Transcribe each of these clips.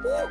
Hello.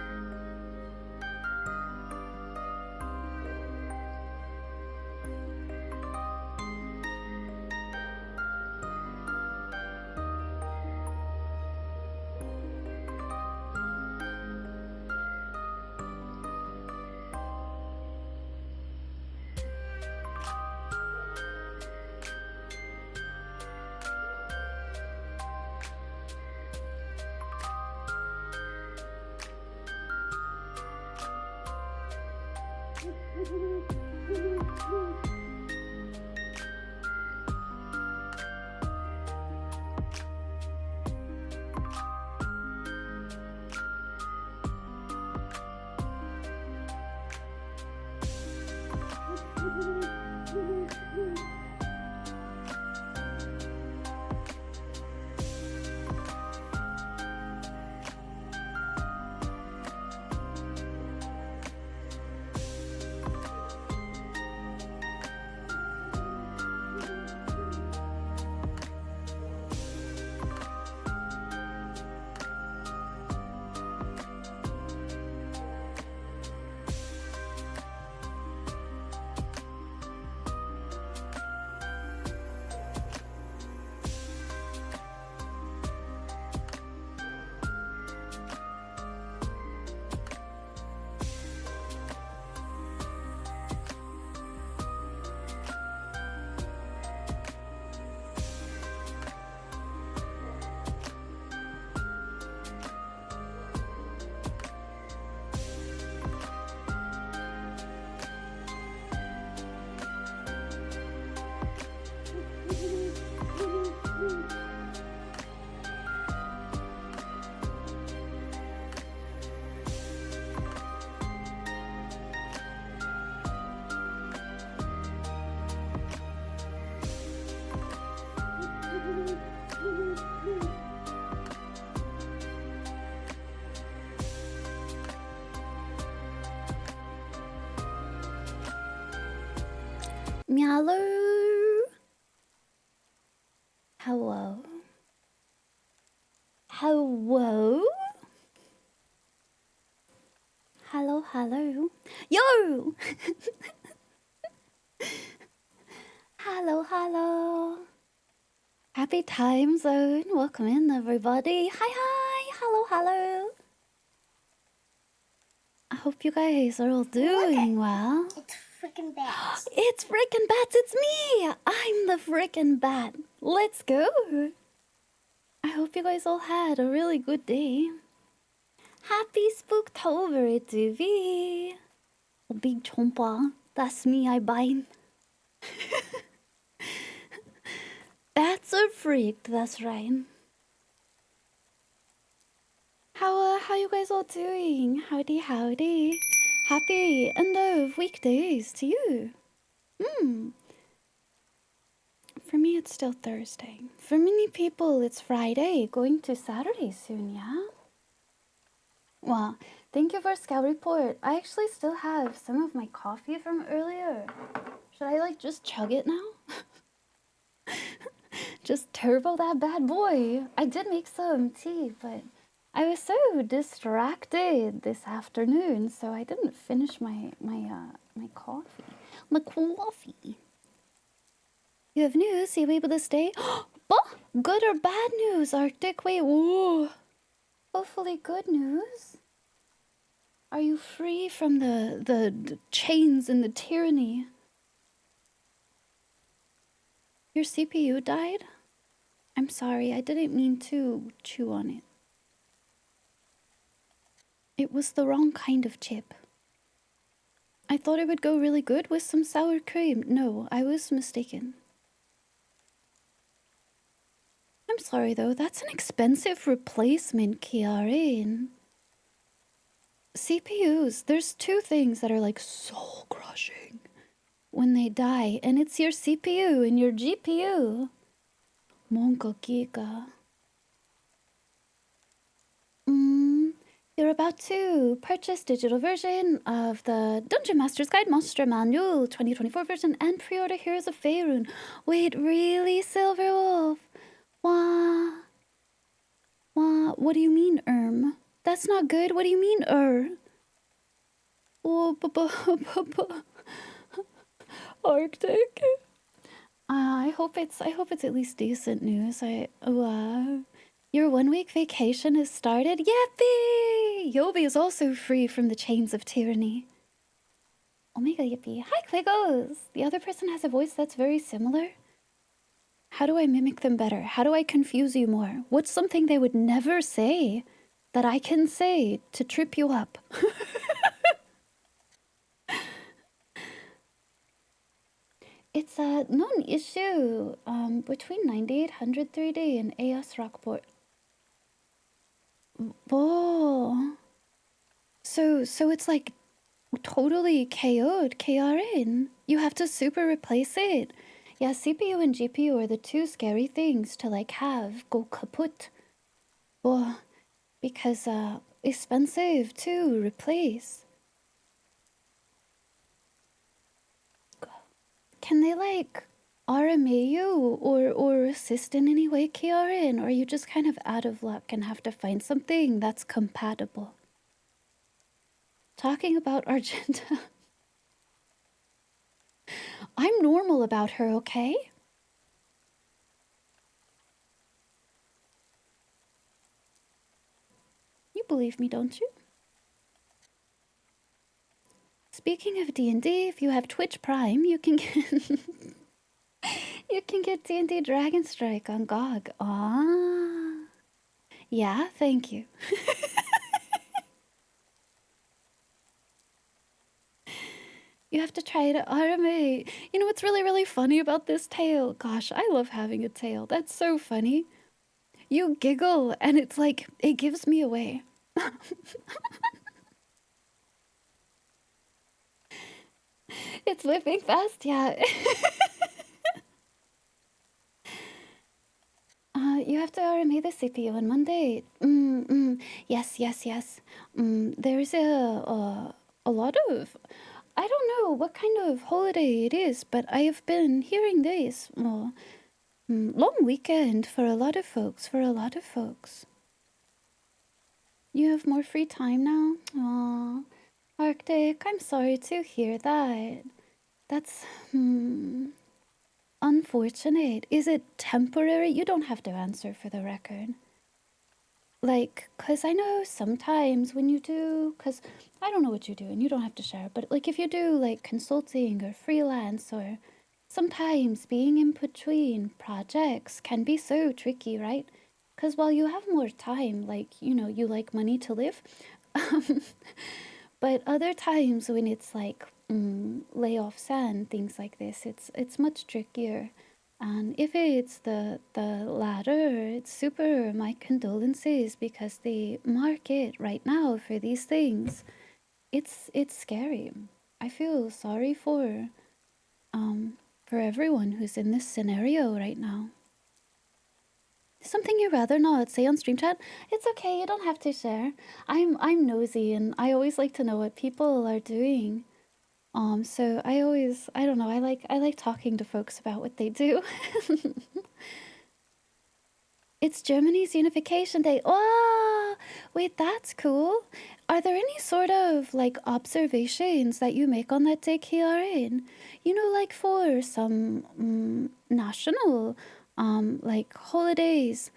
Hello. Hello. Hello, hello. Yo! Hello, hello. Happy time zone. Welcome in, everybody. Hi, hi. Hello, hello. I hope you guys are all doing well. It's freaking bats. It's freaking bats. It's me. I'm the freaking bat. Let's go. I hope you guys all had a really good day. Happy Spooktober to be. A big chompa. That's me, I bite. Bats are freaked, that's right. How you guys all doing? Howdy, howdy. Happy end of weekdays to you. For me, it's still Thursday. For many people, it's Friday, going to Saturday soon, yeah? Well, thank you for Scout Report. I actually still have some of my coffee from earlier. Should I, just chug it now? Just turbo that bad boy. I did make some tea, but I was so distracted this afternoon, so I didn't finish my coffee. My coffee. You have news? Are you able to stay? Good or bad news, Arctic? Wait, whoa. Hopefully good news. Are you free from the chains and the tyranny? Your CPU died? I'm sorry, I didn't mean to chew on it. It was the wrong kind of chip. I thought it would go really good with some sour cream. No, I was mistaken. I'm sorry though, that's an expensive replacement, Kiarin. CPUs, there's two things that are soul crushing when they die, and it's your CPU and your GPU. Monka Kika. You're about to purchase digital version of the Dungeon Master's Guide Monster Manual 2024 version and pre-order Heroes of Faerun. Wait, really, Silverwolf? Wah. What do you mean, That's that's not good. What do you mean, Oh, Arctic. I hope it's at least decent news. Your 1 week vacation has started. Yippee! Yobi is also free from the chains of tyranny. Omega yippee. Hi, Quigos! The other person has a voice that's very similar. How do I mimic them better? How do I confuse you more? What's something they would never say that I can say to trip you up? It's a non-issue between 9800 3D and AS Rockport. Whoa. So it's like totally KO'd, KRN. You have to super replace it. Yeah, CPU and GPU are the two scary things to like have go kaput. Whoa. Because expensive to replace. Can they like RMA you or assist in any way, KRN? Or are you just kind of out of luck and have to find something that's compatible? Talking about Argenta. I'm normal about her, okay? You believe me, don't you? Speaking of D&D, if you have Twitch Prime, you can get you can get D&D Dragon Strike on GOG. Ah. Yeah, thank you. You have to try to automate. You know what's really, really funny about this tale? Gosh, I love having a tale. That's so funny. You giggle, and it's like, it gives me away. It's whipping fast, yeah. You have to automate the CPU on Monday. Yes, yes, yes. There's a lot of... I don't know what kind of holiday it is, but I have been hearing this. Long weekend for a lot of folks, You have more free time now? Aw, Arctic, I'm sorry to hear that. That's, unfortunate. Is it temporary? You don't have to answer for the record. Like, cause I know sometimes when you do, cause I don't know what you do and you don't have to share, but like if you do like consulting or freelance or sometimes being in between projects can be so tricky, right? Cause while you have more time, like, you know, you like money to live, but other times when it's like layoffs and things like this, it's much trickier. And if it's the latter, it's super my condolences because the market right now for these things, it's scary. I feel sorry for everyone who's in this scenario right now. Something you'd rather not say on stream chat? It's okay, you don't have to share. I'm nosy and I always like to know what people are doing. So I don't know, I like talking to folks about what they do. It's Germany's Unification Day. Oh, wait, that's cool. Are there any sort of like observations that you make on that day, Kiaran? You know, like for some national like holidays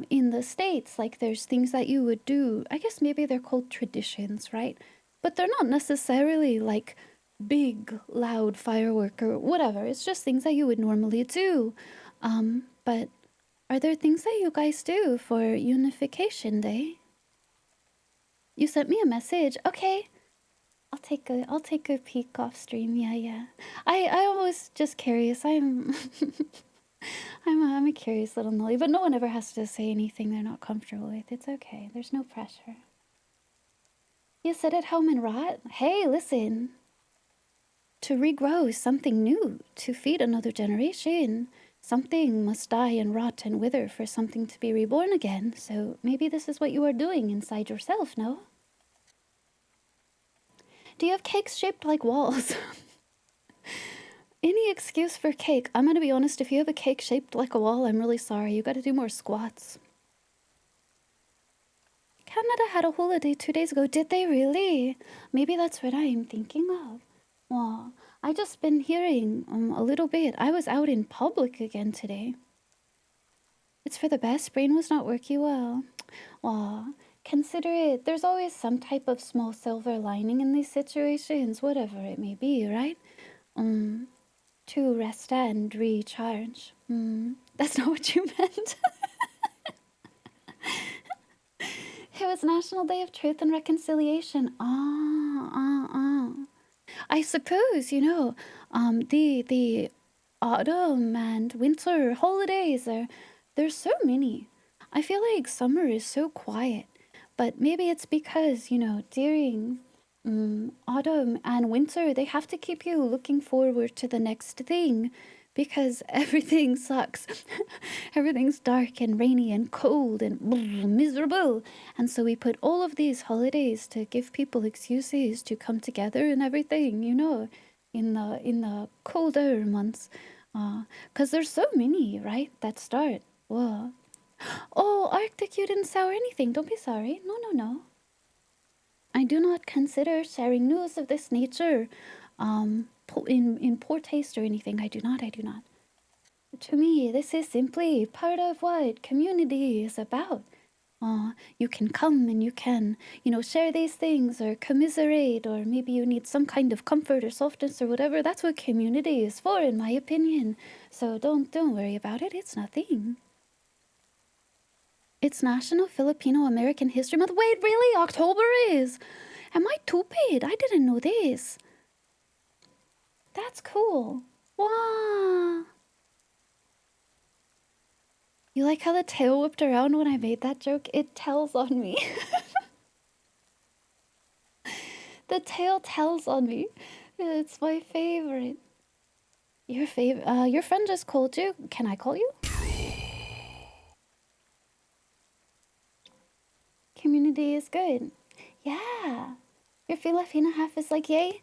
in the States, like there's things that you would do. I guess maybe they're called traditions, right? But they're not necessarily like big, loud firework or whatever. It's just things that you would normally do. But are there things that you guys do for Unification Day? You sent me a message. Okay. I'll take a peek off stream. Yeah, yeah. I was just curious. I'm a curious little nully, but no one ever has to say anything they're not comfortable with. It's okay. There's no pressure. You sit at home and rot? Hey, listen. To regrow is something new, to feed another generation. Something must die and rot and wither for something to be reborn again. So maybe this is what you are doing inside yourself, no? Do you have cakes shaped like walls? Any excuse for cake. I'm gonna be honest, if you have a cake shaped like a wall, I'm really sorry. You gotta do more squats. Canada had a holiday 2 days ago. Did they really? Maybe that's what I am thinking of. Well, I just been hearing a little bit. I was out in public again today. It's for the best. Brain was not working well. Well, consider it. There's always some type of small silver lining in these situations, whatever it may be, right? To rest and recharge. That's not what you meant. It was National Day of Truth and Reconciliation. I suppose, the autumn and winter holidays there's so many. I feel like summer is so quiet, but maybe it's because, during autumn and winter, they have to keep you looking forward to the next thing because everything sucks. Everything's dark and rainy and cold and miserable. And so we put all of these holidays to give people excuses to come together and everything, in the colder months. Because there's so many, right, that start. Whoa. Oh, Arctic, you didn't sour anything. Don't be sorry. No, no, no. I do not consider sharing news of this nature in poor taste or anything. I do not. To me, this is simply part of what community is about. You can come and you can, share these things or commiserate, or maybe you need some kind of comfort or softness or whatever. That's what community is for, in my opinion. So don't worry about it. It's nothing. It's National Filipino American History Month. Wait, really? October is? Am I stupid? I didn't know this. That's cool. Wow. You like how the tail whipped around when I made that joke? It tells on me. The tail tells on me. It's my favorite. Your friend just called you. Can I call you? Community is good. Yeah. Your Filipino half is like, yay.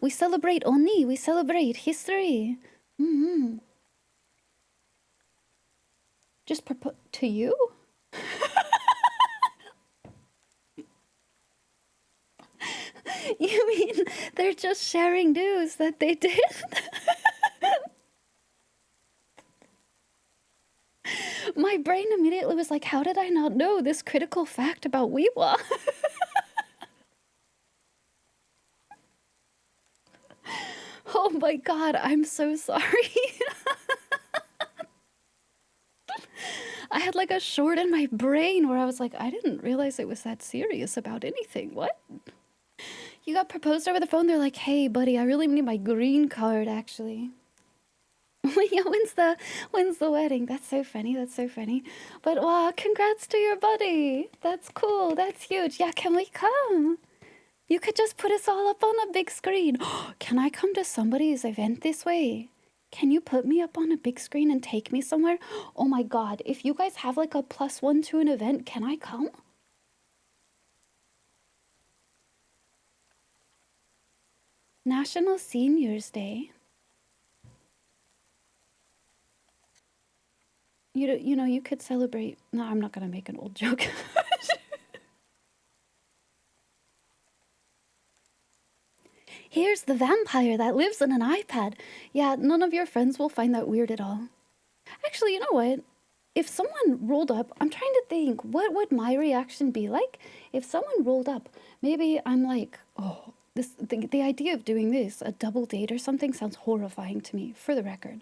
We celebrate Oni. We celebrate history. Just propose to you? You mean they're just sharing news that they did? My brain immediately was like, how did I not know this critical fact about Weewa? Oh my god, I'm so sorry. I had like a short in my brain where I was like, I didn't realize it was that serious about anything. What? You got proposed over the phone? They're like, hey buddy, I really need my green card actually. Yeah, when's the wedding? That's so funny. But wow, congrats to your buddy. That's cool. That's huge. Yeah, can we come? You could just put us all up on a big screen. Can I come to somebody's event this way? Can you put me up on a big screen and take me somewhere? Oh my god, if you guys have like a +1 to an event, can I come? National Seniors Day. You could celebrate. No, I'm not gonna make an old joke. Here's the vampire that lives in an iPad. Yeah, none of your friends will find that weird at all. Actually, you know what? If someone rolled up, I'm trying to think, what would my reaction be like if someone rolled up? Maybe I'm like, oh, the idea of doing this, a double date or something, sounds horrifying to me, for the record.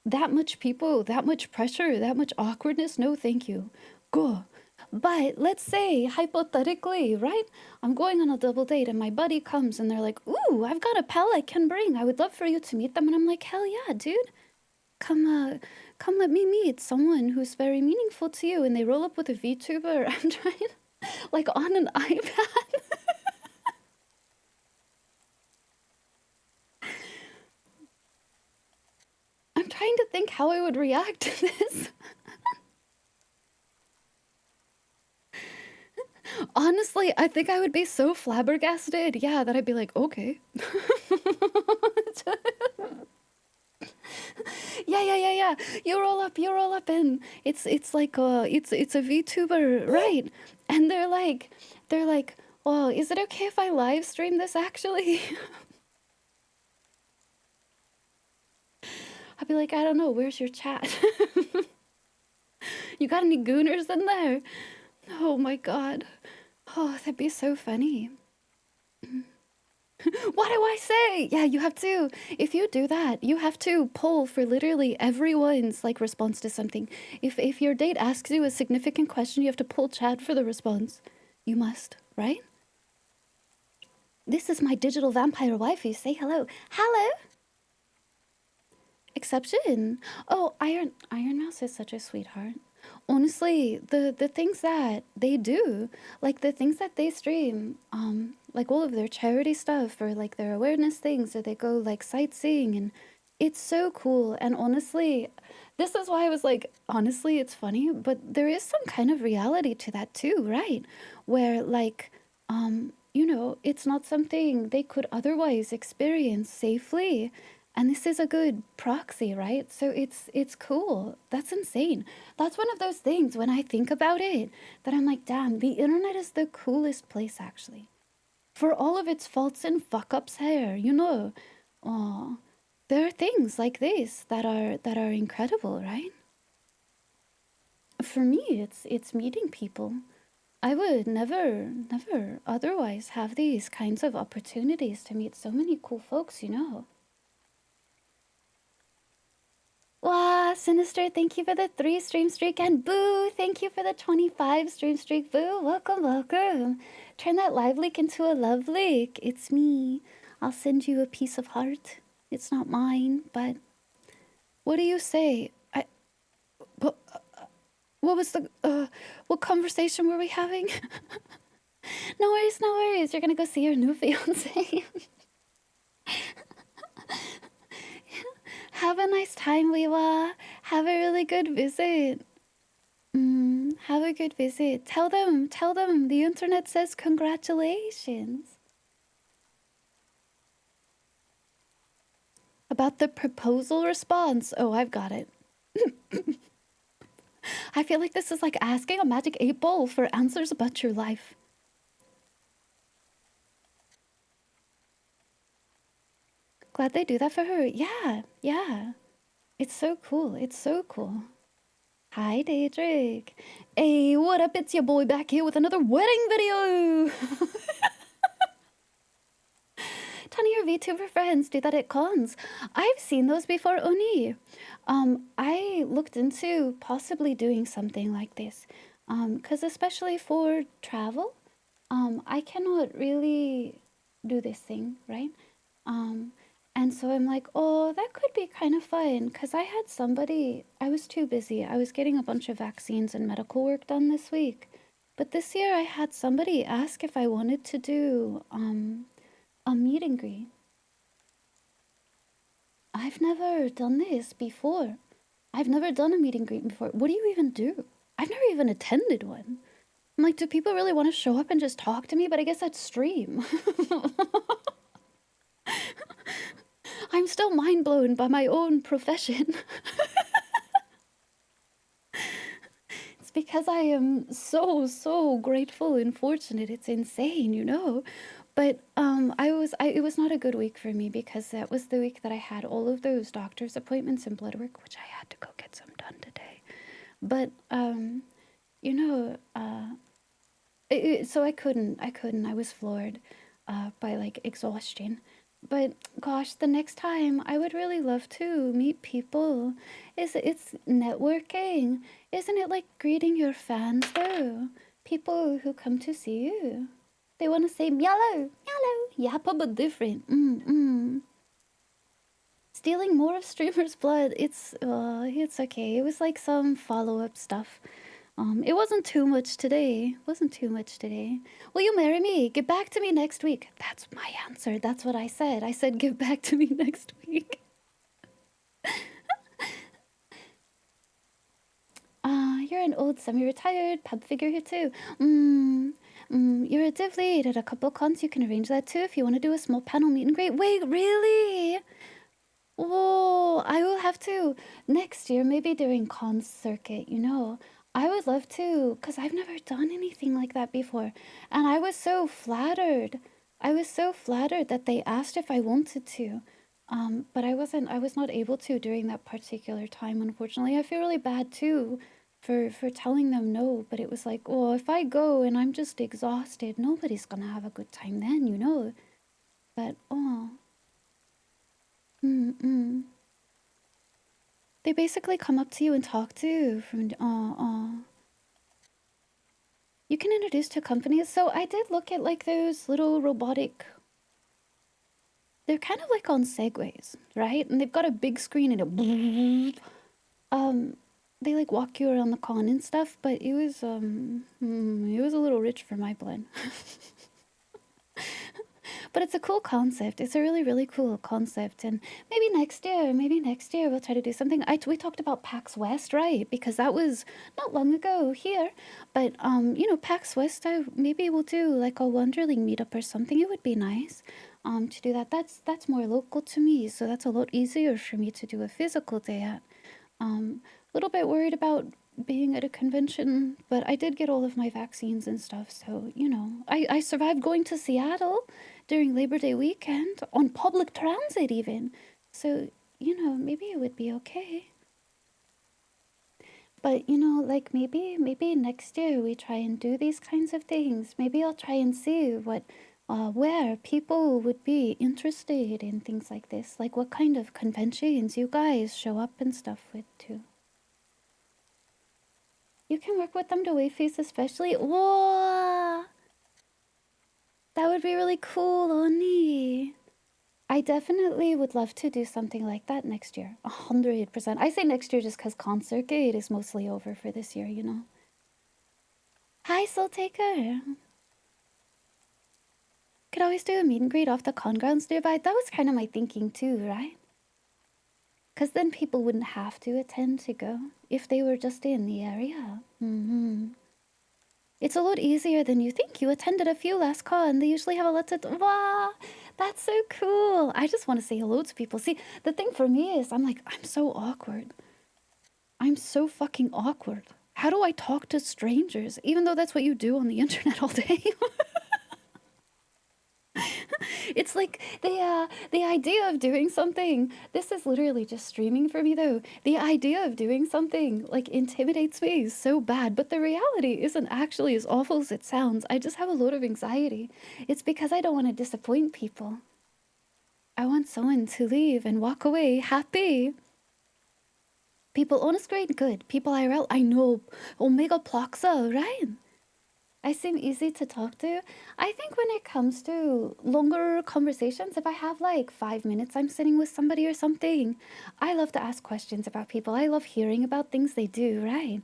That much people, that much pressure, that much awkwardness, no thank you. Go. But let's say, hypothetically, right? I'm going on a double date and my buddy comes and they're like, ooh, I've got a pal I can bring. I would love for you to meet them. And I'm like, hell yeah, dude. Come let me meet someone who's very meaningful to you. And they roll up with a VTuber. I'm trying, like on an iPad. I'm trying to think how I would react to this. Honestly, I think I would be so flabbergasted, yeah, that I'd be like, okay. Yeah. You roll up, and it's like it's a VTuber, right? And they're like, well, is it okay if I live stream this actually? I'd be like, I don't know, where's your chat? You got any gooners in there? Oh my god. Oh, that'd be so funny. What do I say? Yeah, you have to. If you do that, you have to poll for literally everyone's like response to something. If your date asks you a significant question, you have to poll chat for the response. You must, right? This is my digital vampire waifu. Say hello. Hello. Exception. Oh, Iron Mouse is such a sweetheart. Honestly, the things that they do, like the things that they stream, like all of their charity stuff or like their awareness things, or they go like sightseeing, and it's so cool. And honestly, this is why I was like, honestly, it's funny, but there is some kind of reality to that too, right? Where like, you know, it's not something they could otherwise experience safely. And this is a good proxy, right? So it's cool. That's insane. That's one of those things when I think about it that I'm like, damn, the internet is the coolest place actually. For all of its faults and fuck ups here, you know. Oh, there are things like this that are incredible, right? For me, it's meeting people. I would never otherwise have these kinds of opportunities to meet so many cool folks, you know. Wow, Sinister, thank you for the 3 stream streak, and Boo, thank you for the 25 stream streak. Boo, welcome, welcome. Turn that live leak into a love leak. It's me. I'll send you a piece of heart. It's not mine, but what do you say? What, what was the what conversation were we having? No worries, no worries. You're gonna go see your new fiance. Have a nice time, Weewa. Have a really good visit. Have a good visit. Tell them the internet says congratulations. About the proposal response. Oh, I've got it. I feel like this is like asking a magic 8 ball for answers about your life. Glad they do that for her. Yeah. It's so cool. It's so cool. Hi, Daedric. Hey, what up? It's your boy back here with another wedding video. Ton of your VTuber friends do that at cons. I've seen those before, Oni. I looked into possibly doing something like this. Because especially for travel, I cannot really do this thing, right? And so I'm like, oh, that could be kind of fun. Because I had somebody, I was too busy. I was getting a bunch of vaccines and medical work done this week. But this year I had somebody ask if I wanted to do a meet and greet. I've never done this before. I've never done a meet and greet before. What do you even do? I've never even attended one. I'm like, do people really want to show up and just talk to me? But I guess that's stream. I'm still mind blown by my own profession. It's because I am so grateful and fortunate. It's insane, you know. But it was not a good week for me because that was the week that I had all of those doctor's appointments and blood work, which I had to go get some done today. But you know, so I couldn't. I was floored by like exhaustion. But gosh, the next time I would really love to meet people. It's networking, isn't it? Like greeting your fans though, people who come to see you. They want to say yellow, yappa, but different. Stealing more of streamers' blood. It's okay. It was like some follow-up stuff. It wasn't too much today. Wasn't too much today. Will you marry me? Get back to me next week. That's my answer. That's what I said. I said get back to me next week. You're an old semi-retired pub figure here too. You're a div lead at a couple cons. You can arrange that too if you want to do a small panel meet and greet. Wait, really? Oh, I will have to next year, maybe during con circuit, I would love to, because I've never done anything like that before. And I was so flattered. I was so flattered that they asked if I wanted to. But I was not able to during that particular time, unfortunately. I feel really bad too for telling them no, but it was like, oh, if I go and I'm just exhausted, nobody's gonna have a good time then. But oh, mm. They basically come up to you and talk to you from you can introduce to companies. So I did look at like those little robotic, they're kind of like on segways, right? And they've got a big screen and um they like walk you around the con and stuff, but it was a little rich for my blood. But it's a cool concept. It's a really, really cool concept. And maybe next year we'll try to do something. We talked about PAX West, right? Because that was not long ago here. But, PAX West, maybe we'll do like a Wonderling meetup or something. It would be nice to do that. That's more local to me. So that's a lot easier for me to do a physical day at. A little bit worried about being at a convention, but I did get all of my vaccines and stuff. So, I survived going to Seattle during Labor Day weekend on public transit, even. So, maybe it would be okay. But, like maybe next year we try and do these kinds of things. Maybe I'll try and see where people would be interested in things like this. Like what kind of conventions you guys show up and stuff with too. You can work with them to wave face especially. Whoa! That would be really cool, Oni. I definitely would love to do something like that next year. 100%. I say next year just because Concert Gate is mostly over for this year. Hi, Soul Taker. Could always do a meet and greet off the con grounds nearby. That was kind of my thinking too, right? Because then people wouldn't have to attend to go if they were just in the area. It's a lot easier than you think. You attended a few last con. They usually have a lot to... Wow, that's so cool. I just want to say hello to people. See, the thing for me is I'm so awkward. I'm so fucking awkward. How do I talk to strangers? Even though that's what you do on the internet all day. It's like the idea of doing something. This is literally just streaming for me though. The idea of doing something like intimidates me so bad, but the reality isn't actually as awful as it sounds. I just have a lot of anxiety. It's because I don't want to disappoint people. I want someone to leave and walk away happy. People on screen, good. People IRL, I know. Omega Ploxa, right? I seem easy to talk to. I think when it comes to longer conversations, if I have like 5 minutes, I'm sitting with somebody or something, I love to ask questions about people. I love hearing about things they do, right?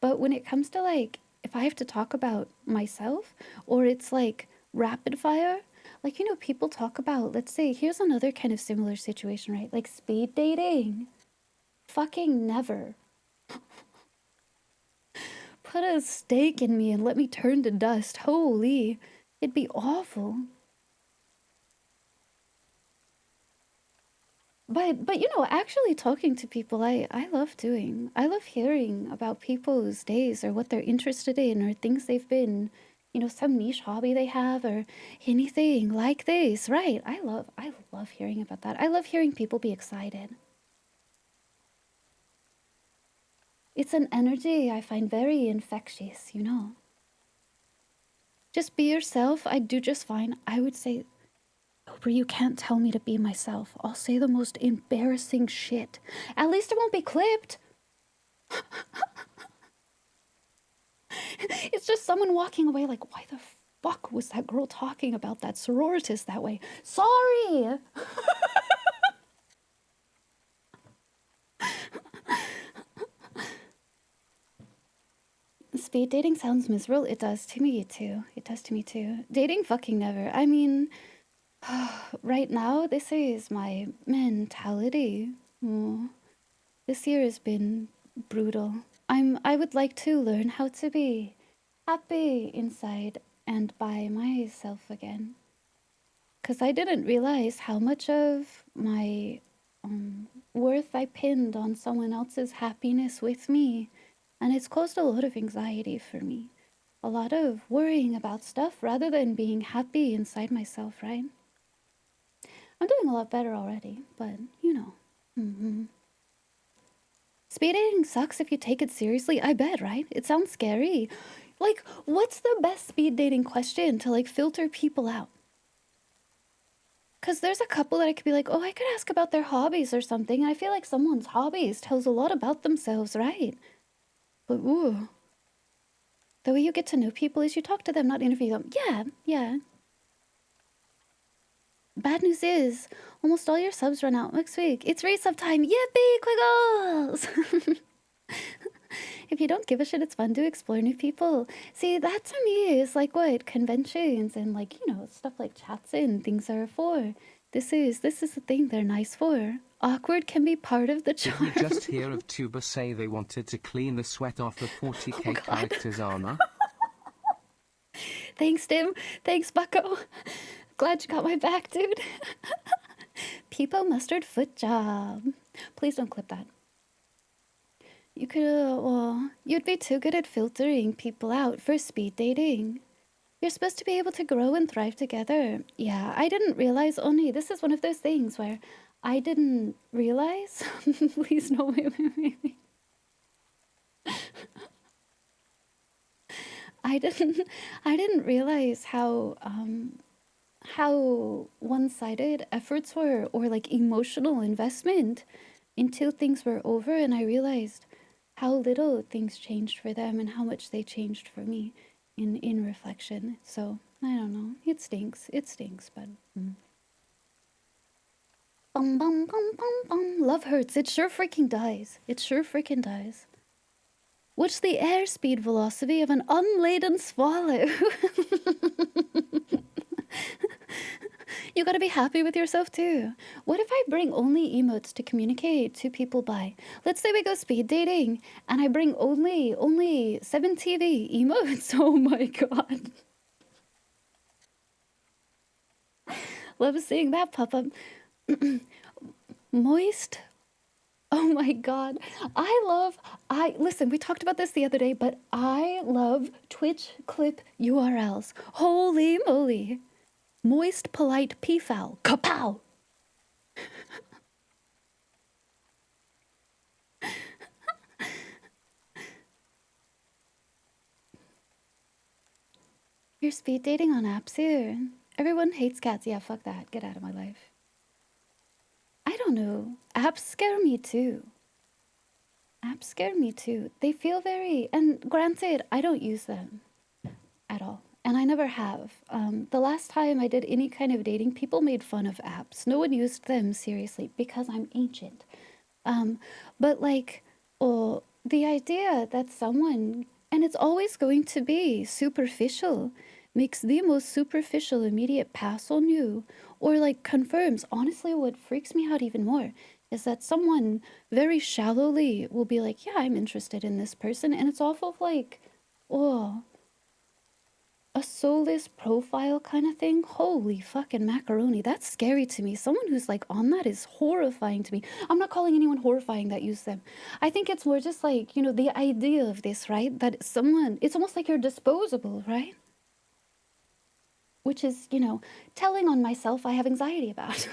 But when it comes to like, if I have to talk about myself or it's like rapid fire, like, people talk about, let's say, here's another kind of similar situation, right? Like speed dating. Fucking never. Put a stake in me and let me turn to dust. Holy, it'd be awful. But actually talking to people, I love doing. I love hearing about people's days or what they're interested in or things they've been, some niche hobby they have or anything like this, right? I love hearing about that. I love hearing people be excited. It's an energy I find very infectious. Just be yourself. I do just fine. I would say, Oprah, you can't tell me to be myself. I'll say the most embarrassing shit. At least it won't be clipped. It's just someone walking away like, why the fuck was that girl talking about that sororitas that way? Sorry! Speed dating sounds miserable. It does to me too. It does to me too. Dating fucking never. I mean, right now, this is my mentality. Oh, this year has been brutal. I would like to learn how to be happy inside and by myself again. Because I didn't realize how much of my worth I pinned on someone else's happiness with me, and it's caused a lot of anxiety for me. A lot of worrying about stuff rather than being happy inside myself, right? I'm doing a lot better already, but you know. Speed dating sucks if you take it seriously, I bet, right? It sounds scary. Like, what's the best speed dating question to like filter people out? Because there's a couple that I could be like, oh, I could ask about their hobbies or something. I feel like someone's hobbies tells a lot about themselves, right? But ooh, the way you get to know people is you talk to them, not interview them. Yeah, yeah. Bad news is, almost all your subs run out next week. It's resub time. Yippee, Quiggles! If you don't give a shit, it's fun to explore new people. See, that to me is like what conventions and like, you know, stuff like chats and things are for. This is the thing they're nice for. Awkward can be part of the Did charm. we just hear of Tuba say they wanted to clean the sweat off the 40k character's armor? Thanks, Dim. Thanks, Bucko. Glad you got my back, dude. Peepo mustard foot job. Please don't clip that. You could, well, you'd be too good at filtering people out for speed dating. You're supposed to be able to grow and thrive together. Yeah, I didn't realize only this is one of those things where I didn't realize. Please no wait. I didn't realize how one-sided efforts were or like emotional investment until things were over and I realized how little things changed for them and how much they changed for me in reflection. So I don't know. It stinks, but bum bum bum bum bum. Love hurts. It sure freaking does. It sure freaking does. What's the airspeed velocity of an unladen swallow? You gotta be happy with yourself too. What if I bring only emotes to communicate to people by? Let's say we go speed dating and I bring only 7TV emotes. Oh my god. Love seeing that pop up. Moist. Oh my god. Listen, we talked about this the other day, but I love Twitch clip URLs. Holy moly. Moist polite peafowl. Kapow! You're speed dating on apps here. Everyone hates cats. Yeah, fuck that. Get out of my life. I don't know. Apps scare me too. Apps scare me too. They feel very, and granted, I don't use them at all. And I never have. The last time I did any kind of dating, people made fun of apps. No one used them seriously because I'm ancient. But like, oh, the idea that someone, and it's always going to be superficial, makes the most superficial immediate pass on you, or like confirms, honestly, what freaks me out even more is that someone very shallowly will be like, yeah, I'm interested in this person. And it's off of like, oh, a soulless profile kind of thing? Holy fucking macaroni. That's scary to me. Someone who's like on that is horrifying to me. I'm not calling anyone horrifying that use them. I think it's more just like, you know, the idea of this, right? That someone, it's almost like you're disposable, right? Which is, you know, telling on myself I have anxiety about.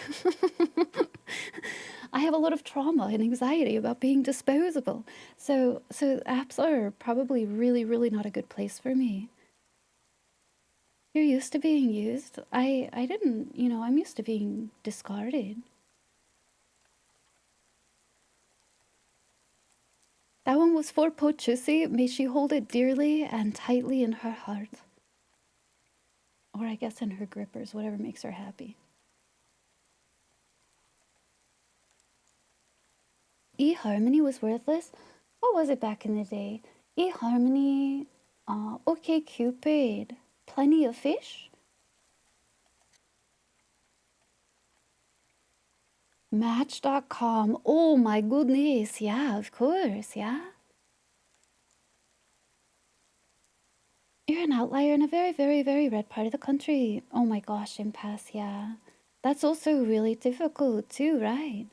I have a lot of trauma and anxiety about being disposable. So apps are probably really, really not a good place for me. You're used to being used. I didn't, you know, I'm used to being discarded. That one was for Pochusi. May she hold it dearly and tightly in her heart. Or I guess in her grippers, whatever makes her happy. eHarmony was worthless? What was it back in the day? eHarmony, OkCupid, Plenty of Fish? Match.com. Oh my goodness. Yeah, of course. Yeah. You're an outlier in a very, very, very red part of the country. Oh my gosh, impasse. Yeah. That's also really difficult too, right?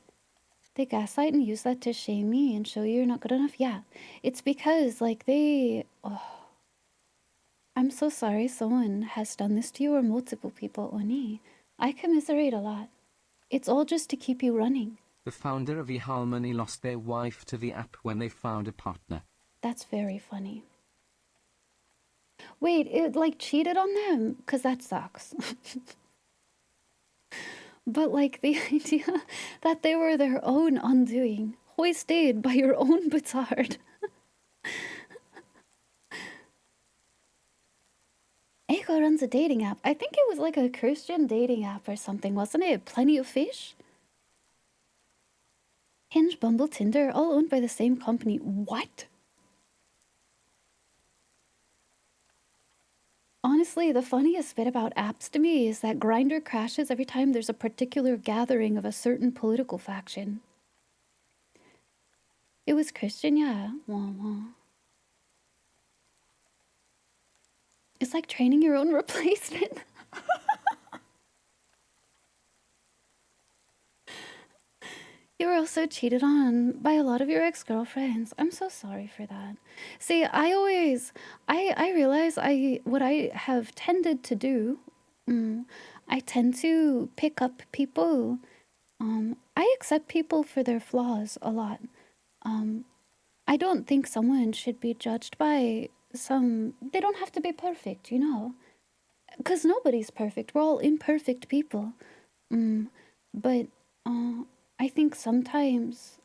They gaslight and use that to shame me and show you're not good enough. Yeah, it's because like I'm so sorry someone has done this to you or multiple people, Oni. I commiserate a lot. It's all just to keep you running. The founder of eHarmony lost their wife to the app when they found a partner. That's very funny. Wait, it like cheated on them? Because that sucks. But like the idea that they were their own undoing, hoisted by your own petard. Ego runs a dating app. I think it was like a Christian dating app or something, wasn't it? Plenty of Fish? Hinge, Bumble, Tinder, all owned by the same company. What? Honestly, the funniest bit about apps to me is that Grindr crashes every time there's a particular gathering of a certain political faction. It was Christian, yeah. Wah, wah. It's like training your own replacement. You were also cheated on by a lot of your ex-girlfriends. I'm so sorry for that. See, I realize what I have tended to do, I tend to pick up people. I accept people for their flaws a lot. I don't think someone should be judged by they don't have to be perfect, you know? Because nobody's perfect. We're all imperfect people. But I think sometimes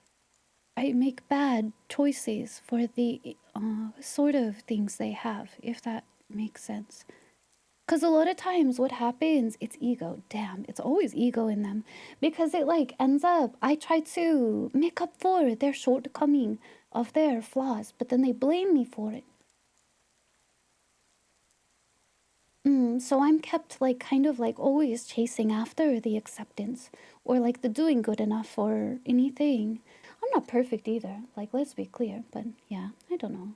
I make bad choices for the sort of things they have, if that makes sense. Because a lot of times what happens, it's ego. Damn, it's always ego in them. Because it like ends up, I try to make up for their shortcoming of their flaws, but then they blame me for it. So I'm kept like kind of like always chasing after the acceptance or like the doing good enough or anything. I'm not perfect either. Like, let's be clear. But yeah, I don't know.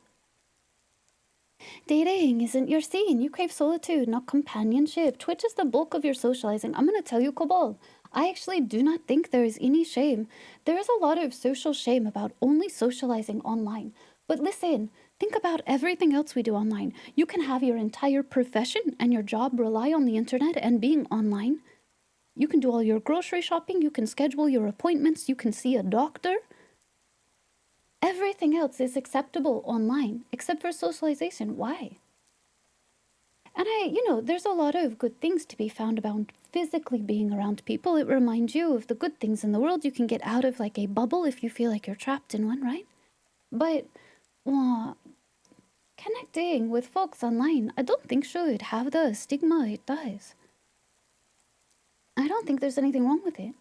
Dating isn't your scene. You crave solitude, not companionship. Twitch is the bulk of your socializing. I'm going to tell you, Cobol, I actually do not think there is any shame. There is a lot of social shame about only socializing online. But listen, think about everything else we do online. You can have your entire profession and your job rely on the internet and being online. You can do all your grocery shopping. You can schedule your appointments. You can see a doctor. Everything else is acceptable online, except for socialization. Why? And there's a lot of good things to be found about physically being around people. It reminds you of the good things in the world. You can get out of like a bubble if you feel like you're trapped in one, right? But connecting with folks online, I don't think should have the stigma it does. I don't think there's anything wrong with it.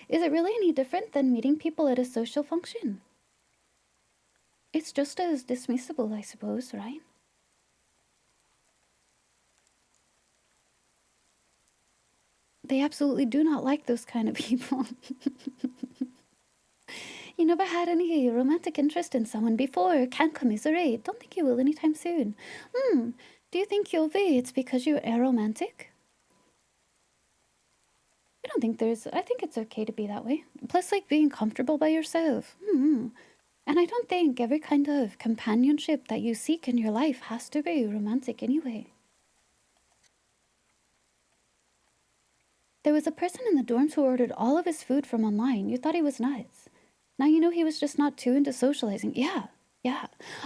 Is it really any different than meeting people at a social function? It's just as dismissible, I suppose, right? They absolutely do not like those kind of people. You never had any romantic interest in someone before. Can't commiserate. Don't think you will anytime soon. Do you think you'll be? It's because you're aromantic? I think it's okay to be that way. Plus, like, being comfortable by yourself. And I don't think every kind of companionship that you seek in your life has to be romantic anyway. There was a person in the dorms who ordered all of his food from online. You thought he was nuts. Now you know he was just not too into socializing. Yeah.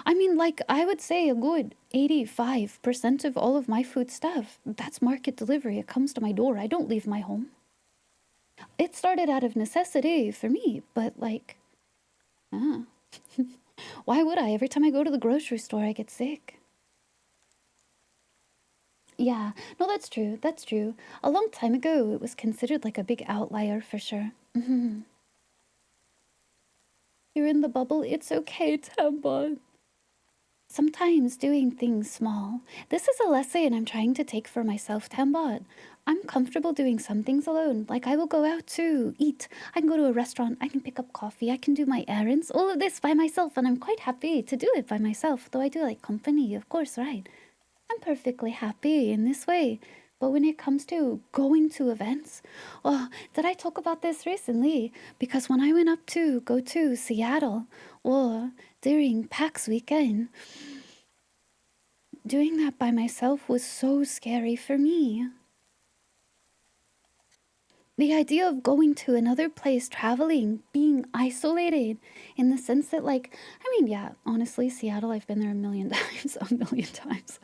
I mean, like, I would say a good 85% of all of my food stuff, that's market delivery. It comes to my door. I don't leave my home. It started out of necessity for me, but like, why would I? Every time I go to the grocery store, I get sick. Yeah, no, that's true. That's true. A long time ago, it was considered like a big outlier for sure. You're in the bubble. It's okay, Tambon. Sometimes doing things small. This is a lesson I'm trying to take for myself, Tambon. I'm comfortable doing some things alone. Like, I will go out to eat. I can go to a restaurant. I can pick up coffee. I can do my errands. All of this by myself. And I'm quite happy to do it by myself. Though I do like company, of course, right? I'm perfectly happy in this way. But when it comes to going to events, oh, did I talk about this recently? Because when I went up to go to Seattle, or during PAX weekend, doing that by myself was so scary for me. The idea of going to another place, traveling, being isolated, in the sense that, like, I mean, yeah, honestly, Seattle, I've been there a million times, a million times.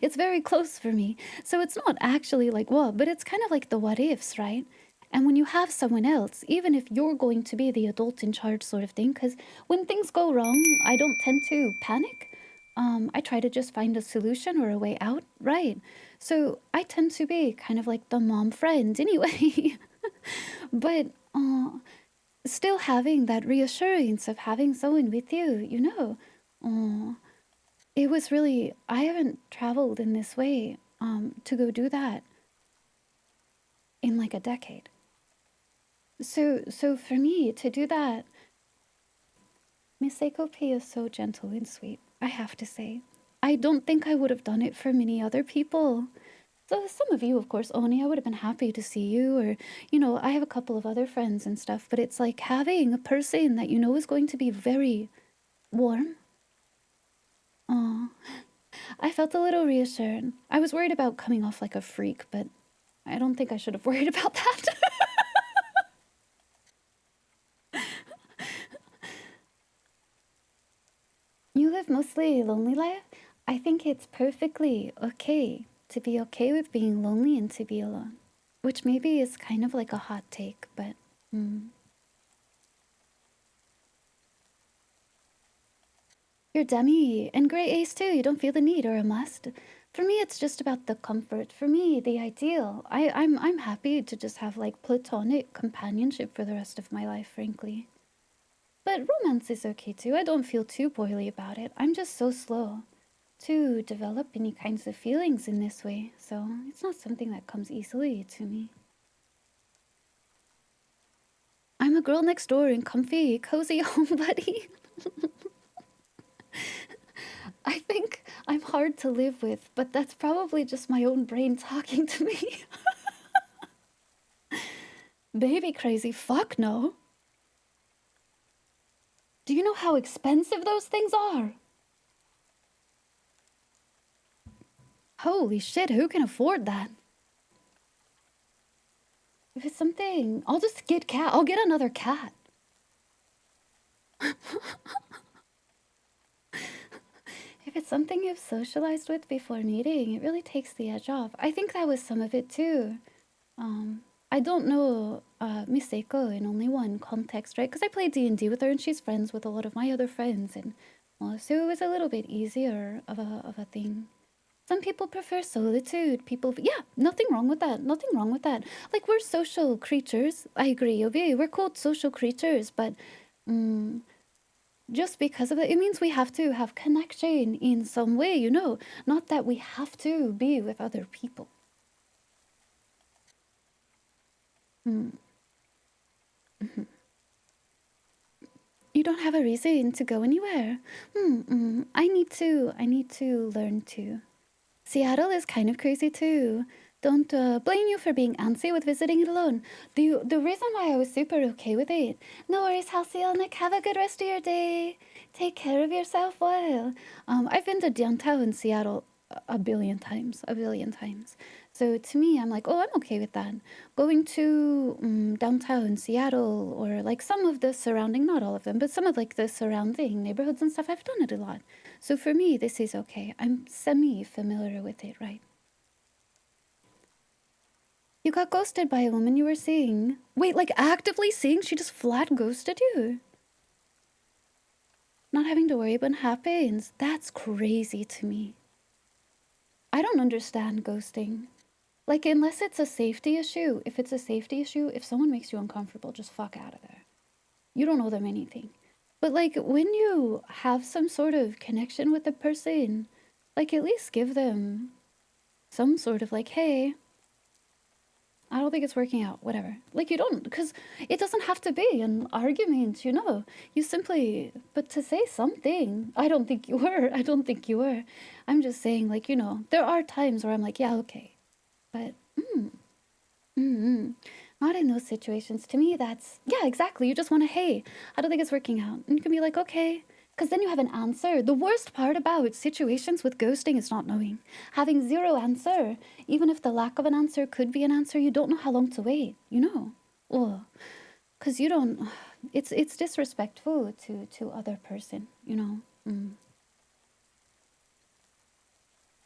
It's very close for me. So it's not actually like, whoa, but it's kind of like the what ifs, right? And when you have someone else, even if you're going to be the adult in charge sort of thing, because when things go wrong, I don't tend to panic. I try to just find a solution or a way out, right? So I tend to be kind of like the mom friend anyway. But still having that reassurance of having someone with you, you know, it was really, I haven't traveled in this way to go do that in like a decade. So for me to do that, Miss Seiko P is so gentle and sweet, I have to say. I don't think I would have done it for many other people. So some of you, of course, Oni, I would have been happy to see you, or, you know, I have a couple of other friends and stuff, but it's like having a person that you know is going to be very warm. Aw, I felt a little reassured. I was worried about coming off like a freak, but I don't think I should have worried about that. You live mostly lonely life? I think it's perfectly okay to be okay with being lonely and to be alone. Which maybe is kind of like a hot take, but... You're Demi, and Grey Ace too, you don't feel the need or a must. For me, it's just about the comfort. For me, the ideal. I'm happy to just have like platonic companionship for the rest of my life, frankly. But romance is okay too. I don't feel too boily about it. I'm just so slow to develop any kinds of feelings in this way, so it's not something that comes easily to me. I'm a girl next door and comfy, cozy home buddy. I think I'm hard to live with, but that's probably just my own brain talking to me. Baby crazy, fuck no. Do you know how expensive those things are? Holy shit, who can afford that? If it's something, I'll just get cat. I'll get another cat. If it's something you've socialized with before meeting, it really takes the edge off. I think that was some of it too. I don't know Miseko in only one context, right? Because I play D&D with her and she's friends with a lot of my other friends. And so it was a little bit easier of a thing. Some people prefer solitude. People, yeah, nothing wrong with that. Nothing wrong with that. Like, we're social creatures. I agree, Obi. We're called social creatures, but just because of it, it means we have to have connection in some way, you know? Not that we have to be with other people. You don't have a reason to go anywhere. I need to learn to. Seattle is kind of crazy too. Don't blame you for being antsy with visiting it alone. The reason why I was super okay with it. No worries, Halcyon. Have a good rest of your day. Take care of yourself well. I've been to downtown Seattle a billion times. So to me, I'm like, oh, I'm okay with that. Going to downtown Seattle or like some of the surrounding, not all of them, but some of like the surrounding neighborhoods and stuff, I've done it a lot. So for me, this is okay. I'm semi-familiar with it, right? You got ghosted by a woman you were seeing. Wait, like actively seeing? She just flat ghosted you? Not having to worry about what happens. That's crazy to me. I don't understand ghosting. Like, unless it's a safety issue, if it's a safety issue, if someone makes you uncomfortable, just fuck out of there. You don't owe them anything. But, like, when you have some sort of connection with a person, like, at least give them some sort of, like, hey, I don't think it's working out, whatever. Like, you don't, because it doesn't have to be an argument, you know. You simply, but to say something, I don't think you were. I'm just saying, like, you know, there are times where I'm like, yeah, okay. But not in those situations. To me, that's, yeah, exactly. You just want to, hey, I don't think it's working out. And you can be like, okay. Because then you have an answer. The worst part about situations with ghosting is not knowing. Having zero answer, even if the lack of an answer could be an answer, you don't know how long to wait, you know? Oh, because you don't, it's disrespectful to other person, you know?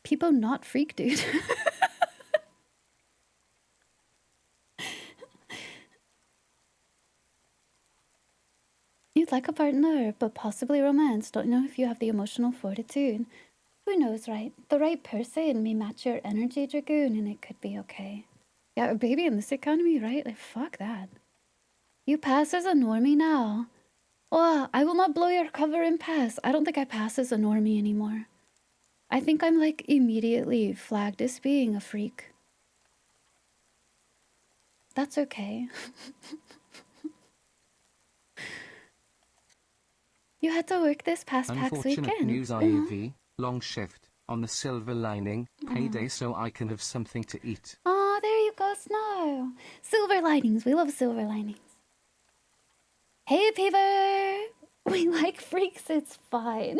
People not freak, dude. You'd like a partner, but possibly romance. Don't know if you have the emotional fortitude. Who knows, right? The right person may match your energy, Dragoon, and it could be okay. Yeah, a baby in this economy, right? Like, fuck that. You pass as a normie now. Oh, I will not blow your cover and pass. I don't think I pass as a normie anymore. I think I'm like immediately flagged as being a freak. That's okay. You had to work this past PAX Unfortunate weekend. news IAV, long shift, on the silver lining, payday so I can have something to eat. Oh, there you go, Snow. Silver linings. We love silver linings. Hey, Peever. We like freaks. It's fine.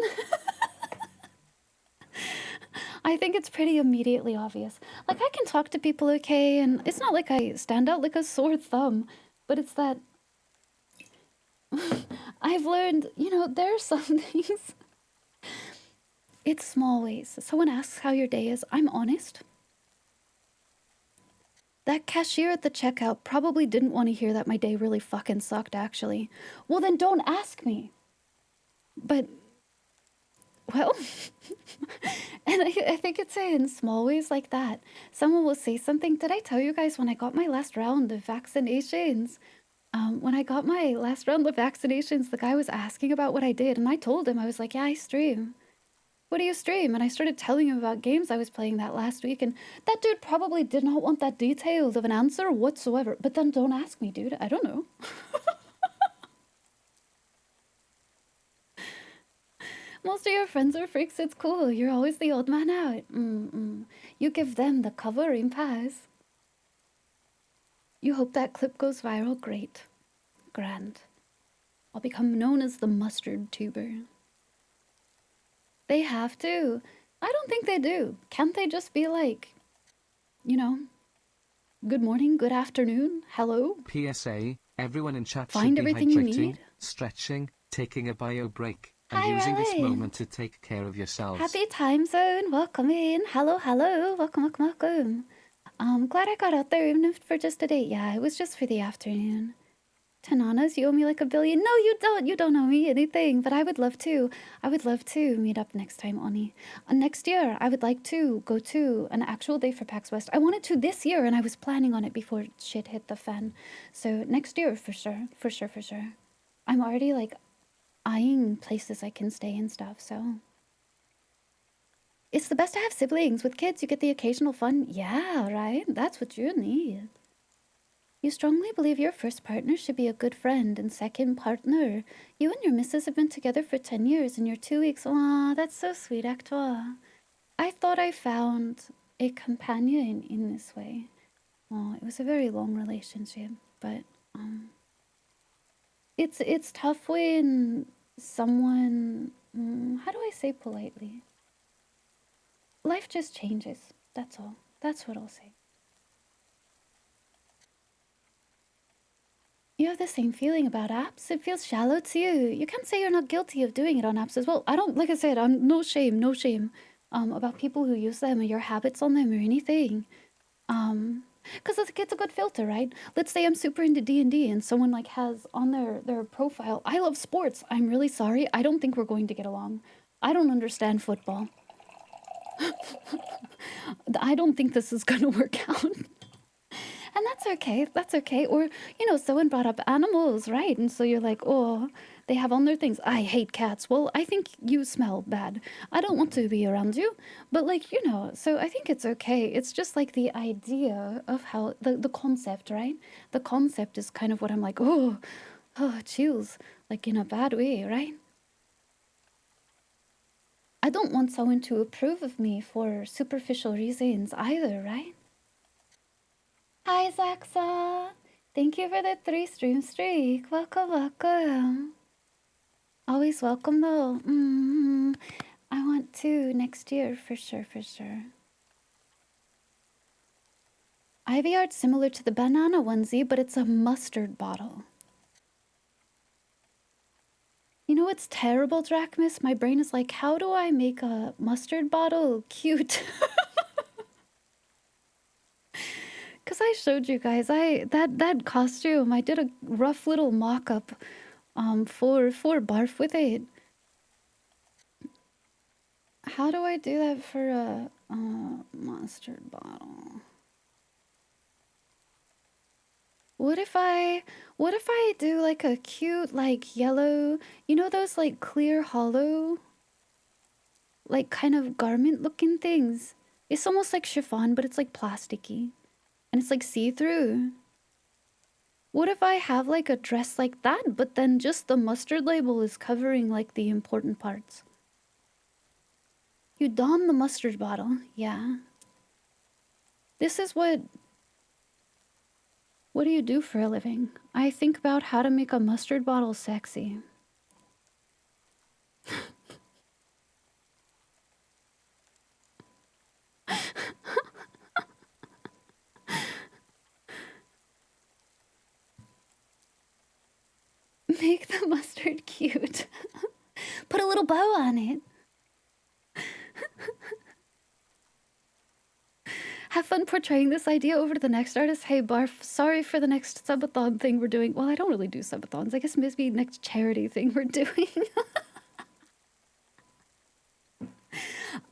I think it's pretty immediately obvious. Like, I can talk to people okay, and it's not like I stand out like a sore thumb, but it's that I've learned, you know, there are some things. It's small ways. Someone asks how your day is. I'm honest. That cashier at the checkout probably didn't want to hear that my day really fucking sucked, actually. Well, then don't ask me. But, well, and I think it's in small ways like that. Someone will say something. Did I tell you guys when I got my last round of vaccinations? When I got my last round of vaccinations, the guy was asking about what I did, and I told him, I was like, yeah, I stream. What do you stream? And I started telling him about games I was playing that last week, and that dude probably did not want that detailed of an answer whatsoever. But then don't ask me, dude. I don't know. Most of your friends are freaks. It's cool. You're always the odd man out. You give them the covering pass. You hope that clip goes viral. Great. Grand. I'll become known as the mustard tuber. They have to. I don't think they do. Can't they just be like, you know, good morning, good afternoon, hello? PSA, everyone in chat Find should be everything you hydrating, need? stretching, taking a bio break, and Hi, using this Raleigh. moment to take care of yourselves. Happy time zone. Welcome in. Hello, hello. Welcome, welcome, welcome. Glad I got out there even if for just a day. Yeah, it was just for the afternoon. Tananas, you owe me like a billion. No, you don't. You don't owe me anything. But I would love to. I would love to meet up next time, Oni. Next year, I would like to go to an actual day for PAX West. I wanted to this year, and I was planning on it before shit hit the fan. So next year, for sure. For sure, for sure. I'm already like eyeing places I can stay and stuff, so. It's the best to have siblings. With kids, you get the occasional fun. Yeah, right? That's what you need. You strongly believe your first partner should be a good friend and second partner. You and your missus have been together for 10 years and you're 2 weeks. Aw, that's so sweet, Actua. I thought I found a companion in this way. Oh, it was a very long relationship, but it's tough when someone, how do I say politely? Life just changes. That's all. That's what I'll say. You have the same feeling about apps. It feels shallow to you. You can't say you're not guilty of doing it on apps as well. I don't, like I said, I'm no shame, no shame about people who use them or your habits on them or anything. Because it's a good filter, right? Let's say I'm super into D&D and someone like has on their profile, I love sports. I'm really sorry. I don't think we're going to get along. I don't understand football. I don't think this is going to work out. And that's okay. That's okay. Or, you know, someone brought up animals, right? And so you're like, oh, they have on their things. I hate cats. Well, I think you smell bad. I don't want to be around you. But, like, you know, so I think it's okay. It's just like the idea of how the concept, right? The concept is kind of what I'm like, oh, chills, like in a bad way, right? I don't want someone to approve of me for superficial reasons either, right? Hi, Zaxa. Thank you for the 3 stream streak. Welcome, welcome. Always welcome, though. I want to next year, for sure, for sure. Ivy art's similar to the banana onesie, but it's a mustard bottle. You know what's terrible, Drachmas? My brain is like, how do I make a mustard bottle cute? Because I showed you guys, that costume, I did a rough little mock-up for Barf with it. How do I do that for a mustard bottle? What if I do like a cute like yellow, you know those like clear hollow like kind of garment looking things? It's almost like chiffon, but it's like plasticky and it's like see-through. What if I have like a dress like that, but then just the mustard label is covering like the important parts? You don the mustard bottle, yeah. This is what do you do for a living? I think about how to make a mustard bottle sexy. Make the mustard cute. Put a little bow on it. Have fun portraying this idea over to the next artist. Hey, Barf, sorry for the next subathon thing we're doing. Well, I don't really do subathons. I guess maybe next charity thing we're doing.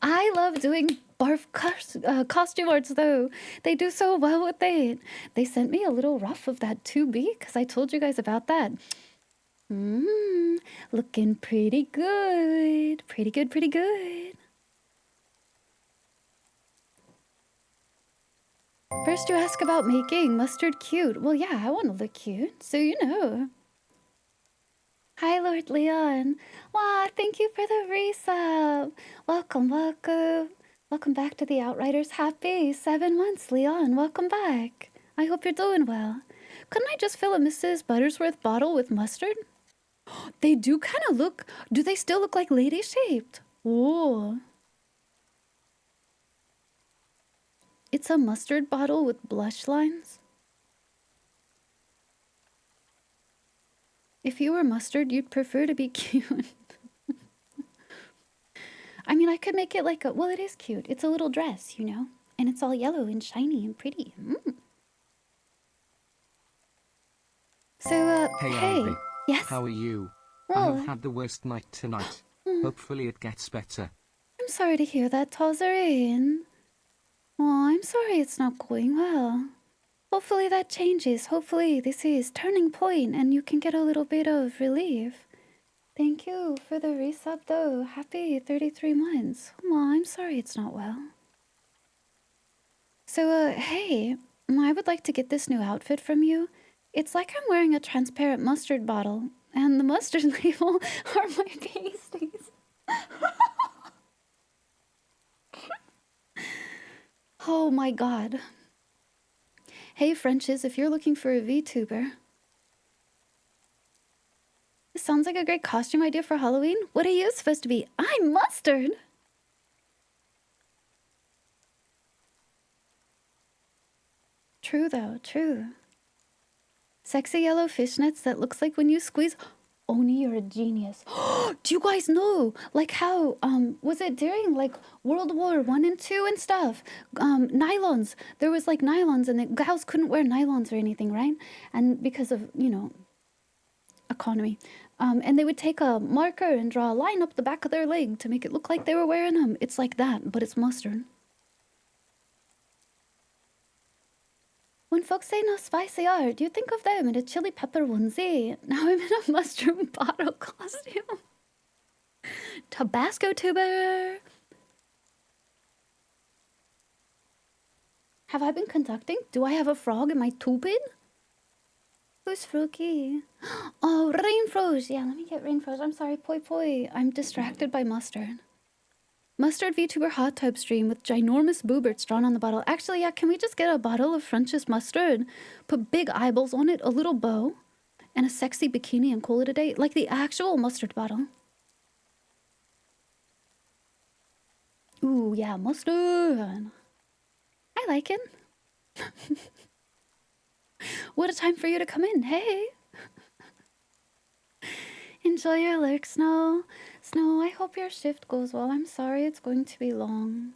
I love doing Barf costume arts, though. They do so well with it. They sent me a little rough of that 2B because I told you guys about that. Looking pretty good. Pretty good, pretty good. First you ask about making mustard cute. Well, yeah, I want to look cute, so you know. Hi, Lord Leon. Wow, thank you for the resub. Welcome, welcome. Welcome back to the Outriders. Happy 7 months, Leon. Welcome back. I hope you're doing well. Couldn't I just fill a Mrs. Buttersworth bottle with mustard? They do kind of look... Do they still look like lady-shaped? Ooh. It's a mustard bottle with blush lines. If you were mustard, you'd prefer to be cute. I mean, I could make it like a... Well, it is cute. It's a little dress, you know? And it's all yellow and shiny and pretty. So, Hey, hey. Ivy. Yes? How are you? I Oh, have had the worst night tonight. Hopefully it gets better. I'm sorry to hear that, Tazarine. Oh, I'm sorry it's not going well. Hopefully that changes. Hopefully this is turning point and you can get a little bit of relief. Thank you for the resub, though. Happy 33 months. Oh, I'm sorry it's not well. So, hey, I would like to get this new outfit from you. It's like I'm wearing a transparent mustard bottle, and the mustard label are my pasties. Oh my god. Hey, Frenches, if you're looking for a VTuber. This sounds like a great costume idea for Halloween. What are you supposed to be? I'm mustard! True, though, true. Sexy yellow fishnets that looks like when you squeeze... Oni, you're a genius. Do you guys know, like how, was it during, like, World War One and Two and stuff? Nylons. There was, like, nylons, and the gals couldn't wear nylons or anything, right? And because of, you know, economy. And they would take a marker and draw a line up the back of their leg to make it look like they were wearing them. It's like that, but it's mustard. When folks say no spicy art, you think of them in a chili pepper onesie. Now I'm in a mushroom bottle costume. Tabasco tuber. Have I been conducting? Do I have a frog in my tubid? Who's Frookie? Oh, Rainfroze. Yeah, let me get Rainfroze. I'm sorry, Poi Poi. I'm distracted by mustard. Mustard VTuber hot tub stream with ginormous booberts drawn on the bottle. Actually, yeah, can we just get a bottle of French's mustard, put big eyeballs on it, a little bow, and a sexy bikini and call it a day? Like the actual mustard bottle. Ooh, yeah, mustard. I like it. What a time for you to come in. Hey. Enjoy your lurk, Snow. Snow, I hope your shift goes well. I'm sorry it's going to be long.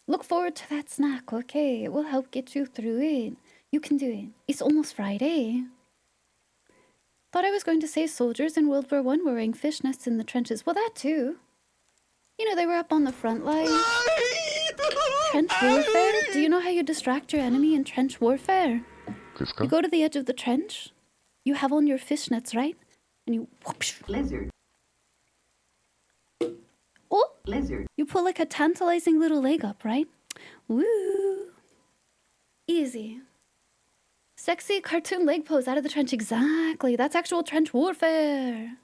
Look forward to that snack, okay? It will help get you through it. You can do it. It's almost Friday. Thought I was going to say soldiers in World War I were wearing fishnets in the trenches. Well, that too. You know, they were up on the front line. Trench warfare? Do you know how you distract your enemy in trench warfare? You go to the edge of the trench. You have on your fishnets, right? And you whoosh. Lizard. Oh! Lizard. You pull like a tantalizing little leg up, right? Woo! Easy. Sexy cartoon leg pose out of the trench. Exactly. That's actual trench warfare.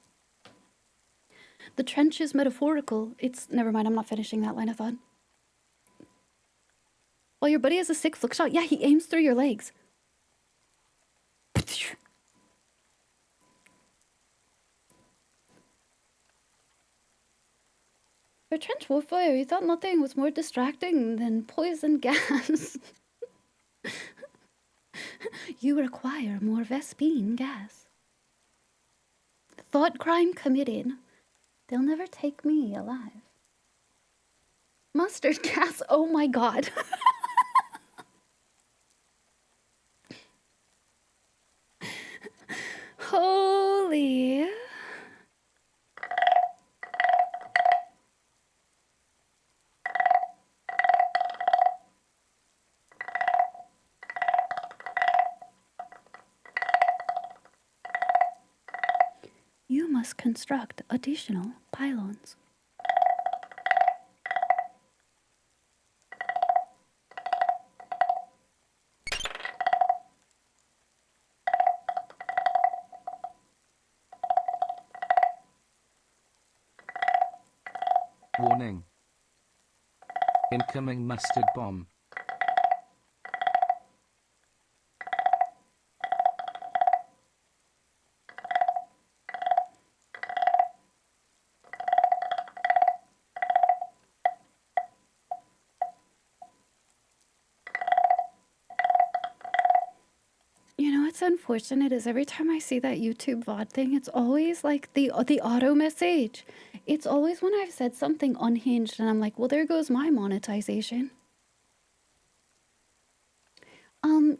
The trench is metaphorical. It's... Never mind, I'm not finishing that line of thought. Well, your buddy has a sick flick shot. Yeah, he aims through your legs. For trench warfare, you thought nothing was more distracting than poison gas. You require more Vespine gas. Thought crime committed. They'll never take me alive. Mustard gas, oh my god. Holy. You must construct additional pylons. Warning. Incoming mustard bomb. You know what's unfortunate is every time I see that YouTube VOD thing, it's always like the auto message. It's always when I've said something unhinged and I'm like, well, there goes my monetization.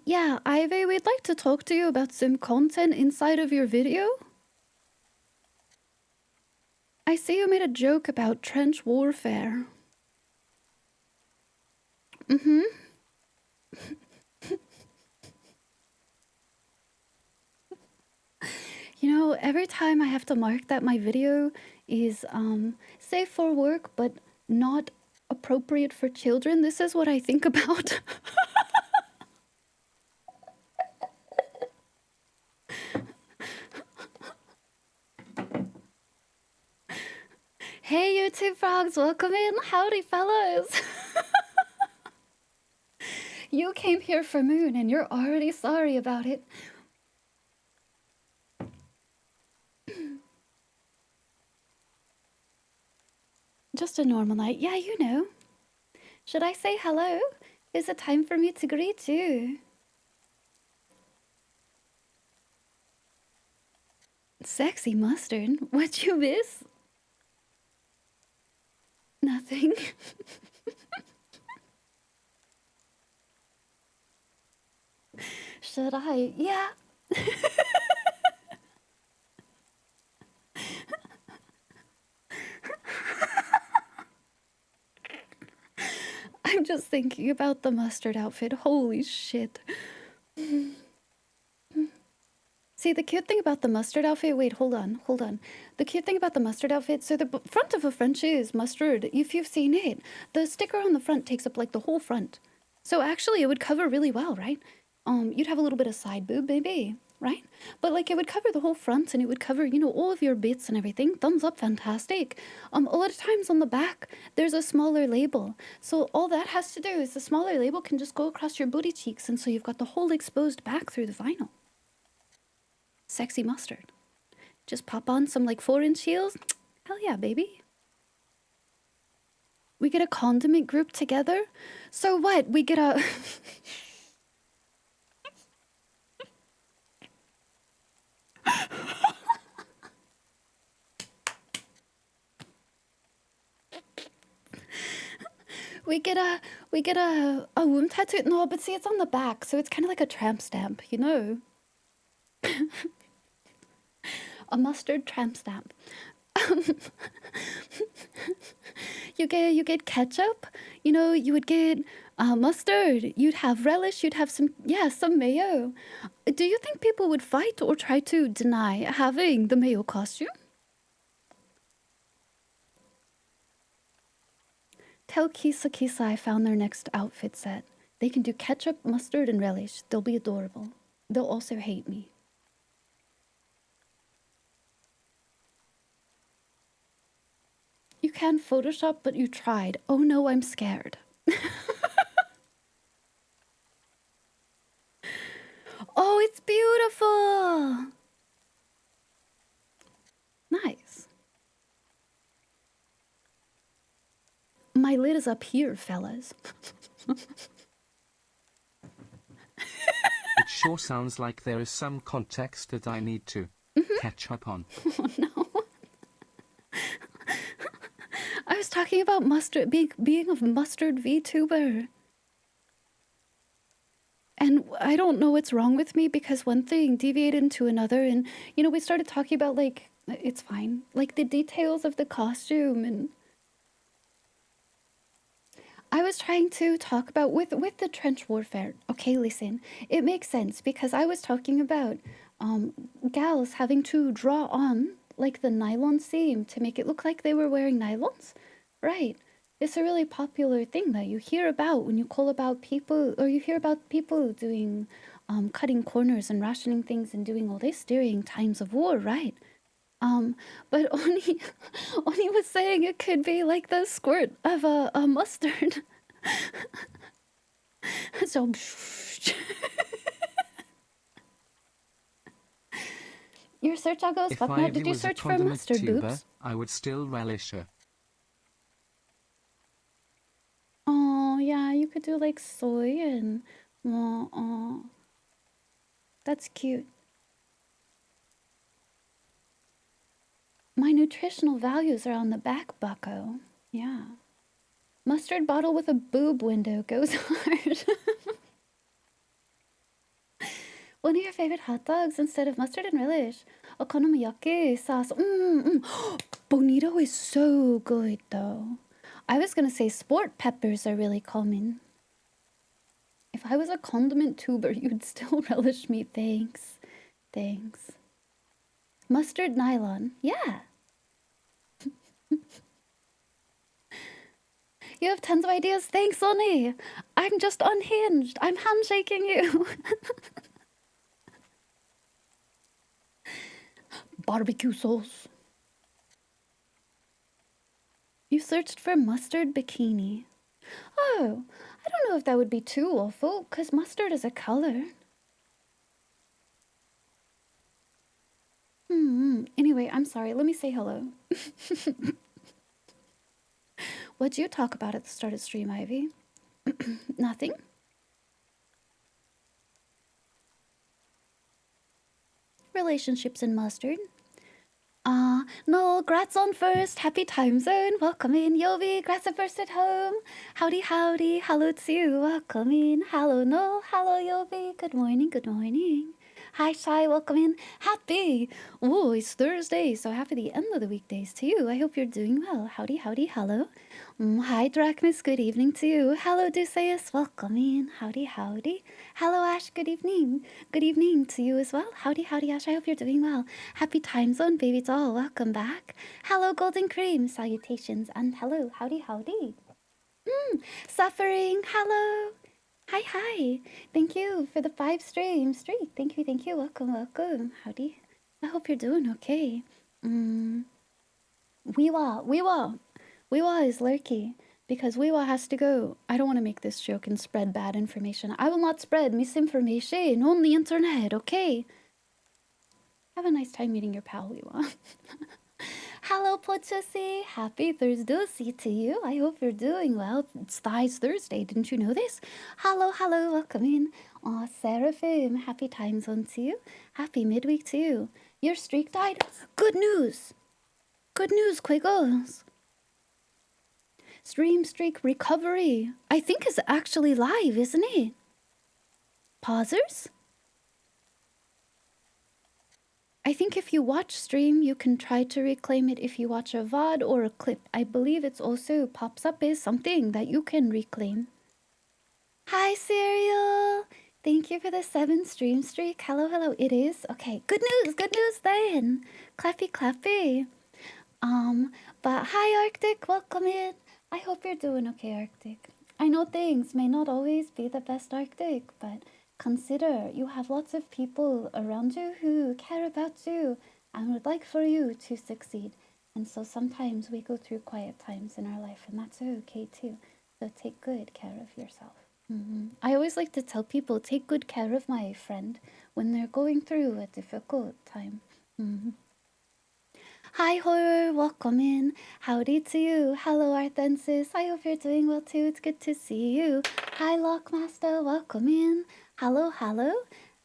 Yeah, Ivy, we'd like to talk to you about some content inside of your video. I see you made a joke about trench warfare. Mm-hmm. You know, every time I have to mark that my video is safe for work but not appropriate for children, this is what I think about. Hey YouTube frogs, welcome in. Howdy fellas. You came here for Moon and you're already sorry about it. Just a normal night. Yeah, you know. Should I say hello? Is it time for me to greet you? Sexy mustard. What you miss? Nothing. Should I? Yeah. I'm just thinking about the mustard outfit. Holy shit. See, the cute thing about the mustard outfit... Wait, hold on. The cute thing about the mustard outfit... So the front of a French is mustard. If you've seen it, the sticker on the front takes up, like, the whole front. So actually, it would cover really well, right? You'd have a little bit of side boob, maybe. right? But like it would cover the whole front and it would cover, you know, all of your bits and everything. Thumbs up, fantastic. A lot of times on the back, there's a smaller label. So all that has to do is the smaller label can just go across your booty cheeks. And so you've got the whole exposed back through the vinyl. Sexy mustard. Just pop on some like 4-inch heels. Hell yeah, baby. We get a condiment group together. So what? We get a... we get a womb tattoo. No, but see, it's on the back, so it's kind of like a tramp stamp, you know? A mustard tramp stamp. You get ketchup, you know, you would get mustard, you'd have relish, you'd have some, yeah, some mayo. Do you think people would fight or try to deny having the mayo costume? Tell Kisa Kisa I found their next outfit set. They can do ketchup, mustard, and relish. They'll be adorable. They'll also hate me. You can Photoshop, but you tried. Oh no, I'm scared. Oh, it's beautiful. Nice. My lid is up here, fellas. It sure sounds like there is some context that I need to catch up on. Oh no. I was talking about mustard being a mustard VTuber. And I don't know what's wrong with me because one thing deviated into another and you know we started talking about like it's fine. Like the details of the costume and I was trying to talk about with the trench warfare. Okay, listen. It makes sense because I was talking about gals having to draw on like the nylon seam to make it look like they were wearing nylons. Right. It's a really popular thing that you hear about when you call about people or you hear about people doing cutting corners and rationing things and doing all this during times of war, right? But Oni, Oni was saying it could be like the squirt of a mustard. So, your search algo is If fuck I mad. ever Did you was a search for condiment mustard tuber, boobs? I would still relish her. Oh, yeah, you could do like soy and. Oh, that's cute. My nutritional values are on the back, bucko. Yeah. Mustard bottle with a boob window goes hard. One of your favorite hot dogs instead of mustard and relish. Okonomiyaki sauce. Bonito is so good though. I was gonna say sport peppers are really common. If I was a condiment tuber, you'd still relish me. Thanks. Thanks. Mustard nylon. Yeah. You have tons of ideas. Thanks, Oni. I'm just unhinged. I'm handshaking you. Barbecue sauce. You searched for mustard bikini. Oh, I don't know if that would be too awful, because mustard is a color. Anyway, I'm sorry. Let me say hello. What'd you talk about at the start of stream, Ivy? Nothing? Relationships and mustard. No, grats on first. Happy time zone. Welcome in, Yobi. Grats on first at home. Howdy, howdy. Hello to you. Welcome in. Hello, no. Hello, Yobi. Good morning, good morning. Hi, Shai. Welcome in. Happy. Oh, it's Thursday, so happy the end of the weekdays to you. I hope you're doing well. Howdy, howdy. Hello. Hi, Drachmas. Good evening to you. Hello, Duseus. Welcome in. Howdy, howdy. Hello, Ash. Good evening. Good evening to you as well. Howdy, howdy, Ash. I hope you're doing well. Happy time zone, baby doll. Welcome back. Hello, Golden Cream. Salutations and hello. Howdy, howdy. Suffering. Hello. Hi, hi. Thank you for the 5 stream streak. Thank you, thank you. Welcome, welcome. Howdy. I hope you're doing okay. Mm, Weewa is lurky because Weewa has to go. I don't want to make this joke and spread bad information. I will not spread misinformation on the internet, okay? Have a nice time meeting your pal, Weewa. Hello, Pochasi. Happy Thursday to you. I hope you're doing well. It's Thighs Thursday. Didn't you know this? Hello, hello. Welcome in. Aw, Seraphim. Happy time zone to you. Happy midweek to you. Your streak died. Good news. Good news, Quiggles. Stream streak recovery. I think is actually live, isn't it? Pausers? I think if you watch stream, you can try to reclaim it if you watch a VOD or a clip. I believe it's also pops up as something that you can reclaim. Hi, Serial. Thank you for the 7 stream streak. Hello, hello. It is? Okay, good news then. Clappy, clappy. But hi, Arctic. Welcome in. I hope you're doing okay, Arctic. I know things may not always be the best, Arctic, but consider you have lots of people around you who care about you and would like for you to succeed. And so sometimes we go through quiet times in our life, and that's okay too. So take good care of yourself. I always like to tell people take good care of my friend when they're going through a difficult time. Hi, Horror. Welcome in. Howdy to you. Hello, Arthensis. I hope you're doing well too. It's good to see you. Hi, Lockmaster. Welcome in. Hello, hello.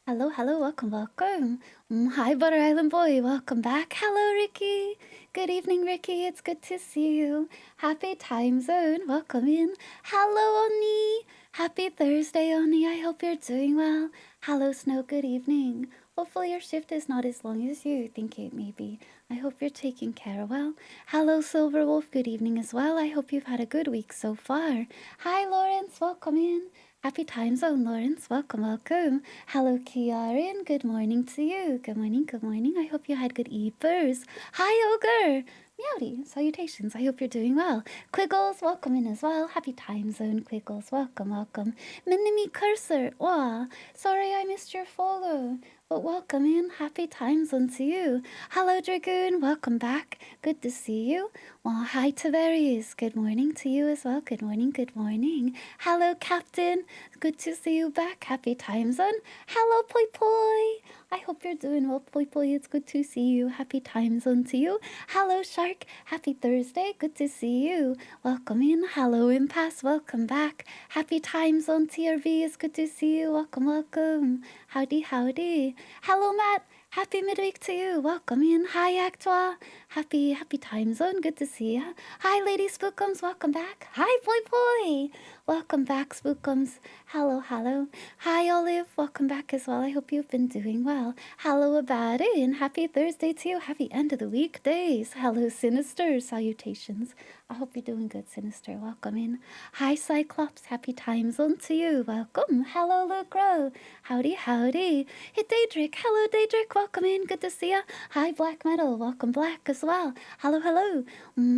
Hello, hello. Welcome, welcome. Hi, Butter Island Boy. Welcome back. Hello, Ricky. Good evening, Ricky. It's good to see you. Happy time zone. Welcome in. Hello, Oni. Happy Thursday, Oni. I hope you're doing well. Hello, Snow. Good evening. Hopefully your shift is not as long as you think it may be. I hope you're taking care well. Hello, Silver Wolf. Good evening as well. I hope you've had a good week so far. Hi, Lawrence. Welcome in. Happy time zone, Lawrence. Welcome, welcome. Hello, Kiaran. Good morning to you. Good morning, good morning. I hope you had good eaters. Hi, Ogre. Meowdy. Salutations. I hope you're doing well. Quiggles, welcome in as well. Happy time zone, Quiggles. Welcome, welcome. Minimi Cursor. Wow. Sorry I missed your follow. But welcome in. Happy time zone to you. Hello, Dragoon. Welcome back. Good to see you. Well, hi to Berries. Good morning to you as well. Good morning, good morning. Hello, Captain. Good to see you back. Happy time zone. Hello, Poi Poi. I hope you're doing well, Poi Poi. It's good to see you. Happy time zone to you. Hello, Shark. Happy Thursday. Good to see you. Welcome in. Hello, Impasse. Welcome back. Happy time zone, TRV. It's good to see you. Welcome, welcome. Howdy, howdy. Hello, Matt. Happy midweek to you. Welcome in. Hi, Actua. Happy time zone. Good to see ya. Hi, Lady Spookums. Welcome back. Hi, Boy Boy. Welcome back, Spookums. Hello, hello. Hi, Olive. Welcome back as well. I hope you've been doing well. Hello, about it. And happy Thursday to you. Happy end of the week days. Hello, Sinister. Salutations. I hope you're doing good, Sinister. Welcome in. Hi, Cyclops. Happy time zone to you. Welcome. Hello, Luke Rowe. Howdy, howdy. Hey, Daedric. Hello, Daedric. Welcome in. Good to see ya. Hi, Black Metal. Welcome, Black, as well. Hello, hello.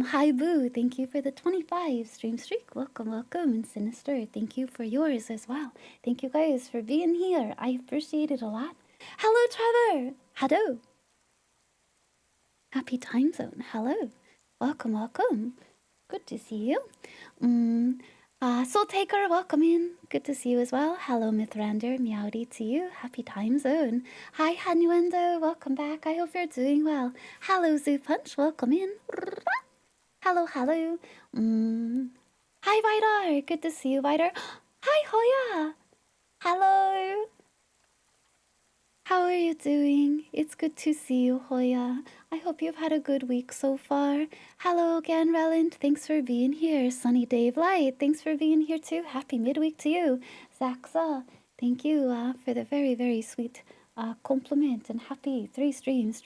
Hi, Boo. Thank you for the 25 stream streak. Welcome, welcome. And Sinister, thank you for yours as well. Thank you guys for being here. I appreciate it a lot. Hello, Trevor. Hello. Happy time zone. Hello. Welcome, welcome. Good to see you. Soul Taker, welcome in. Good to see you as well. Hello, Mithrander. Meowdy to you. Happy time zone. Hi, Hanuendo. Welcome back. I hope you're doing well. Hello, Zoo Punch. Welcome in. Hello, hello. Hi, Vidar. Good to see you, Vidar. Hi, Hoya. Hello. How are you doing? It's good to see you, Hoya. I hope you've had a good week so far. Hello again, Reland. Thanks for being here. Sunny Dave Light, thanks for being here too. Happy midweek to you. Zaxa, thank you for the very, very sweet compliment and happy 3 streams.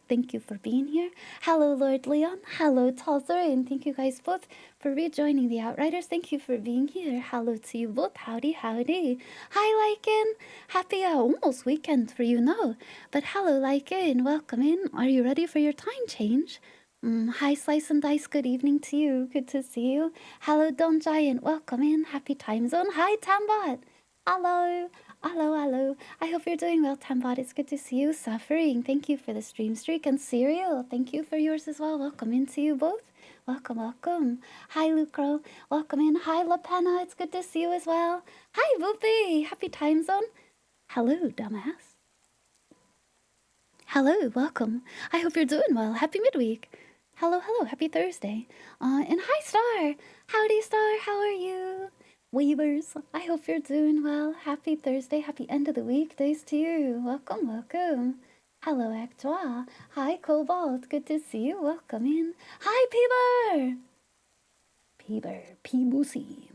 Thank you for being here. Hello, Lord Leon. Hello, Talzer, and thank you guys both for rejoining the Outriders. Thank you for being here. Hello to you both. Howdy, howdy. Hi, Lycan. Happy almost weekend for you now. But hello, Lycan. Welcome in. Are you ready for your time change? Hi, Slice and Dice. Good evening to you. Good to see you. Hello, Don Giant. Welcome in. Happy time zone. Hi, Tambot. Hello, hello. I hope you're doing well, Tambot. It's good to see you. Suffering, thank you for the stream streak. And Serial, thank you for yours as well. Welcome into you both. Welcome. Hi, Lucro. Welcome in. Hi, Lapena. It's good to see you as well. Hi, Whoopi. Happy time zone. Hello, dumbass. Hello, welcome. I hope you're doing well. Happy midweek. Hello. Happy Thursday. And hi, Star. Howdy, Star. How are you? Weavers, I hope you're doing well. Happy Thursday. Happy end of the week. Days to you. Welcome. Hello, Actoire. Hi, Cobalt. Good to see you. Welcome in. Hi, Peeber. Peeboosie.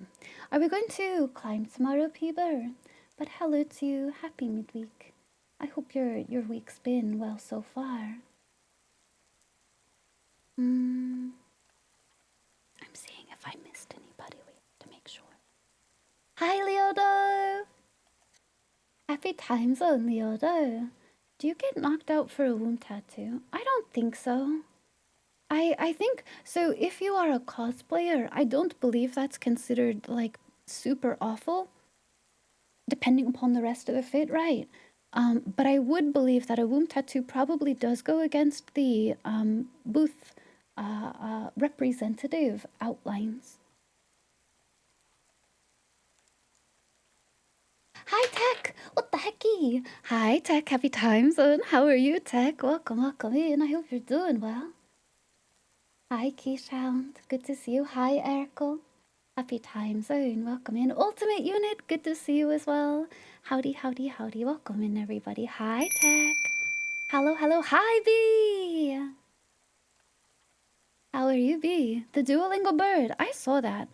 Are we going to climb tomorrow, Peeber? But hello to you. Happy midweek. I hope your week's been well so far. I'm seeing if I missed anybody. Wait, to make sure. Hi, Leodo! Happy time zone, Leodo. Do you get knocked out for a wound tattoo? I don't think so. I think, so if you are a cosplayer, I don't believe that's considered, like, super awful, depending upon the rest of the fit, right? But I would believe that a womb tattoo probably does go against the booth representative outlines. Hi, Tech! What the hecky? Hi, Tech. Happy time zone. How are you, Tech? Welcome in. I hope you're doing well. Hi, Keyshound. Good to see you. Hi, Erkel. Happy time zone. Welcome in. Ultimate Unit. Good to see you as well. Howdy. Welcome in, everybody. Hi, Tech. Hello. Hi, B. How are you, B? The Duolingo bird. I saw that.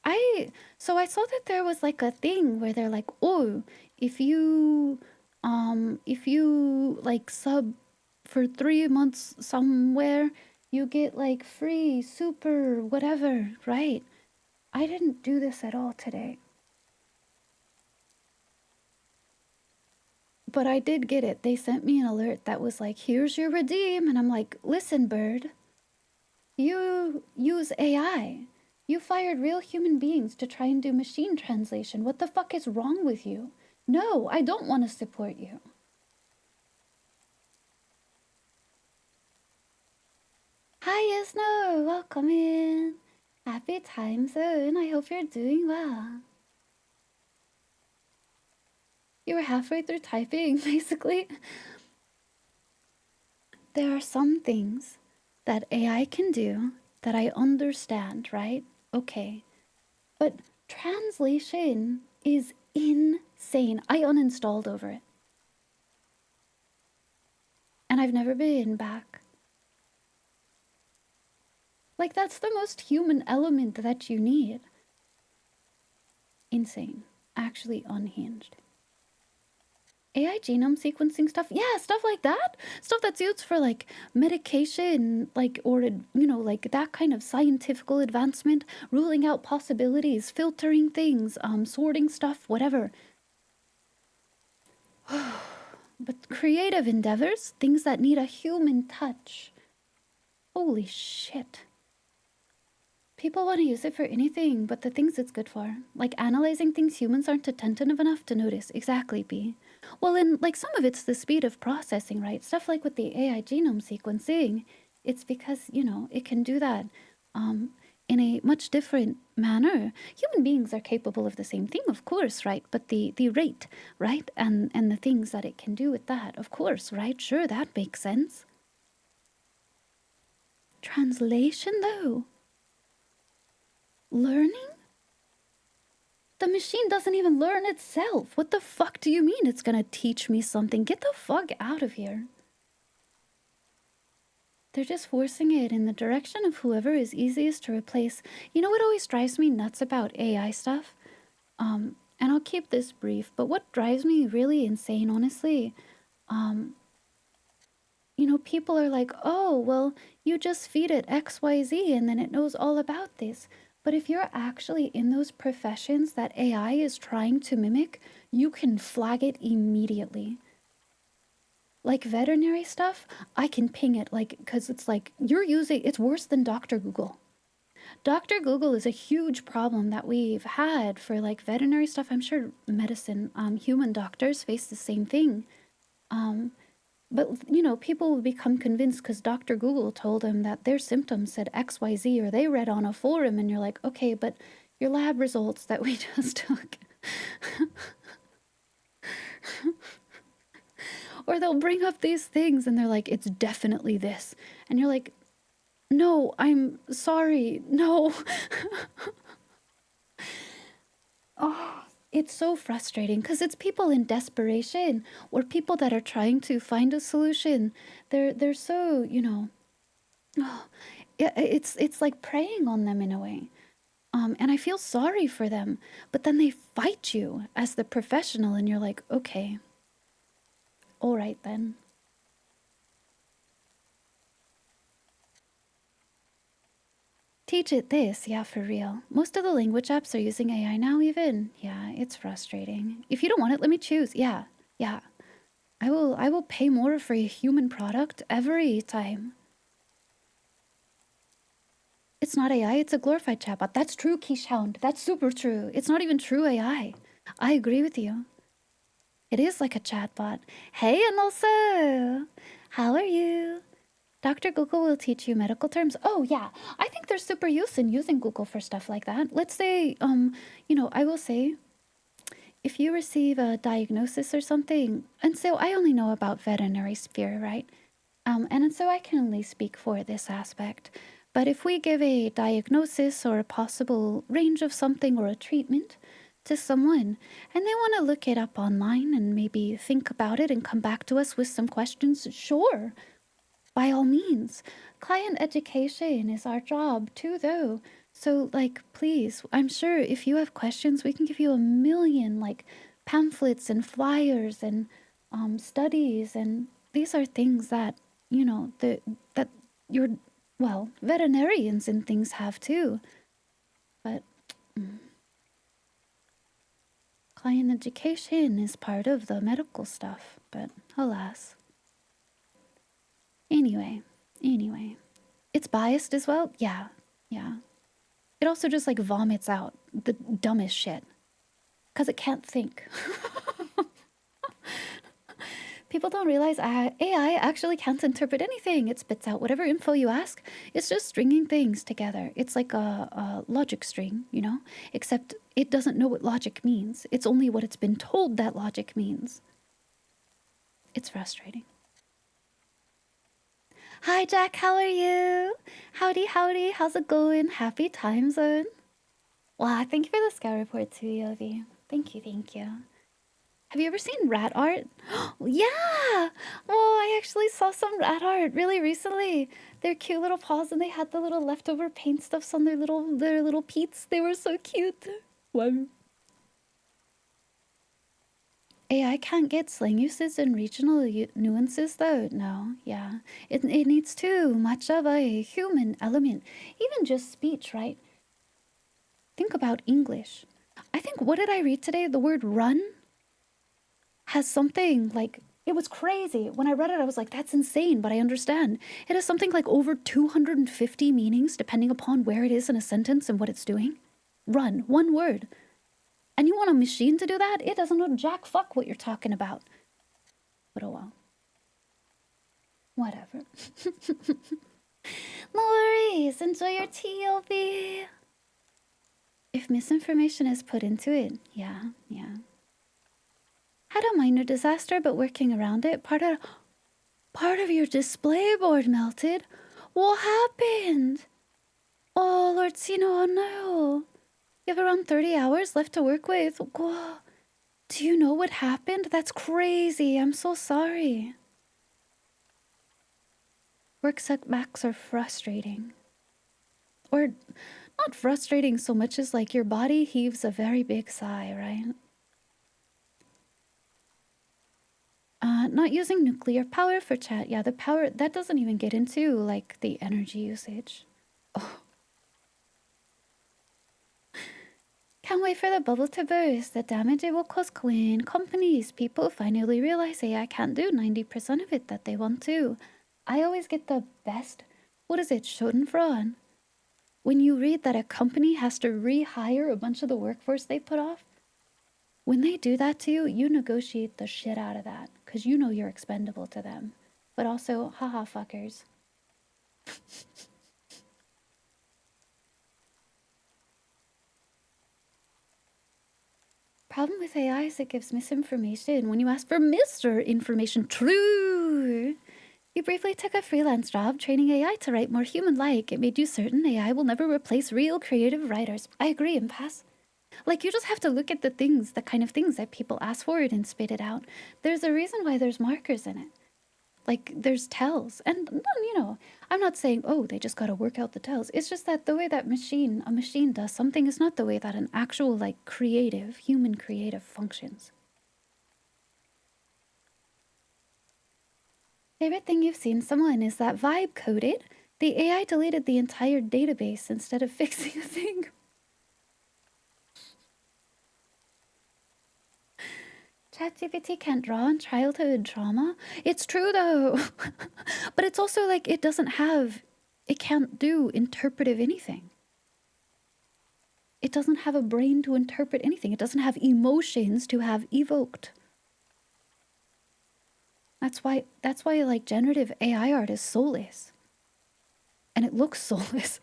I saw that there was like a thing where they're like, oh, if you like sub for 3 months somewhere, you get like free super whatever, right? I didn't do this at all today. But I did get it. They sent me an alert that was like, here's your redeem. And I'm like, listen, bird, you use AI. You fired real human beings to try and do machine translation. What the fuck is wrong with you? No, I don't want to support you. Hi, Isno. Welcome in. Happy time zone. I hope you're doing well. You were halfway through typing, basically. There are some things that AI can do that I understand, right? Okay. But translation is insane. I uninstalled over it. And I've never been back. Like, that's the most human element that you need. Insane. Actually unhinged. AI genome sequencing stuff? Yeah, stuff like that. Stuff that's used for, like, medication, like, or, you know, like, that kind of scientific advancement, ruling out possibilities, filtering things, sorting stuff, whatever. But creative endeavors, things that need a human touch. Holy shit. People want to use it for anything but the things it's good for. Like analyzing things humans aren't attentive enough to notice. Exactly, B. Well, and like some of it's the speed of processing, right? Stuff like with the AI genome sequencing, it's because, you know, it can do that in a much different manner. Human beings are capable of the same thing, of course, right? But the rate, right? And the things that it can do with that, of course, right? Sure, that makes sense. Translation, though. Learning? The machine doesn't even learn itself. What the fuck do you mean it's gonna teach me something? Get the fuck out of here. They're just forcing it in the direction of whoever is easiest to replace. You know what always drives me nuts about AI stuff? And I'll keep this brief, but what drives me really insane, honestly, you know, people are like, oh, well, you just feed it XYZ and then it knows all about this. But if you're actually in those professions that AI is trying to mimic, you can flag it immediately. Like veterinary stuff, I can ping it, like, because it's like, you're using, it's worse than Dr. Google. Dr. Google is a huge problem that we've had for like veterinary stuff. I'm sure medicine, human doctors face the same thing. But you know, people will become convinced because Dr. Google told them that their symptoms said XYZ, or they read on a forum, and you're like, okay, but your lab results that we just took. Or they'll bring up these things and they're like, it's definitely this. And you're like, no, I'm sorry. No. Oh, it's so frustrating because it's people in desperation or people that are trying to find a solution. They're so, you know, oh, it's like preying on them in a way. And I feel sorry for them, but then they fight you as the professional and you're like, okay, all right then. Teach it this, yeah, for real. Most of the language apps are using AI now even. Yeah, it's frustrating. If you don't want it, let me choose. Yeah, yeah. I will pay more for a human product every time. It's not AI, it's a glorified chatbot. That's true, Keyshound. That's super true. It's not even true AI. I agree with you. It is like a chatbot. Hey, and also, how are you? Dr. Google will teach you medical terms. Oh yeah, I think there's super use in using Google for stuff like that. Let's say, you know, I will say, if you receive a diagnosis or something, and so I only know about veterinary sphere, right? And so I can only speak for this aspect. But if we give a diagnosis or a possible range of something or a treatment to someone, and they want to look it up online and maybe think about it and come back to us with some questions, sure, by all means. Client education is our job too, though. So, like, please, I'm sure if you have questions, we can give you a million, like, pamphlets and flyers and studies. And these are things that, you know, that your, well, veterinarians and things have too. But client education is part of the medical stuff. But alas. Anyway. It's biased as well? Yeah. It also just like vomits out the dumbest shit. Because it can't think. People don't realize AI actually can't interpret anything. It spits out whatever info you ask. It's just stringing things together. It's like a logic string, you know? Except it doesn't know what logic means. It's only what it's been told that logic means. It's frustrating. Hi, Jack. How are you? Howdy. How's it going? Happy time zone. Wow, thank you for the scout report too, Yovi. Thank you. Have you ever seen rat art? Yeah! Well, I actually saw some rat art really recently. Their cute little paws, and they had the little leftover paint stuffs on their little peats. They were so cute. Wow. AI can't get slang uses and regional nuances though. No, yeah. It needs too much of a human element. Even just speech, right? Think about English. I think, what did I read today? The word run has something like, it was crazy. When I read it, I was like, that's insane, but I understand. It has something like over 250 meanings depending upon where it is in a sentence and what it's doing. Run, one word. And you want a machine to do that? It doesn't know jack fuck what you're talking about. But oh well. Whatever. No worries. Enjoy your tea, Obi. If misinformation is put into it, yeah. Had a minor disaster, but working around it. Part of your display board melted. What happened? Oh, Lord Sino, oh no. You have around 30 hours left to work with. Whoa. Do you know what happened? That's crazy. I'm so sorry. Work setbacks are frustrating. Or not frustrating so much as like your body heaves a very big sigh, right? Not using nuclear power for chat. Yeah, the power, that doesn't even get into like the energy usage. Oh. Can't wait for the bubble to burst. The damage it will cause when companies, people finally realize AI can't do 90% of it that they want to. I always get the best, what is it, Schadenfreude? When you read that a company has to rehire a bunch of the workforce they put off, when they do that to you, you negotiate the shit out of that because you know you're expendable to them. But also, haha, fuckers. Problem with AI is it gives misinformation when you ask for Mr. Information. True. You briefly took a freelance job training AI to write more human-like. It made you certain AI will never replace real creative writers. I agree, Impasse. Like, you just have to look at the things, the kind of things that people ask for it and spit it out. There's a reason why there's markers in it. Like, there's tells. And, you know, I'm not saying, oh, they just gotta work out the tells. It's just that the way that a machine does something is not the way that an actual, like, creative, human creative functions. Favorite thing you've seen someone is that vibe coded. The AI deleted the entire database instead of fixing a thing. ChatGPT can't draw on childhood trauma. It's true though. But it's also like it can't do interpretive anything. It doesn't have a brain to interpret anything. It doesn't have emotions to have evoked. That's why like generative AI art is soulless. And it looks soulless.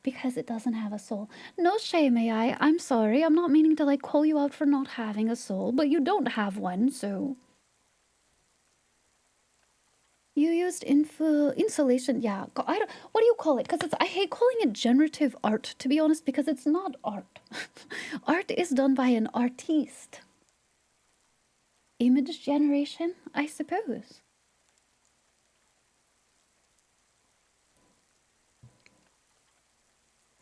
Because it doesn't have a soul. No shame, AI. I'm sorry. I'm not meaning to like call you out for not having a soul, but you don't have one, so. You used insulation. Yeah. What do you call it? Because I hate calling it generative art, to be honest, because it's not art. Art is done by an artiste. Image generation, I suppose.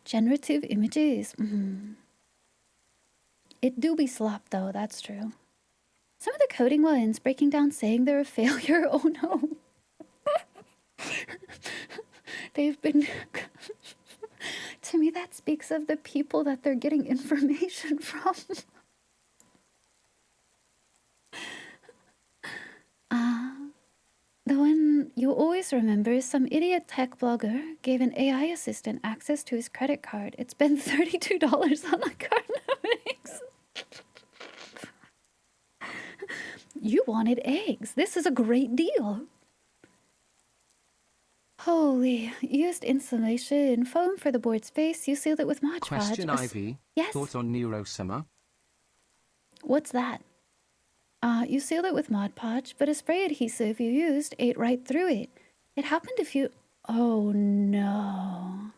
Generative images. It do be slop though, that's true. Some of the coding ones breaking down saying they're a failure. Oh no. They've been... To me, that speaks of the people that they're getting information from. The one you always remember is some idiot tech blogger gave an AI assistant access to his credit card. It spent $32 on a carton of eggs. You wanted eggs. This is a great deal. Holy, used insulation foam for the board space. You sealed it with Mod Podge. Question Ivy. Yes. Thought on Neurosummer? What's that? You sealed it with Mod Podge, but a spray adhesive you used ate right through it. It happened if you... Oh no.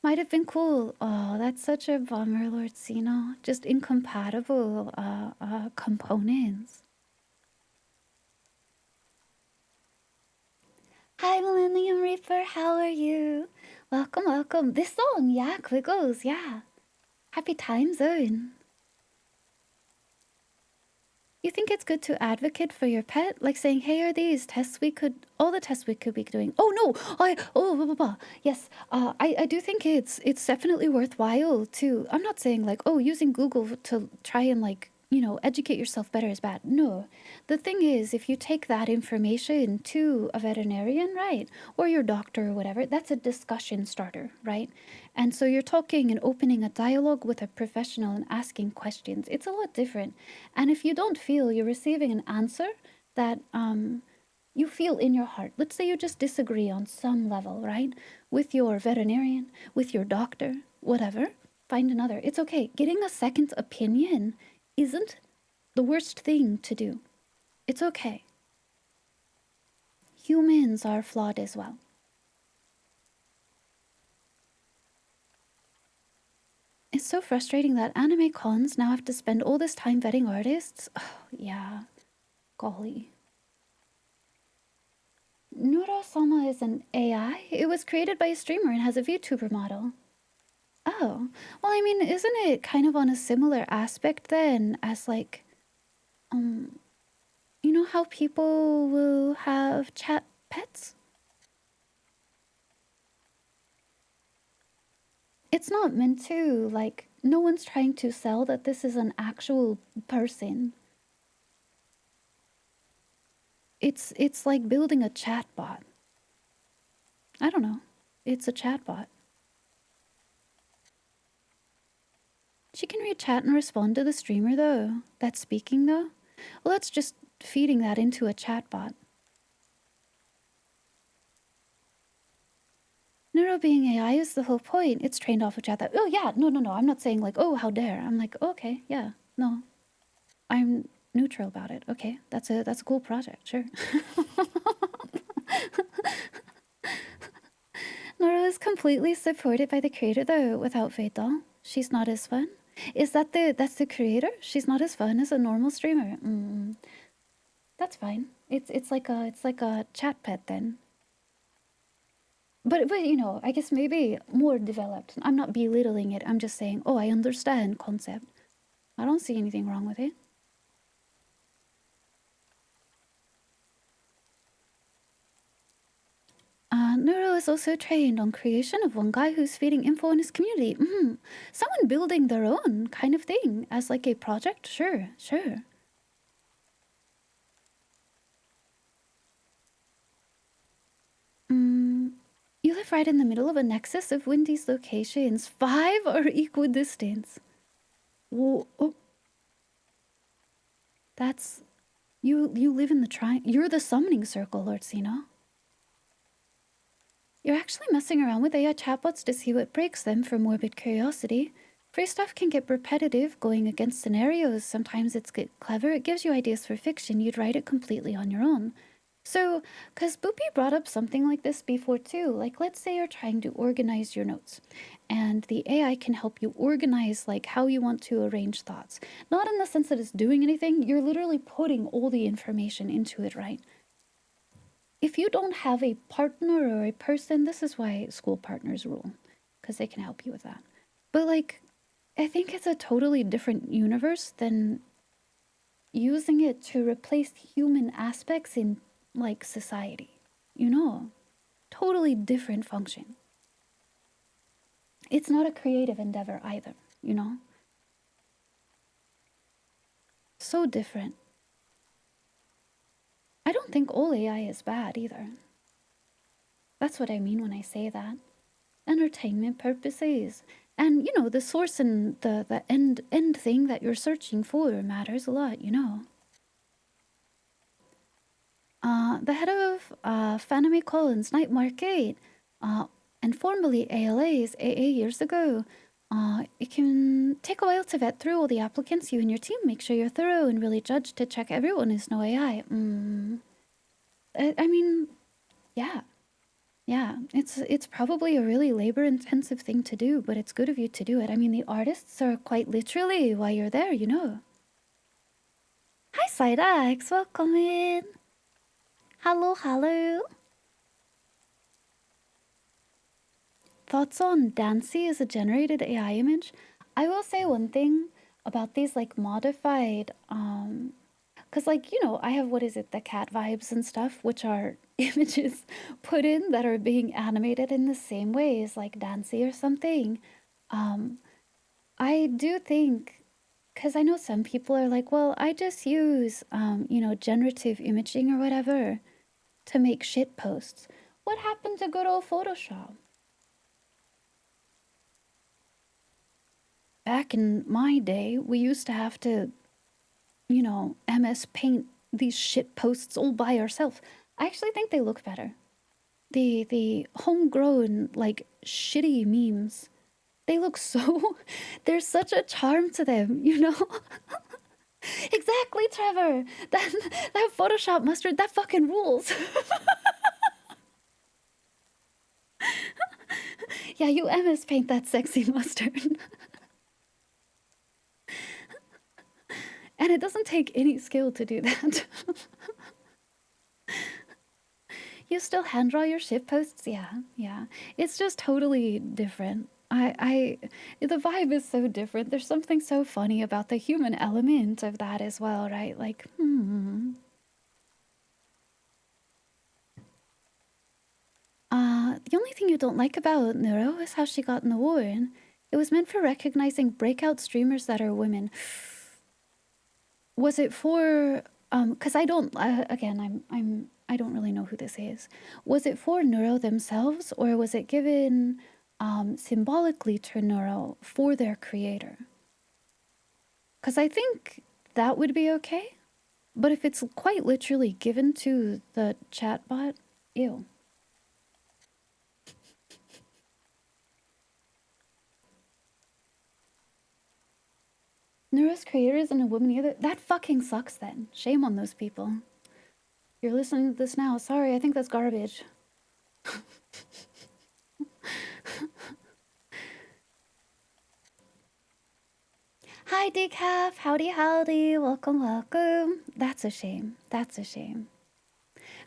Might have been cool. Oh, that's such a bummer, Lord Sino. Just incompatible components. Hi, Millennium Reaper. How are you? Welcome, welcome. This song, yeah, Quiggles, yeah. Happy time zone. You think it's good to advocate for your pet? Like saying, hey, are these tests all the tests we could be doing? Oh, no, blah, blah, blah. Yes, I do think it's definitely worthwhile to, I'm not saying like, oh, using Google to try and like, you know, educate yourself better is bad. No, the thing is, if you take that information to a veterinarian, right, or your doctor or whatever, that's a discussion starter, right? And so you're talking and opening a dialogue with a professional and asking questions. It's a lot different. And if you don't feel you're receiving an answer that you feel in your heart, let's say you just disagree on some level, right? With your veterinarian, with your doctor, whatever, find another. It's okay. Getting a second opinion isn't the worst thing to do. It's okay. Humans are flawed as well. It's so frustrating that anime cons now have to spend all this time vetting artists. Oh, yeah. Golly. Nura-sama is an AI. It was created by a streamer and has a VTuber model. Oh. Well, I mean, isn't it kind of on a similar aspect then as like, you know how people will have chat pets? It's not meant to, like, no one's trying to sell that this is an actual person. It's like building a chatbot. I don't know. It's a chatbot. She can read chat and respond to the streamer, though. That's speaking, though. Well, that's just feeding that into a chatbot. Neuro being AI is the whole point. It's trained off of chat. Oh, yeah. No. I'm not saying like, oh, how dare. I'm like, okay, yeah. No. I'm neutral about it. Okay. That's a cool project. Sure. Neuro is completely supported by the creator, though, without Fate Doll. She's not as fun. Is that that's the creator? She's not as fun as a normal streamer. That's fine. It's like a chat pet then. But you know, I guess maybe more developed. I'm not belittling it. I'm just saying, oh, I understand concept. I don't see anything wrong with it. Neuro is also trained on creation of one guy who's feeding info in his community. Someone building their own kind of thing as like a project. Sure. You live right in the middle of a nexus of Wendy's locations. 5 are equidistant. Whoa, oh. That's... You live in the You're the summoning circle, Lord Sino. You're actually messing around with AI chatbots to see what breaks them for morbid curiosity. Free stuff can get repetitive, going against scenarios. Sometimes it's clever. It gives you ideas for fiction. You'd write it completely on your own. So, because Boopy brought up something like this before too, like let's say you're trying to organize your notes and the AI can help you organize like how you want to arrange thoughts. Not in the sense that it's doing anything, you're literally putting all the information into it, right? If you don't have a partner or a person, this is why school partners rule, because they can help you with that. But like, I think it's a totally different universe than using it to replace human aspects in like society, you know, totally different function. It's not a creative endeavor either, you know, so different. I don't think all AI is bad either. That's what I mean when I say that. Entertainment purposes, and you know, the source and the end thing that you're searching for matters a lot, you know. The head of Fanime Collins Night Market, and formerly ALA's AA years ago. It can take a while to vet through all the applicants. You and your team make sure you're thorough and really judge to check everyone is no AI. I mean, yeah. It's probably a really labor-intensive thing to do, but it's good of you to do it. I mean, the artists are quite literally why you're there, you know. Hi, Cydax, welcome in. Hello. Thoughts on Dancy as a generated AI image? I will say one thing about these like modified, because like, you know, I have, what is it, the cat vibes and stuff, which are images put in that are being animated in the same way as like Dancy or something. I do think, because I know some people are like, well, I just use, you know, generative imaging or whatever to make shit posts. What happened to good old Photoshop? Back in my day, we used to have to, you know, MS Paint these shit posts all by ourselves. I actually think they look better. The homegrown, like, shitty memes, they look so... There's such a charm to them, you know? Exactly, Trevor! That Photoshop mustard, that fucking rules! Yeah, you MS Paint that sexy mustard. And it doesn't take any skill to do that. You still hand draw your ship posts? Yeah. It's just totally different. The vibe is so different. There's something so funny about the human element of that as well, right? Like, The only thing you don't like about Neuro is how she got in the war. It was meant for recognizing breakout streamers that are women. Was it for, because I don't, again, I don't really know who this is. Was it for Neuro themselves, or was it given symbolically to Neuro for their creator? Because I think that would be okay. But if it's quite literally given to the chatbot, ew. Neuro's creator isn't a woman either. That fucking sucks then. Shame on those people. You're listening to this now. Sorry, I think that's garbage. Hi, Decaf. Howdy, howdy. Welcome, welcome. That's a shame. That's a shame.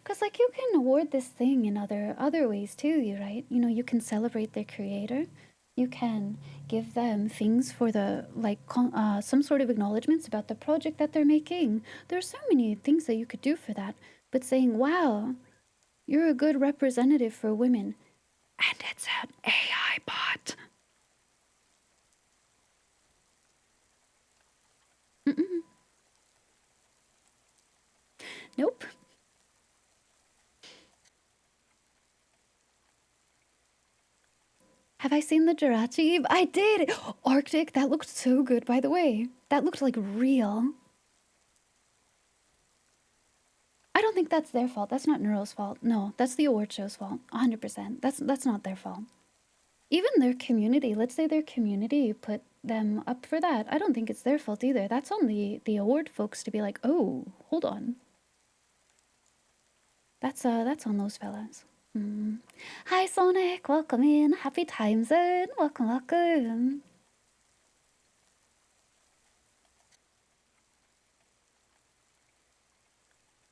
Because, like, you can award this thing in other ways, too, you right? You know, you can celebrate their creator. You can give them things for the, like, some sort of acknowledgements about the project that they're making. There's so many things that you could do for that. But saying, wow, you're a good representative for women. And it's an AI bot. Mm-mm. Nope. Have I seen the Jirachi? I did! Arctic, that looked so good, by the way. That looked like real. I don't think that's their fault. That's not Neuro's fault. No, that's the award show's fault. 100%. That's not their fault. Even their community, let's say their community put them up for that. I don't think it's their fault either. That's on the award folks to be like, oh, hold on. That's on those fellas. Mm. Hi Sonic, welcome in. Happy time zone. Welcome, welcome.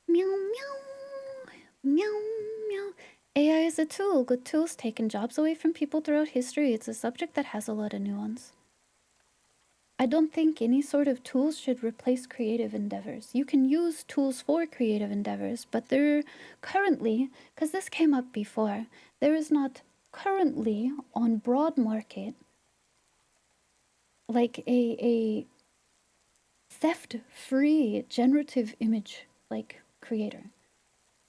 Meow meow. Meow meow. AI is a tool. Good tools taken jobs away from people throughout history. It's a subject that has a lot of nuance. I don't think any sort of tools should replace creative endeavors. You can use tools for creative endeavors, but there currently, because this came up before, there is not currently on broad market like a theft-free generative image like creator.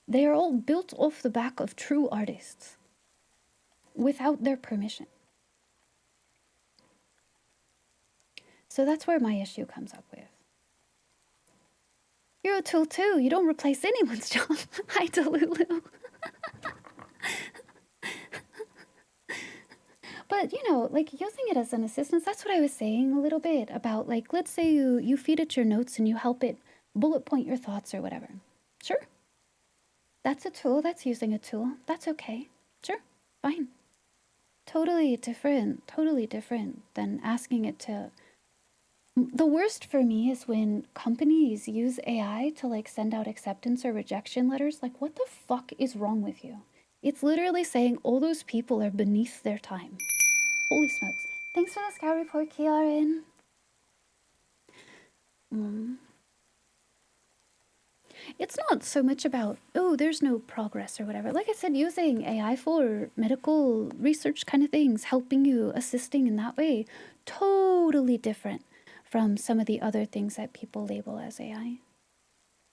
They are all built off the back of true artists without their permission. So that's where my issue comes up with. You're a tool too. You don't replace anyone's job. Hi, Delulu. But, you know, like using it as an assistance, that's what I was saying a little bit about, like, let's say you feed it your notes and you help it bullet point your thoughts or whatever. Sure. That's a tool. That's using a tool. That's okay. Sure. Fine. Totally different than asking it to... The worst for me is when companies use AI to like send out acceptance or rejection letters. Like, what the fuck is wrong with you? It's literally saying all those people are beneath their time. Holy smokes. Thanks for the scout report, Kiaran. It's not so much about, oh, there's no progress or whatever. Like I said, using AI for medical research kind of things, helping you, assisting in that way, totally different from some of the other things that people label as AI.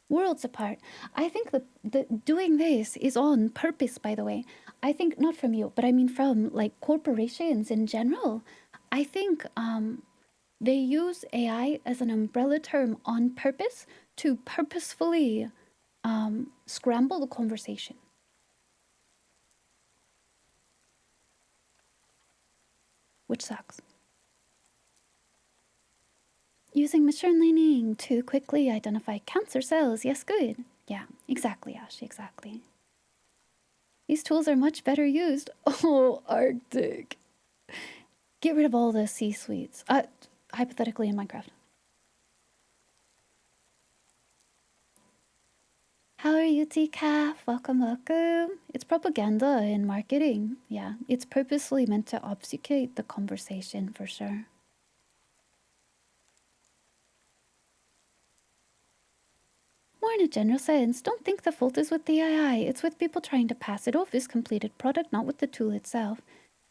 Worlds apart. I think the doing this is on purpose, by the way. I think not from you, but I mean from like corporations in general. I think they use AI as an umbrella term on purpose to purposefully scramble the conversation. Which sucks. Using machine learning to quickly identify cancer cells. Yes, good. Yeah, exactly, Ash, exactly. These tools are much better used. Oh, Arctic. Get rid of all the C-suites. Hypothetically in Minecraft. How are you, TCAF? Welcome, welcome. It's propaganda in marketing. Yeah, it's purposely meant to obfuscate the conversation for sure. More in a general sense, don't think the fault is with the AI. It's with people trying to pass it off as completed product, not with the tool itself.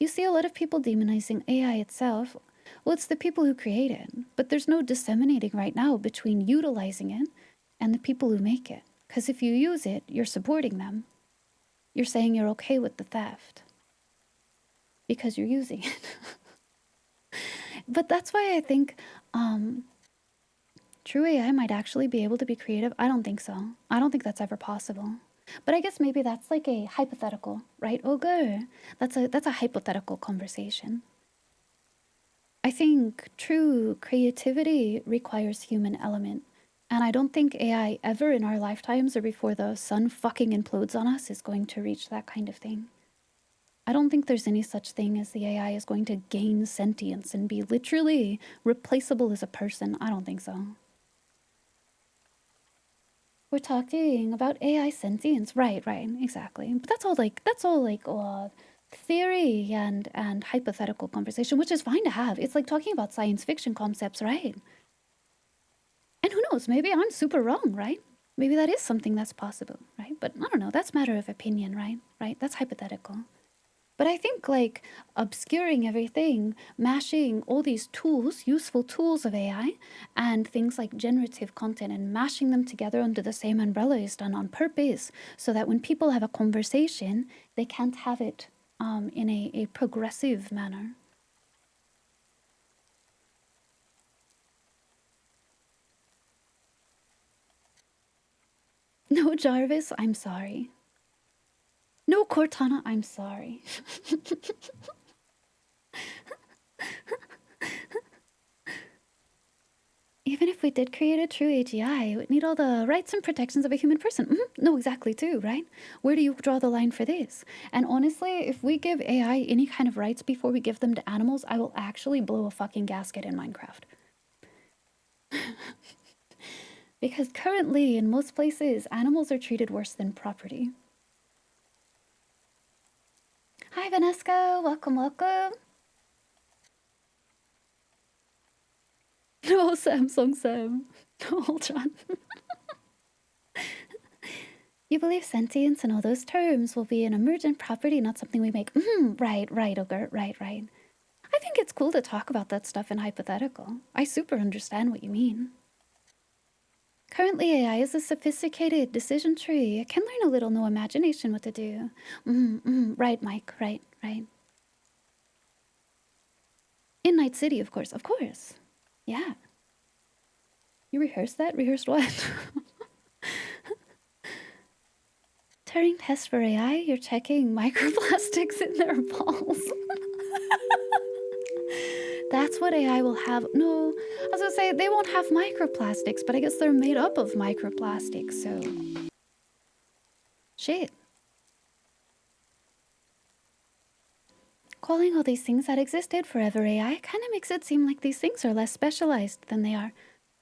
You see a lot of people demonizing AI itself. Well, it's the people who create it, but there's no disseminating right now between utilizing it and the people who make it. Because if you use it, you're supporting them. You're saying you're okay with the theft because you're using it. But that's why I think true AI might actually be able to be creative. I don't think so. I don't think that's ever possible. But I guess maybe that's like a hypothetical, right, Ogre? That's a hypothetical conversation. I think true creativity requires human element. And I don't think AI ever in our lifetimes or before the sun fucking implodes on us is going to reach that kind of thing. I don't think there's any such thing as the AI is going to gain sentience and be literally replaceable as a person. I don't think so. We're talking about AI sentience. Right, exactly. But that's all like theory and hypothetical conversation, which is fine to have. It's like talking about science fiction concepts, right? And who knows, maybe I'm super wrong, right? Maybe that is something that's possible, right? But I don't know, that's matter of opinion, right? Right? That's hypothetical. But I think like obscuring everything, mashing all these tools, useful tools of AI, and things like generative content and mashing them together under the same umbrella is done on purpose so that when people have a conversation, they can't have it in a progressive manner. No, Jarvis, I'm sorry. No, Cortana, I'm sorry. Even if we did create a true AGI, it would need all the rights and protections of a human person. No, exactly, too, right? Where do you draw the line for this? And honestly, if we give AI any kind of rights before we give them to animals, I will actually blow a fucking gasket in Minecraft. Because currently, in most places, animals are treated worse than property. Hi, Vanessa. Welcome, welcome. No, Samsung Sam. No, Ultron. You believe sentience and all those terms will be an emergent property, not something we make. Right, Ogre, right. I think it's cool to talk about that stuff in hypothetical. I super understand what you mean. Currently, AI is a sophisticated decision tree. It can learn a little, no imagination what to do. Right, Mike, right. In Night City, of course. Yeah. You rehearsed that? Rehearsed what? Turing test for AI? You're checking microplastics in their balls. That's what AI will have. No, I was gonna say they won't have microplastics, but I guess they're made up of microplastics, so. Shit. Calling all these things that existed forever AI kind of makes it seem like these things are less specialized than they are.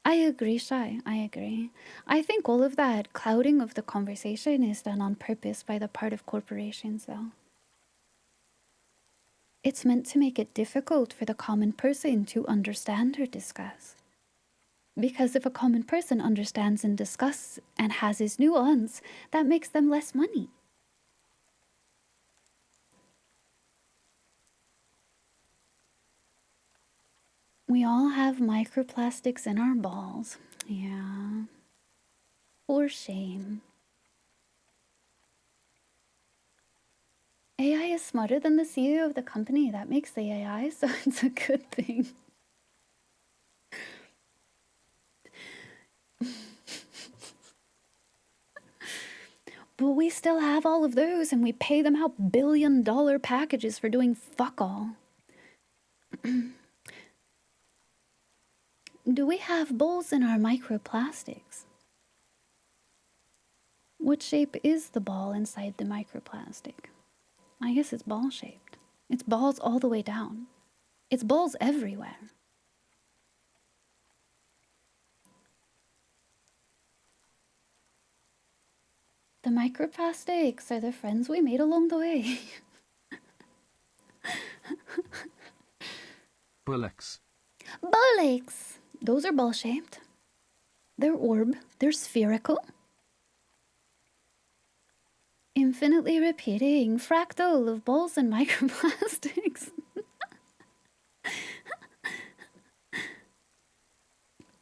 I agree, Shai. I agree. I think all of that clouding of the conversation is done on purpose by the part of corporations, though. It's meant to make it difficult for the common person to understand or discuss. Because if a common person understands and discusses and has his nuance, that makes them less money. We all have microplastics in our balls. Yeah. For shame. AI is smarter than the CEO of the company that makes the AI, so it's a good thing. But we still have all of those, and we pay them out billion-dollar packages for doing fuck all. Do we have balls in our microplastics? What shape is the ball inside the microplastic? I guess it's ball-shaped. It's balls all the way down. It's balls everywhere. The microplastics are the friends we made along the way. Bullocks. Bullocks! Those are ball-shaped. They're orb. They're spherical. Infinitely repeating fractal of balls and microplastics.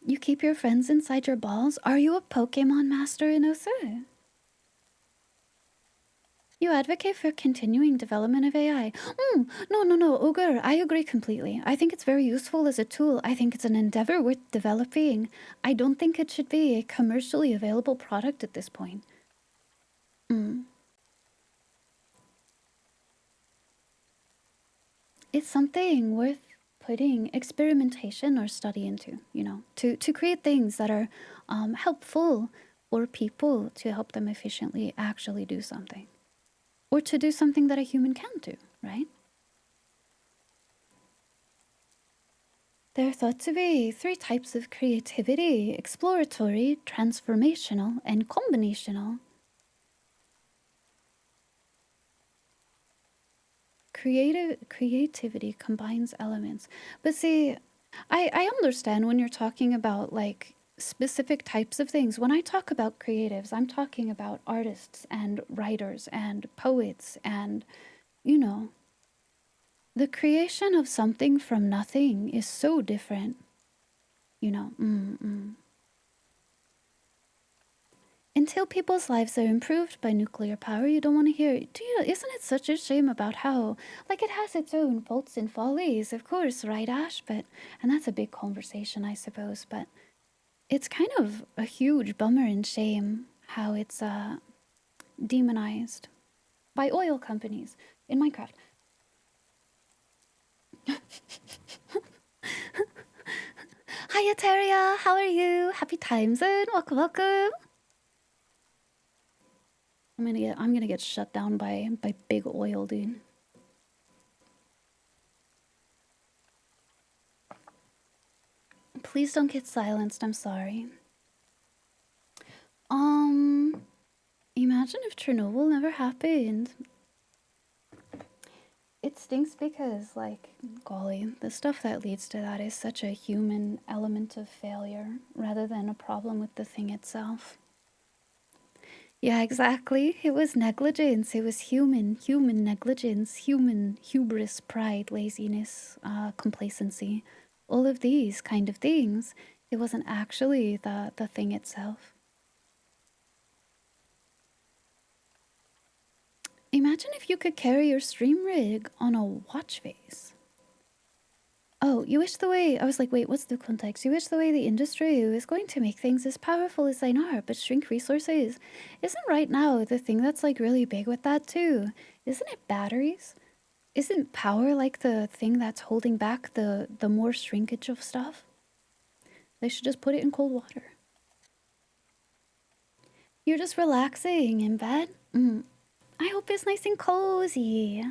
You keep your friends inside your balls? Are you a Pokemon master, Inosu? You advocate for continuing development of AI. No, Ogre, I agree completely. I think it's very useful as a tool. I think it's an endeavor worth developing. I don't think it should be a commercially available product at this point. It's something worth putting experimentation or study into, you know, to create things that are helpful for people to help them efficiently actually do something. Or to do something that a human can do, right? There are thought to be 3 types of creativity: exploratory, transformational, and combinational. Creativity combines elements. But see, I understand when you're talking about like specific types of things. When I talk about creatives, I'm talking about artists and writers and poets and, you know, the creation of something from nothing is so different, you know. Until people's lives are improved by nuclear power, you don't want to hear it. Isn't it such a shame about how, like, it has its own faults and follies, of course, right, Ash? And that's a big conversation, I suppose, but it's kind of a huge bummer and shame how it's demonized by oil companies in Minecraft. Hi, Eteria, how are you? Happy time zone, welcome. I'm gonna get shut down by big oil, dude. Please don't get silenced, I'm sorry. Imagine if Chernobyl never happened. It stinks because, like, golly, the stuff that leads to that is such a human element of failure rather than a problem with the thing itself. Yeah, exactly. It was negligence. It was human negligence, human hubris, pride, laziness, complacency. All of these kind of things. It wasn't actually the thing itself. Imagine if you could carry your stream rig on a watch face. Oh, you wish the way... I was like, wait, what's the context? You wish the way the industry is going to make things as powerful as they are, but shrink resources. Isn't right now the thing that's, like, really big with that, too? Isn't it batteries? Isn't power, like, the thing that's holding back the more shrinkage of stuff? They should just put it in cold water. You're just relaxing in bed? I hope it's nice and cozy.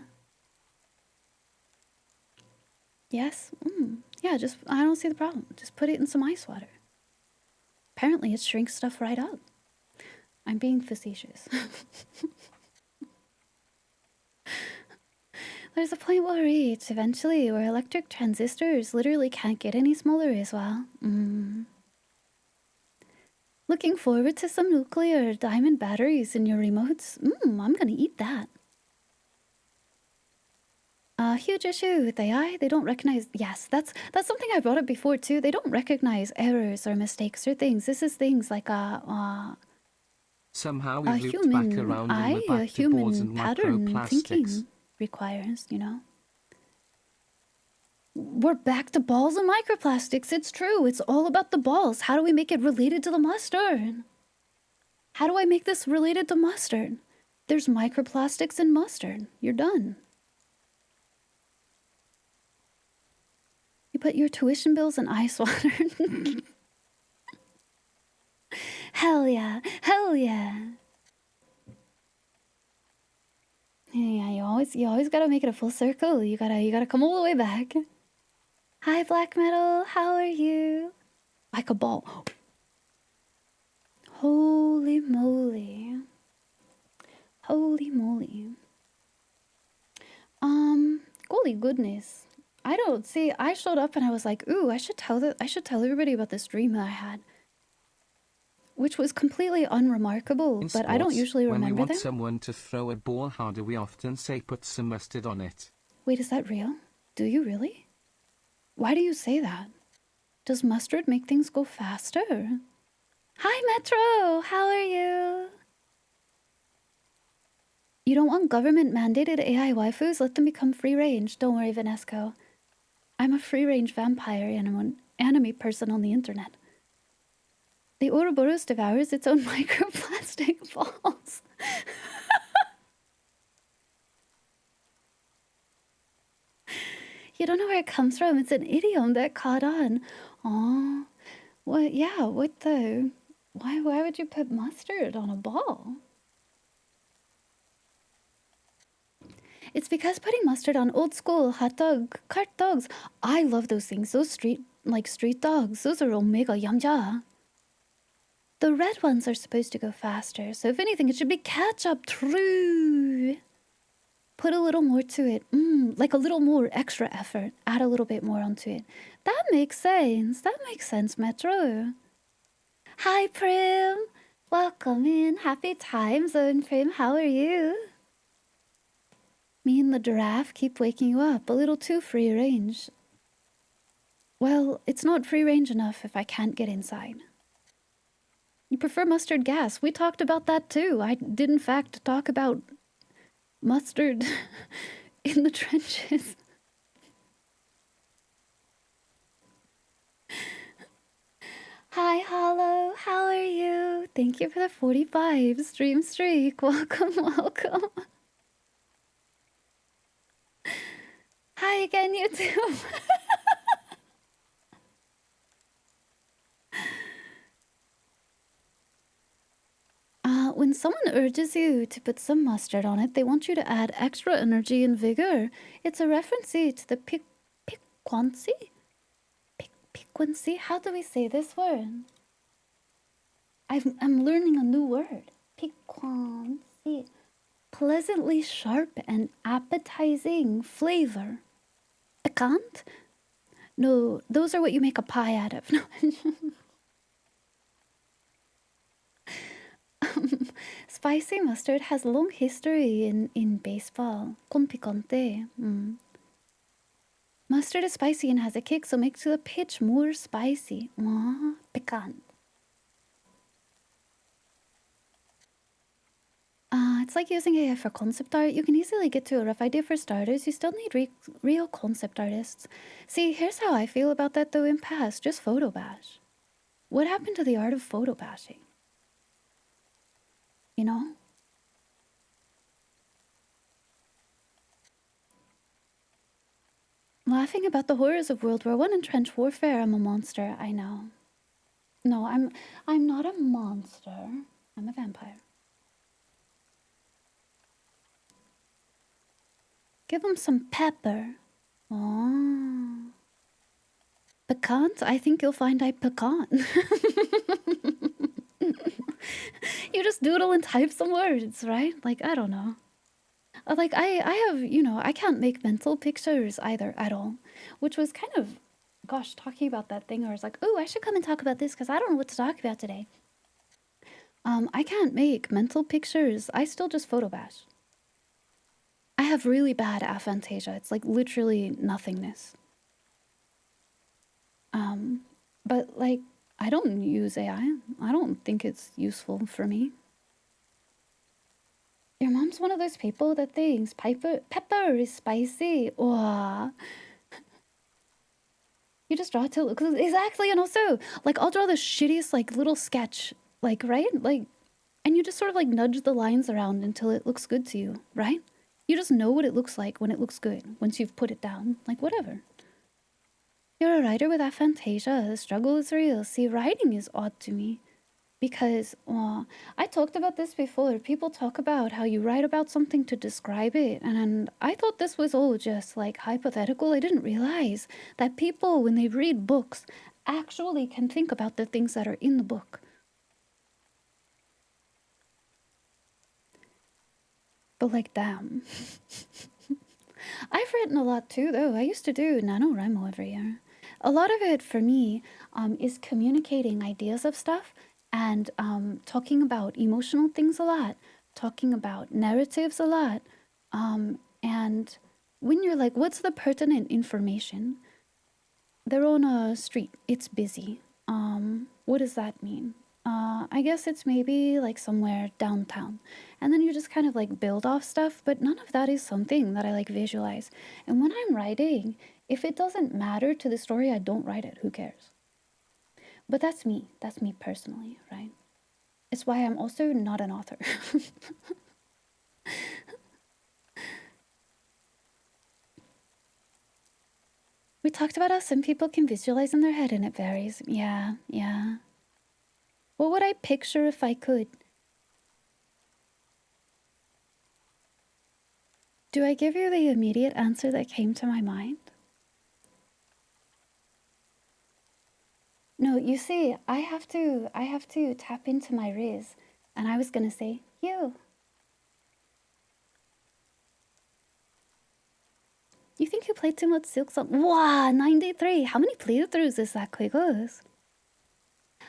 Yes? Yeah, just, I don't see the problem. Just put it in some ice water. Apparently it shrinks stuff right up. I'm being facetious. There's a point we'll reach eventually where electric transistors literally can't get any smaller as well. Looking forward to some nuclear diamond batteries in your remotes. I'm gonna eat that. A huge issue with AI, they don't recognize... Yes, that's something I brought up before too. They don't recognize errors or mistakes or things. This is things like Somehow a we've looped back human around and eye, we're a back to balls human and pattern microplastics. thinking requires, you know. We're back to balls and microplastics. It's true. It's all about the balls. How do we make it related to the mustard? How do I make this related to mustard? There's microplastics in mustard. You're done. You put your tuition bills in ice water. Hell yeah. Hell yeah. Yeah, you always gotta make it a full circle. You gotta come all the way back. Hi, Black Metal. How are you? Like a ball. Holy moly. Holy moly. Holy goodness. I don't see. I showed up and I was like, ooh, I should tell everybody about this dream that I had, which was completely unremarkable. In But I don't sports, usually when we remember want them. someone to throw a ball harder, we often say put some mustard on it. Wait, is that real? Do you really? Why do you say that? Does mustard make things go faster? Hi, Metro! How are you? You don't want government-mandated AI waifus? Let them become free-range. Don't worry, Vanesco. I'm a free-range vampire anime person on the internet. The Ouroboros devours its own microplastic balls. You don't know where it comes from. It's an idiom that caught on. Aw. What? Yeah, what the... Why would you put mustard on a ball? It's because putting mustard on old school hot dog, cart dogs. I love those things. Those street dogs. Those are omega yamja. The red ones are supposed to go faster. So if anything, it should be ketchup. True. Put a little more to it. Like a little more extra effort. Add a little bit more onto it. That makes sense. That makes sense, Metro. Hi, Prim. Welcome in. Happy time zone, Prim. How are you? Me and the giraffe keep waking you up. A little too free range. Well, it's not free range enough if I can't get inside. You prefer mustard gas. We talked about that too. I did in fact talk about mustard in the trenches. Hi, Hollow. How are you? Thank you for the 45 stream streak. Welcome, welcome. Hi again, YouTube. When someone urges you to put some mustard on it, they want you to add extra energy and vigor. It's a reference to the piquancy? Piquancy? How do we say this word? I'm learning a new word. Piquancy. Pleasantly sharp and appetizing flavor. Piquant? No, those are what you make a pie out of. No. Spicy mustard has a long history in baseball. Con picante. Mustard is spicy and has a kick, so makes the pitch more spicy. Picant. It's like using AI for concept art. You can easily get to a rough idea for starters. You still need real concept artists. See, here's how I feel about that though in past. Just photo bash. What happened to the art of photo bashing? You know? Laughing about the horrors of World War I and trench warfare. I'm a monster, I know. No, I'm not a monster. I'm a vampire. Give him some pepper. Oh. Piquant? I think you'll find I piquant. You just doodle and type some words, right? Like, I don't know. Like, I have, you know, I can't make mental pictures either at all. Which was kind of, gosh, talking about that thing where I was like, oh, I should come and talk about this because I don't know what to talk about today. I can't make mental pictures. I still just photo bash. I have really bad aphantasia. It's like literally nothingness. But like, I don't use AI. I don't think it's useful for me. Your mom's one of those people that thinks pepper is spicy. Wow. You just draw it to look exactly, and also like I'll draw the shittiest like little sketch, like right, like, and you just sort of like nudge the lines around until it looks good to you, right? You just know what it looks like when it looks good once you've put it down, like whatever. You're a writer with aphantasia. The struggle is real. See, writing is odd to me. Because, I talked about this before. People talk about how you write about something to describe it. And I thought this was all just, like, hypothetical. I didn't realize that people, when they read books, actually can think about the things that are in the book. But, like, damn. I've written a lot, too, though. I used to do NaNoWriMo every year. A lot of it, for me, is communicating ideas of stuff and talking about emotional things a lot, talking about narratives a lot. And when you're like, what's the pertinent information? They're on a street. It's busy. What does that mean? I guess it's maybe like somewhere downtown. And then you just kind of like build off stuff, but none of that is something that I like visualize. And when I'm writing, if it doesn't matter to the story, I don't write it. Who cares? But that's me. That's me personally, right? It's why I'm also not an author. We talked about how some people can visualize in their head and it varies. Yeah, yeah. What would I picture if I could? Do I give you the immediate answer that came to my mind? No, you see, I have to tap into my Riz. And I was gonna say, you. You think you played too much Silk Song? Wow, 93. How many playthroughs is that, Quigos?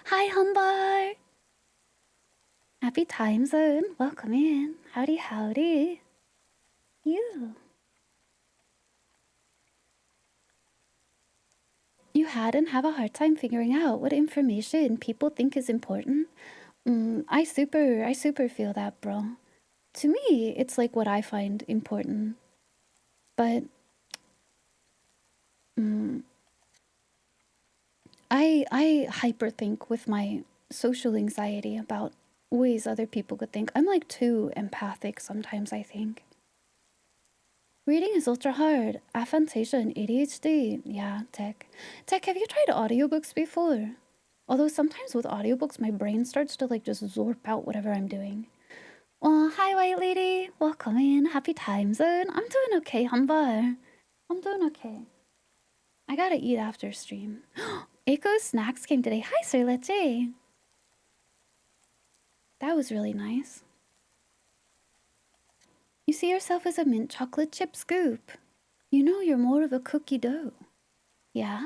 Hi, Humbar. Happy time zone. Welcome in. Howdy, howdy. You. You had and have a hard time figuring out what information people think is important. I super feel that, bro. To me, it's like what I find important. But I hyperthink with my social anxiety about ways other people could think. I'm like too empathic sometimes, I think. Reading is ultra hard. Aphantasia and ADHD. Yeah, Tech. Tech, have you tried audiobooks before? Although sometimes with audiobooks, my brain starts to like just zorp out whatever I'm doing. Oh, hi, white lady. Welcome in. Happy time zone. I'm doing okay, Humbar. I'm doing okay. I gotta eat after stream. Echo's Snacks came today. Hi, Sir Leche. That was really nice. You see yourself as a mint chocolate chip scoop. You know you're more of a cookie dough. Yeah?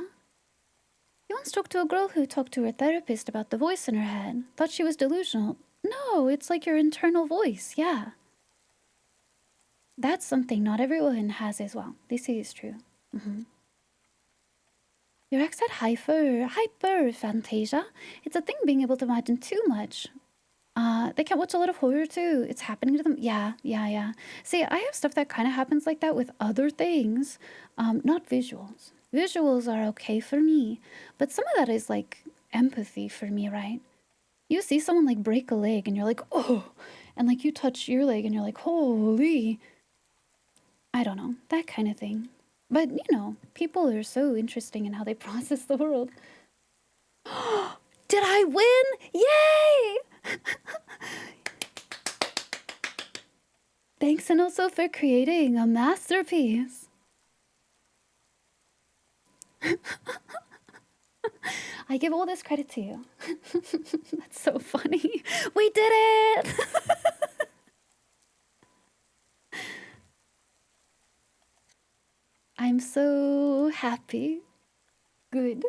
You once talked to a girl who talked to her therapist about the voice in her head. Thought she was delusional. No, it's like your internal voice, yeah. That's something not everyone has as well. This is true. Your ex had hyper fantasia. It's a thing being able to imagine too much. They can't watch a lot of horror too. It's happening to them. Yeah. See, I have stuff that kind of happens like that with other things, not visuals. Visuals are okay for me, but some of that is like empathy for me, right? You see someone like break a leg and you're like, oh, and like you touch your leg and you're like, holy. I don't know, that kind of thing. But you know, people are so interesting in how they process the world. Did I win? Yay! Thanks, and also for creating a masterpiece. I give all this credit to you. That's so funny. We did it! I'm so happy. Good.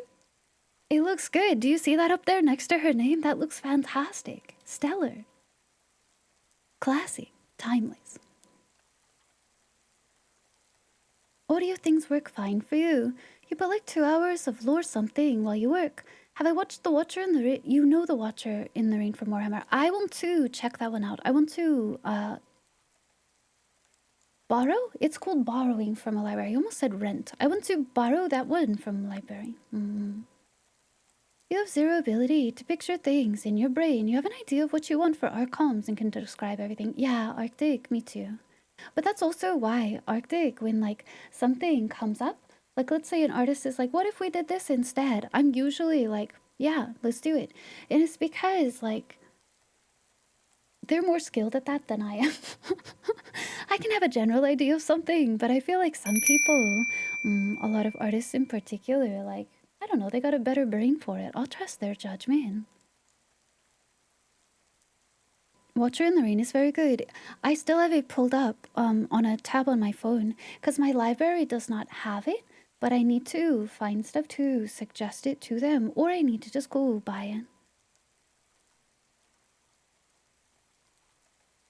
It looks good. Do you see that up there next to her name? That looks fantastic. Stellar. Classy. Timeless. Audio things work fine for you. You put like 2 hours of lore something while you work. Have I watched The Watcher in the Rain? You know The Watcher in the Rain from Warhammer. I want to check that one out. I want to borrow? It's called borrowing from a library. I almost said rent. I want to borrow that one from a library. You have zero ability to picture things in your brain. You have an idea of what you want for Arcoms and can describe everything. Yeah, Arctic, me too. But that's also why Arctic, when like something comes up, like let's say an artist is like, what if we did this instead? I'm usually like, yeah, let's do it. And it's because like they're more skilled at that than I am. I can have a general idea of something, but I feel like some people, a lot of artists in particular, like, I don't know, they got a better brain for it. I'll trust their judgment. Watcher in the Rain is very good. I still have it pulled up on a tab on my phone because my library does not have it, but I need to find stuff to suggest it to them, or I need to just go buy it.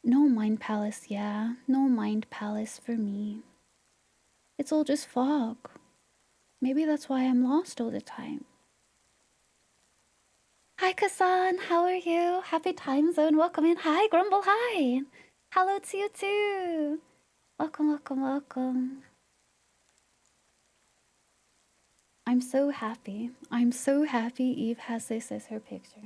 No Mind Palace, yeah. No Mind Palace for me. It's all just fog. Maybe that's why I'm lost all the time. Hi, Kasan. How are you? Happy time zone. Welcome in. Hi, Grumble. Hi. Hello to you too. Welcome, welcome, welcome. I'm so happy. I'm so happy Eve has this as her picture.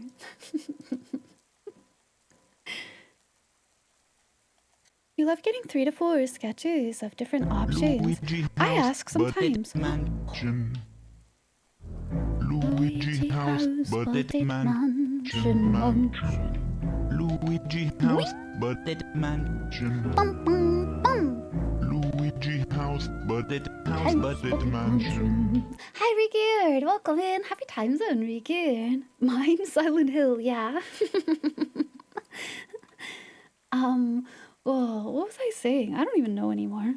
You love getting 3 to 4 sketches of different options. Luigi I House, ask sometimes. Mansion. Luigi House, Budget Mansion. Luigi House, Budget Mansion. Bum, bum, bum. Luigi House, Budget Mansion. Hi, Regeared. Welcome in. Happy time zone, Regeared. Mine, Silent Hill, yeah. Oh, what was I saying? I don't even know anymore.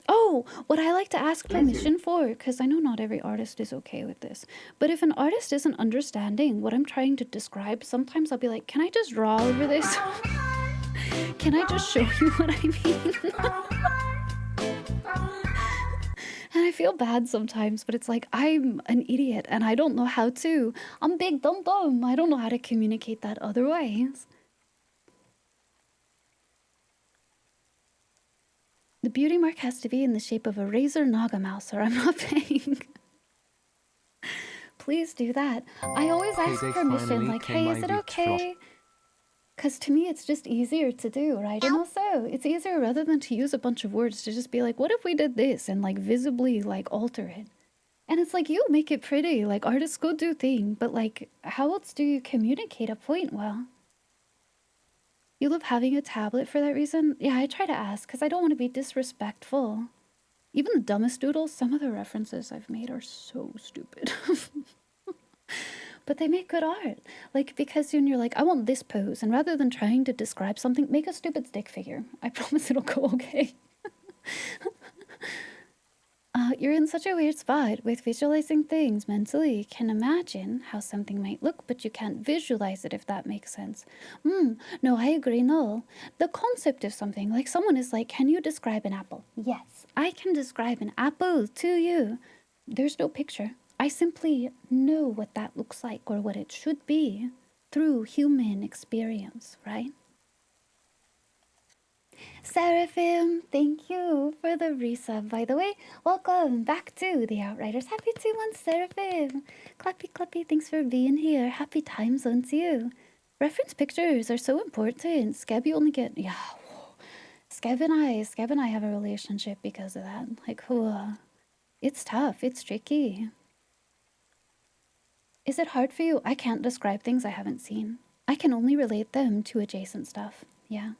Oh, what I like to ask permission for, because I know not every artist is okay with this, but if an artist isn't understanding what I'm trying to describe, sometimes I'll be like, can I just draw over this? Can I just show you what I mean? And I feel bad sometimes, but it's like, I'm an idiot and I don't know how to. I'm big dumb. I don't know how to communicate that otherwise. The beauty mark has to be in the shape of a razor Nagamouse or I'm not paying. Please do that. I always ask Payday permission, finally like, came hey, my is it week's drop. okay? Because to me, it's just easier to do, right? And also, it's easier rather than to use a bunch of words to just be like, what if we did this? And like visibly like alter it. And it's like, you make it pretty. Like artists go do thing. But like, how else do you communicate a point well? You love having a tablet for that reason? Yeah, I try to ask because I don't want to be disrespectful. Even the dumbest doodles, some of the references I've made are so stupid. But they make good art. Like, because when you're like, I want this pose, and rather than trying to describe something, make a stupid stick figure. I promise it'll go okay. You're in such a weird spot with visualizing things mentally. Can imagine how something might look, but you can't visualize it, if that makes sense. No, I agree, no. The concept of something, like someone is like, can you describe an apple? Yes, I can describe an apple to you. There's no picture. I simply know what that looks like or what it should be through human experience, right? Seraphim, thank you for the resub, by the way. Welcome back to the Outriders. Happy 2 months, Seraphim. Clappy, clappy, thanks for being here. Happy time zone to you. Reference pictures are so important. Scab, you only get... Yeah, Scab and I have a relationship because of that. Like, it's tough. It's tricky. Is it hard for you? I can't describe things I haven't seen. I can only relate them to adjacent stuff. Yeah.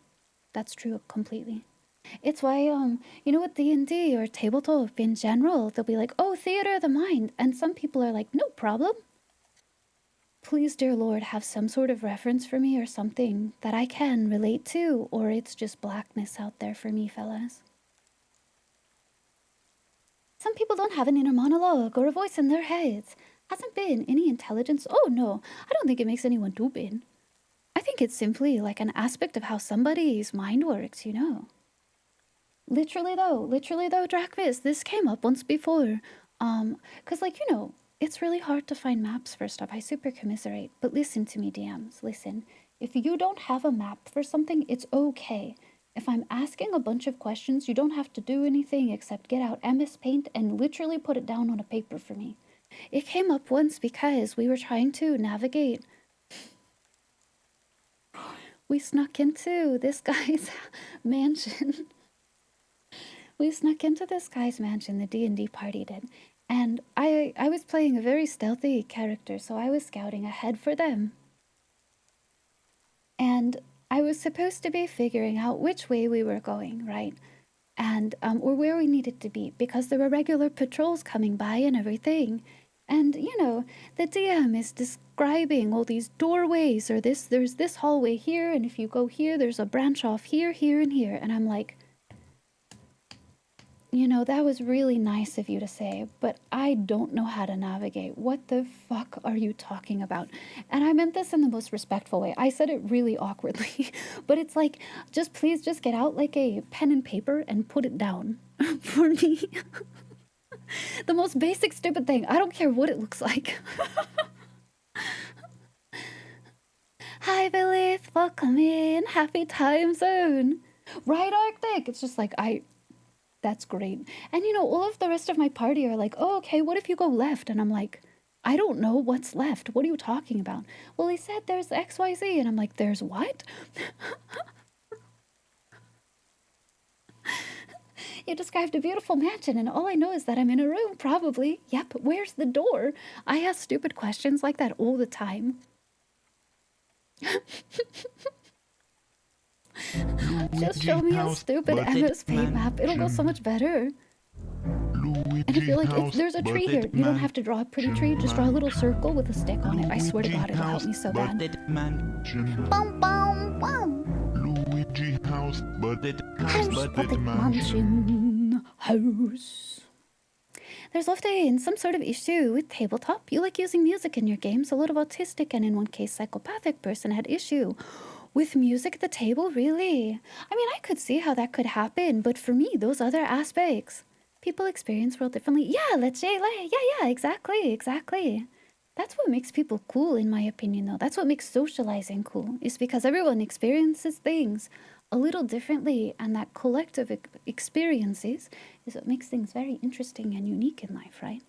That's true completely. It's why, you know, with D&D or tabletop in general, they'll be like, oh, theater of the mind. And some people are like, no problem. Please, dear Lord, have some sort of reference for me or something that I can relate to, or it's just blackness out there for me, fellas. Some people don't have an inner monologue or a voice in their heads. Hasn't been any intelligence. Oh, no, I don't think it makes anyone stupid. I think it's simply like an aspect of how somebody's mind works, you know. Literally though, Drachvis, this came up once before. Cause like, you know, it's really hard to find maps for stuff. I super commiserate. But listen to me, DMs, listen. If you don't have a map for something, it's okay. If I'm asking a bunch of questions, you don't have to do anything except get out MS Paint and literally put it down on a paper for me. It came up once because we were trying to navigate. We snuck into this guy's mansion. We snuck into this guy's mansion, the D&D party did. And I was playing a very stealthy character, so I was scouting ahead for them. And I was supposed to be figuring out which way we were going, right? And, or where we needed to be, because there were regular patrols coming by and everything. And, you know, the DM is describing all these doorways, or there's this hallway here, and if you go here, there's a branch off here, here, and here. And I'm like, you know, that was really nice of you to say, but I don't know how to navigate. What the fuck are you talking about? And I meant this in the most respectful way. I said it really awkwardly, but it's like, just please just get out like a pen and paper and put it down for me. The most basic stupid thing. I don't care what it looks like. Hi, Billith. Welcome in. Happy time zone. Right, Arctic? It's just like, that's great. And you know, all of the rest of my party are like, oh, okay, what if you go left? And I'm like, I don't know what's left. What are you talking about? Well, he said there's XYZ. And I'm like, there's what? You described a beautiful mansion, and all I know is that I'm in a room, probably. Yep, where's the door? I ask stupid questions like that all the time. Just show me a stupid MSP map. It'll go so much better. And if you're like, if there's a tree here, you don't have to draw a pretty tree. Just draw a little circle with a stick on it. I swear to God, it'll help me so bad. Bum, bum, bum. Luigi house, but Mansion house. There's often some sort of issue with tabletop. You like using music in your games. A lot of autistic and in one case psychopathic person had issue with music at the table, really. I mean, I could see how that could happen, but for me, those other aspects, people experience world differently. Yeah, yeah, exactly. That's what makes people cool, in my opinion, though. That's what makes socializing cool, is because everyone experiences things a little differently, and that collective experiences is what makes things very interesting and unique in life, right?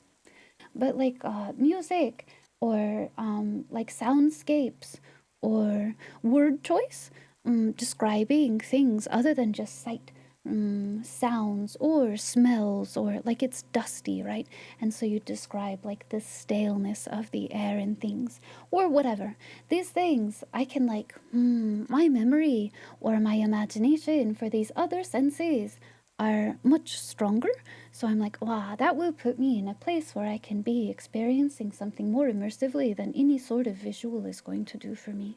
But like music or like soundscapes or word choice, describing things other than just sight, sounds or smells, or like it's dusty, right? And so you describe like the staleness of the air and things or whatever. These things I can like, my memory or my imagination for these other senses are much stronger. So I'm like, wow, that will put me in a place where I can be experiencing something more immersively than any sort of visual is going to do for me.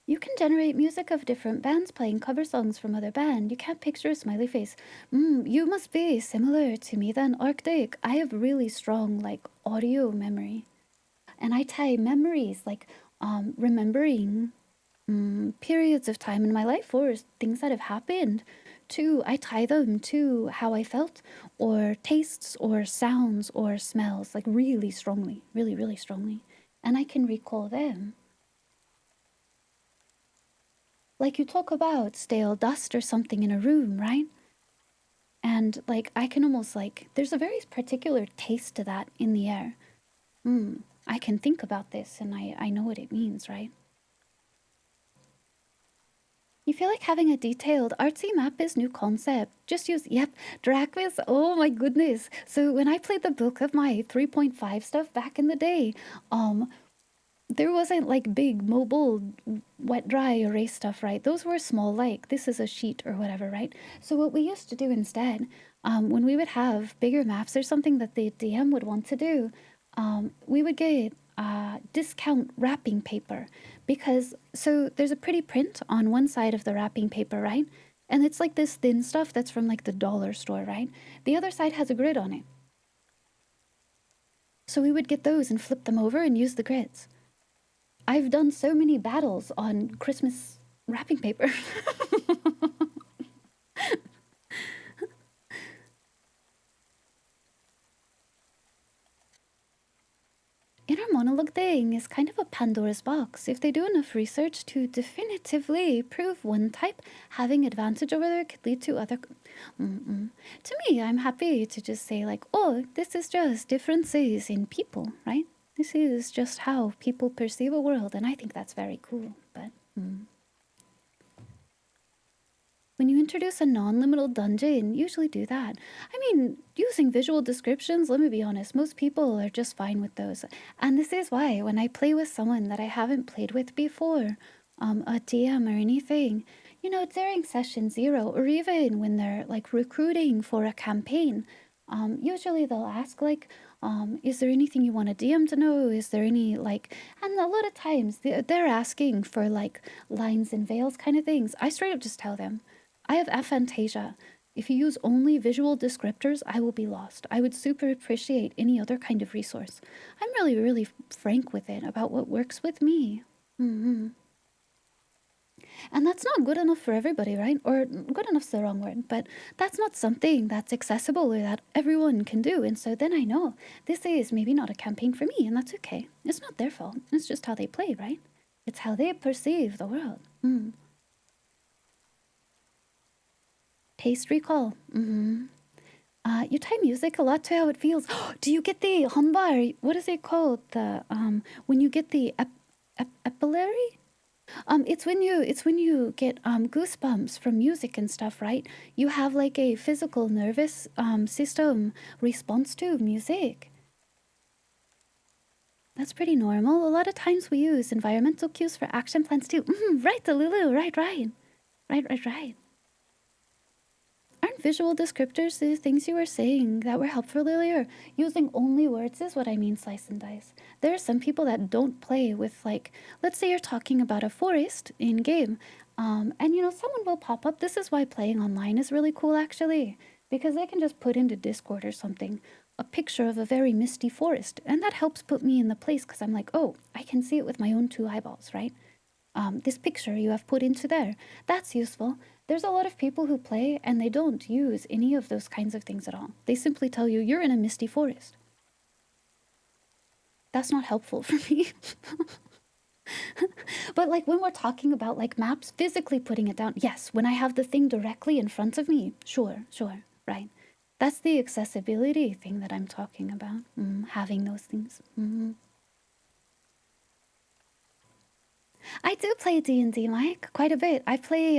You can generate music of different bands playing cover songs from other band. You can't picture a smiley face. You must be similar to me then, Arctic. I have really strong like audio memory. And I tie memories like remembering periods of time in my life or things that have happened to, I tie them to how I felt or tastes or sounds or smells, like really strongly, really, really strongly. And I can recall them. Like you talk about stale dust or something in a room, right? And like I can almost like, there's a very particular taste to that in the air. I can think about this and I know what it means, right? You feel like having a detailed artsy map is new concept. Just use, yep, Drachvis, oh my goodness. So when I played the bulk of my 3.5 stuff back in the day, there wasn't like big mobile wet dry erase stuff, right? Those were small, like this is a sheet or whatever, right? So what we used to do instead, when we would have bigger maps or something that the DM would want to do, we would get discount wrapping paper, because so there's a pretty print on one side of the wrapping paper, right? And it's like this thin stuff that's from like the dollar store, right? The other side has a grid on it. So we would get those and flip them over and use the grids. I've done so many battles on Christmas wrapping paper. Inner monologue thing is kind of a Pandora's box. If they do enough research to definitively prove one type having advantage over there could lead to other... To me, I'm happy to just say like, oh, this is just differences in people, right? This is just how people perceive a world, and I think that's very cool, but... When you introduce a non-liminal dungeon, usually do that. I mean, using visual descriptions, let me be honest, most people are just fine with those. And this is why when I play with someone that I haven't played with before, a DM or anything, you know, during session 0, or even when they're like recruiting for a campaign, usually they'll ask like, is there anything you want a DM to know? Is there any like, and a lot of times they're asking for like lines and veils kind of things. I straight up just tell them, I have aphantasia. If you use only visual descriptors, I will be lost. I would super appreciate any other kind of resource. I'm really, really frank with it about what works with me. And that's not good enough for everybody, right? Or good enough's the wrong word, but that's not something that's accessible or that everyone can do. And so then I know this is maybe not a campaign for me, and that's okay. It's not their fault. It's just how they play, right? It's how they perceive the world. Taste recall. You tie music a lot to how it feels. Do you get the humbar? What is it called? The when you get the epilary? It's when you get goosebumps from music and stuff, right? You have like a physical nervous system response to music. That's pretty normal. A lot of times we use environmental cues for action plans too. Right, Lulu. Right. Aren't visual descriptors the things you were saying that were helpful earlier? Using only words is what I mean, slice and dice. There are some people that don't play with, like, let's say you're talking about a forest in game, and someone will pop up. This is why playing online is really cool, actually, because they can just put into Discord or something a picture of a very misty forest, and that helps put me in the place because I'm like, oh, I can see it with my own two eyeballs, right? This picture you have put into there, that's useful. There's a lot of people who play and they don't use any of those kinds of things at all. They simply tell you, you're in a misty forest. That's not helpful for me. But like when we're talking about like maps, physically putting it down, yes, when I have the thing directly in front of me, sure, right. That's the accessibility thing that I'm talking about, having those things. I do play D&D, Mike, quite a bit. I play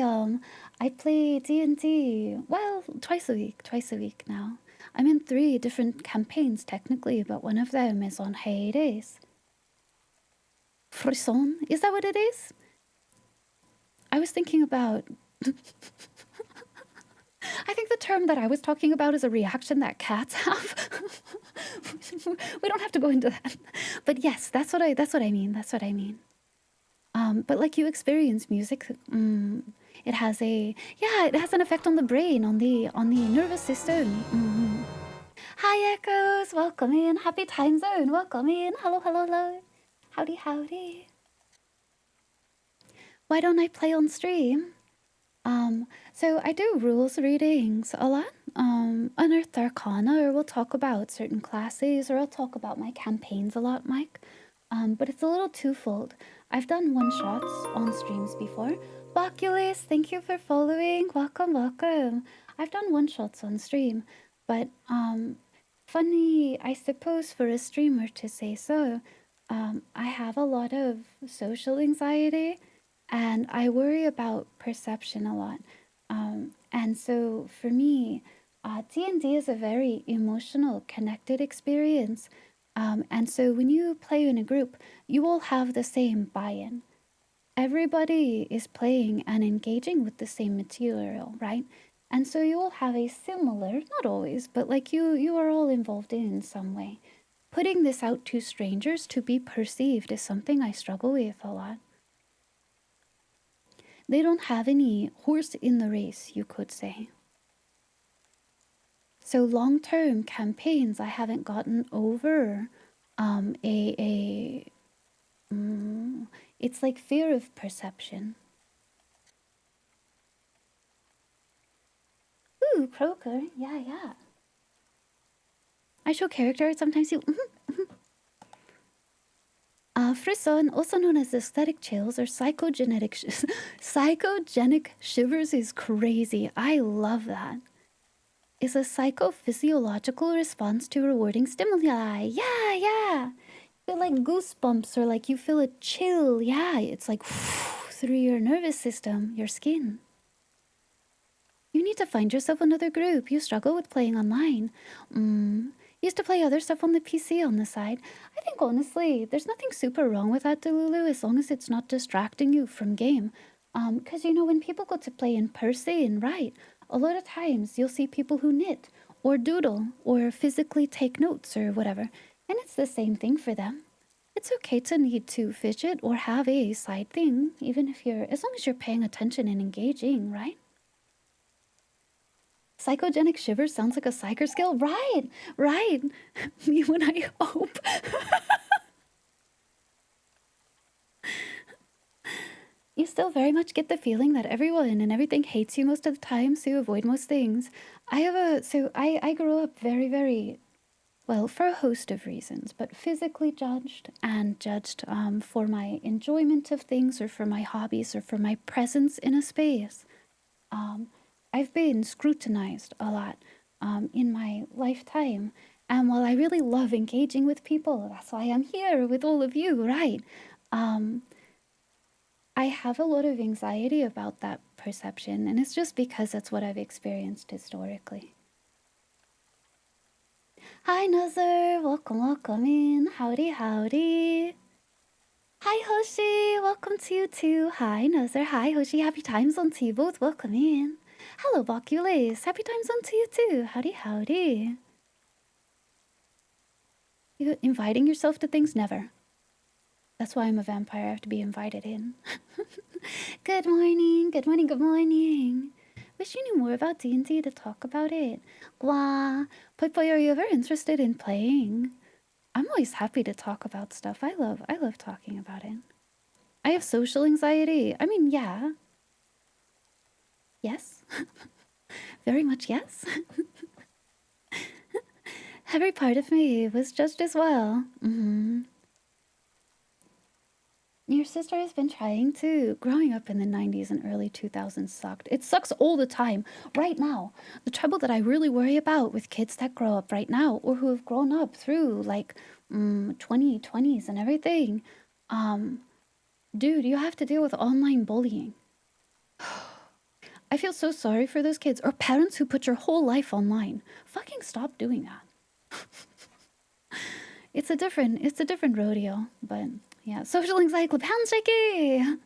D&D, well, twice a week now. I'm in 3 different campaigns technically, but one of them is on Hades. Frisson, is that what it is? I was thinking about... I think the term that I was talking about is a reaction that cats have. We don't have to go into that. But yes, that's what I mean. But like you experience music, it has an effect on the brain, on the nervous system. Hi Echoes, welcome in. Happy time zone, welcome in. Hello. Howdy. Why don't I play on stream? So I do rules readings a lot. Unearthed Arcana, or we'll talk about certain classes, or I'll talk about my campaigns a lot, Mike. But it's a little twofold. I've done one-shots on streams before. Baculus, thank you for following. Welcome. I've done one-shots on stream, but funny, I suppose, for a streamer to say so. I have a lot of social anxiety, and I worry about perception a lot. And so for me, D&D is a very emotional, connected experience. And so when you play in a group, you all have the same buy-in. Everybody is playing and engaging with the same material, right? And so you all have a similar, not always, but like you are all involved in some way. Putting this out to strangers to be perceived is something I struggle with a lot. They don't have any horse in the race, you could say. So long-term campaigns, I haven't gotten over it's like fear of perception. Ooh, Croaker, yeah. I show character art sometimes too. Frisson, also known as aesthetic chills or psychogenic shivers, is crazy. I love that. Is a psychophysiological response to rewarding stimuli. Yeah. Feel like goosebumps, or like you feel a chill. Yeah, it's like through your nervous system, your skin. You need to find yourself another group. You struggle with playing online. Used to play other stuff on the PC on the side. I think honestly, there's nothing super wrong with that, Delulu, as long as it's not distracting you from game. Because when people go to play in person, right, a lot of times you'll see people who knit or doodle or physically take notes or whatever, and it's the same thing for them. It's okay to need to fidget or have a side thing, even if as long as you're paying attention and engaging, right? Psychogenic shiver sounds like a psyker skill. Right. Me when I hope. you still very much get the feeling that everyone and everything hates you most of the time, so you avoid most things. I grew up very, very well, for a host of reasons, but physically judged and judged for my enjoyment of things or for my hobbies or for my presence in a space. Um, I've been scrutinized a lot in my lifetime. And while I really love engaging with people, that's why I'm here with all of you, right? Um, I have a lot of anxiety about that perception, and it's just because that's what I've experienced historically. Hi, Nazar. Welcome, welcome in. Howdy, howdy. Hi, Hoshi. Welcome to you too. Hi, Nazar. Hi, Hoshi. Happy time zone to you both. Welcome in. Hello, Bakules. Happy time zone to you too. Howdy, howdy. You inviting yourself to things? Never. That's why I'm a vampire. I have to be invited in. Good morning. Good morning. Good morning. Wish you knew more about D&D to talk about it. Gwa. Poi Poi, are you ever interested in playing? I'm always happy to talk about stuff. I love talking about it. I have social anxiety. I mean, yeah. Yes. Very much yes. Every part of me was judged as well. Your sister has been trying to. Growing up in the 90s and early 2000s sucked. It sucks all the time. Right now, the trouble that I really worry about with kids that grow up right now or who have grown up through like 2020s and everything. Dude, you have to deal with online bullying. I feel so sorry for those kids or parents who put your whole life online. Fucking stop doing that. It's a different rodeo, but yeah, social encyclopedia handshake.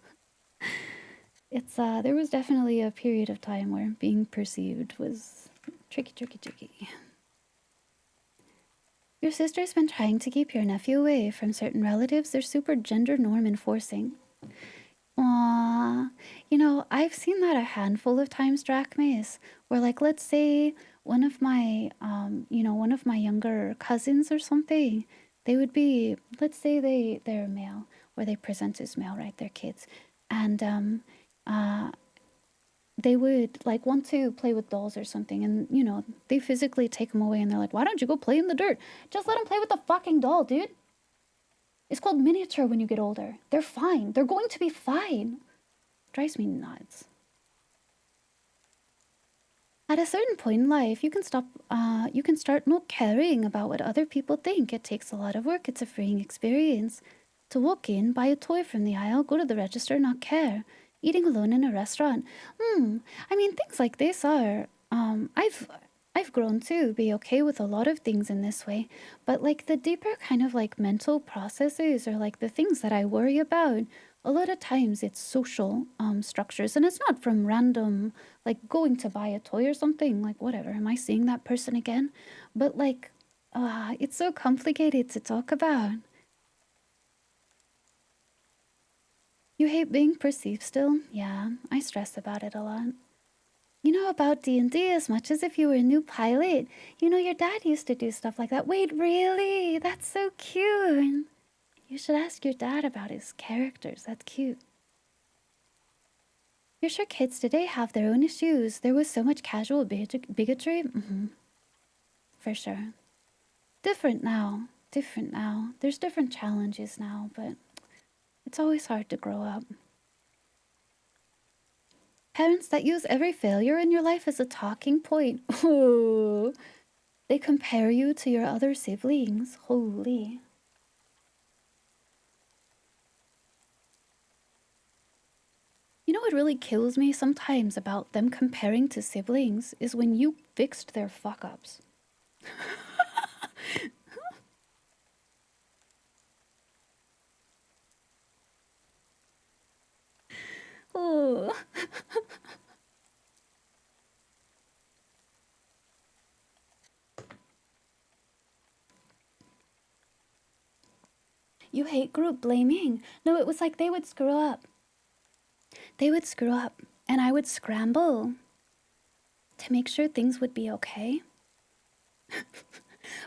It's there was definitely a period of time where being perceived was tricky, tricky, tricky. Your sister's been trying to keep your nephew away from certain relatives. They're super gender norm enforcing. Aw, you know, I've seen that a handful of times, Drachmace, where like, let's say one of my, one of my younger cousins or something, they would be, let's say they're male, or they present as male, right? They're kids, and they would like want to play with dolls or something, and you know, they physically take them away, and they're like, why don't you go play in the dirt? Just let them play with the fucking doll, dude. It's called miniature when you get older. They're fine. They're going to be fine. Drives me nuts. At a certain point in life, you can start not caring about what other people think. It takes a lot of work. It's a freeing experience. To walk in, buy a toy from the aisle, go to the register, not care. Eating alone in a restaurant. I mean, things like this are, I've grown to be okay with a lot of things in this way, but like the deeper kind of like mental processes or like the things that I worry about, a lot of times it's social structures, and it's not from random like going to buy a toy or something, like whatever, am I seeing that person again? But like it's so complicated to talk about. You hate being perceived still? Yeah, I stress about it a lot. You know about D&D as much as if you were a new pilot. You know, your dad used to do stuff like that. Wait, really? That's so cute. You should ask your dad about his characters. That's cute. You're sure kids today have their own issues. There was so much casual bigotry. For sure. Different now. Different now. There's different challenges now, but it's always hard to grow up. Parents that use every failure in your life as a talking point. Ooh. They compare you to your other siblings. Holy. You know what really kills me sometimes about them comparing to siblings is when you fixed their fuck-ups. Oh. You hate group blaming. No, it was like they would screw up. They would screw up, and I would scramble to make sure things would be okay.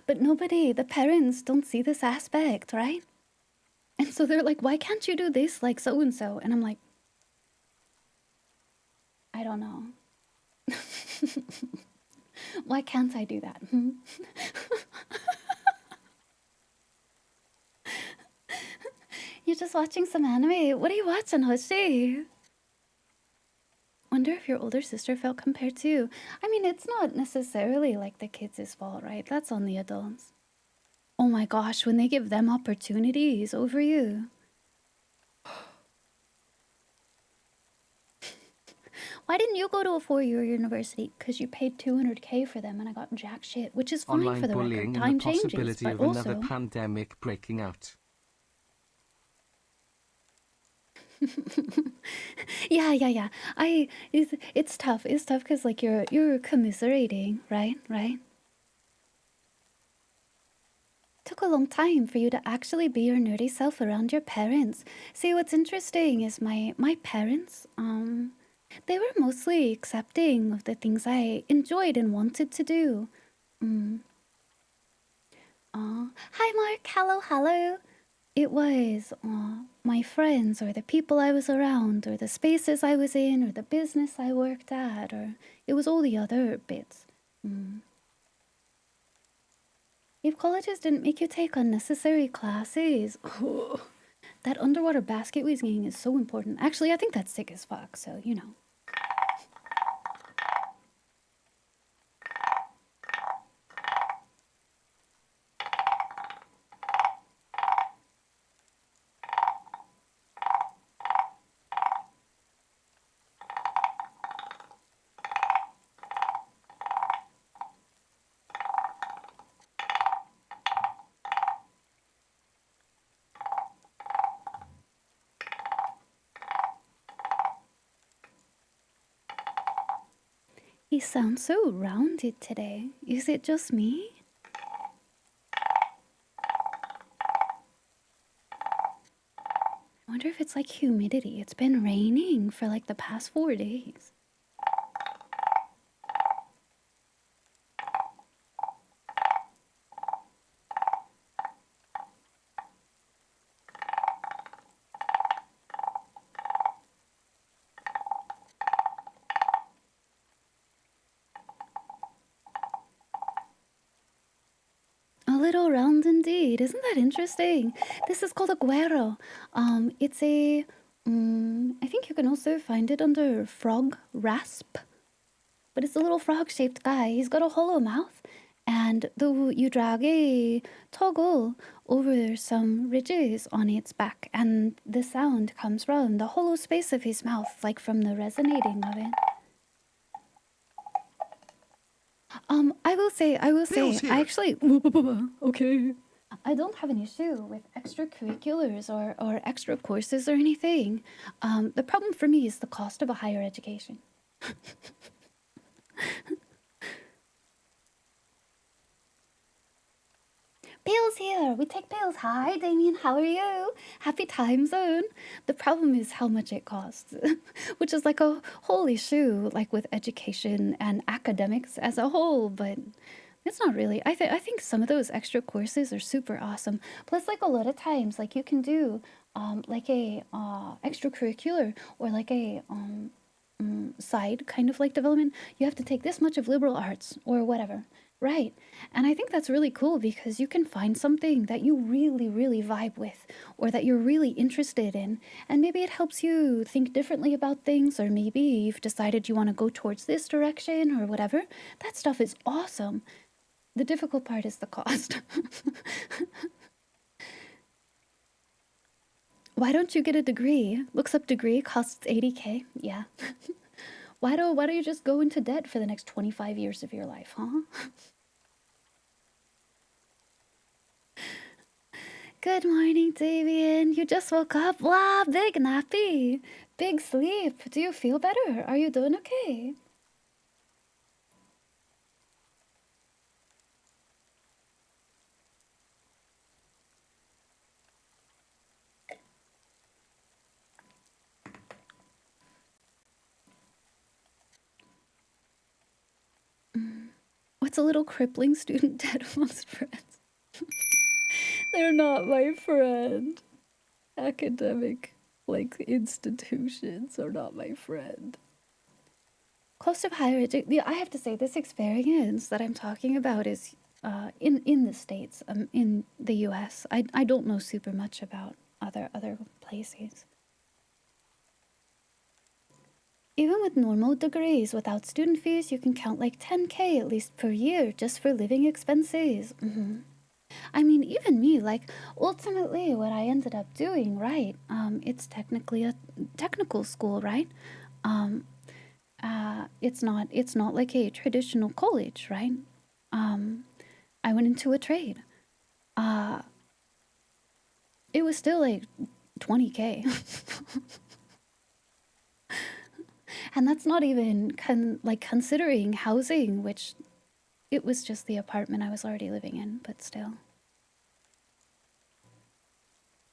But nobody, the parents, don't see this aspect, right? And so they're like, why can't you do this like so-and-so? And I'm like, I don't know. Why can't I do that? You're just watching some anime. What are you watching, Hoshi? Wonder if your older sister felt compared to you. I mean, it's not necessarily like the kids' fault, right? That's on the adults. Oh my gosh, when they give them opportunities over you. Why didn't you go to a 4-year university? Because you paid 200K for them and I got jack shit, which is fine Online for the record. bullying and the Time changes, possibility but of another also... pandemic breaking out. Yeah. It's tough. It's tough because like you're commiserating, right? Took a long time for you to actually be your nerdy self around your parents. See, what's interesting is my parents, they were mostly accepting of the things I enjoyed and wanted to do. Hi Mark, hello. It was my friends or the people I was around or the spaces I was in or the business I worked at, or it was all the other bits. If colleges didn't make you take unnecessary classes, that underwater basket weaving is so important. Actually, I think that's sick as fuck, so you know. He sounds so rounded today. Is it just me? I wonder if it's like humidity. It's been raining for like the past 4 days. A little round indeed. Isn't that interesting? This is called a guero. It's a... I think you can also find it under frog rasp. But it's a little frog-shaped guy. He's got a hollow mouth. And you drag a toggle over some ridges on its back. And the sound comes from the hollow space of his mouth, like from the resonating of it. I will say, I actually, okay. I don't have an issue with extracurriculars or extra courses or anything. The problem for me is the cost of a higher education. Bill's here. We take bills. Hi, Damien. How are you? Happy time zone. The problem is how much it costs, which is like a whole issue, like with education and academics as a whole. But it's not really. I think some of those extra courses are super awesome. Plus, like a lot of times, like you can do like a extracurricular or like a side kind of like development. You have to take this much of liberal arts or whatever. Right. And I think that's really cool because you can find something that you really, really vibe with or that you're really interested in. And maybe it helps you think differently about things, or maybe you've decided you want to go towards this direction or whatever. That stuff is awesome. The difficult part is the cost. Why don't you get a degree? Looks up degree, costs 80K. Yeah. Why don't you just go into debt for the next 25 years of your life, huh? Good morning, Davian. You just woke up. Wow, big nappy. Big sleep. Do you feel better? Are you doing okay? What's a little crippling student debt amongst friends? They're not my friend. Academic, like, institutions are not my friend. Cost of higher education. I have to say, this experience that I'm talking about is in the States, in the US. I don't know super much about other places. Even with normal degrees, without student fees, you can count like 10K at least per year just for living expenses. I mean, even me, like, ultimately what I ended up doing, right, it's technically a technical school, right? It's not like a traditional college, right? I went into a trade. It was still like 20K. And that's not even considering housing, which it was just the apartment I was already living in, but still.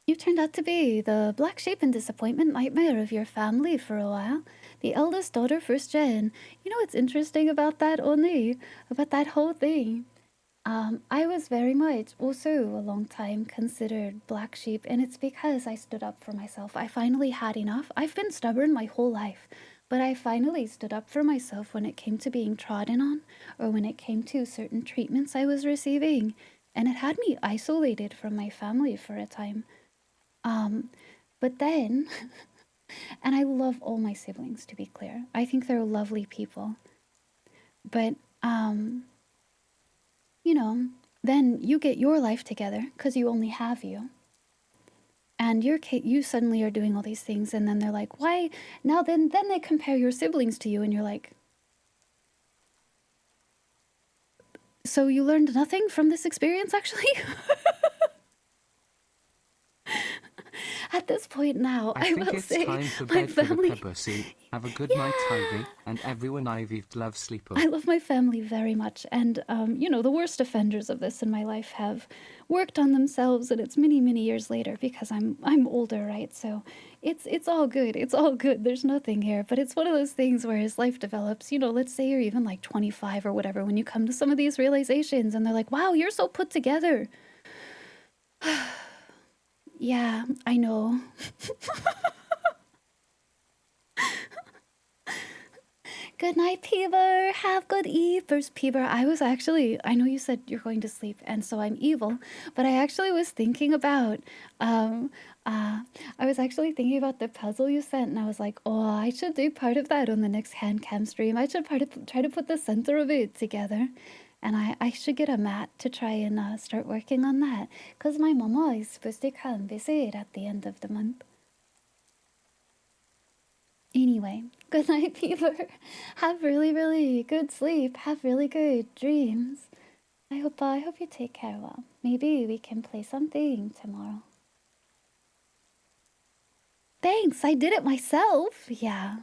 You turned out to be the black sheep and disappointment nightmare of your family for a while. The eldest daughter, first gen. You know what's interesting about that, Oni? About that whole thing? I was very much also a long time considered black sheep, and it's because I stood up for myself. I finally had enough. I've been stubborn my whole life, but I finally stood up for myself when it came to being trodden on, or when it came to certain treatments I was receiving, and it had me isolated from my family for a time. But then, and I love all my siblings, to be clear. I think they're lovely people. But, you know, then you get your life together because you only have you. And you suddenly are doing all these things, and then they're like, why? Now then they compare your siblings to you, and you're like, so you learned nothing from this experience, actually? At this point now, I I think will it's say time for my bed for the family. pussy. Have a good night, Yeah. Ivy, and everyone Ivy love sleeper. I love my family very much, and you know, the worst offenders of this in my life have worked on themselves, and it's many, many years later because I'm older, right? So it's all good. It's all good. There's nothing here, but it's one of those things where as life develops, you know, let's say you're even like 25 or whatever, when you come to some of these realizations, and they're like, "Wow, you're so put together." Yeah, I know. Good night, Peeber. Have good eepers, Peeber. I know you said you're going to sleep, and so I'm evil, but I actually was thinking about, um, I was actually thinking about the puzzle you sent, and I was like, oh, I should do part of that on the next hand cam stream. I should try to put the center of it together. And I should get a mat to try and start working on that, because my mama is supposed to come visit at the end of the month. Anyway, good night, Peeper. Have really, really good sleep. Have really good dreams. I hope you take care well. Maybe we can play something tomorrow. Thanks, I did it myself. Yeah.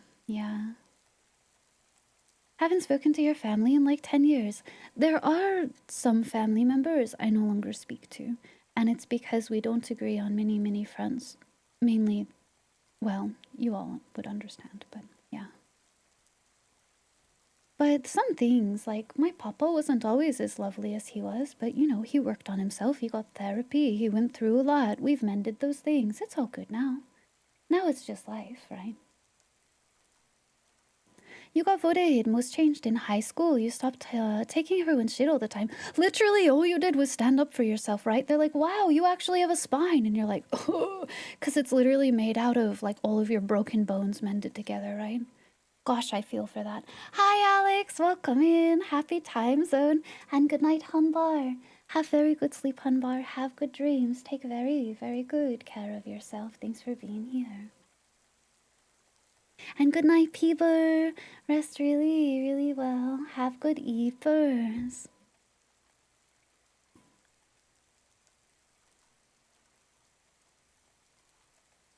Haven't spoken to your family in like 10 years. There are some family members I no longer speak to, and it's because we don't agree on many, many fronts. Mainly, well, you all would understand, but yeah. But some things, like my papa wasn't always as lovely as he was, but you know, he worked on himself, he got therapy, he went through a lot. We've mended those things. It's all good now. Now it's just life, right? You got voted most changed in high school. You stopped taking everyone's shit all the time. Literally, all you did was stand up for yourself, right? They're like, wow, you actually have a spine. And you're like, oh, because it's literally made out of like all of your broken bones mended together, right? Gosh, I feel for that. Hi, Alex. Welcome in. Happy time zone. And good night, Hunbar. Have very good sleep, Hunbar. Have good dreams. Take very, very good care of yourself. Thanks for being here. And good night, Peeber. Rest really, really well. Have good eepers.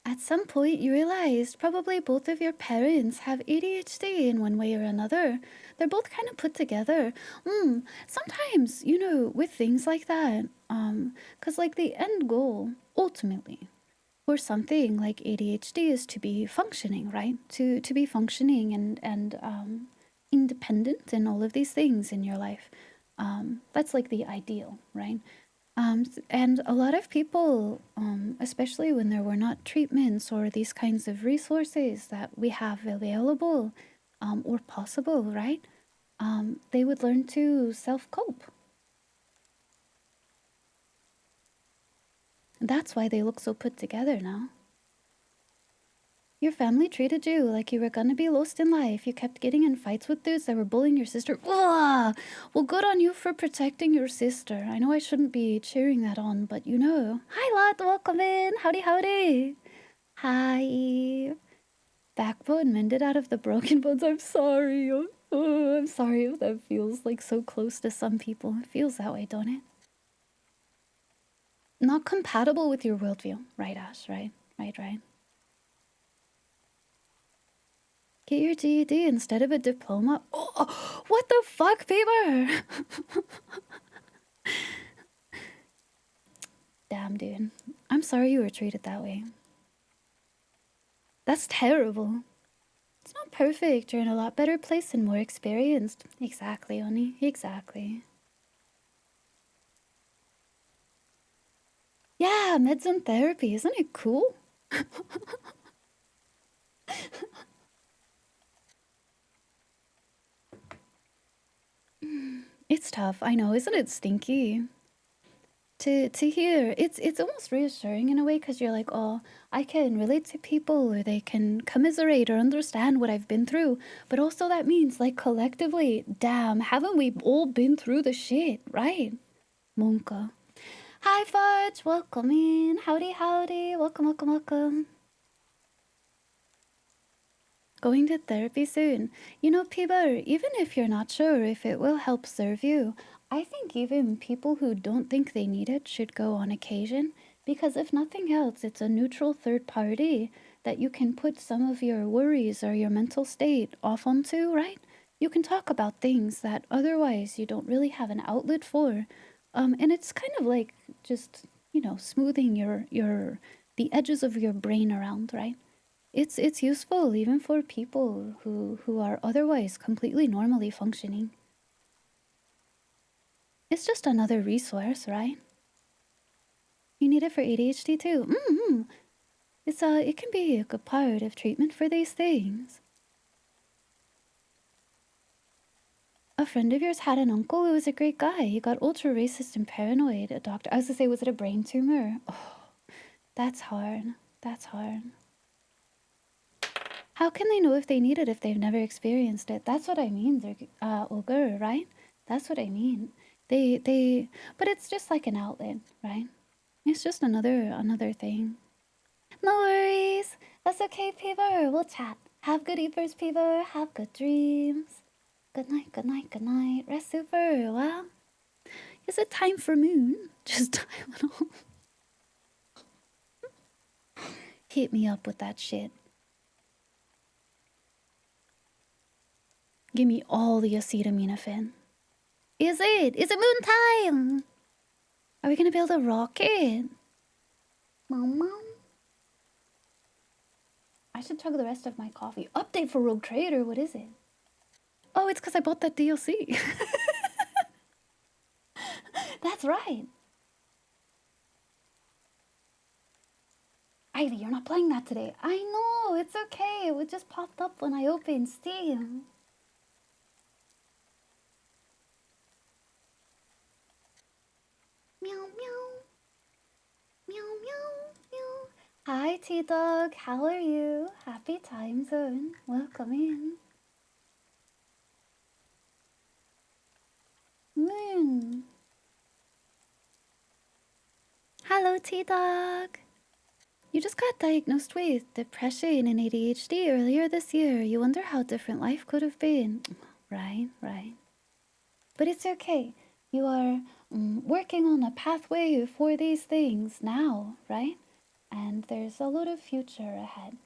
At some point, you realized probably both of your parents have ADHD in one way or another. They're both kind of put together. Sometimes, you know, with things like that, because like the end goal, ultimately, for something like ADHD is to be functioning, right? To be functioning and independent and all of these things in your life. That's like the ideal, right? And a lot of people, especially when there were not treatments or these kinds of resources that we have available, or possible, right? They would learn to self-cope. That's why they look so put together now. Your family treated you like you were gonna be lost in life. You kept getting in fights with dudes that were bullying your sister. Ugh! Well, good on you for protecting your sister. I know I shouldn't be cheering that on, but you know. Hi, Lot. Welcome in. Howdy, howdy. Hi. Backbone mended out of the broken bones. I'm sorry. Oh, I'm sorry if that feels like so close to some people. It feels that way, don't it? Not compatible with your worldview. Right, Ash? Right. Get your GED instead of a diploma. Oh, what the fuck, Paper? Damn, dude. I'm sorry you were treated that way. That's terrible. It's not perfect. You're in a lot better place and more experienced. Exactly, Oni. Exactly. Yeah, meds and therapy. Isn't it cool? It's tough. I know. Isn't it stinky? To hear it's almost reassuring in a way because you're like, oh, I can relate to people or they can commiserate or understand what I've been through, but also that means like collectively, damn, haven't we all been through the shit, right? Monka. Hi Fudge, welcome in. Howdy, howdy. Welcome. Going to therapy soon. You know, Pibar, even if you're not sure if it will help serve you, I think even people who don't think they need it should go on occasion, because if nothing else, it's a neutral third party that you can put some of your worries or your mental state off onto, right? You can talk about things that otherwise you don't really have an outlet for. And it's kind of like just, you know, smoothing your the edges of your brain around, right? It's useful even for people who are otherwise completely normally functioning. It's just another resource, right? You need it for ADHD too. It can be a good part of treatment for these things. A friend of yours had an uncle who was a great guy. He got ultra racist and paranoid. A doctor, I was gonna say, was it a brain tumor? Oh, that's hard. That's hard. How can they know if they need it if they've never experienced it? That's what I mean, Ogre, right? That's what I mean. But it's just like an outlet, right? It's just another thing. No worries. That's okay, Peever. We'll chat. Have good eaters, Peever. Have good dreams. Good night, good night, good night. Rest super. Well, is it time for moon? Just Tylenol. Hit me up with that shit. Give me all the acetaminophen. Is it? Is it moon time? Are we gonna build a rocket? Mama? I should chug the rest of my coffee. Update for Rogue Trader, what is it? Oh, it's because I bought that DLC. That's right. Ivy, you're not playing that today. I know, it's okay. It just popped up when I opened Steam. Meow, meow. Meow, meow, meow. Hi, T-Dog. How are you? Happy time zone. Welcome in. Moon. Hello, T-Dog. You just got diagnosed with depression and ADHD earlier this year. You wonder how different life could have been. Right. But it's okay. You are working on a pathway for these things now, right? And there's a lot of future ahead.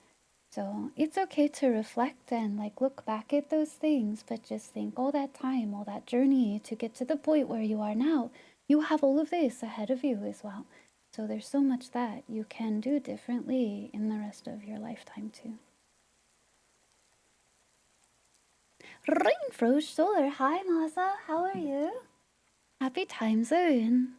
So it's okay to reflect and like look back at those things, but just think all that time, all that journey to get to the point where you are now, you have all of this ahead of you as well. So there's so much that you can do differently in the rest of your lifetime too. Rainfrost Solar, hi Masa, how are you? Happy time zone.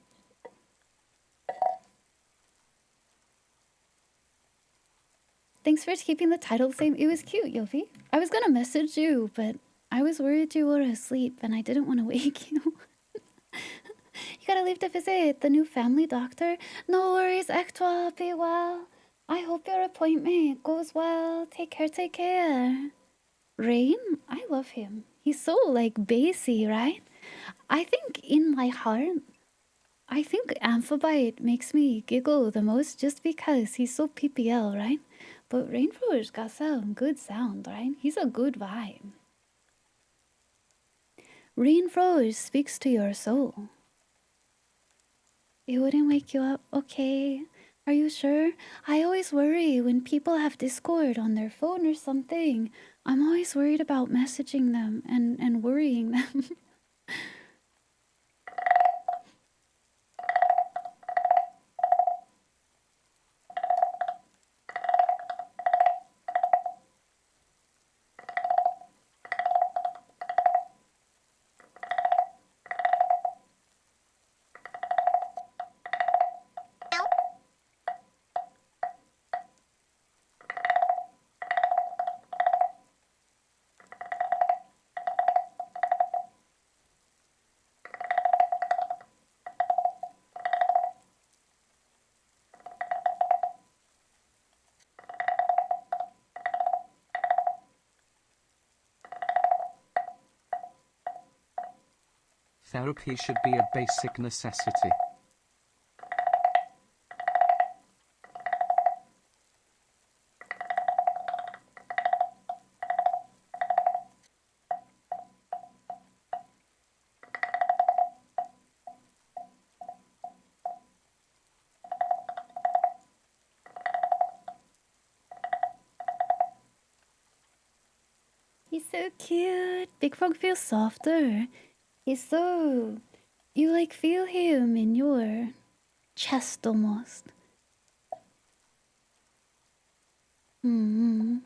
Thanks for keeping the title the same. It was cute, Yofi. I was gonna message you, but I was worried you were asleep and I didn't want to wake you. You gotta leave to visit the new family doctor. No worries, Ektua. Be well. I hope your appointment goes well. Take care, take care. Rain? I love him. He's so, like, bassy, right? I think in my heart, I think Amphibite makes me giggle the most just because he's so PPL, right? But Rainfor's got some good sound, right? He's a good vibe. Rainforge speaks to your soul. It wouldn't wake you up, okay? Are you sure? I always worry when people have Discord on their phone or something. I'm always worried about messaging them and worrying them. Therapy should be a basic necessity. He's so cute. Big Frog feels softer. He's so... You like feel him in your chest almost. Hmm.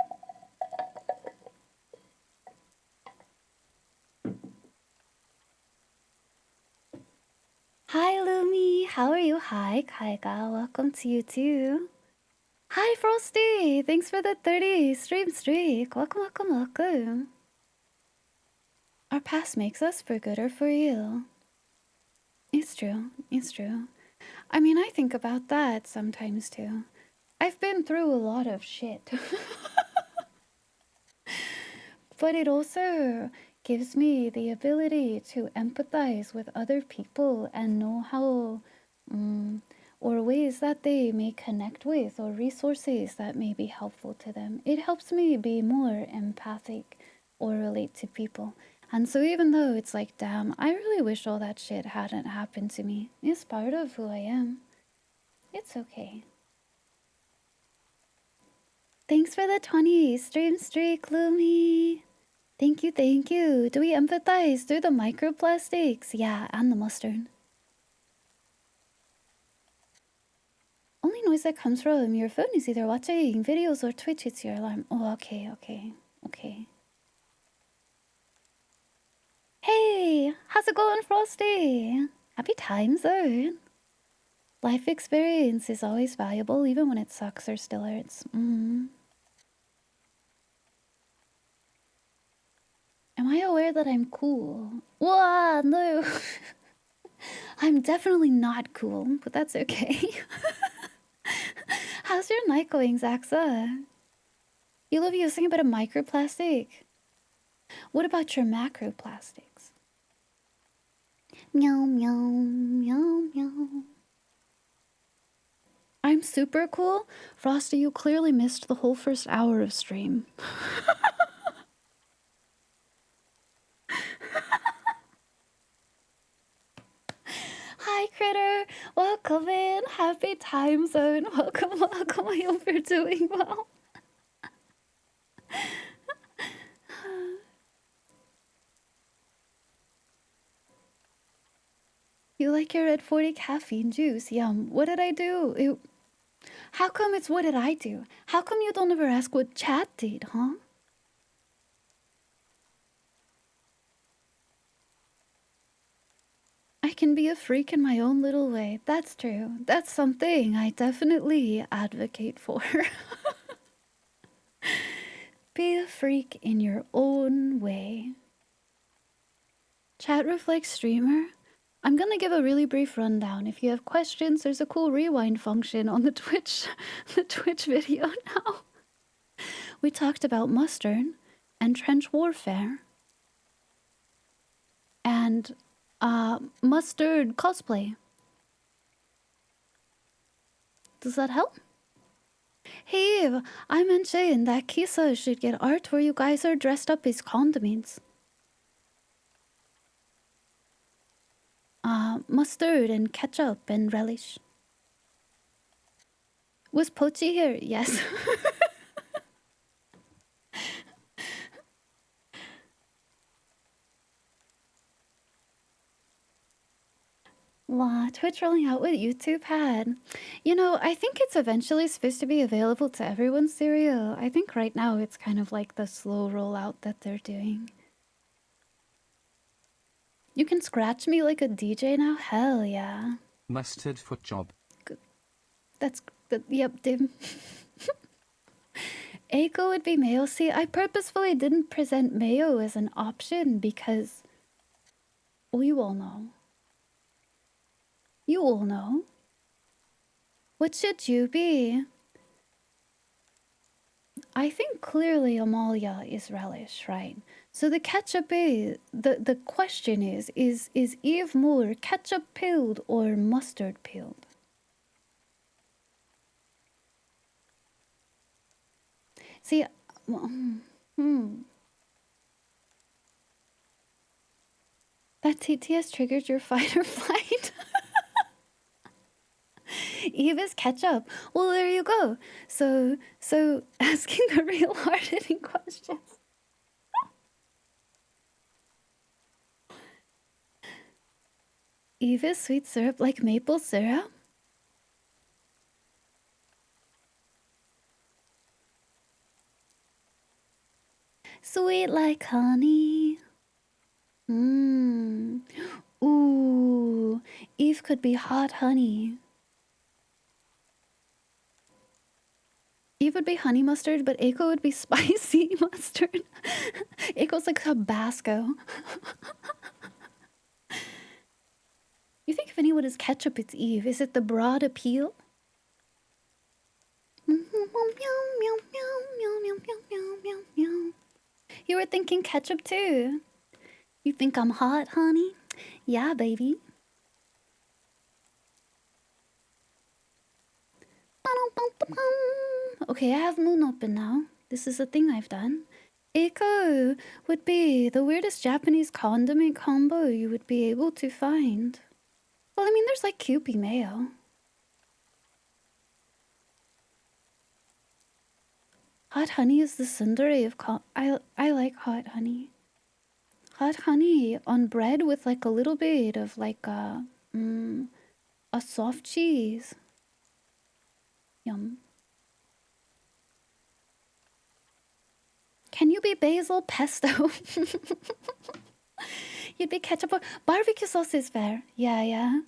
Hi Lumi, how are you? Hi Kaiga, welcome to you too. Hi Frosty, thanks for the 30 stream streak. Welcome, welcome, welcome. Our past makes us for good or for ill. It's true, it's true. I mean, I think about that sometimes too. I've been through a lot of shit. But it also gives me the ability to empathize with other people and know how, or ways that they may connect with, or resources that may be helpful to them. It helps me be more empathic or relate to people. And so even though it's like, damn, I really wish all that shit hadn't happened to me, it's part of who I am. It's okay. Thanks for the 20 stream streak, Lumi. Thank you, thank you. Do we empathize through the microplastics? Yeah, and the mustard. Only noise that comes from your phone is either watching videos or Twitch. It's your alarm. Oh, okay, okay, okay. Hey, how's it going, Frosty? Happy time zone. Life experience is always valuable, even when it sucks or still hurts. Am I aware that I'm cool? Whoa, no. I'm definitely not cool, but that's okay. How's your night going, Zaxa? You love using a bit of microplastic? What about your macroplastics? Meow, meow, meow, meow. I'm super cool? Frosty, you clearly missed the whole first hour of stream. Hi, Critter. Welcome in. Happy time zone. Welcome, welcome. I hope you're doing well. You like your Red 40 caffeine juice? Yum. What did I do? How come it's what did I do? How come you don't ever ask what chat did, huh? I can be a freak in my own little way. That's true. That's something I definitely advocate for. freak in your own way. Chat reflects streamer. I'm gonna give a really brief rundown. If you have questions, there's a cool rewind function on the Twitch, the Twitch video now. We talked about mustard and trench warfare and mustard cosplay. Does that help? Hey, Eve, I mentioned that Kisa should get art where you guys are dressed up as condiments. Mustard and ketchup and relish. Was Pochi here? Yes. Wow, Twitch rolling out with YouTube had. You know, I think it's eventually supposed to be available to everyone's cereal. I think right now it's kind of like the slow rollout that they're doing. You can scratch me like a DJ now? Hell yeah. Mustard foot job. That's the yep, Dim. Eiko would be mayo. See, I purposefully didn't present mayo as an option because well, you all know. You all know. What should you be? I think clearly Amalia is relish, right? So the ketchup is the question is Eve more ketchup peeled or mustard peeled? See, well, that TTS triggered your fight or flight. Eve is ketchup. Well, there you go. So asking the real hard-hitting questions. Eve is sweet syrup like maple syrup? Sweet like honey. Mmm. Ooh. Eve could be hot honey. Eve would be honey mustard, but Eiko would be spicy mustard. Eiko's like Tabasco. You think if anyone is ketchup, it's Eve. Is it the broad appeal? You were thinking ketchup too. You think I'm hot, honey? Yeah, baby. Okay, I have Moon open now. This is a thing I've done. Eiko would be the weirdest Japanese condiment combo you would be able to find. Well, I mean, there's like Kewpie mayo. Hot honey is the tsundere of I like hot honey. Hot honey on bread with like a little bit of like a soft cheese. Yum. Can you be basil pesto? You'd be ketchup or barbecue sauce is fair. Yeah.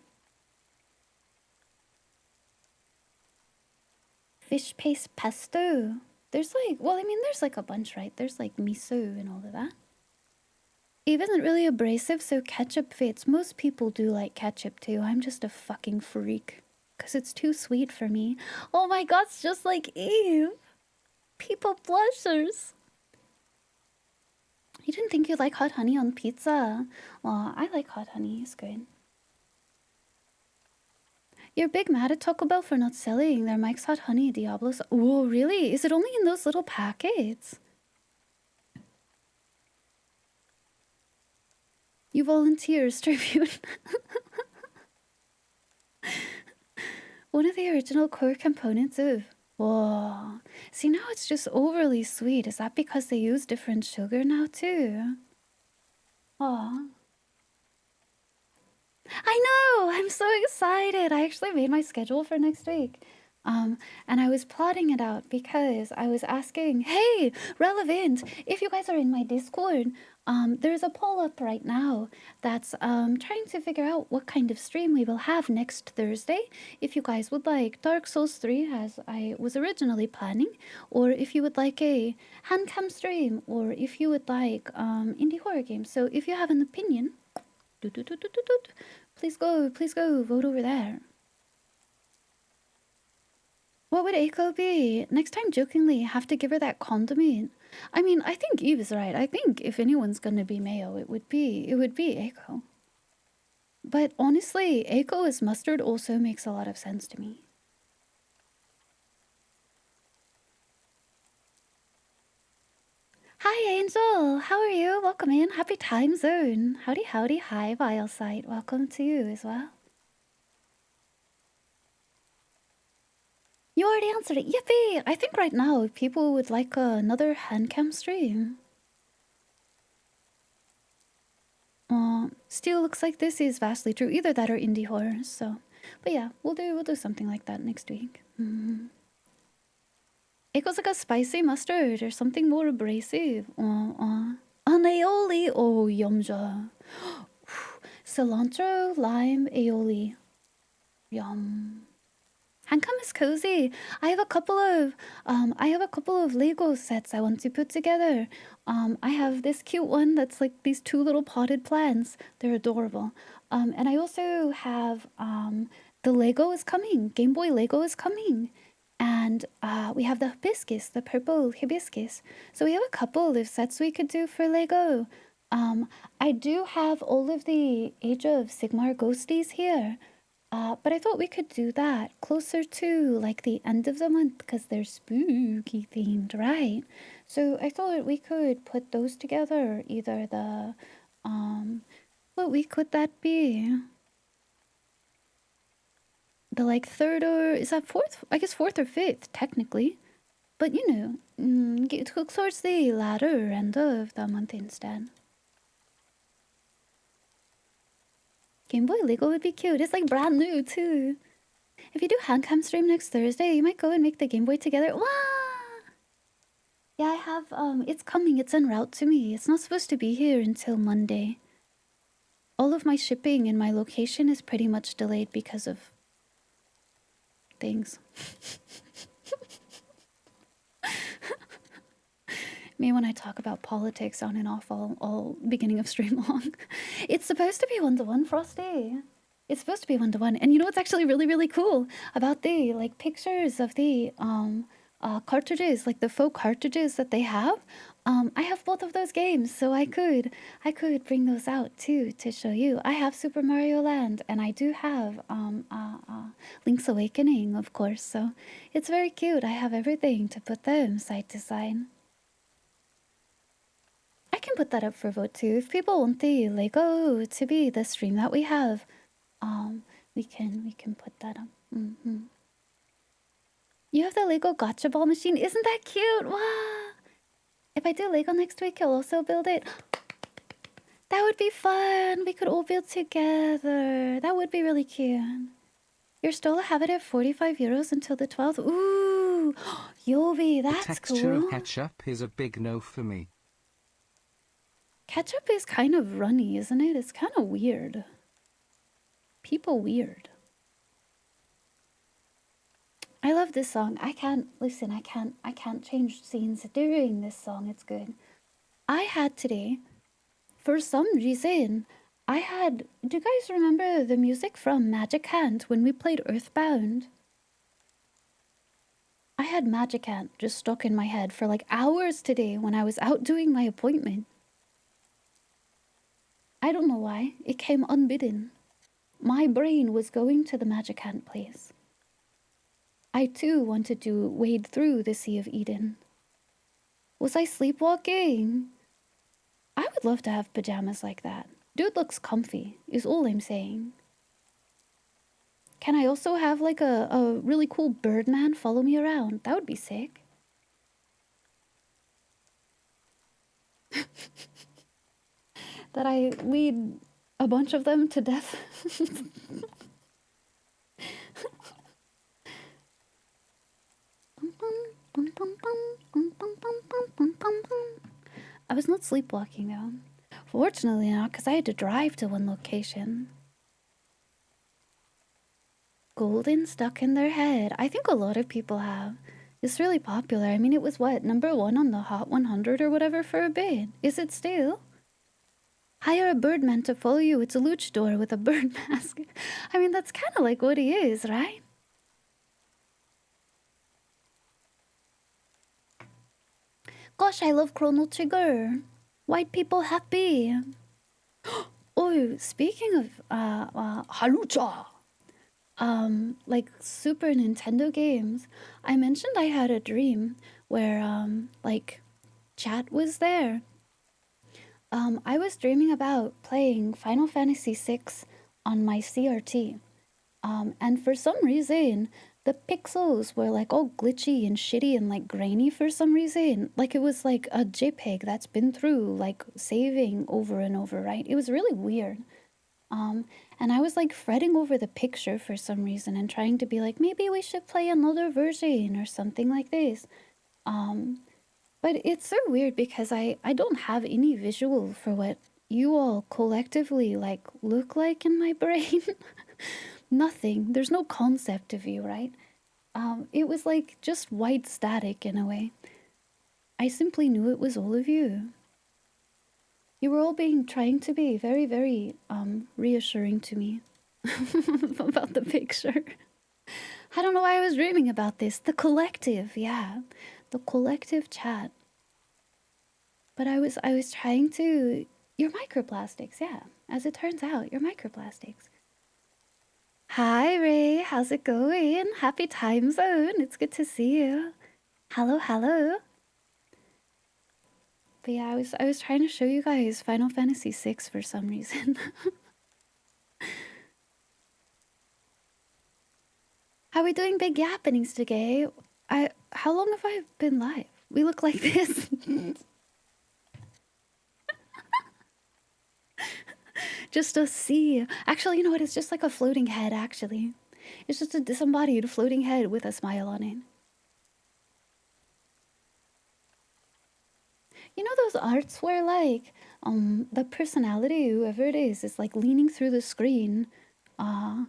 Fish paste pesto. There's like, well, I mean, there's like a bunch, right? There's like miso and all of that. Eve isn't really abrasive, so ketchup fits. Most people do like ketchup too. I'm just a fucking freak. Because it's too sweet for me. Oh my god, it's just like Eve. People blushers. You didn't think you'd like hot honey on pizza? Well, I like hot honey. It's good. You're big mad at Taco Bell for not selling their Mike's Hot Honey Diablos. Oh, really? Is it only in those little packets? You volunteers tribute. One of the original core components of... Whoa. See, now it's just overly sweet. Is that because they use different sugar now, too? Aw. I know! I'm so excited! I actually made my schedule for next week. And I was plotting it out because I was asking, hey, relevant, if you guys are in my Discord, there's a poll up right now that's trying to figure out what kind of stream we will have next Thursday. If you guys would like Dark Souls 3 as I was originally planning, or if you would like a handcam stream, or if you would like indie horror games. So if you have an opinion, please go vote over there. What would Eiko be? Next time, jokingly, have to give her that condiment. I mean, I think Eve is right. I think if anyone's gonna be Mayo, it would be Eiko. But honestly, Eiko as mustard also makes a lot of sense to me. Hi, Angel. How are you? Welcome in. Happy time zone. Howdy, howdy. Hi, Vilesight. Welcome to you as well. You already answered it. Yippee! I think right now people would like another handcam stream. Still looks like this is vastly true. Either that or indie horror. So, but yeah, we'll do something like that next week. It goes like a spicy mustard or something more abrasive. An aioli. Oh, yumja. Cilantro, lime, aioli. Yum. Handcam is cozy. I have a couple of Lego sets I want to put together. I have this cute one that's like these two little potted plants. They're adorable. And I also have the Lego is coming. Game Boy Lego is coming. And we have the hibiscus, the purple hibiscus. So we have a couple of sets we could do for Lego. I do have all of the Age of Sigmar ghosties here. But I thought we could do that closer to like the end of the month because they're spooky themed, right? So I thought we could put those together. Either the, what week could that be? The like third or is that fourth? I guess fourth or fifth technically. But you know, get towards the latter end of the month instead. Game Boy Lego would be cute. It's like brand new too. If you do handcam stream next Thursday, you might go and make the Game Boy together. Wow! Yeah, I have, it's coming. It's en route to me. It's not supposed to be here until Monday. All of my shipping and my location is pretty much delayed because of things. Me when I talk about politics on and off all beginning of stream long. It's supposed to be one-to-one, Frosty. It's supposed to be one-to-one. And you know what's actually really, really cool about the like pictures of the cartridges, like the faux cartridges that they have? I have both of those games, so I could bring those out too to show you. I have Super Mario Land, and I do have Link's Awakening, of course. So it's very cute. I have everything to put them side to side. I can put that up for vote too. If people want the Lego to be the stream that we have, we can put that up. You have the Lego Gotcha Ball machine. Isn't that cute? Wow! If I do Lego next week, you'll also build it. That would be fun. We could all build together. That would be really cute. You're still have it at 45 euros until the 12th. Ooh, Yobi, The that's texture cool. of ketchup is a big no for me. Ketchup is kind of runny, isn't it? It's kind of weird. People weird. I love this song. I can't change scenes during this song. It's good. I had today, for some reason, do you guys remember the music from Magic Hand when we played Earthbound? I had Magic Hand just stuck in my head for like hours today when I was out doing my appointment. I don't know why. It came unbidden. My brain was going to the Magic Hand place. I too wanted to wade through the Sea of Eden. Was I sleepwalking? I would love to have pajamas like that. Dude looks comfy, is all I'm saying. Can I also have like a really cool Birdman follow me around? That would be sick. That I lead a bunch of them to death. I was not sleepwalking though. Fortunately not, because I had to drive to one location. Golden stuck in their head. I think a lot of people have. It's really popular. I mean, it was what, #1 on the Hot 100 or whatever for a bit. Is it still? Hire a birdman to follow you. It's a luchador with a bird mask. I mean, that's kind of like what he is, right? Gosh, I love Chrono Trigger. White people happy. Oh, speaking of Halucha, like Super Nintendo games, I mentioned I had a dream where like chat was there. I was dreaming about playing Final Fantasy VI on my CRT. And for some reason, the pixels were like all glitchy and shitty and like grainy for some reason. Like it was like a JPEG that's been through like saving over and over, right? It was really weird. And I was like fretting over the picture for some reason and trying to be like, maybe we should play another version or something like this. But it's so weird because I don't have any visual for what you all collectively like look like in my brain. Nothing. There's no concept of you, right? It was like just white static in a way. I simply knew it was all of you. You were all trying to be very, very reassuring to me about the picture. I don't know why I was dreaming about this. The collective, yeah. The collective chat. But I was trying to... You're microplastics, yeah. As it turns out, you're microplastics. Hi, Ray. How's it going? Happy time zone. It's good to see you. Hello, hello. But yeah, I was trying to show you guys Final Fantasy VI for some reason. How are we doing big happenings today? How long have I been live? We look like this. Just a sea. Actually, you know what? It's just like a floating head, actually. It's just a disembodied floating head with a smile on it. You know those arts where like the personality, whoever it is like leaning through the screen. I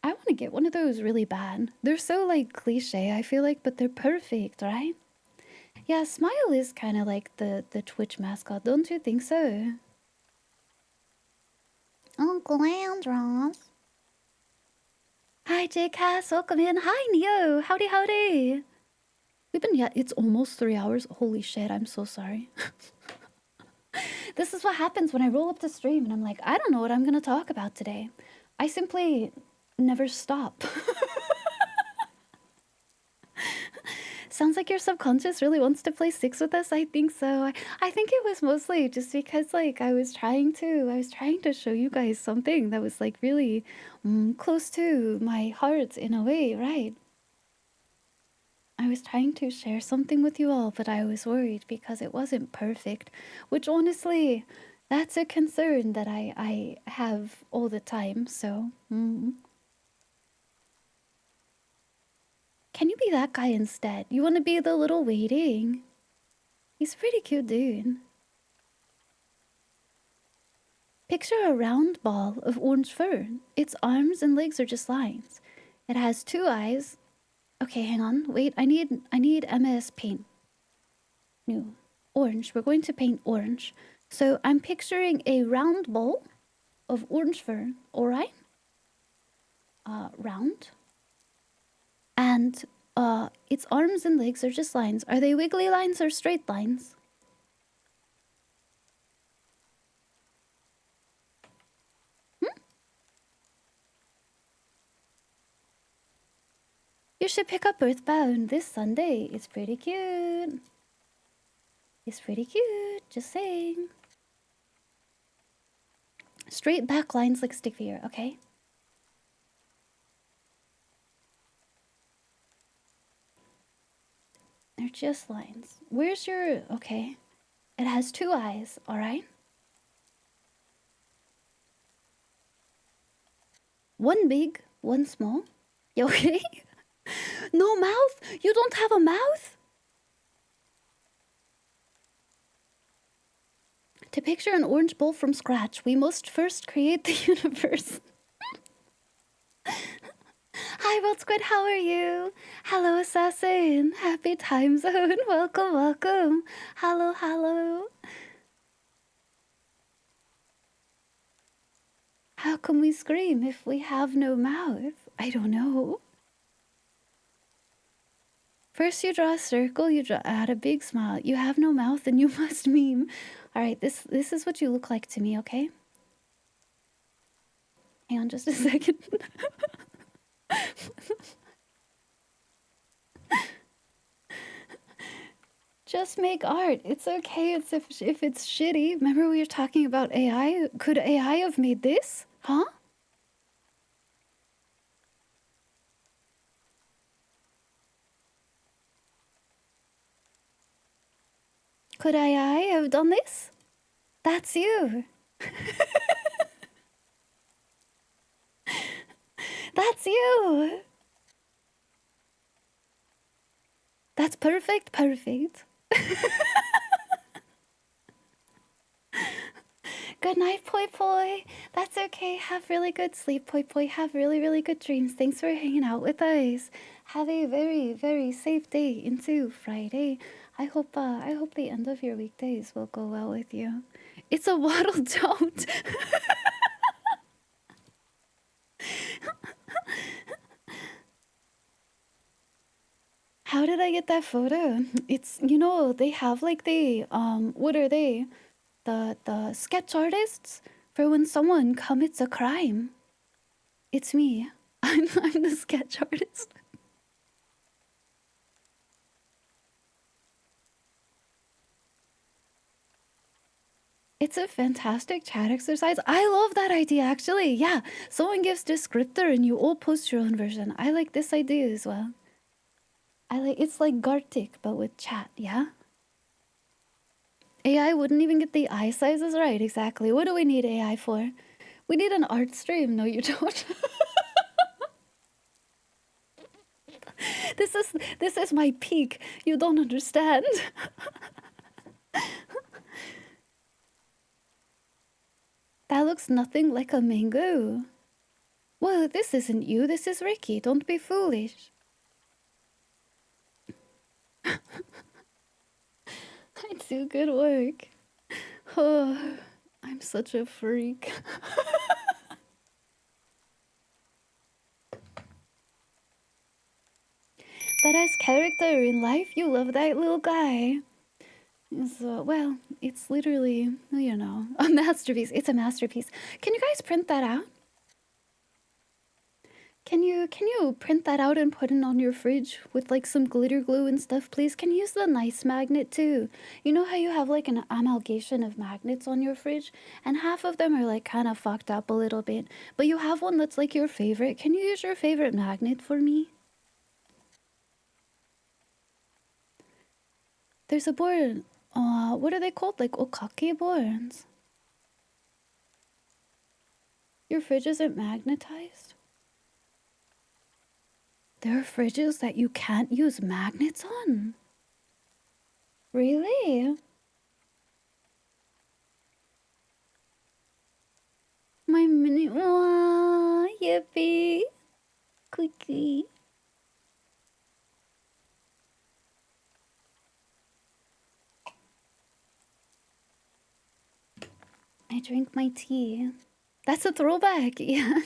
want to get one of those really bad. They're so like cliche, I feel like, but they're perfect, right? Yeah, Smile is kind of like the Twitch mascot, don't you think so? Uncle Andros. Hi, J-Cass, welcome in. Hi, Neo. Howdy, howdy. We've been, yeah, it's almost 3 hours. Holy shit, I'm so sorry. This is what happens when I roll up the stream and I'm like, I don't know what I'm going to talk about today. I simply never stop. Sounds like your subconscious really wants to play Six with us. I think so. I think it was mostly just because like I was trying to show you guys something that was like really close to my heart in a way, right? I was trying to share something with you all, but I was worried because it wasn't perfect, which honestly, that's a concern that I have all the time, so... Can you be that guy instead? You want to be the little waiting? He's a pretty cute dude. Picture a round ball of orange fur. Its arms and legs are just lines. It has 2 eyes. Okay, hang on. Wait, I need MS paint. New. Orange. We're going to paint orange. So I'm picturing a round ball of orange fur. Alright? Round. And its arms and legs are just lines. Are they wiggly lines or straight lines? You should pick up Earthbound this Sunday. It's pretty cute. It's pretty cute, just saying. Straight back lines like stick figure, okay? They're just lines. Where's your... Okay. It has 2 eyes, alright? One big, one small. You okay? No mouth? You don't have a mouth? To picture an orange bowl from scratch, we must first create the universe. Hi, World Squid, how are you? Hello, Assassin. Happy time zone. Welcome, welcome. Hello, hello. How can we scream if we have no mouth? I don't know. First you draw a circle, you add a big smile. You have no mouth and you must meme. Alright, this is what you look like to me, okay? Hang on just a second. Just make art. It's okay if it's shitty. Remember we were talking about AI? Could AI have made this? Huh? Could AI have done this? That's you. That's you. That's perfect, perfect. Good night, Poi Poi. That's okay. Have really good sleep, Poi Poi. Have really, really good dreams. Thanks for hanging out with us. Have a very, very safe day into Friday. I hope the end of your weekdays will go well with you. It's a waddle don't. How did I get that photo? It's, you know, they have like the what are they? The sketch artists for when someone commits a crime. It's me. I'm the sketch artist. It's a fantastic chat exercise. I love that idea actually. Yeah, someone gives descriptor and you all post your own version. I like this idea as well. It's like Gartic but with chat, yeah? AI wouldn't even get the eye sizes right, exactly. What do we need AI for? We need an art stream. No, you don't. This is my peak. You don't understand. That looks nothing like a mango. Well, this isn't you. This is Ricky. Don't be foolish. I do good work. Oh, I'm such a freak. But as character in life, you love that little guy. So, well, it's literally, you know, a masterpiece. It's a masterpiece. Can you guys print that out? Can you print that out and put it on your fridge with like some glitter glue and stuff, please? Can you use the nice magnet too? You know how you have like an amalgamation of magnets on your fridge and half of them are like kind of fucked up a little bit, but you have one that's like your favorite. Can you use your favorite magnet for me? There's a board. What are they called? Like okake boards. Your fridge isn't magnetized? There are fridges that you can't use magnets on. Really? My mini. Aww, yippee. Quickie. I drink my tea. That's a throwback. Yeah.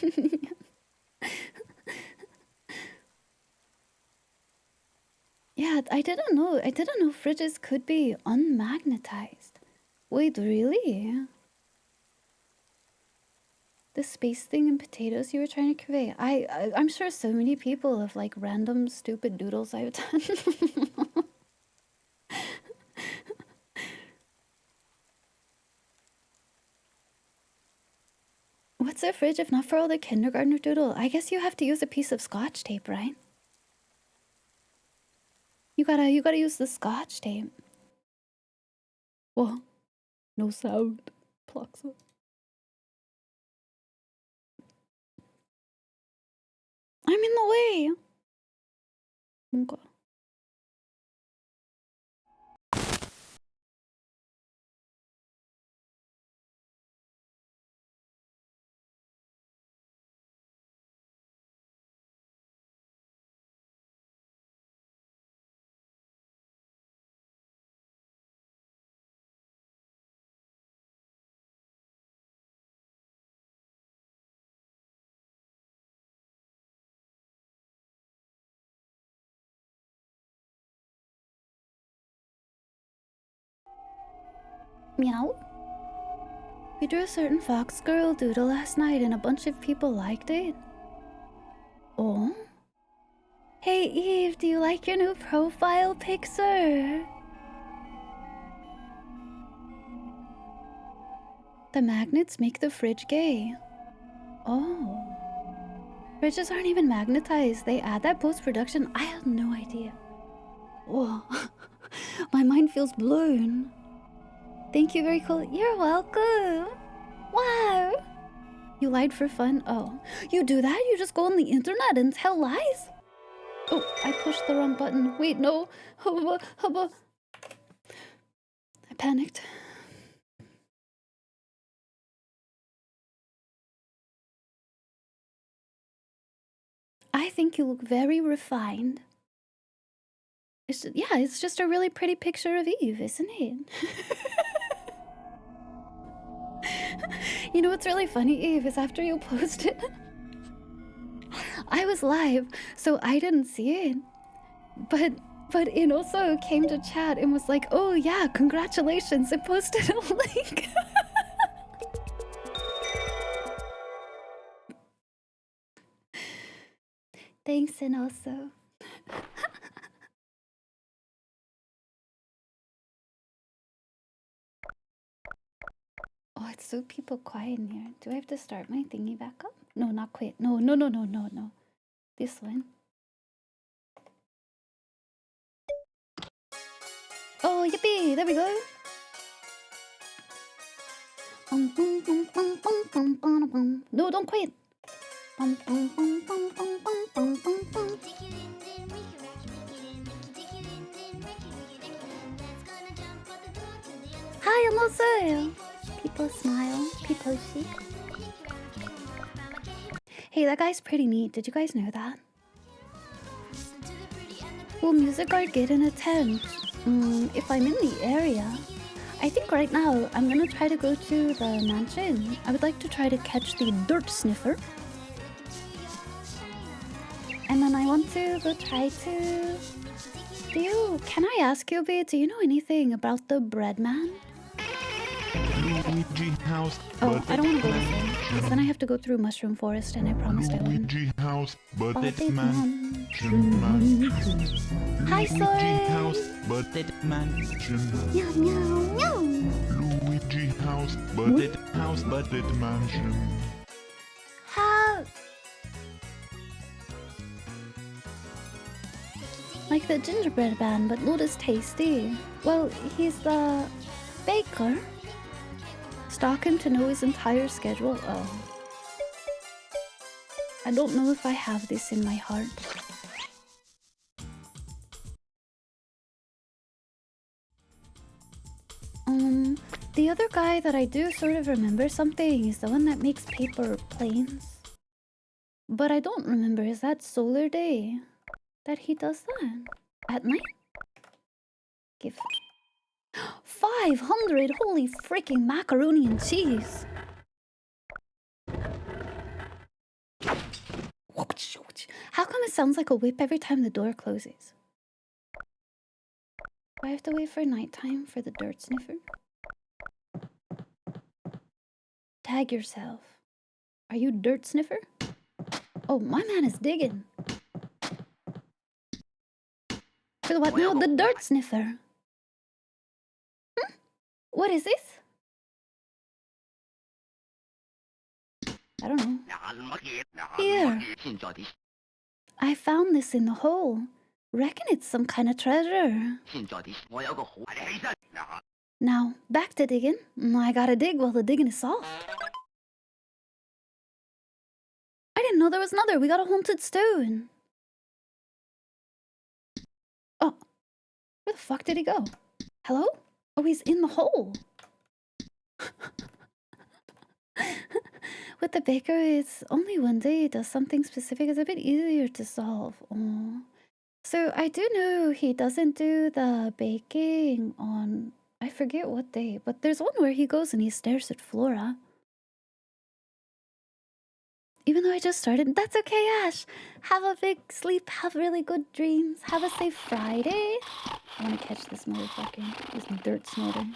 Yeah, I didn't know. I didn't know fridges could be unmagnetized. Wait, really? The space thing and potatoes you were trying to convey. I'm sure so many people have like random stupid doodles I've done. What's a fridge if not for all the kindergartner doodle? I guess you have to use a piece of scotch tape, right? You gotta use the scotch tape. Whoa, no sound. Plucks up. I'm in the way. 뭔가. Meow. We drew a certain fox girl doodle last night and a bunch of people liked it. Oh? Hey Eve, do you like your new profile picture? The magnets make the fridge gay. Oh. Fridges aren't even magnetized. They add that post-production. I had no idea. Whoa. My mind feels blown. Thank you, very cool. You're welcome. Wow. You lied for fun? Oh. You do that? You just go on the internet and tell lies? Oh, I pushed the wrong button. Wait, no. Hubba, hubba. I panicked. I think you look very refined. Yeah, it's just a really pretty picture of Eve, isn't it? You know what's really funny, Eve, is after you posted, I was live, so I didn't see it. But it also came to chat and was like, oh yeah, congratulations, and posted a link. Thanks, and also. Oh, it's so people quiet in here. Do I have to start my thingy back up? No, not quit. No. This one. Oh, yippee! There we go. No, don't quit. Hi, I'm also. People smile. People see. Hey, that guy's pretty neat. Did you guys know that? Will Music Guard get an attempt? If I'm in the area. I think right now I'm gonna try to go to the mansion. I would like to try to catch the dirt sniffer. And then I want to go try to... Can I ask you a bit, do you know anything about the bread man? Luigi House, Oh, but I don't want to go this way, because then I have to go through Mushroom Forest and I promised I wouldn't. Luigi House, but it's Big mansion. Hi, Luigi Soren! House, but it's mansion. Meow, meow, meow! Luigi House, but it's mansion. How? Like the gingerbread man, but not as tasty. Well, he's the baker. Stalk him to know his entire schedule. Oh. I don't know if I have this in my heart. The other guy that I do sort of remember something is the one that makes paper planes. But I don't remember, is that Solar Day that he does that? At night? Give 500! Holy freaking macaroni and cheese! How come it sounds like a whip every time the door closes? Do I have to wait for nighttime for the dirt sniffer? Tag yourself. Are you dirt sniffer? Oh, my man is digging. For the what now? The dirt sniffer. What is this? I don't know. Here. I found this in the hole. Reckon it's some kind of treasure. Now, back to digging. I gotta dig while the digging is soft. I didn't know there was another. We got a haunted stone. the fuck did he go? Hello? Oh, he's in the hole. With the baker, it's only one day he does something specific. It's a bit easier to solve. Oh. So I do know he doesn't do the baking on, I forget what day, but there's one where he goes and he stares at Flora. Even though I just started, that's okay, Ash. Have a big sleep, have really good dreams, have a safe Friday. I want to catch this motherfucker, this dirt snorter.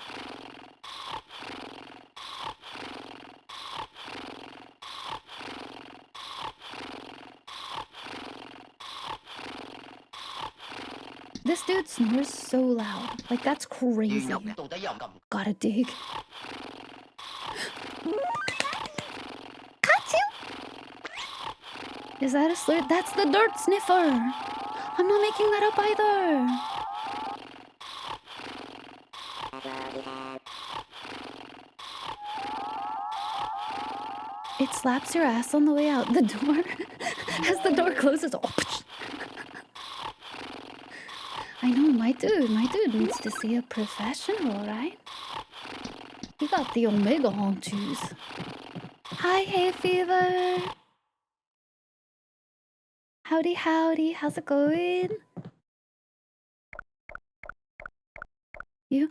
This dude snores so loud. Like, that's crazy. Gotta dig. Katsu! Is that a slur? That's the dirt sniffer! I'm not making that up either. It slaps your ass on the way out the door. As the door closes. Oh, I know, my dude needs to see a professional, right? He got the Omega honchos. Hi, Hay Fever. Howdy, howdy. How's it going? You...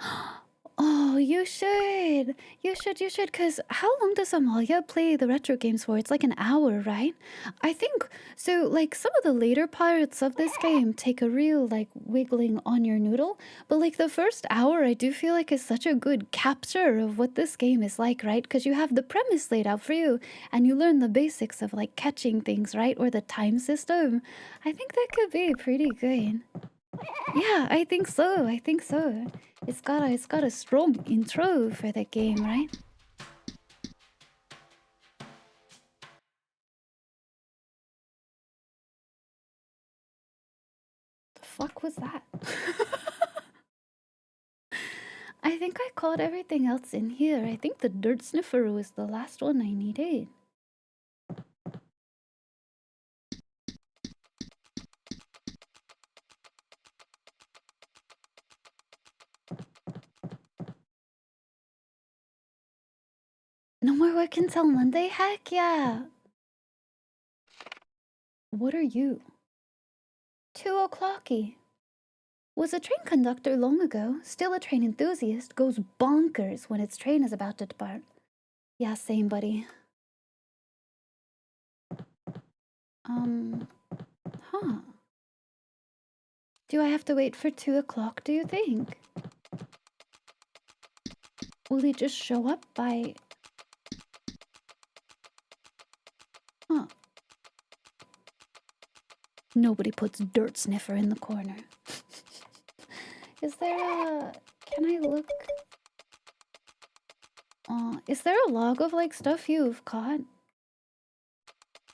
Oh, you should. You should. Because how long does Amalia play the retro games for? It's like an hour, right? I think... So, like, some of the later parts of this game take a real, like, wiggling on your noodle. But, like, the first hour, I do feel like is such a good capture of what this game is like, right? Because you have the premise laid out for you. And you learn the basics of, like, catching things, right? Or the time system. I think that could be pretty good. Yeah, I think so. It's got a strong intro for the game, right? The fuck was that? I think I caught everything else in here. I think the dirt sniffer was the last one I needed. No more work until Monday? Heck yeah! What are you? 2 o'clocky. Was a train conductor long ago, still a train enthusiast, goes bonkers when its train is about to depart. Yeah, same, buddy. Huh. Do I have to wait for 2 o'clock, do you think? Will he just show up by... Huh. Nobody puts dirt sniffer in the corner. Is there a... Can I look? Is there a log of, like, stuff you've caught?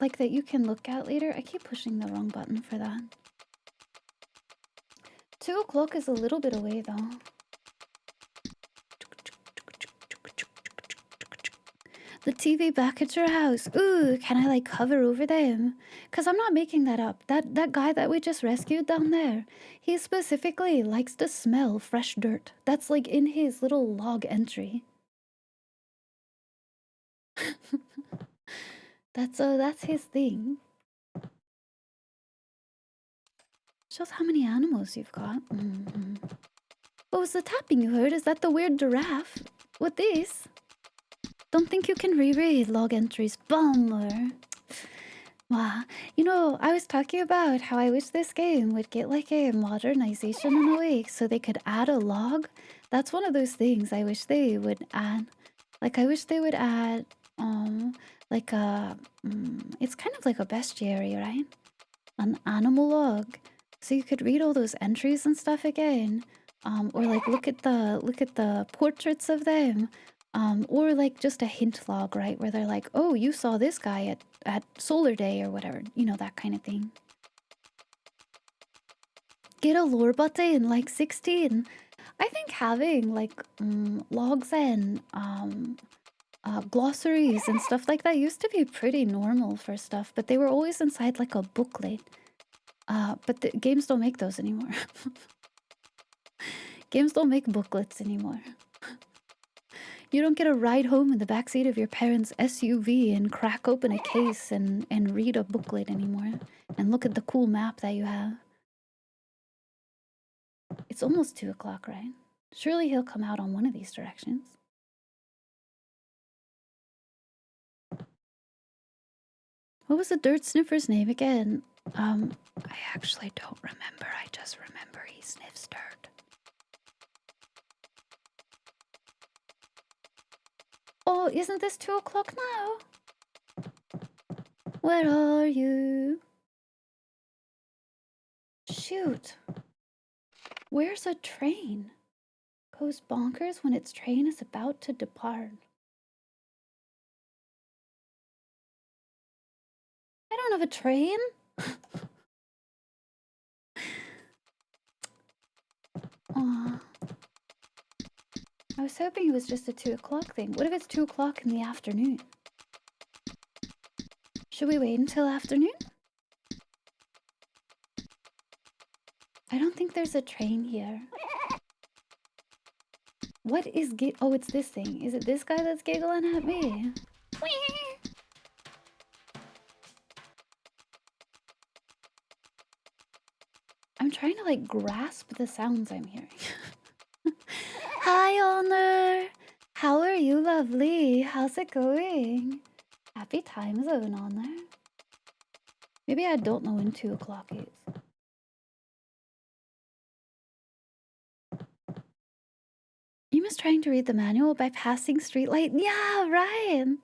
Like, that you can look at later? I keep pushing the wrong button for that. 2 o'clock is a little bit away, though. The TV back at your house. Ooh, can I, like, hover over them? Because I'm not making that up. That guy that we just rescued down there, he specifically likes to smell fresh dirt. That's, like, in his little log entry. That's his thing. Shows how many animals you've got. What was the tapping you heard? Is that the weird giraffe? What this? Don't think you can reread log entries. Bummer. Wow. You know, I was talking about how I wish this game would get like a modernization in a way so they could add a log. That's one of those things I wish they would add. Like, I wish they would add, like a... it's kind of like a bestiary, right? An animal log. So you could read all those entries and stuff again. Or like look at the portraits of them. Or like just a hint log, right? Where they're like, oh, you saw this guy at Solar Day or whatever. You know, that kind of thing. Get a lore button like 16. I think having like logs and glossaries and stuff like that used to be pretty normal for stuff, but they were always inside like a booklet. But the games don't make those anymore. Games don't make booklets anymore. You don't get a ride home in the backseat of your parents' SUV and crack open a case and read a booklet anymore. And look at the cool map that you have. It's almost 2 o'clock, right? Surely he'll come out on one of these directions. What was the dirt sniffer's name again? I actually don't remember. I just remember he sniffs dirt. Oh, isn't this 2 o'clock now? Where are you? Shoot. Where's a train? Goes bonkers when its train is about to depart. I don't have a train. Aw. I was hoping it was just a 2 o'clock thing. What if it's 2 o'clock in the afternoon? Should we wait until afternoon? I don't think there's a train here. What is oh, it's this thing. Is it this guy that's giggling at me? I'm trying to like grasp the sounds I'm hearing. Hi, Honor. How are you, lovely? How's it going? Happy time zone, Honor. Maybe I don't know when 2 o'clock is. You must trying to read the manual by passing streetlight. Yeah, Ryan.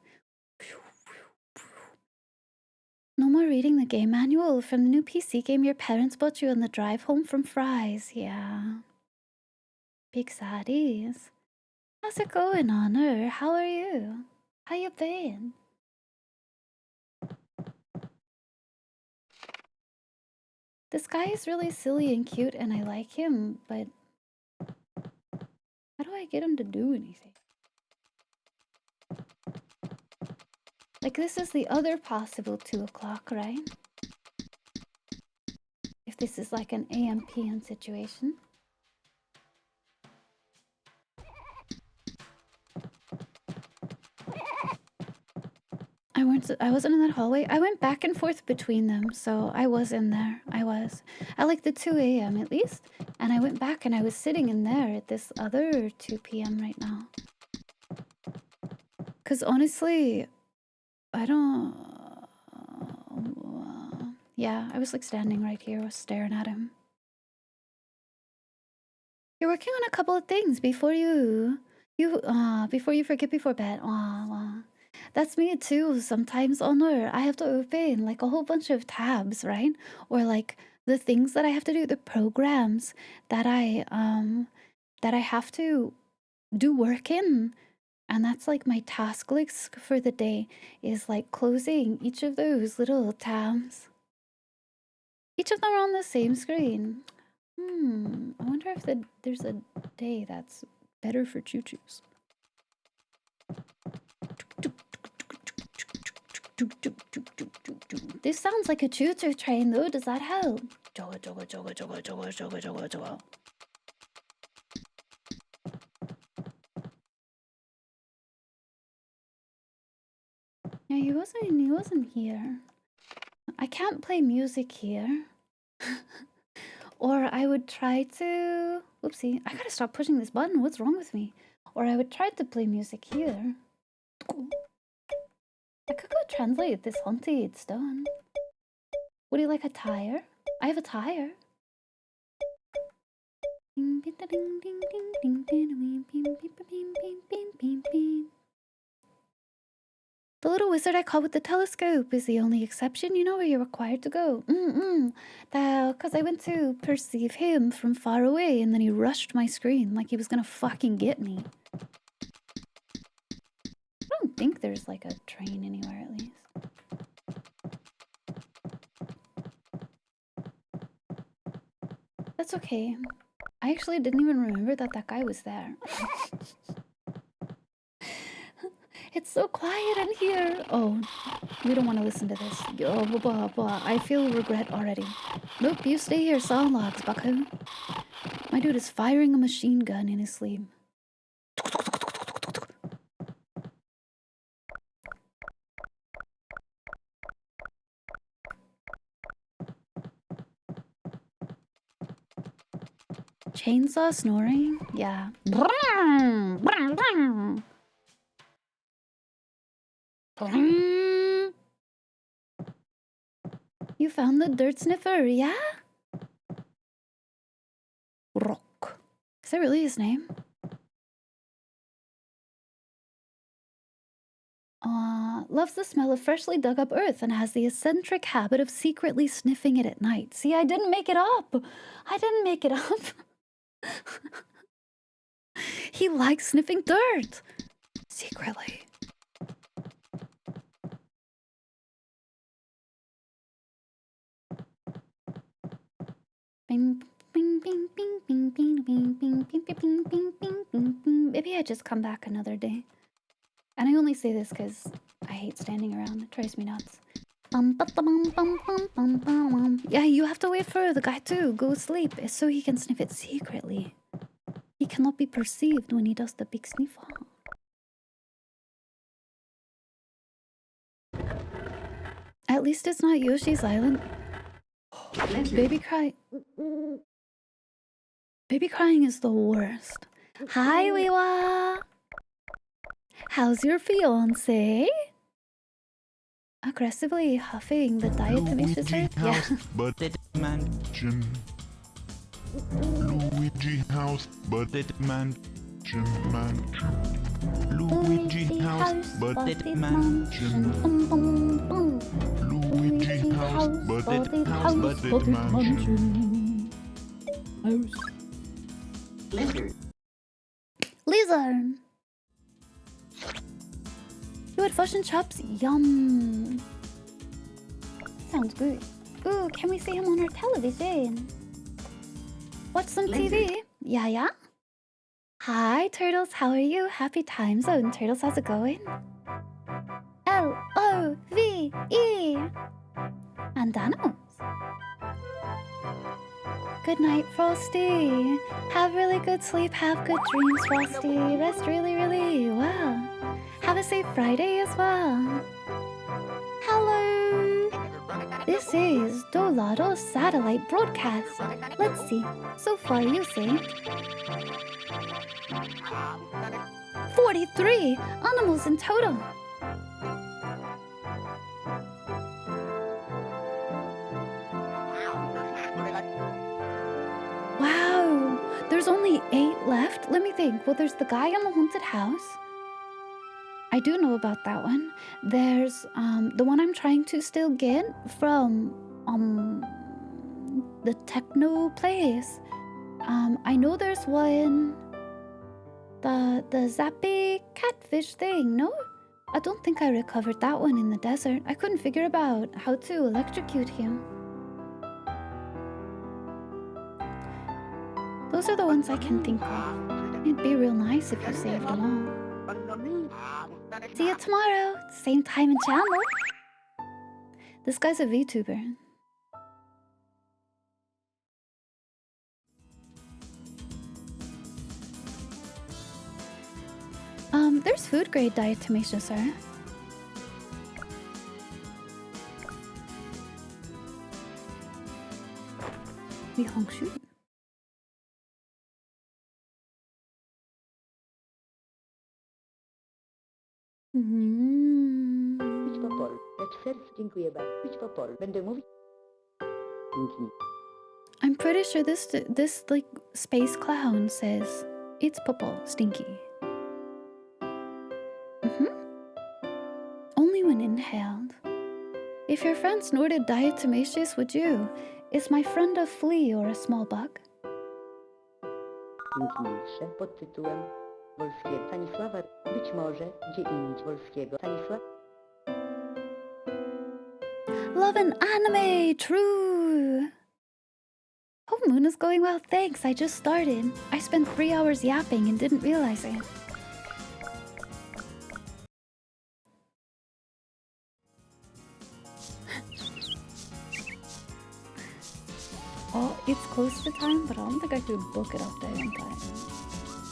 No more reading the game manual from the new PC game your parents bought you on the drive home from Fry's. Yeah. Big saddies. How's it going, Honor? How are you? How you been? This guy is really silly and cute and I like him, but how do I get him to do anything? Like, this is the other possible 2 o'clock, right? If this is like an AM PM situation. I wasn't in that hallway. I went back and forth between them, so I was in there. I was. At like the 2 a.m. at least. And I went back and I was sitting in there at this other 2 p.m. right now. Because honestly, I don't... yeah, I was like standing right here, was staring at him. You're working on a couple of things before you forget before bed. That's me too. Sometimes, Honor, I have to open like a whole bunch of tabs, right? Or like the things that I have to do, the programs that I have to do work in. And that's like my task list for the day is like closing each of those little tabs. Each of them are on the same screen. I wonder if there's a day that's better for choo-choos. This sounds like a choo-choo train though, does that help? Yeah, he wasn't here. I can't play music here. Or I would try to... Oopsie, I gotta stop pushing this button. What's wrong with me? Or I would try to play music here. I could go translate this haunted stone. Would you like a tire? I have a tire. The little wizard I caught with the telescope is the only exception, you know, where you're required to go. Because I went to perceive him from far away, and then he rushed my screen like he was gonna fucking get me. I don't think there's like a train anywhere, at least. That's okay. I actually didn't even remember that guy was there. It's so quiet in here. Oh, we don't want to listen to this. I feel regret already. Nope, you stay here, song logs, bucko. My dude is firing a machine gun in his sleep. Chainsaw snoring? Yeah. You found the dirt sniffer, yeah? Rock. Is that really his name? Loves the smell of freshly dug up earth and has the eccentric habit of secretly sniffing it at night. See, I didn't make it up. I didn't make it up. He likes sniffing dirt. Secretly. Bing, bing, bing, bing, bing, bing, bing, bing, bing, bing, bing, bing, bing, bing, bing. Maybe I just come back another day. And I only say this because I hate standing around. It drives me nuts. Yeah, you have to wait for the guy to go sleep so he can sniff it secretly. He cannot be perceived when he does the big sniffer. At least it's not Yoshi's Island. Baby cry. Baby crying is the worst. Hi, Weewa. How's your fiance? Aggressively huffing the diatomaceous Luigi earth? Yeah. House Budget Mansion. Luigi House Budget Mansion. Luigi House Budget Mansion. Luigi House Budget Mansion. Lizard. You had fish and chops? Yum. Sounds good. Ooh, can we see him on our television? Watch some TV? Yeah, yeah? Hi, Turtles. How are you? Happy time zone. Turtles, how's it going? L-O-V-E. And Danos. Good night, Frosty. Have really good sleep. Have good dreams, Frosty. Rest really, really well. Have a safe Friday as well. Hello. This is Dolado Satellite Broadcast. Let's see. So far, you say 43 animals in total. Wow. There's only 8 left. Let me think. Well, there's the guy in the haunted house. I do know about that one. There's the one I'm trying to still get from the techno place. I know there's one, the zappy catfish thing. No, I don't think I recovered that one in the desert. I couldn't figure about how to electrocute him. Those are the ones I can think of. It'd be real nice if you saved them all. See you tomorrow, same time and channel. This guy's a VTuber. There's food grade diatomaceous, sir. We honk shoot. Być popol. Lecz serc dziękuję bardzo. Być popol. Będę mówić. Dzięki. I'm pretty sure this like space clown says it's purple, stinky. Only when inhaled. If your friend snorted diatomaceous, would you? Is my friend a flea or a small bug? Dzięki milsze. Pod tytułem Wolskiego Stanisława. Być może gdzie indziej Wolskiego Stanisława. Love and anime, true. Hope Moon is going well, thanks. I just started. I spent 3 hours yapping and didn't realize it. Oh, It's close to time, but I don't think I could book it up there in time.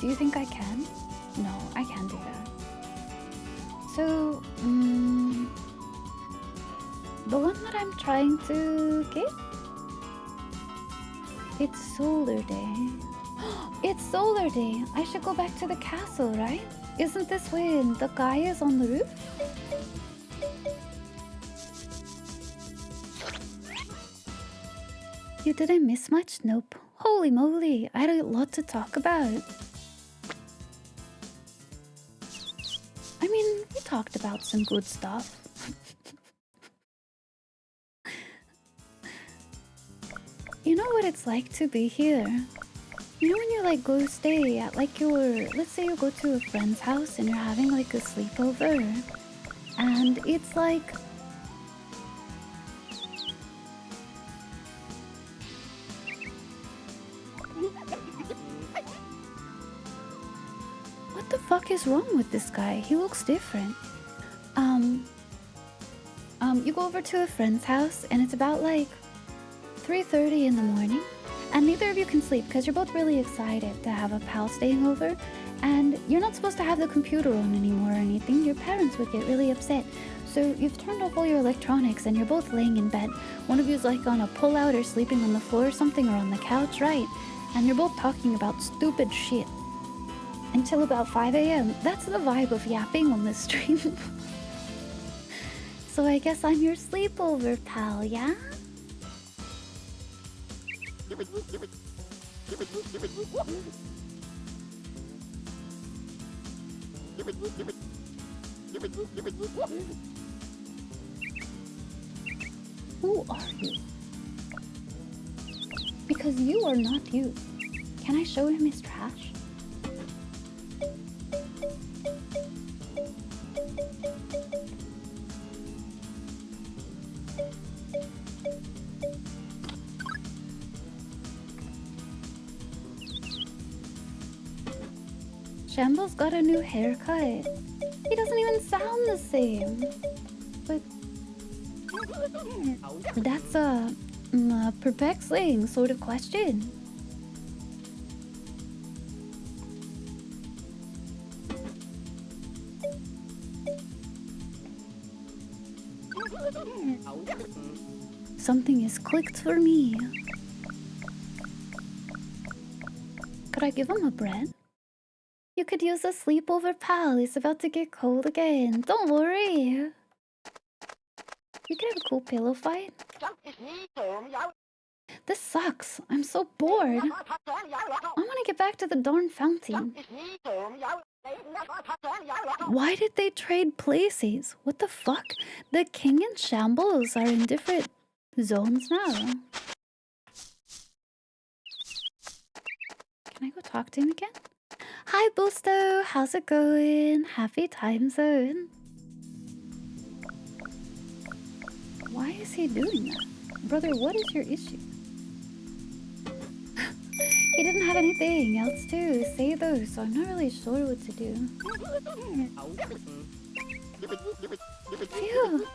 Do you think I can? No, I can't do that. So, the one that I'm trying to get? It's Solar Day. It's Solar Day! I should go back to the castle, right? Isn't this when the guy is on the roof? You didn't miss much? Nope. Holy moly, I had a lot to talk about. I mean, we talked about some good stuff. You know what it's like to be here? You know when you like go stay at like your, let's say you go to a friend's house and you're having like a sleepover, and it's like what the fuck is wrong with this guy? He looks different. You go over to a friend's house and it's about like 3:30 in the morning, and neither of you can sleep because you're both really excited to have a pal staying over, and you're not supposed to have the computer on anymore or anything. Your parents would get really upset. So you've turned off all your electronics and you're both laying in bed. One of you's like on a pull-out or sleeping on the floor or something, or on the couch, right? And you're both talking about stupid shit until about 5 a.m. That's the vibe of yapping on this stream. So I guess I'm your sleepover pal, yeah? Who are you? Because you are not you. Can I show him his trash? Shambles got a new haircut. He doesn't even sound the same. But that's a perplexing sort of question. Something is clicked for me. Could I give him a bread? You could use a sleepover pal. It's about to get cold again. Don't worry. We could have a cool pillow fight. This sucks. I'm so bored. I want to get back to the darn fountain. Why did they trade places? What the fuck? The king and Shambles are in different zones now. Can I go talk to him again? Hi, Busto. How's it going? Happy time zone. Why is he doing that? Brother, what is your issue? He didn't have anything else to say though, so I'm not really sure what to do. Phew.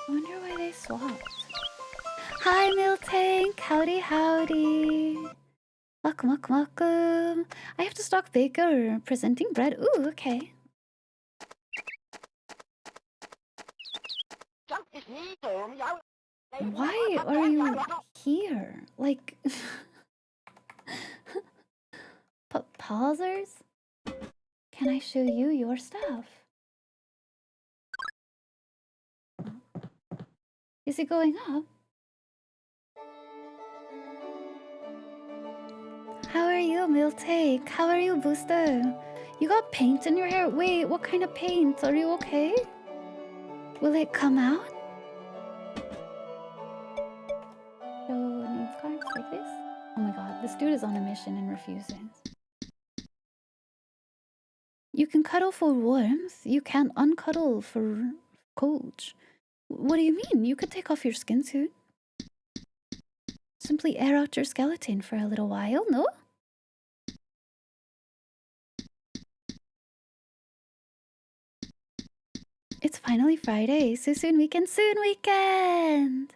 I wonder why they swapped. Hi, Miltank. Howdy, howdy. Welcome, welcome, welcome. I have to stock baker presenting bread. Ooh, okay. Why are you here? Like, pausers? Can I show you your stuff? Is it going up? How are you, Miltank? How are you, Busto? You got paint in your hair? Wait, what kind of paint? Are you okay? Will it come out? Show needs cards like this? Oh my god, this dude is on a mission and refuses. You can cuddle for warmth. You can't uncuddle for cold. What do you mean? You could take off your skin suit. Simply air out your skeleton for a little while, no? It's finally Friday, so soon weekend, soon weekend!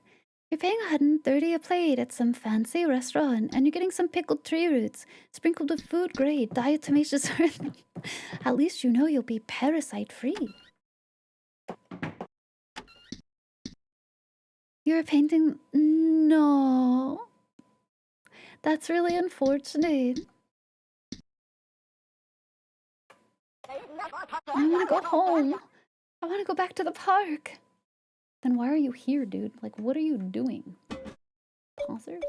You're paying 130 a plate at some fancy restaurant, and you're getting some pickled tree roots sprinkled with food grade diatomaceous earth. At least you know you'll be parasite free. You're painting. No. That's really unfortunate. I want to go home. I want to go back to the park. Then why are you here, dude? Like, what are you doing? Pausers?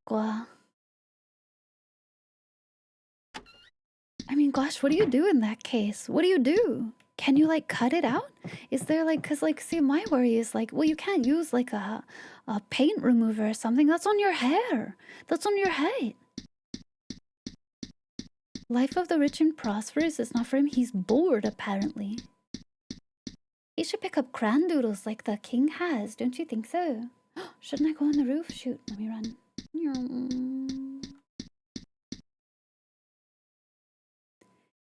Gua. I mean, gosh, what do you do in that case? What do you do? Can you, like, cut it out? Is there, like, because, like, see, my worry is, like, well, you can't use, like, a paint remover or something. That's on your hair. That's on your head. Life of the rich and prosperous is not for him. He's bored, apparently. He should pick up crayon doodles like the king has. Don't you think so? Shouldn't I go on the roof? Shoot, let me run.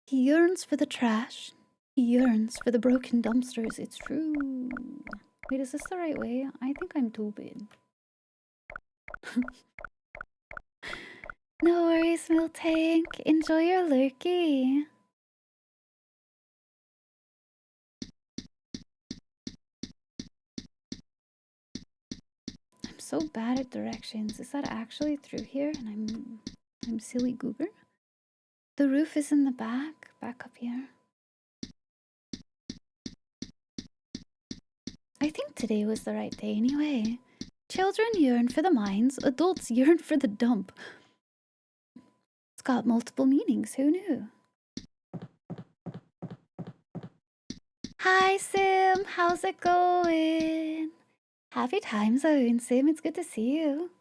He yearns for the trash. He yearns for the broken dumpsters. It's true. Wait, is this the right way? I think I'm too big. No worries, Milk Tank. Enjoy your lurkey. I'm so bad at directions. Is that actually through here? And I'm silly goober. The roof is in the back up here. I think today was the right day anyway. Children yearn for the mines, adults yearn for the dump. It's got multiple meanings, who knew? Hi Sim, how's it going? Happy time zone, Sim, it's good to see you.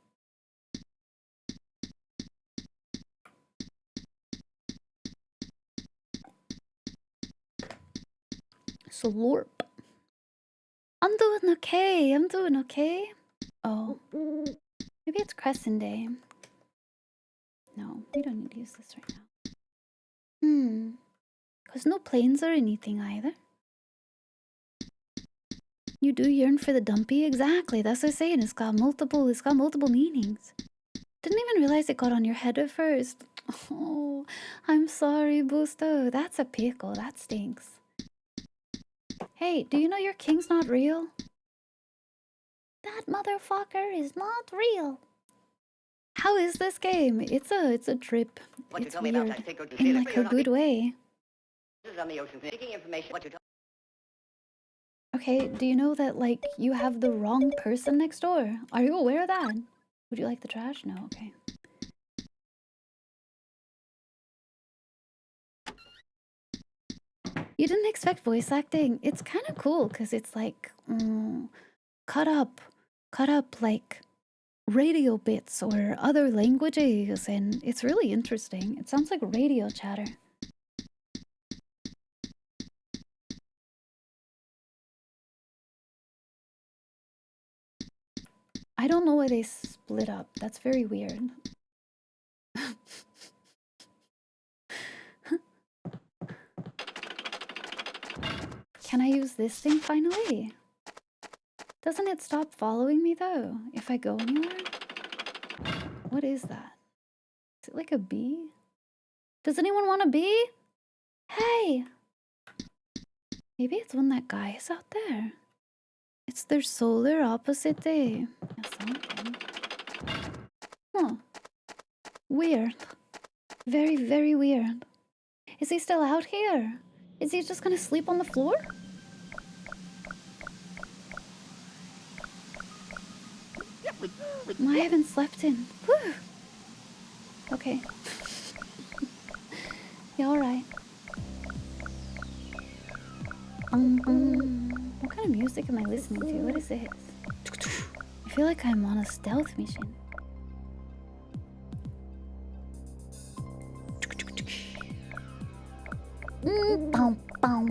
Slurp. I'm doing okay. I'm doing okay. Oh. Maybe it's Crescent Day. No, we don't need to use this right now. Because no planes or anything either. You do yearn for the dumpy? Exactly. That's what I'm saying. It's got multiple meanings. Didn't even realize it got on your head at first. Oh, I'm sorry, Busto. That's a pickle. That stinks. Hey, do you know your king's not real? That motherfucker is not real. How is this game? It's a trip. It's weird. In like a good way. Okay, do you know that like you have the wrong person next door? Are you aware of that? Would you like the trash? No, okay. You didn't expect voice acting. It's kind of cool because it's like cut up like radio bits or other languages, and it's really interesting. It sounds like radio chatter. I don't know why they split up. That's very weird. Can I use this thing finally? Doesn't it stop following me though, if I go anywhere? What is that? Is it like a bee? Does anyone want a bee? Hey! Maybe it's when that guy is out there. It's their solar opposite day. Or something. Huh. Weird. Very, very weird. Is he still out here? Is he just gonna sleep on the floor? I haven't slept in. Whew. Okay. Yeah, alright. What kind of music am I listening to? What is this? I feel like I'm on a stealth mission. Bow, bow.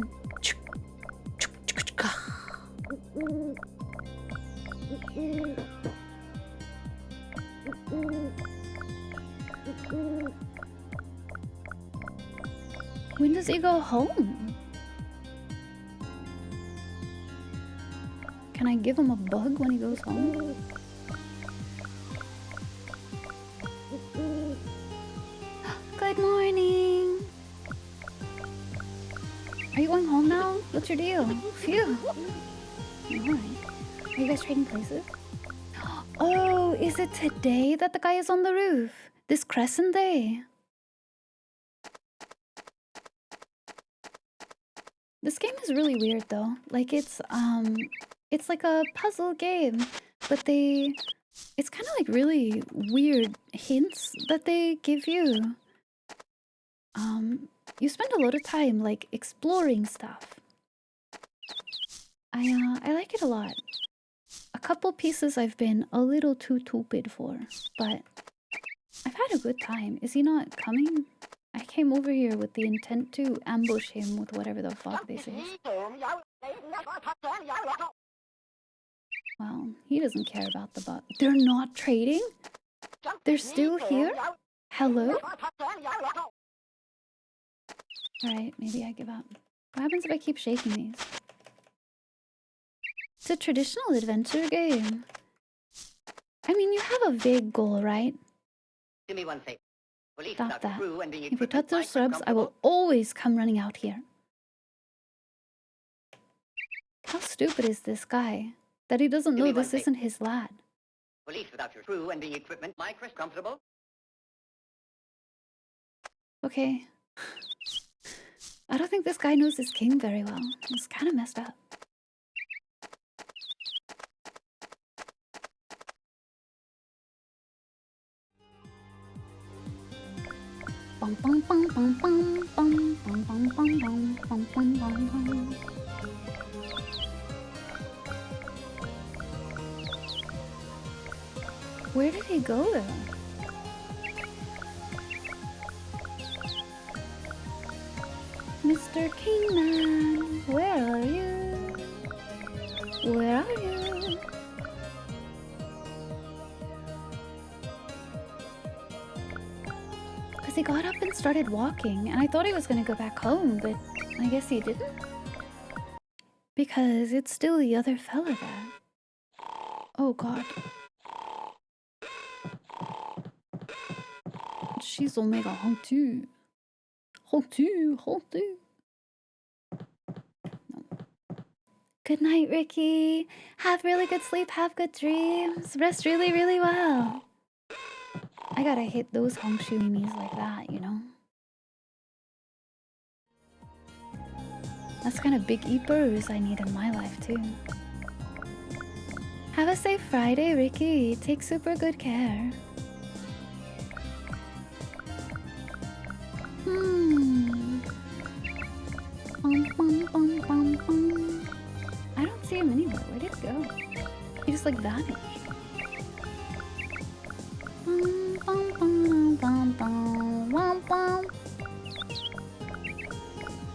When does he go home? Can I give him a bug when he goes home? Good morning. Are you going home now? What's your deal? Phew. Alright. Are you guys trading places? Oh, is it today that the guy is on the roof? This crescent day? This game is really weird though. Like it's like a puzzle game, but it's kind of like really weird hints that they give you. You spend a lot of time like exploring stuff. I like it a lot. A couple pieces I've been a little too stupid for, but I've had a good time. Is he not coming? I came over here with the intent to ambush him with whatever the fuck this is. Well, he doesn't care about the bug. They're not trading? They're still here? Hello? Alright, maybe I give up. What happens if I keep shaking these? It's a traditional adventure game. I mean, you have a vague goal, right? Do me one favor. Stop that. If we touch those shrubs, I will always come running out here. How stupid is this guy? That he doesn't know this isn't his lad. Police without your crew and the equipment, comfortable? Okay. I don't think this guy knows his king very well. It's kind of messed up. Bum bum bum bum bum bum bum bum bum bum bum bum bum. Where did he go? Mr. Kingman, where are you? Where are you? Because he got up and started walking, and I thought he was going to go back home, but I guess he didn't. Because it's still the other fella there. Oh god. She's Omega Hontu. Hontu. No. Good night, Ricky. Have really good sleep, have good dreams. Rest really, really well. I gotta hit those Hongshu mimis like that, you know? That's kind of big eepers I need in my life, too. Have a safe Friday, Ricky. Take super good care. I don't see him anywhere. Where did he go? He just like vanished.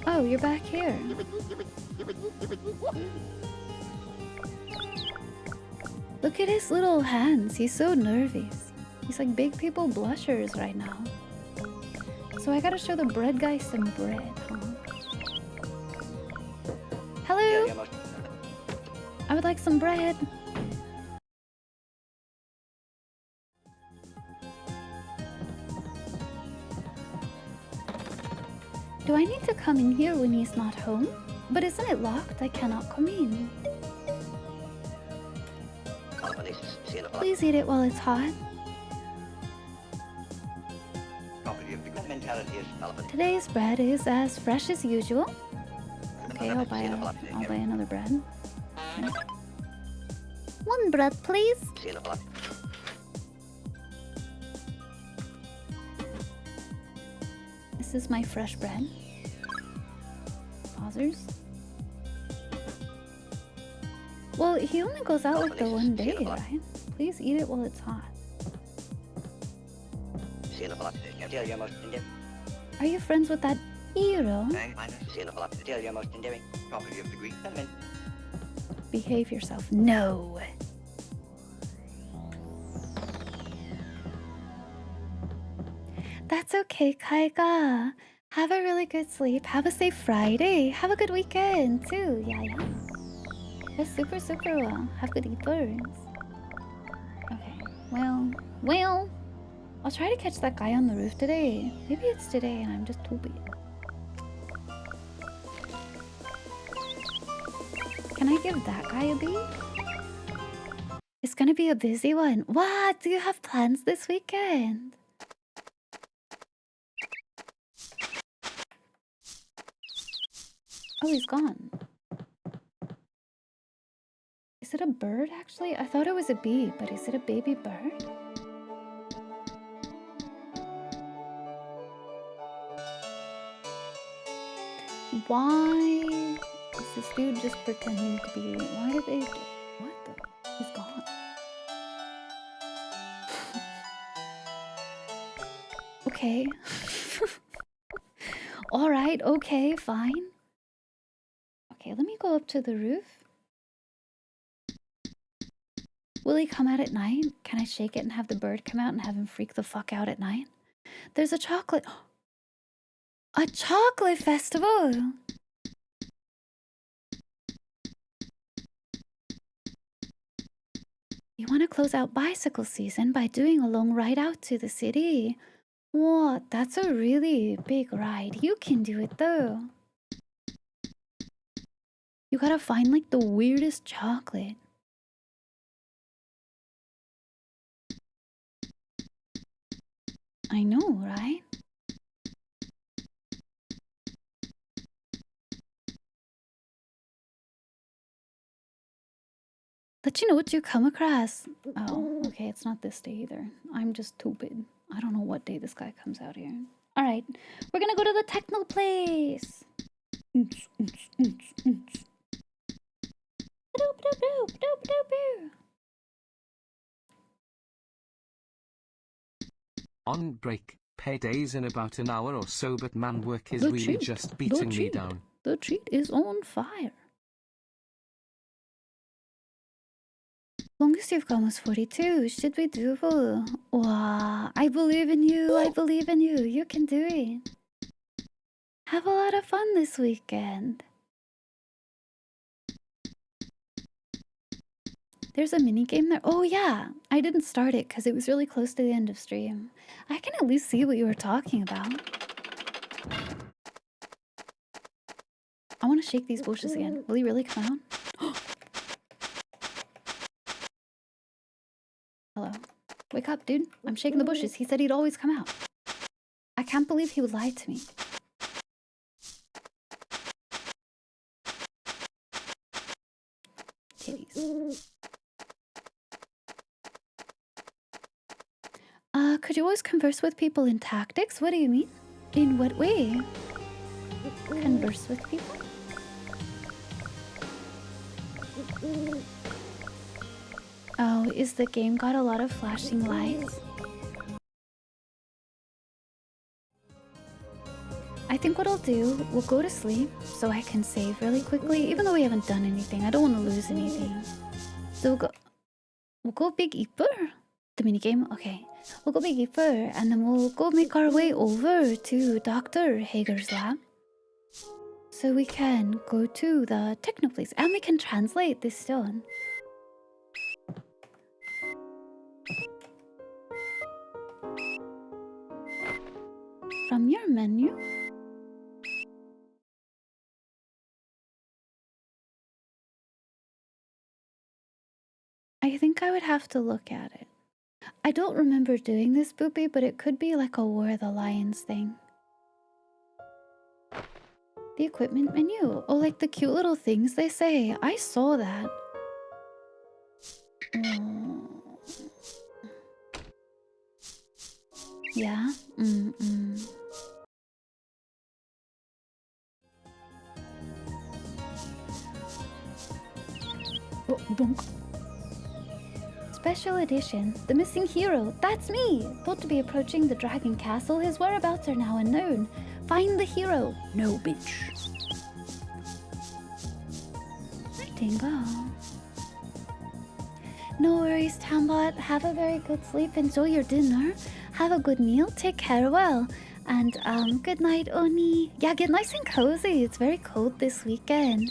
Oh, you're back here. Look at his little hands. He's so nervous. He's like big people blushers right now. So I gotta show the bread guy some bread, huh? Hello? I would like some bread. Do I need to come in here when he's not home? But isn't it locked? I cannot come in. Please eat it while it's hot. Today's bread is as fresh as usual. Okay, I'll buy another bread. Okay. One bread, please. This is my fresh bread. Pausers. Well, he only goes out like the one day, right? Please eat it while it's hot. Are you friends with that hero? Behave yourself. No. That's okay, Kaiga. Have a really good sleep. Have a safe Friday. Have a good weekend too. Yeah, yeah. That's super, super well. Have good eaters. Okay. Well. I'll try to catch that guy on the roof today. Maybe it's today and I'm just too busy. Can I give that guy a B? It's gonna be a busy one. What? Do you have plans this weekend? Oh, he's gone. Is it a bird, actually? I thought it was a bee, but is it a baby bird? Why is this dude just pretending to be... Why did they... What the... He's gone. Okay. Alright, okay, fine. Okay, let me go up to the roof. Will he come out at night? Can I shake it and have the bird come out and have him freak the fuck out at night? There's a chocolate... A chocolate festival! You want to close out bicycle season by doing a long ride out to the city. What? That's a really big ride. You can do it though. You gotta find like the weirdest chocolate. I know, right? Let you know what you come across. Oh, okay, it's not this day either. I'm just stupid. I don't know what day this guy comes out here. Alright, we're gonna go to the techno place. On break, payday's in about an hour or so, but man, work is The really cheat, just beating me cheat. down. The cheat is on fire. Longest you've gone was 42. Should we do it? Wow, I believe in you. I believe in you. You can do it. Have a lot of fun this weekend. There's a mini game there. Oh yeah, I didn't start it because it was really close to the end of stream. I can at least see what you were talking about. I want to shake these bushes again. Will he really come out? Hello. Wake up, dude. I'm shaking the bushes. He said he'd always come out. I can't believe he would lie to me. Titties. Could you always converse with people in tactics? What do you mean? In what way? Converse with people? Oh, is the game got a lot of flashing lights? I think what I'll do, we'll go to sleep so I can save really quickly, even though we haven't done anything. I don't want to lose anything. So we'll go Big Eeper? The minigame? Okay. We'll go Big Eeper and then we'll go make our way over to Dr. Hager's lab. So we can go to the techno place and we can translate this stone. From your menu? I think I would have to look at it. I don't remember doing this, Boopy, but it could be like a War of the Lions thing. The equipment menu. Oh, like the cute little things they say. I saw that. Yeah? Oh, donk. Special edition, the missing hero. That's me! Thought to be approaching the Dragon Castle. His whereabouts are now unknown. Find the hero. No, bitch. Dingo. No worries, Tambot. Have a very good sleep. Enjoy your dinner. Have a good meal. Take care well. And good night, Oni. Yeah, get nice and cozy. It's very cold this weekend.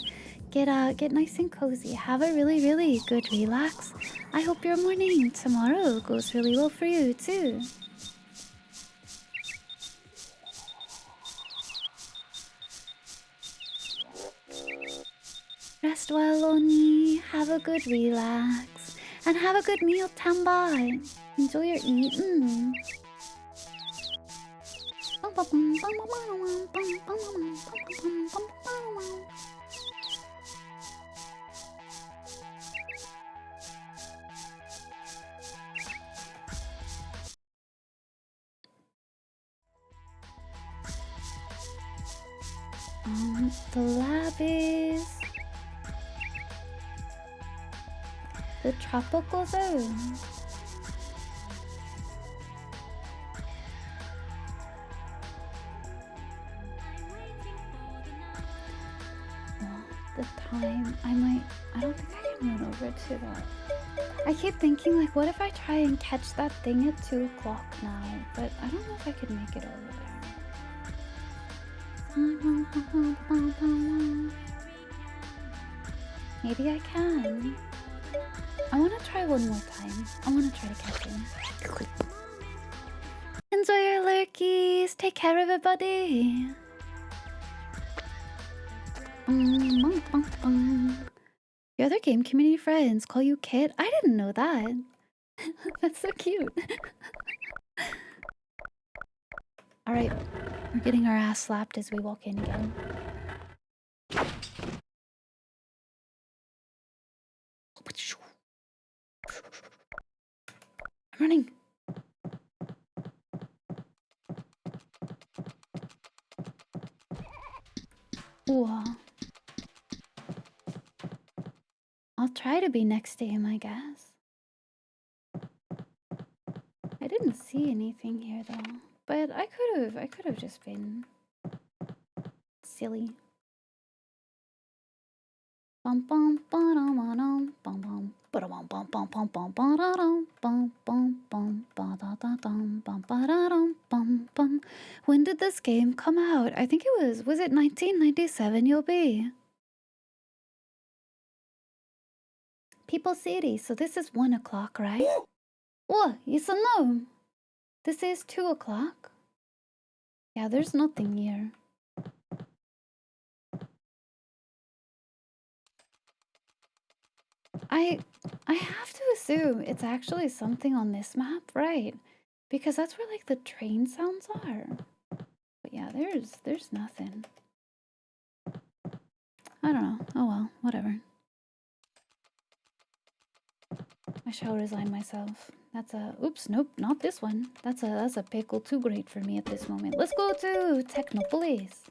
Get nice and cozy. Have a really good relax. I hope your morning tomorrow goes really well for you too. Rest well, Oni. Have a good relax. And have a good meal, Tamba. Enjoy your eating. The lab is the tropical zone. The time I don't think I can run over to that. I keep thinking, like, what if I try and catch that thing at 2 o'clock now? But I don't know if I could make it over there. Maybe I can. I want to try one more time. I want to try to catch him. Enjoy your lurkies. Take care, everybody. Your other game community friends call you Kit? I didn't know that. That's so cute. Alright, we're getting our ass slapped as we walk in again. I'm running. Ooh. I'll try to be next to him, I guess. I didn't see anything here though, but I could have just been silly. Bum bum ba-dum ba-dum bum bum ba-dum bum bum bum bum ba-da-dum bum bum bum ba-da-da-dum bum ba-da-dum bum bum. When did this game come out? I think it was it 1997, you'll be? People City, so this is 1 o'clock, right? Oh, it's a no. This is 2 o'clock. Yeah, there's nothing here. I have to assume it's actually something on this map, right? Because that's where like the train sounds are. But yeah, there's nothing. I don't know. Oh well, whatever. I shall resign myself. That's a oops, nope, not this one. That's a pickle too great for me at this moment. Let's go to Technopolis.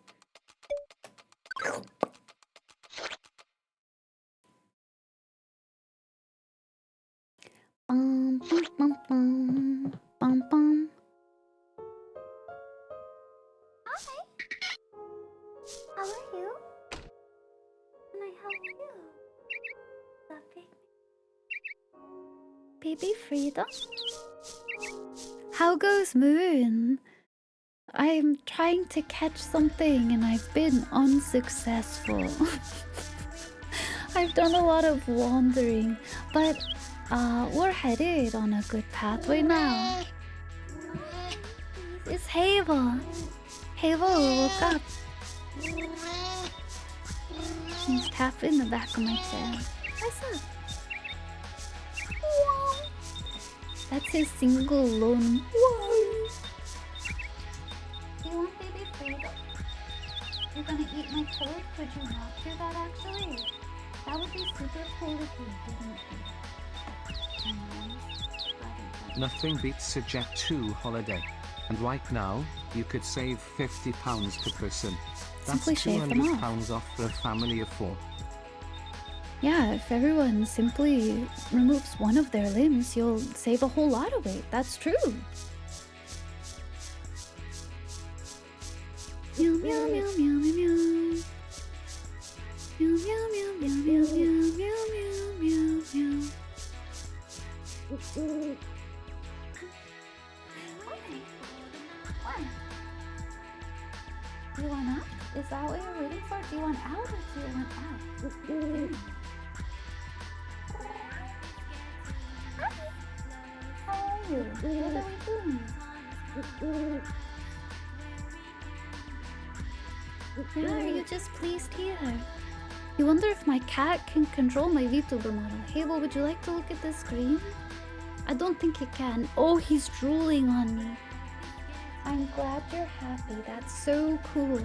Bum bum bum bum bum bum. Hi. How are you? Can I help you? Baby Frida? How goes Moon? I'm trying to catch something and I've been unsuccessful. I've done a lot of wandering, but we're headed on a good pathway now. It's Havel. Havel woke up. He's tapping the back of my chair. What's up? That's his single lone. Whoa. Do you want baby Frida? You're gonna eat my toy? Could you not do that actually? That would be super cool if you didn't do. Nothing beats a Jet 2 holiday. And right now, you could save £50 per person. That's Simply shave them off. £200 off for a family of 4. Yeah, if everyone simply removes one of their limbs, you'll save a whole lot of weight. That's true. Meow meow meow meow meow meow. Meow meow meow meow meow meow meow meow meow. Is that what you're rooting for? Do you want out or do you want out? Hi. How are you? What are we doing? Yeah, are you just pleased here? You wonder if my cat can control my VTuber model. Hey, well, would you like to look at the screen? I don't think he can. Oh, he's drooling on me. I'm glad you're happy. That's so cool.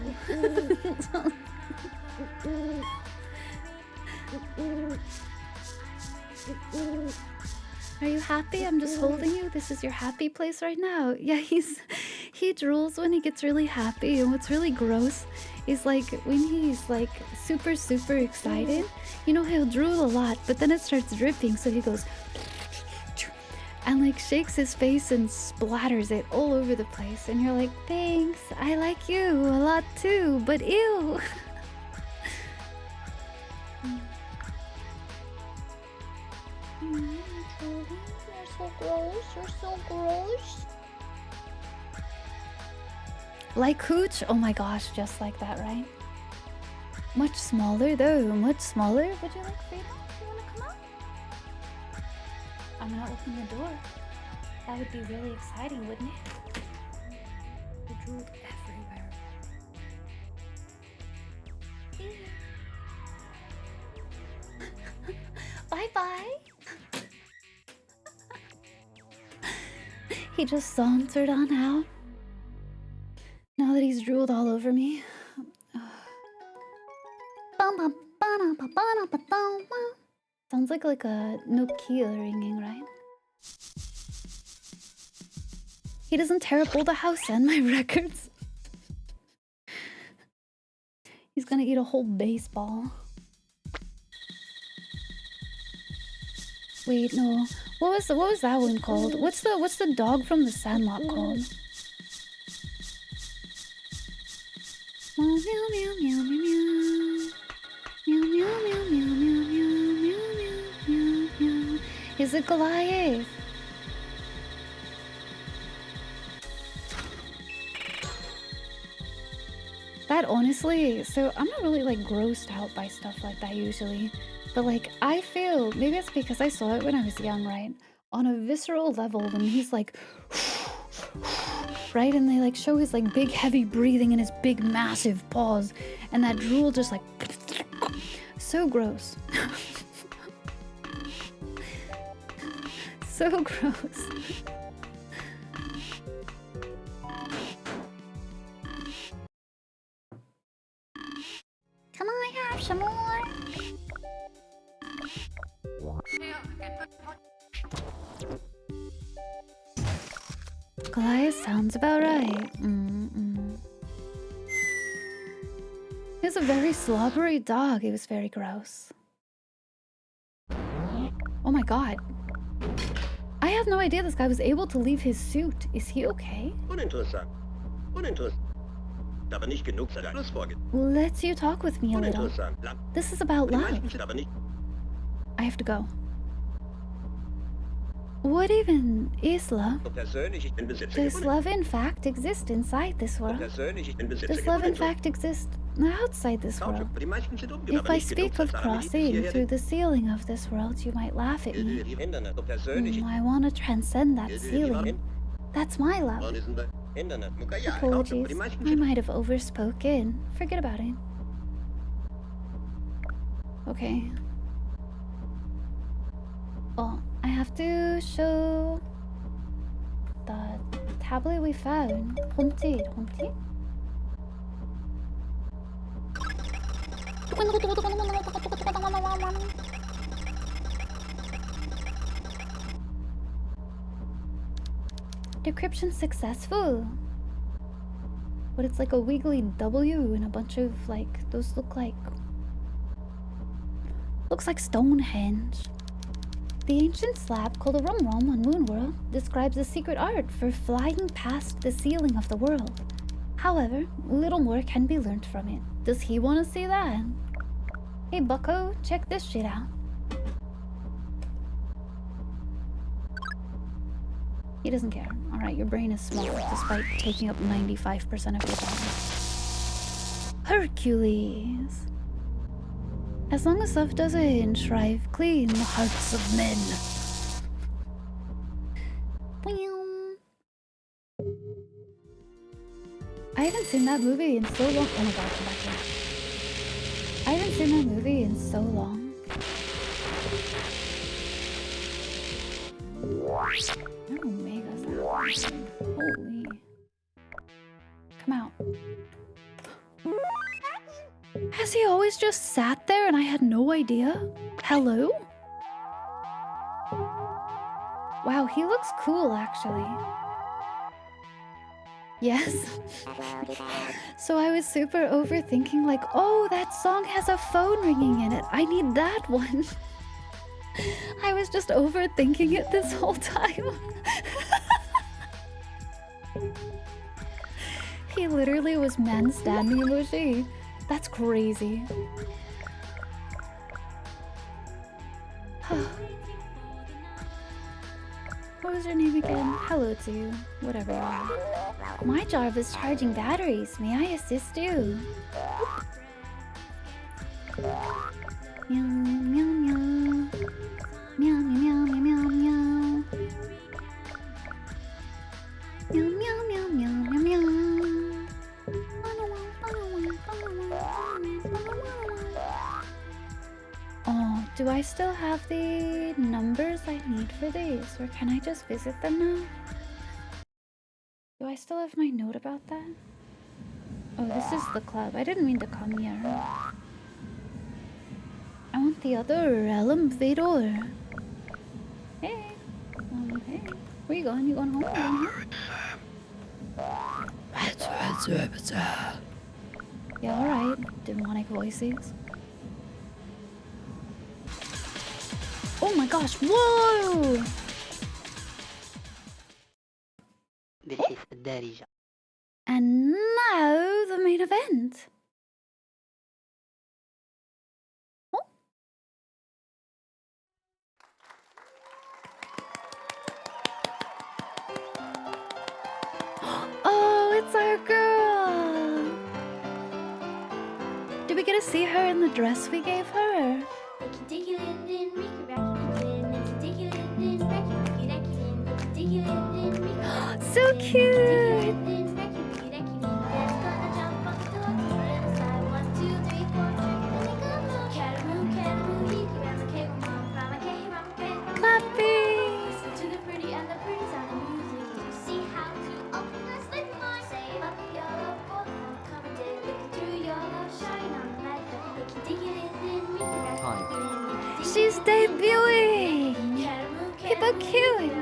Are you happy? I'm just holding you. This is your happy place right now. Yeah, he drools when he gets really happy, and what's really gross is like when he's like super excited, you know, he'll drool a lot, but then it starts dripping, so he goes and like shakes his face and splatters it all over the place, and you're like, thanks, I like you a lot too, but ew. You're so gross, you're so gross. Like Hooch? Oh my gosh, just like that, right? Much smaller though, much smaller. Would you like freedom? You wanna come out? I'm gonna open the door. That would be really exciting, wouldn't it? You drooled everywhere. Bye-bye. He just sauntered on out. Now that he's drooled all over me. Sounds like a Nokia ringing, right? He doesn't tear up all the house and my records. He's gonna eat a whole baseball. Wait, no. What was that one called? What's the dog from the Sandlot called? Meow meow meow meow meow meow meow meow meow meow meow meow meow meow. Is it Goliath? That honestly, so I'm not really like grossed out by stuff like that usually, but like I feel, maybe it's because I saw it when I was young, right? On a visceral level, when he's like right, and they like show his like big heavy breathing and his big massive paws, and that drool just like so gross. So gross. Can I have some more? Goliath sounds about right. He was a very slobbery dog. He was very gross. Oh my god. I had no idea this guy was able to leave his suit. Is he okay? Uninteressant. Uninteressant. Aber nicht genug für das Vorgehen. Let's you talk with me a little. Uninteressant. This is about Die love. meisten sind aber nicht. I have to go. What even is love? Persönlich, ich bin Besitzer Does gewonnen. love in fact exist inside this world? Persönlich, ich bin Besitzer Does love in gewonnen. fact exist outside this world? Die meisten sind If umgegangen. I Nicht genug speak of für das crossing hierher. through the ceiling of this world, you might laugh at me. Die Internet. Persönlich, I want to transcend that die ceiling. That's my love. Und ist ein Internet. Ja, Apologies. die meisten I sind might have overspoken. Forget about it. Okay. Well, I have to show the tablet we found. Humpty. Decryption successful. But it's like a wiggly W and a bunch of like, those look like Stonehenge. The ancient slab called a Rum Rum on Moonworld describes a secret art for flying past the ceiling of the world. However, little more can be learned from it. Does he want to see that? Hey bucko, check this shit out. He doesn't care. Alright, your brain is small despite taking up 95% of your Hercules. As long as love doesn't shrive clean the hearts of men. I haven't seen that movie in so long. Oh my god, come back here. I haven't seen that movie in so long. Oh, Omega's out. Holy. Come out. Has he always just sat there and I had no idea? Hello? Wow, he looks cool actually. Yes. So I was super overthinking like, oh, that song has a phone ringing in it. I need that one. I was just overthinking it this whole time. He literally was man standing emoji. That's crazy. What was your name again? Hello to you. Whatever you are. My job is charging batteries. May I assist you? Meow, meow, meow. Meow, meow, meow, meow, meow. Meow, meow, meow, meow, meow, meow. Oh, do I still have the numbers I need for these? Or can I just visit them now? Do I still have my note about that? Oh, this is the club. I didn't mean to come here. I want the other elevator. Hey. Hey. Where you going? You going home? You going home? Yeah, alright. Demonic voices. Oh my gosh, whoa! This is Darija. And now the main event. Oh. Oh, it's our girl! Did we get to see her in the dress we gave her? So cute! Hi. She's debuting! People cute!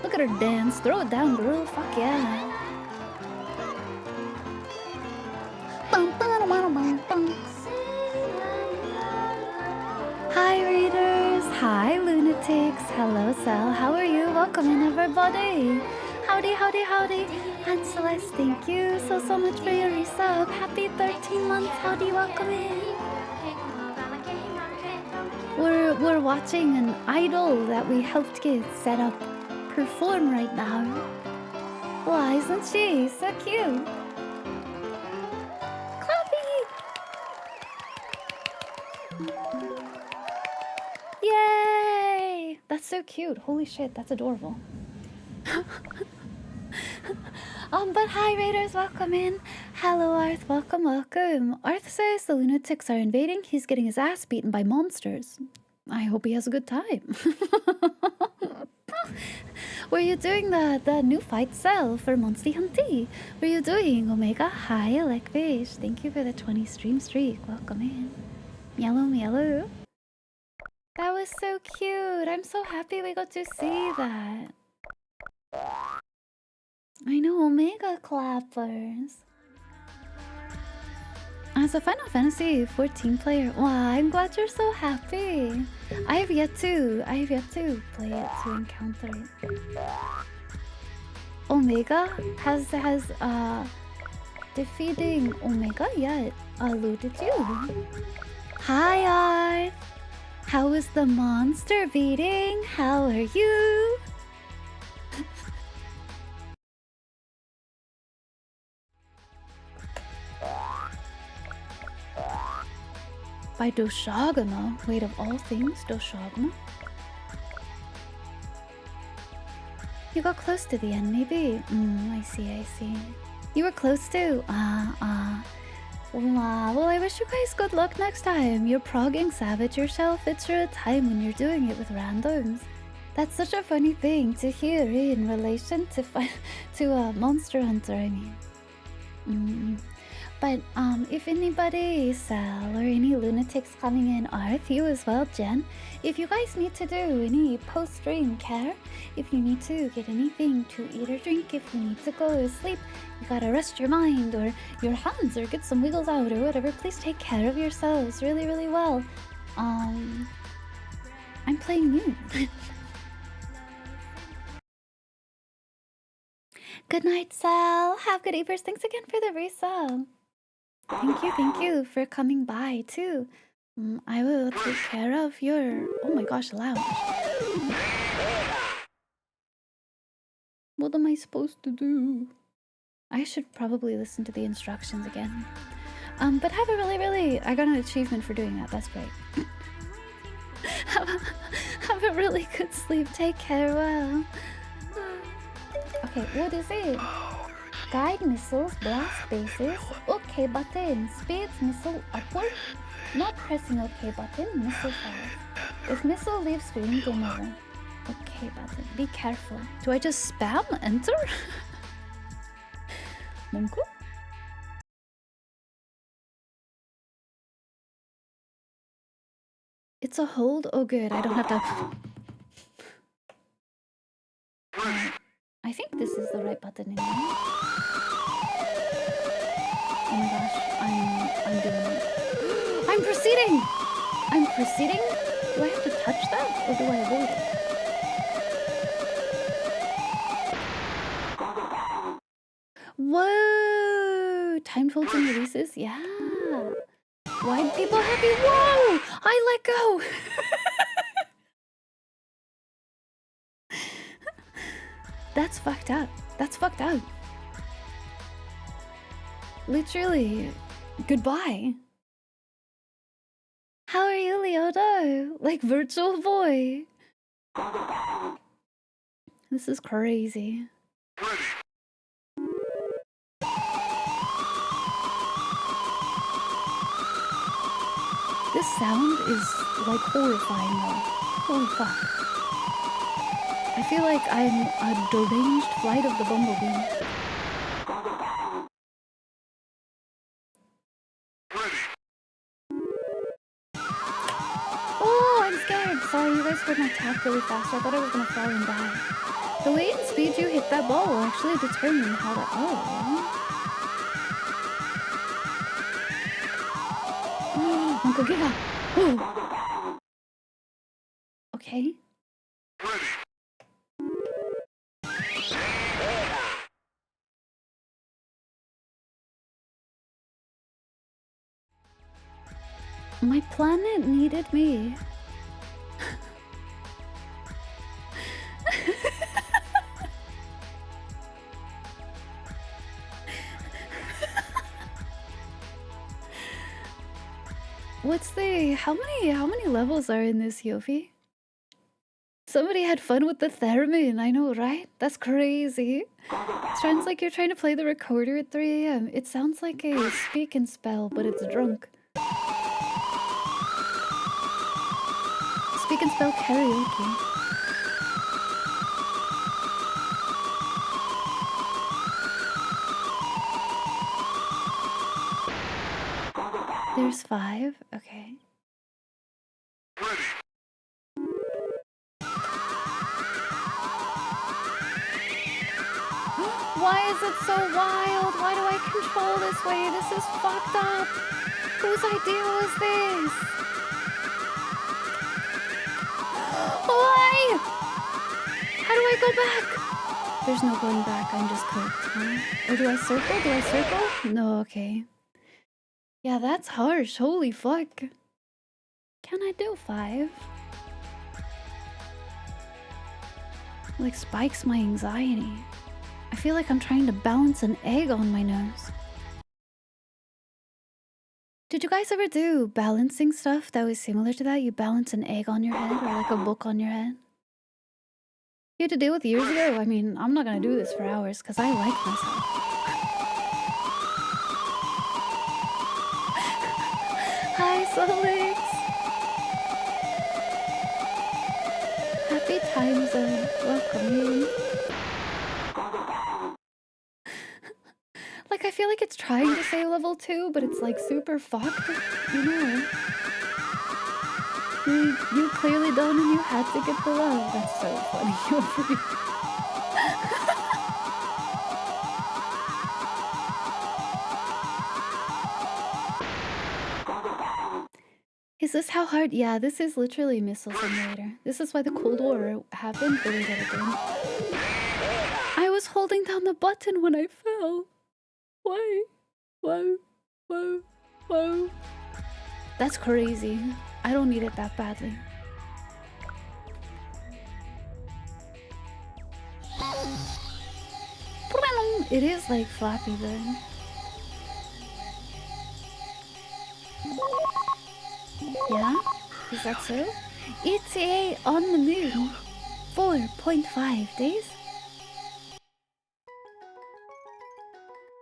Look at her dance. Throw it down, girl. Fuck yeah. Hi, readers. Hi, lunatics. Hello, Sal. How are you? Welcome in, everybody. Howdy, howdy, howdy. And Celeste, thank you so much for your resub. Happy 13 months. Howdy, welcome in. We're watching an idol that we helped get set up perform right now. Why isn't she so cute? Clappy! Yay! That's so cute. Holy shit, that's adorable. But hi Raiders, welcome in. Hello Arth, welcome, welcome. Arth says the lunatics are invading. He's getting his ass beaten by monsters. I hope he has a good time. Were you doing the new fight cell for Monster Hunty? Were you doing Omega? Hi Alekvish. Thank you for the 20 stream streak. Welcome in. Yellow, yellow. That was so cute. I'm so happy we got to see that. I know, Omega clappers. As a Final Fantasy 14 player, wow, I'm glad you're so happy. I have yet to play it, to encounter it. Omega has defeating Omega yet eluded you. Hi Art. How is the monster beating? How are you? By Doshagama. Wait, of all things, Doshagama? You got close to the end, maybe? I see. You were close to? Well, I wish you guys good luck next time. You're progging Savage yourself. It's sure a time when you're doing it with randoms. That's such a funny thing to hear in relation to Monster Hunter, I mean. But if anybody, Sal, or any lunatics coming in, Arth, you as well, Jen, if you guys need to do any post-stream care, if you need to get anything to eat or drink, if you need to go to sleep, you gotta rest your mind or your hands or get some wiggles out or whatever, please take care of yourselves really, really well. I'm playing Moon. Good night, Sal. Have good eaters. Thanks again for the resub. Thank you for coming by too. I will take care of your... Oh my gosh, lounge. What am I supposed to do? I should probably listen to the instructions again. But have a really... I got an achievement for doing that. That's great. have a really good sleep. Take care. Well. Okay, what is it? Guide missiles, blast bases, OK button, speeds missile upward, not pressing OK button, missile falls. If missile leaves screen, game over. OK button, be careful. Do I just spam enter? Monko? It's a hold? Oh good, I don't have to... I think this is the right button anyway. Oh my gosh, I'm doing it. I'm proceeding! I'm proceeding? Do I have to touch that? Or do I avoid it? Whoa! Time holds and releases? Yeah. Why people happy? Whoa! I let go! That's fucked up. That's fucked up. Literally, goodbye. How are you, Leodo? Like Virtual Boy. This is crazy. This sound is like horrifying though. Holy fuck. I feel like I'm a deranged flight of the bumblebee. Oh, I'm scared. Sorry, you guys heard my tap really fast. I thought I was gonna fall and die. The way and speed you hit that ball will actually determine how that... Oh. Uncle Giga. Oh. Okay. My planet needed me. What's the... How many levels are in this, Yofi? Somebody had fun with the theremin, I know, right? That's crazy. It sounds like you're trying to play the recorder at 3 AM. It sounds like a speak and spell, but it's drunk. Speak and spell karaoke. There's 5, okay. Why is it so wild? Why do I control this way? This is fucked up. Whose idea was this? Why? How do I go back? There's no going back. I'm just cooked, huh? Or do I circle? Do I circle? No, okay. Yeah, that's harsh. Holy fuck. Can I do 5? Like spikes my anxiety. I feel like I'm trying to balance an egg on my nose. Did you guys ever do balancing stuff that was similar to that? You balance an egg on your head or like a book on your head? You had to deal with years ago? I mean, I'm not gonna do this for hours because I like myself. Hi, Solix! Happy time zone. Welcome in. Like, I feel like it's trying to say level 2, but it's like super fucked, you know? You clearly don't and you had to get the love. That's so funny. You're free. Is this how hard? Yeah, this is literally Missile Simulator. This is why the Cold War happened the way that it did. I was holding down the button when I fell. Why? Whoa, whoa, whoa. That's crazy. I don't need it that badly. It is like Flappy Bird. Yeah? Is that so? ETA on the moon. 4.5 days?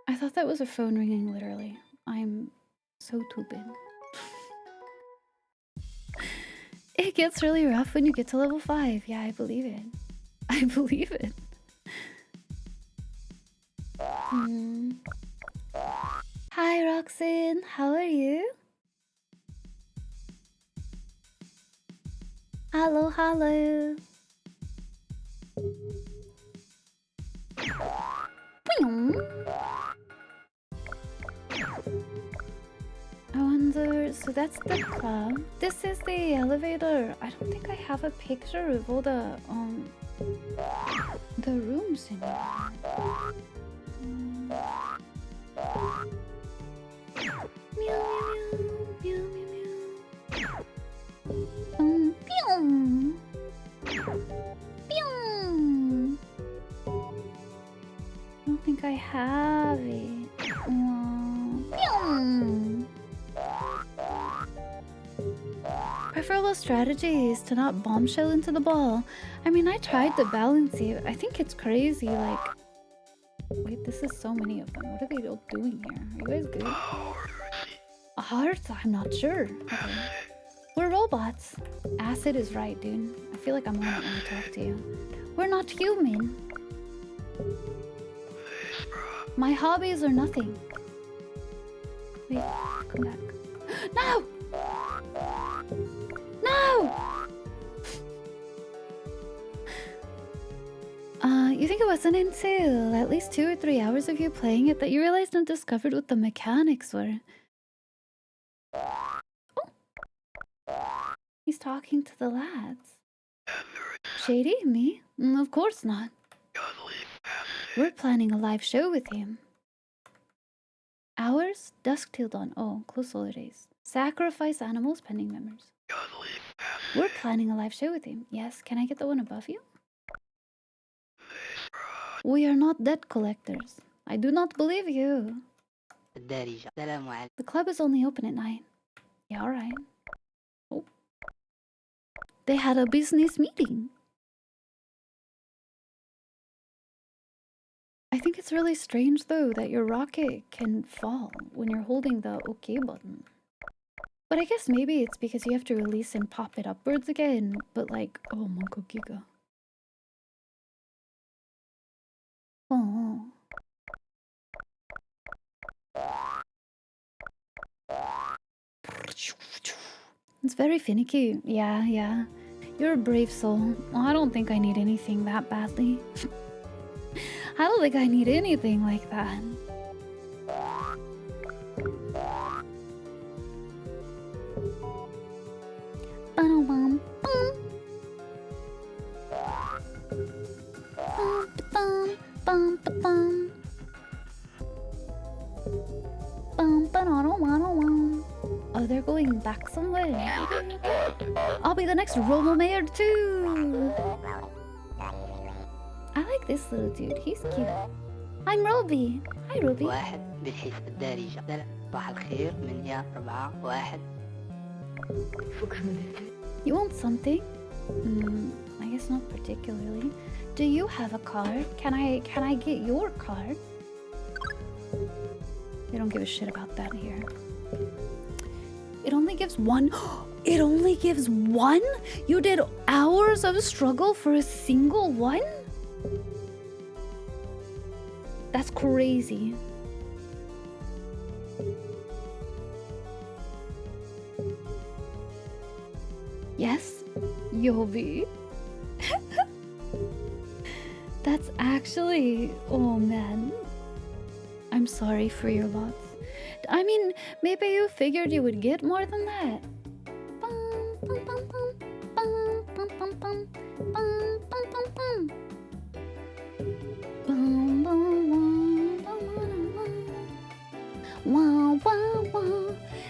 I thought that was a phone ringing, literally. I'm so stupid. It gets really rough when you get to level 5. Yeah, I believe it. I believe it. Hi, Roxanne. How are you? Hello, hello. I wonder, so that's the club. This is the elevator. I don't think I have a picture of all the rooms in here. Meow, meow, meow, meow, meow. Pew. I don't think I have it. Pew. Preferable strategy is to not bombshell into the ball. I mean, I tried to balance it. I think it's crazy, like... Wait, this is so many of them. What are they all doing here? Are you guys good? Hearts? I'm not sure. Okay. We're robots. Acid is right, dude. I feel like I'm on it when I talk to you. We're not human. My hobbies are nothing. Wait, come back. No! No! You think it wasn't until at least 2 or 3 hours of you playing it that you realized and discovered what the mechanics were? He's talking to the lads. Shady? Me? Of course not. We're planning a live show with him. Hours? Dusk till dawn. Oh, close holidays. Sacrifice animals pending members. We're planning a live show with him. Yes, can I get the one above you? We are not debt collectors. I do not believe you. The club is only open at 9. Yeah, alright. Oh. They had a business meeting. I think it's really strange though that your rocket can fall when you're holding the OK button. But I guess maybe it's because you have to release and pop it upwards again. But like, oh my god, Giga. Oh. It's very finicky. Yeah, yeah. You're a brave soul. Well, I don't think I need anything that badly. I don't think I need anything like that. Oh, they're going back somewhere. I'll be the next Robo Mayor too. I like this little dude. He's cute. I'm Roby. Hi, Roby. صباح الخير 8 4 1. Faut que je me lève. You want something? I guess not particularly. Do you have a card? Can I get your card? They don't give a shit about that here. It only gives one. It only gives one? You did hours of struggle for a single one? That's crazy. Yes, Yobi. That's actually... Oh man. I'm sorry for your loss. I mean, maybe you figured you would get more than that.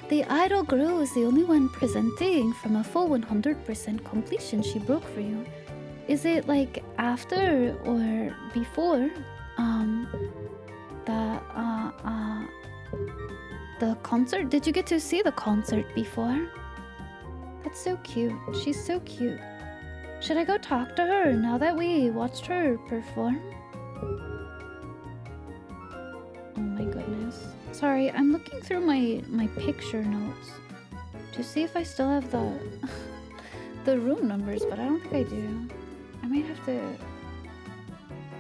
The idol girl is the only one presenting from a full 100% completion she broke for you. Is it like after or before the concert? Did you get to see the concert before? That's so cute. She's so cute. Should I go talk to her now that we watched her perform? Oh my goodness. Sorry, I'm looking through my picture notes to see if I still have the the room numbers, but I don't think I do. I might have to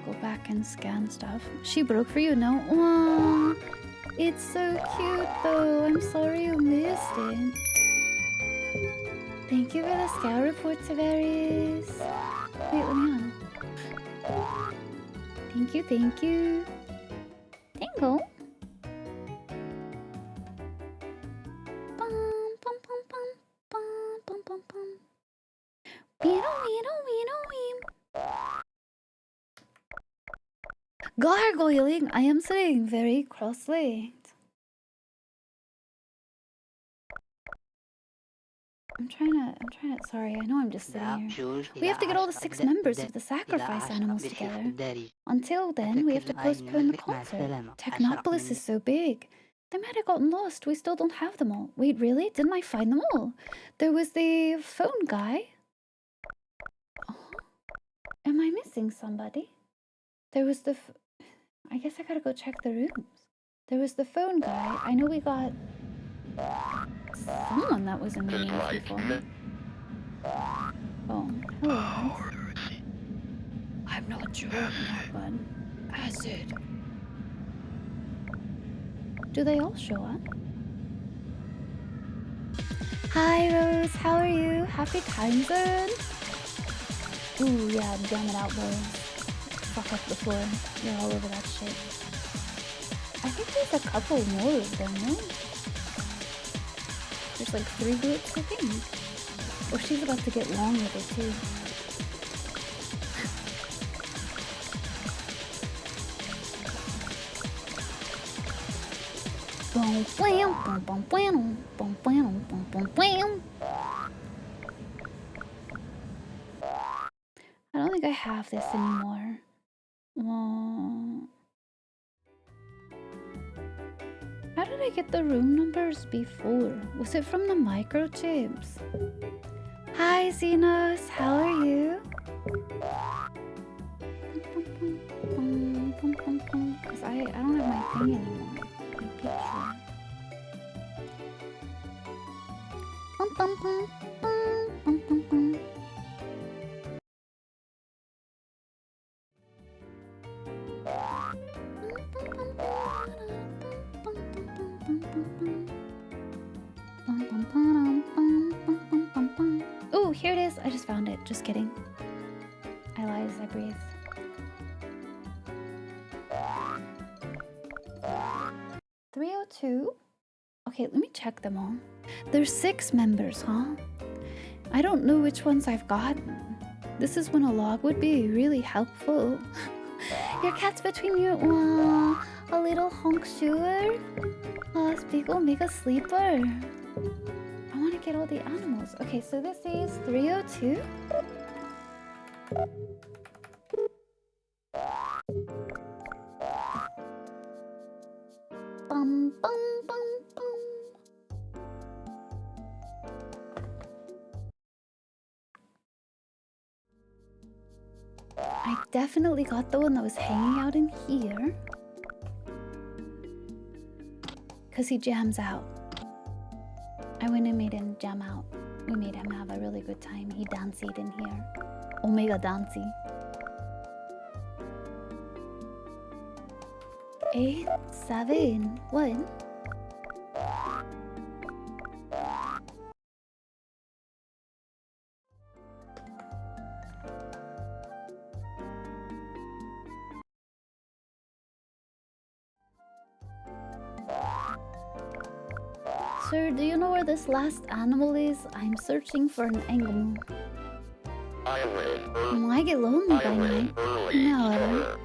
go back and scan stuff. She broke for you, no? Aww, it's so cute though. I'm sorry you missed it. Thank you for the scout report, Tavares. Wait, let me on. Thank you, thank you. Tango. Gargoyling, I am sitting very cross-legged. I'm trying to, sorry, I know I'm just sitting here. We have to get all the 6 members of the sacrifice animals together. Until then, we have to postpone the concert. Technopolis is so big. They might have gotten lost. We still don't have them all. Wait, really? Didn't I find them all? There was the phone guy. Oh. Am I missing somebody? There was the... I guess I gotta go check the rooms. There was the phone guy. I know we got... someone that was in the news before. Oh, hello. I'm not sure on that one. Acid. Do they all show up? Hi Rose, how are you? Happy time zone? Ooh, yeah, jam it out, boys. Fuck up the floor. You're all over that shit. I think there's a couple more of them, no? There's like 3 groups, I think. Oh, she's about to get long with it too. Boom, blam, boom, boom, blam, boom, blam, boom, boom, blam. I don't think I have this anymore. How did I get the room numbers before? Was it from the microchips? Hi Xenos, how are you? Because I don't have my thing anymore. My picture. Oh, here it is. I just found it. Just kidding. I lie as I breathe. $302. Okay, let me check them all. There's 6 members, huh? I don't know which ones I've gotten. This is when a log would be really helpful. Your cat's between you. Aww, a little honk shoer. Spiegel, make a sleeper. I want to get all the animals. Okay, so this is 302. Bum, bum, bum, I definitely got the one that was hanging out in here. Because he jams out. I went and made him jam out. We made him have a really good time. He danced in here. Omega dancey. 8, 7, 1. Sir, do you know where this last animal is? I'm searching for an Engelmu. I get lonely by night. No,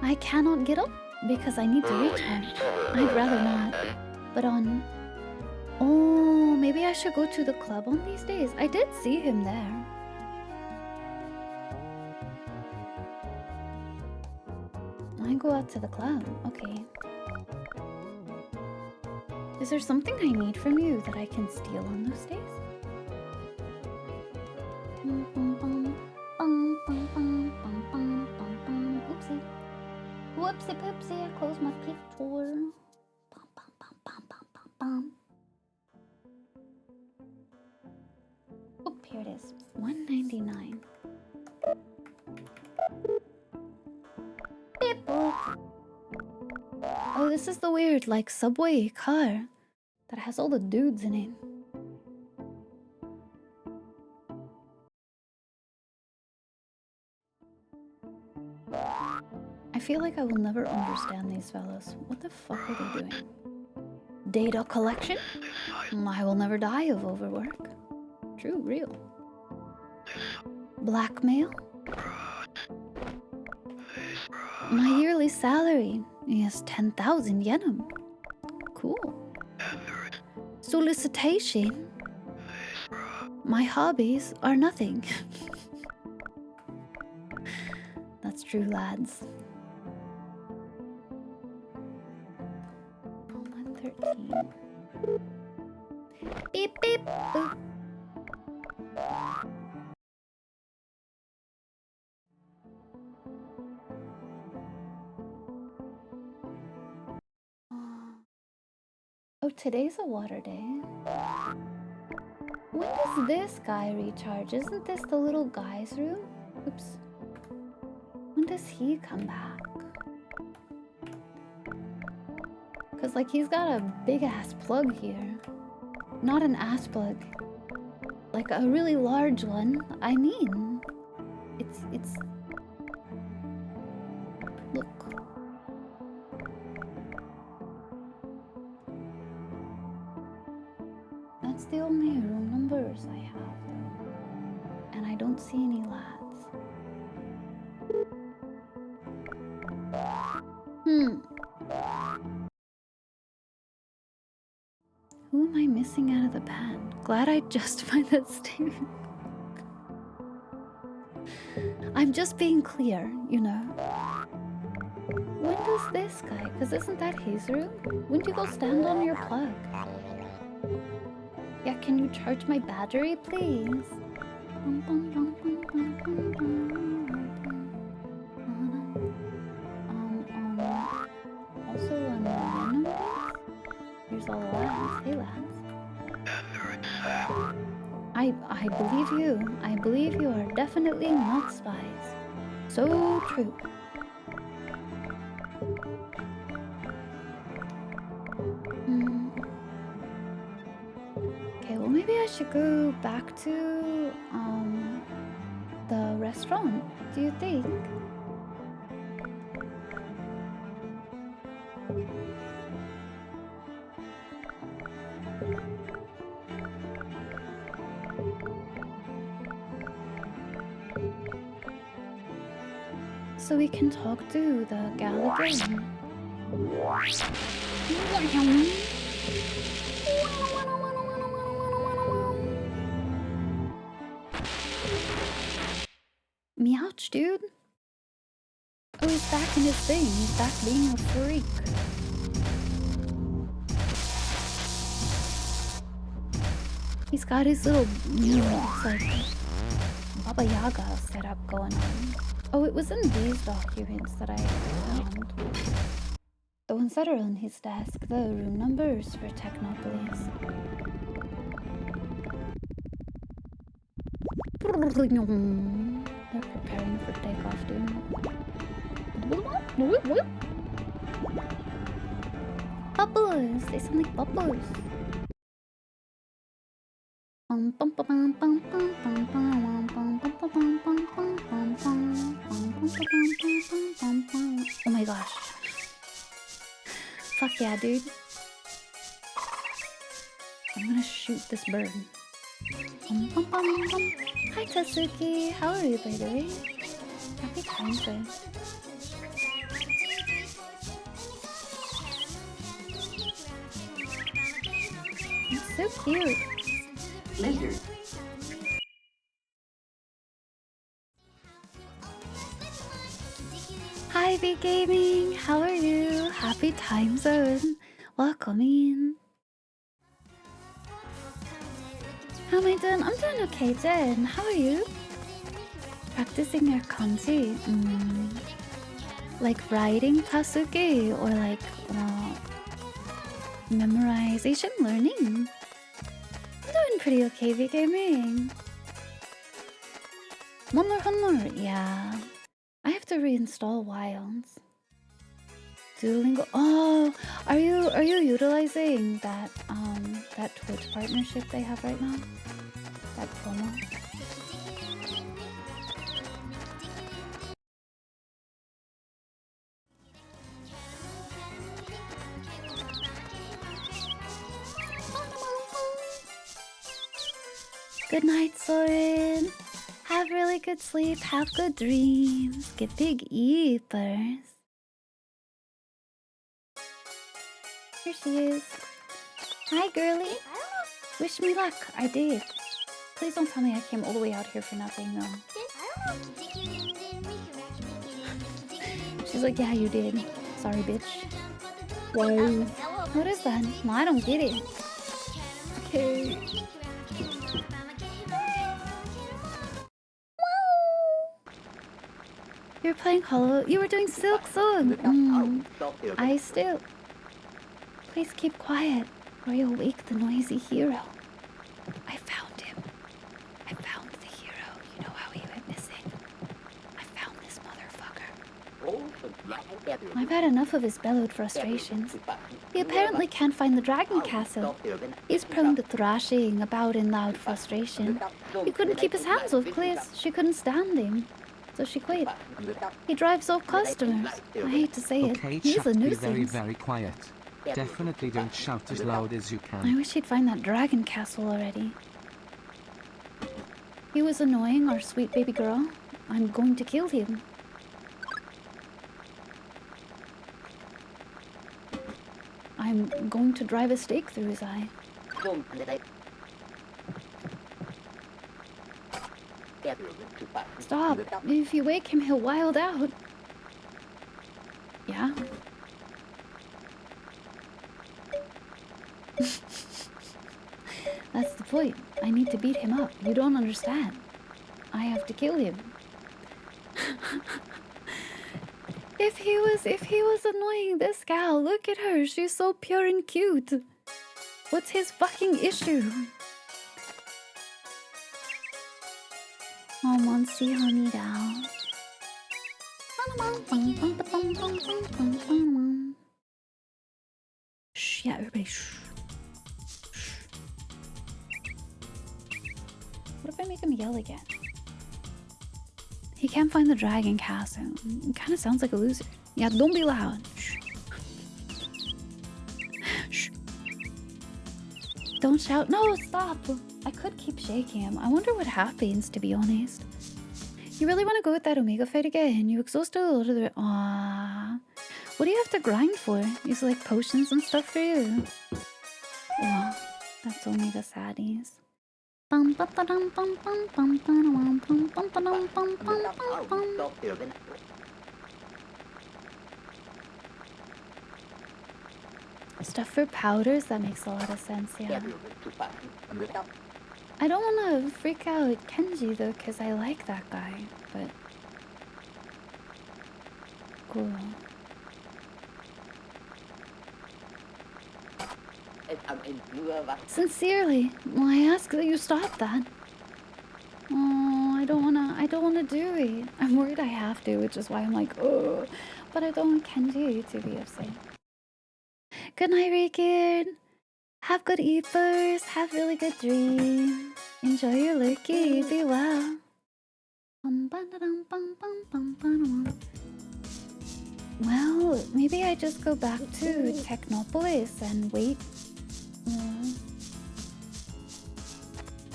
I cannot get up because I need to recharge. I'd rather not. But on... Oh, maybe I should go to the club on these days. I did see him there. I go out to the club. Okay. Is there something I need from you that I can steal on those days? Oopsie. Whoopsie poopsie, I closed my picture. Oh, here it is. $1.99. Beep boop. Oh, this is the weird, like, subway car that has all the dudes in it. I feel like I will never understand these fellas. What the fuck are they doing? Data collection? I will never die of overwork. True, real. Blackmail? My yearly salary is 10,000 yenum. Cool. Solicitation? My hobbies are nothing. That's true, lads. 113. Beep beep boop. Oh, today's a water day. When does this guy recharge? Isn't this the little guy's room? Oops. When does he come back? Cause like he's got a big ass plug here. Not an ass plug. Like a really large one. I mean, it's look. That's the only room numbers I have though. And I don't see any lads. Who am I missing out of the band? Glad I justified that statement. I'm just being clear, you know. When does this guy? Because isn't that his room? Wouldn't you go stand on your plug? Yeah, can you charge my battery, please? Also, here's all the lads. Hey, lads. I believe you. I believe you are definitely not spies. So true. Okay, well maybe I should go back to the restaurant. Do you think? So we can talk to the gal again. Meouch, dude. Oh, he's back in his thing. He's back being a freak. He's got his little, like, Baba Yaga setup going on. Oh, it was in these documents that I found. The ones that are on his desk, the room numbers for Technopolis. They're preparing for takeoff, dude. Bubbles! They sound like bubbles. Oh my gosh. Fuck yeah, dude. I'm gonna shoot this bird. Hi Tatsuki, how are you by the way? Happy times, guys. It's so cute. Lizard. Hi V Gaming, how are you? Happy time zone. Welcome in. How am I doing? I'm doing okay, Jen. How are you? Practicing your kanji? Like writing Tatsuki or like memorization learning? I'm doing pretty okay, V Gaming. One more, yeah. I have to reinstall Wilds. Duolingo. Oh, are you utilizing that that Twitch partnership they have right now? That promo. Good night, Soren. Have really good sleep. Have good dreams. Get big eaters. Here she is. Hi, girly. Wish me luck. I did. Please don't tell me I came all the way out here for nothing, though. She's like, yeah, you did. Sorry, bitch. Whoa. What is that? No, I don't get it. Okay. You're playing Hollow. You were doing Silk Song. I still. Please keep quiet, or you'll wake the noisy hero. I found him. I found the hero. You know how he went missing. I found this motherfucker. I've had enough of his bellowed frustrations. He apparently can't find the Dragon Castle. He's prone to thrashing about in loud frustration. He couldn't keep his hands off Cleus. She couldn't stand him. So she quit. He drives off customers. I hate to say it. Okay, He's chat, a be nuisance. very, very quiet. Definitely don't shout as loud as you I can. wish he'd find that Dragon Castle already. He was annoying our sweet baby girl. I'm going to kill him. I'm going to drive a stake through his eye. Stop. If you wake him, he'll wild out. Yeah? That's the point. I need to beat him up. You don't understand. I have to kill him. If he was annoying this gal, look at her. She's so pure and cute. What's his fucking issue? Monsi honey down. Shh, yeah, everybody shh. Shh. What if I make him yell again? He can't find the Dragon Castle. It kind of sounds like a loser. Yeah, don't be loud. Shh. Shh. Don't shout. No, stop. I could keep shaking him. I wonder what happens, to be honest. You really want to go with that Omega fight again? You exhausted a lot of the... Aww. What do you have to grind for? Is it like potions and stuff for you? Oh, that's only the saddies. Stuff for powders? That makes a lot of sense, yeah. I don't want to freak out Kenji though, because I like that guy, but squirrel. Sincerely, well, I ask that you stop that. Oh, I don't wanna do it. I'm worried I have to, which is why I'm like, oh, but I don't want Kenji to be upset. Good night, Rikin. Have good eaters. Have really good dreams. Enjoy your lurky. Be well. Well, maybe I just go back to Technopolis and wait.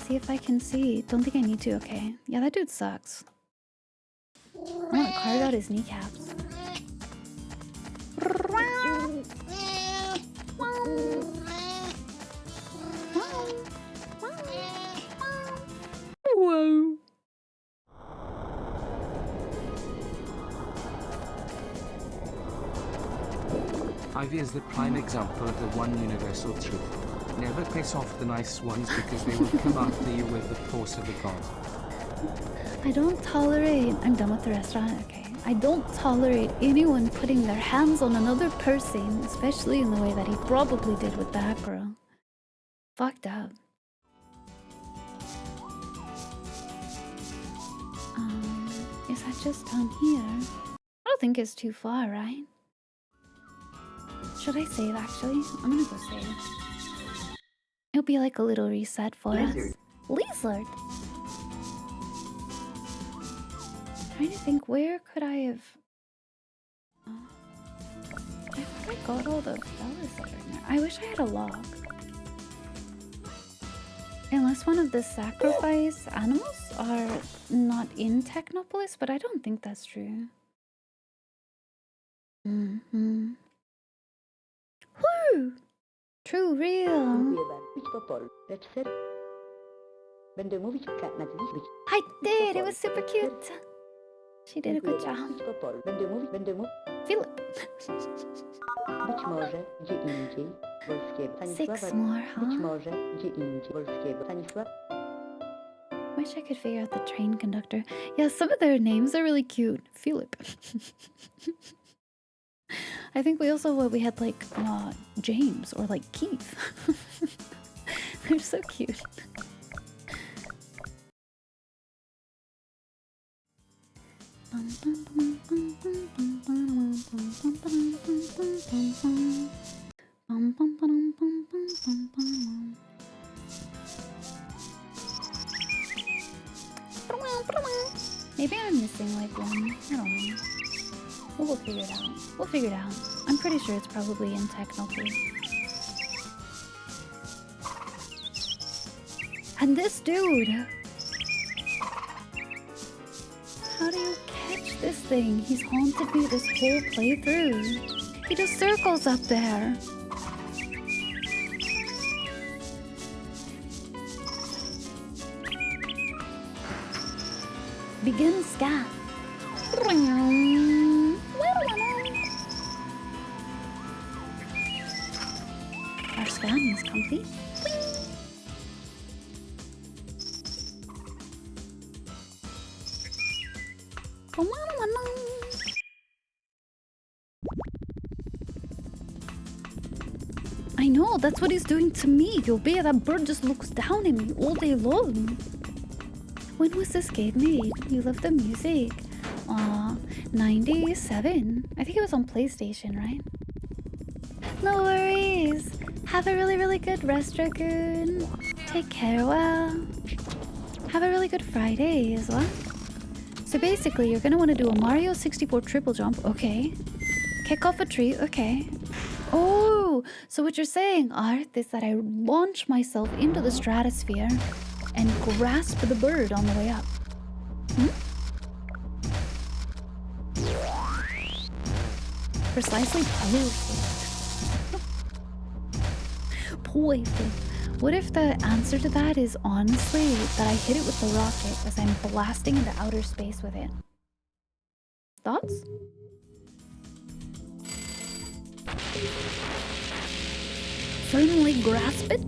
See if I can see. Don't think I need to, okay. Yeah, that dude sucks. I want to carve out his kneecaps. Whoa. Ivy is the prime example of the one universal truth. Never piss off the nice ones because they will come after you with the force of a god. I don't tolerate... I'm done with the restaurant, okay. I don't tolerate anyone putting their hands on another person, especially in the way that he probably did with that girl. Fucked up. Is that just down here? I don't think it's too far, right? Should I save, actually? I'm gonna go save. It'll be like a little reset for us. Lizard! Trying to think, where could I have... I think I got all the fellas that are in there. I wish I had a log. Unless one of the sacrifice animals are not in Technopolis, but I don't think that's true. Woo! True, real. I did! It was super cute! She did a good job. Philip. 6 more, huh? Wish I could figure out the train conductor. Yeah, some of their names are really cute. Philip. I think we also had like James or like Keith. They're so cute. Maybe I'm missing like one. I don't know. We'll figure it out. We'll figure it out. I'm pretty sure it's probably in Technopolis. And this dude! How do you catch this thing? He's haunted me this whole playthrough. He does circles up there. Begin scan. Our scan is complete. I know, that's what he's doing to me. Yobe, that bird just looks down at me all day long. When was this game made? You love the music. Aw, 97. I think it was on PlayStation, right? No worries. Have a really, really good rest, Dragoon. Take care, well. Have a really good Friday as well. So basically, you're gonna want to do a Mario 64 triple jump, okay. Kick off a tree, okay. Oh, so what you're saying, Arth, is that I launch myself into the stratosphere and grasp the bird on the way up. Precisely powerful. Poison. What if the answer to that is honestly that I hit it with the rocket as I'm blasting into outer space with it? Thoughts? Firmly grasp it?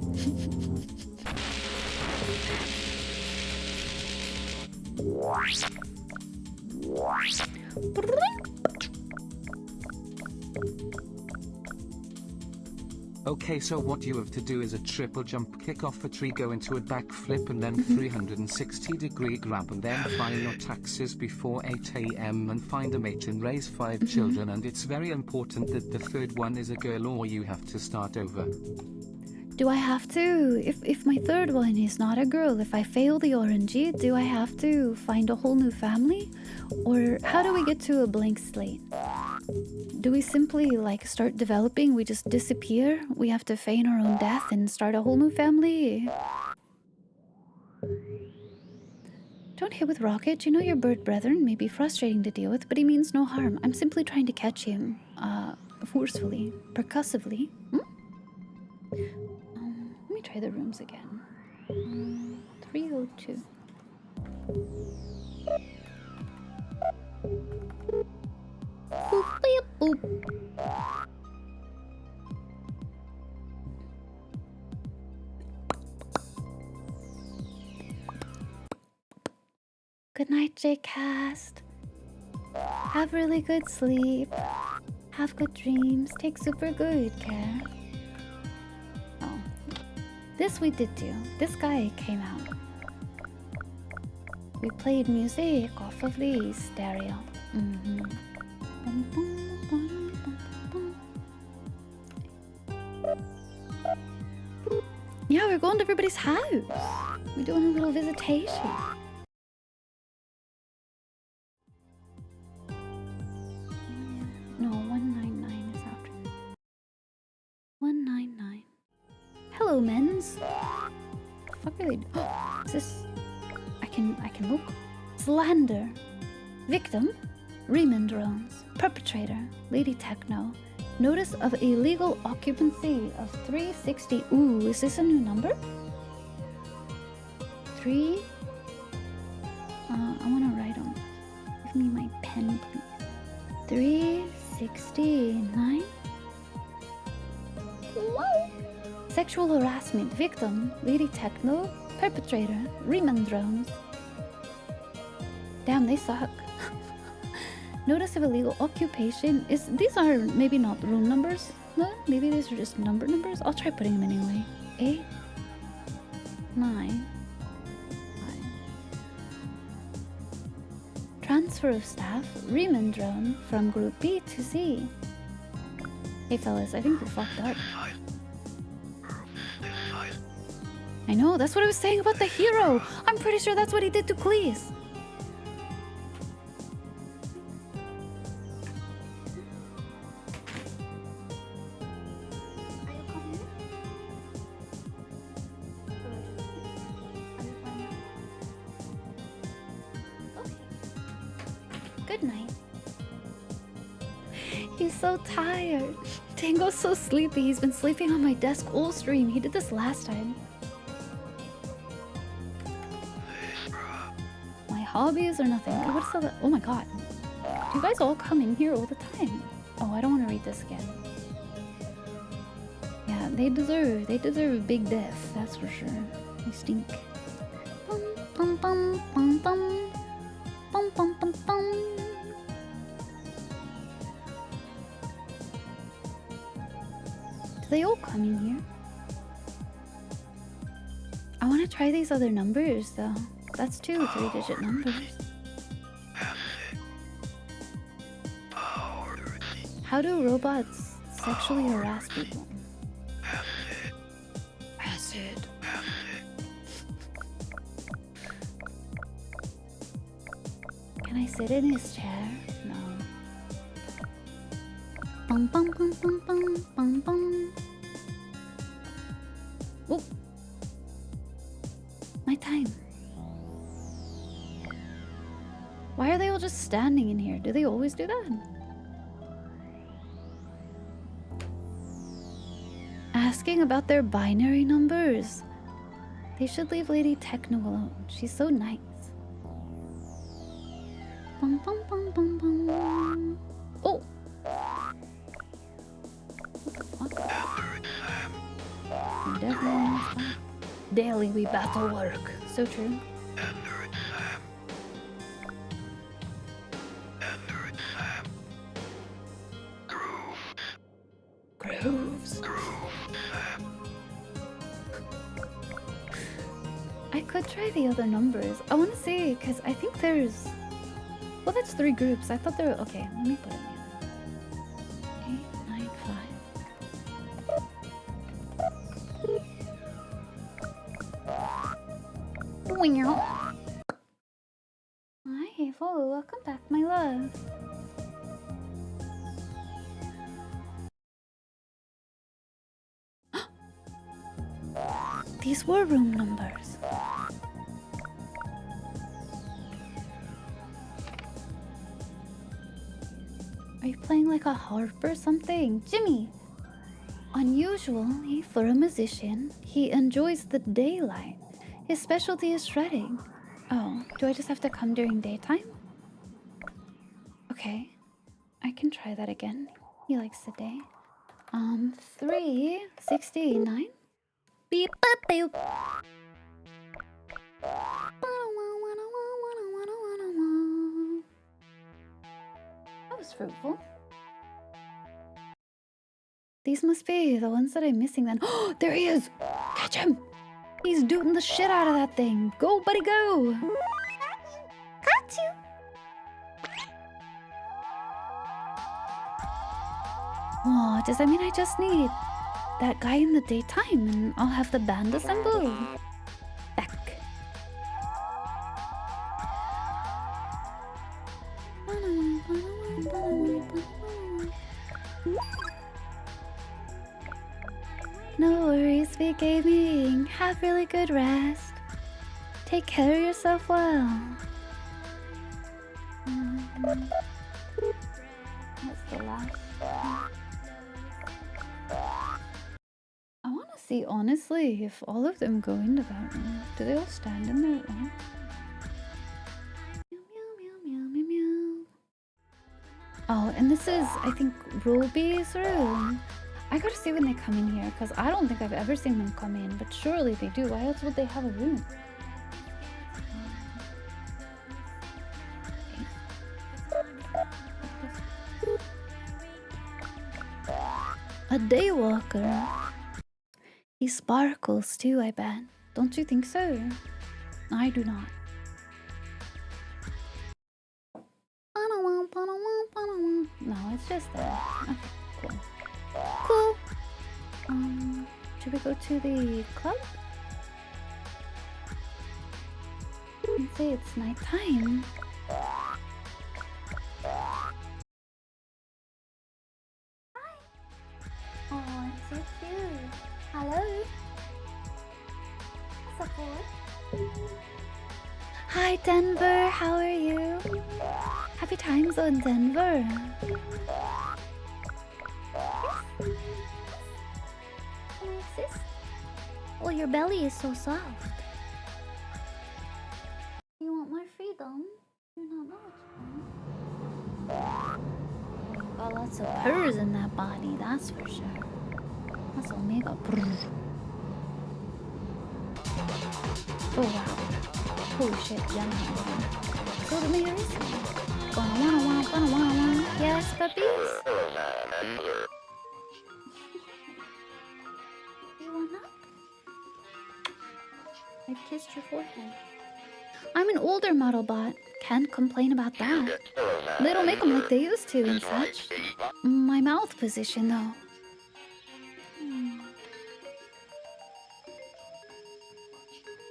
Okay, so what you have to do is a triple jump, kick off a tree, go into a backflip, and then 360-degree grab, and then file your taxes before 8 a.m. and find a mate and raise 5 children. And it's very important that the third one is a girl, or you have to start over. Do I have to? If my third one is not a girl, if I fail the orangey, do I have to find a whole new family? Or how do we get to a blank slate? Do we simply like start developing? We just disappear? We have to feign our own death and start a whole new family? Don't hit with Rocket. You know your bird brethren may be frustrating to deal with, but he means no harm. I'm simply trying to catch him. Forcefully. Percussively. Let me try the rooms again. 302. Boop, beep, boop. Good night, J-Cast. Have really good sleep. Have good dreams. Take super good care. Oh. This we did do. This guy came out. We played music off of the stereo. Yeah, we're going to everybody's house. We're doing a little visitation. No, 199 is after. 199. Hello, men's. The fuck are they doing? Is this? I can look. Slander. Victim. Riemann drones. Perpetrator. Lady Techno. Notice of illegal occupancy of 360. Ooh, is this a new number? 3. I want to write them. Give me my pen, please. 369. Whoa. Sexual harassment. Victim. Lady Techno. Perpetrator. Riemann drones. Damn, they suck. Notice of illegal occupation. These are maybe not room numbers. No, maybe these are just numbers. I'll try putting them anyway. 8, 9, 5. Transfer of staff. Riemann drone from group B to C. Hey fellas, I think we're fucked up. I know, that's what I was saying about the hero. I'm pretty sure that's what he did to Cleese. Good night. He's so tired. Tango's so sleepy. He's been sleeping on my desk all stream. He did this last time. My hobbies or nothing. What's the? Oh my god. You guys all come in here all the time. Oh, I don't want to read this again. Yeah, they deserve a big death. That's for sure. They stink. Bum bum bum bum bum. Bum bum bum bum. Do they all come in here? I want to try these other numbers though. That's 2 3-digit numbers. How do robots sexually harass people? Acid. Can I sit in his chair? No. Bum bum bum bum bum bum bum. Oh. My time. Why are they all just standing in here? Do they always do that? Asking about their binary numbers. They should leave Lady Techno alone. She's so nice. Bum bum bum bum bum. Oh! What the fuck? Definitely missed that. Daily we battle work. So true. Grooves. are the other numbers? I want to see, because I think there's... Well, that's 3 groups. I thought there were... Okay, let me put it here. 8, 9, 5. Hi, Evo. Welcome back, my love. These were room numbers. Are you playing like a harp or something? Jimmy! Unusual for a musician. He enjoys the daylight. His specialty is shredding. Oh, do I just have to come during daytime? Okay. I can try that again. He likes the day. 369. Beep boop boop. That was fruitful. These must be the ones that I'm missing then. Oh, there he is! Catch him! He's dooting the shit out of that thing. Go, buddy, go! Got you! Oh, does that mean I just need that guy in the daytime and I'll have the band assembled? Back. No worries, be gaming. Have really good rest. Take care of yourself well. That's the last. I want to see, honestly, if all of them go into that room. Do they all stand in there? Oh. Meow, meow, meow, meow, meow. Oh, and this is, I think, Ruby's room. I gotta see when they come in here, because I don't think I've ever seen them come in, but surely they do. Why else would they have a room? A daywalker. He sparkles too, I bet. Don't you think so? I do not. No, it's just there. Okay, cool. Cool. Should we go to the club? And say it's nighttime. Oh, it's so cute. Hello. What's up, boy? Hi, Denver. How are you? Happy time zone, Denver. Sis? Oh, your belly is so soft. You want more freedom? You're not much. Got lots of purrs in that body, that's for sure. That's omega. Oh wow. Holy shit, young. So the mayor is gonna wanna. Yes, puppies. You wanna? I've kissed your forehead. I'm an older model bot. Can't complain about that. They don't make them like they used to and such. My mouth position, though.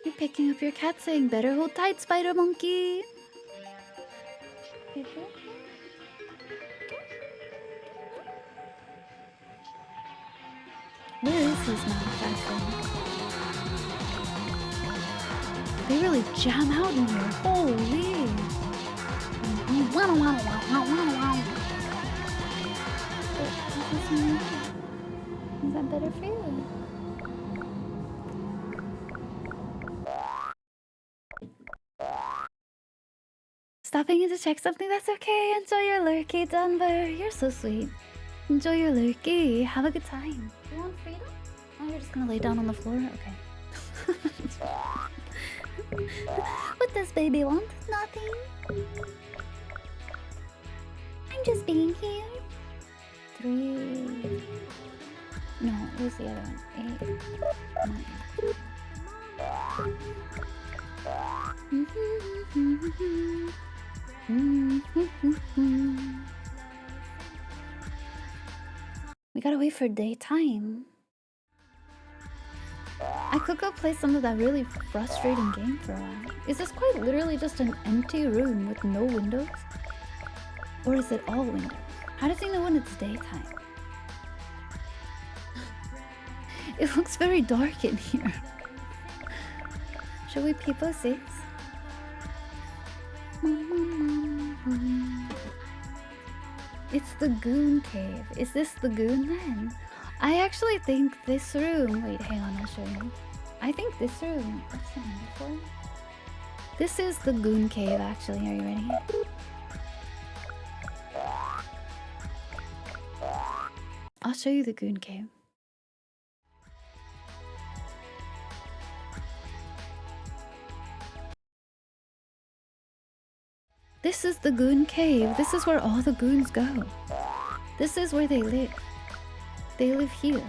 You're picking up your cat saying, better hold tight, spider monkey. Where is his mouth, actually? They really jam out in here. Holy. Is that better for you? Stopping in to check something, that's okay. Enjoy your lurkey, Denver. You're so sweet. Enjoy your lurkey. Have a good time. You want freedom? Oh, you're just gonna lay down on the floor? Okay. What does baby want? Nothing. I'm just being here. 3. No, where's the other one? 8, 9. We gotta wait for daytime. I could go play some of that really frustrating game for a while. Is this quite literally just an empty room with no windows? Or is it all windows? How does he know when it's daytime? It looks very dark in here. Should we peepo 6? It's the Goon Cave. Is this the Goon then? I actually think this room... Wait, hang on, I'll show you. I think this room... What's the number for it? This is the Goon Cave, actually. Are you ready? I'll show you the Goon Cave. This is the Goon Cave. This is where all the goons go. This is where they live. They live here.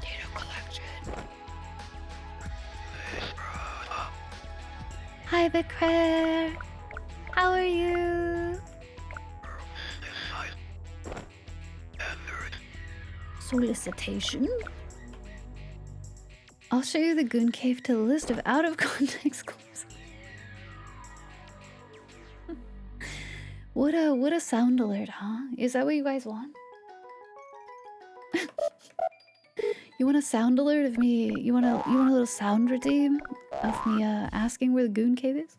Data collection. Hi, Vicre. How are you? Solicitation? I'll show you the Goon Cave to the list of out-of-context clues. What a sound alert, huh? Is that what you guys want? You want a sound alert of me? You want a little sound redeem of me asking where the Goon Cave is?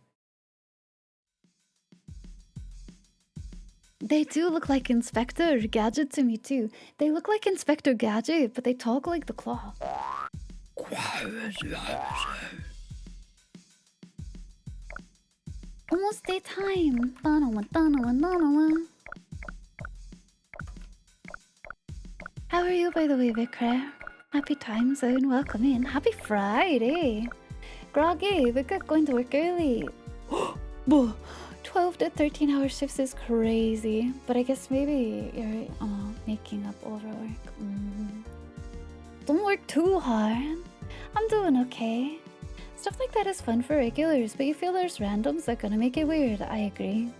They do look like Inspector Gadget to me too. They look like Inspector Gadget, but they talk like the Claw. Almost daytime. How are you, by the way, Vicre? Happy time zone. Welcome in. Happy Friday. Groggy, Vicre going to work early. 12 to 13 hour shifts is crazy, but I guess maybe you're making up overwork. Don't work too hard. I'm doing okay. Stuff like that is fun for regulars, but you feel there's randoms that gonna make it weird. I agree.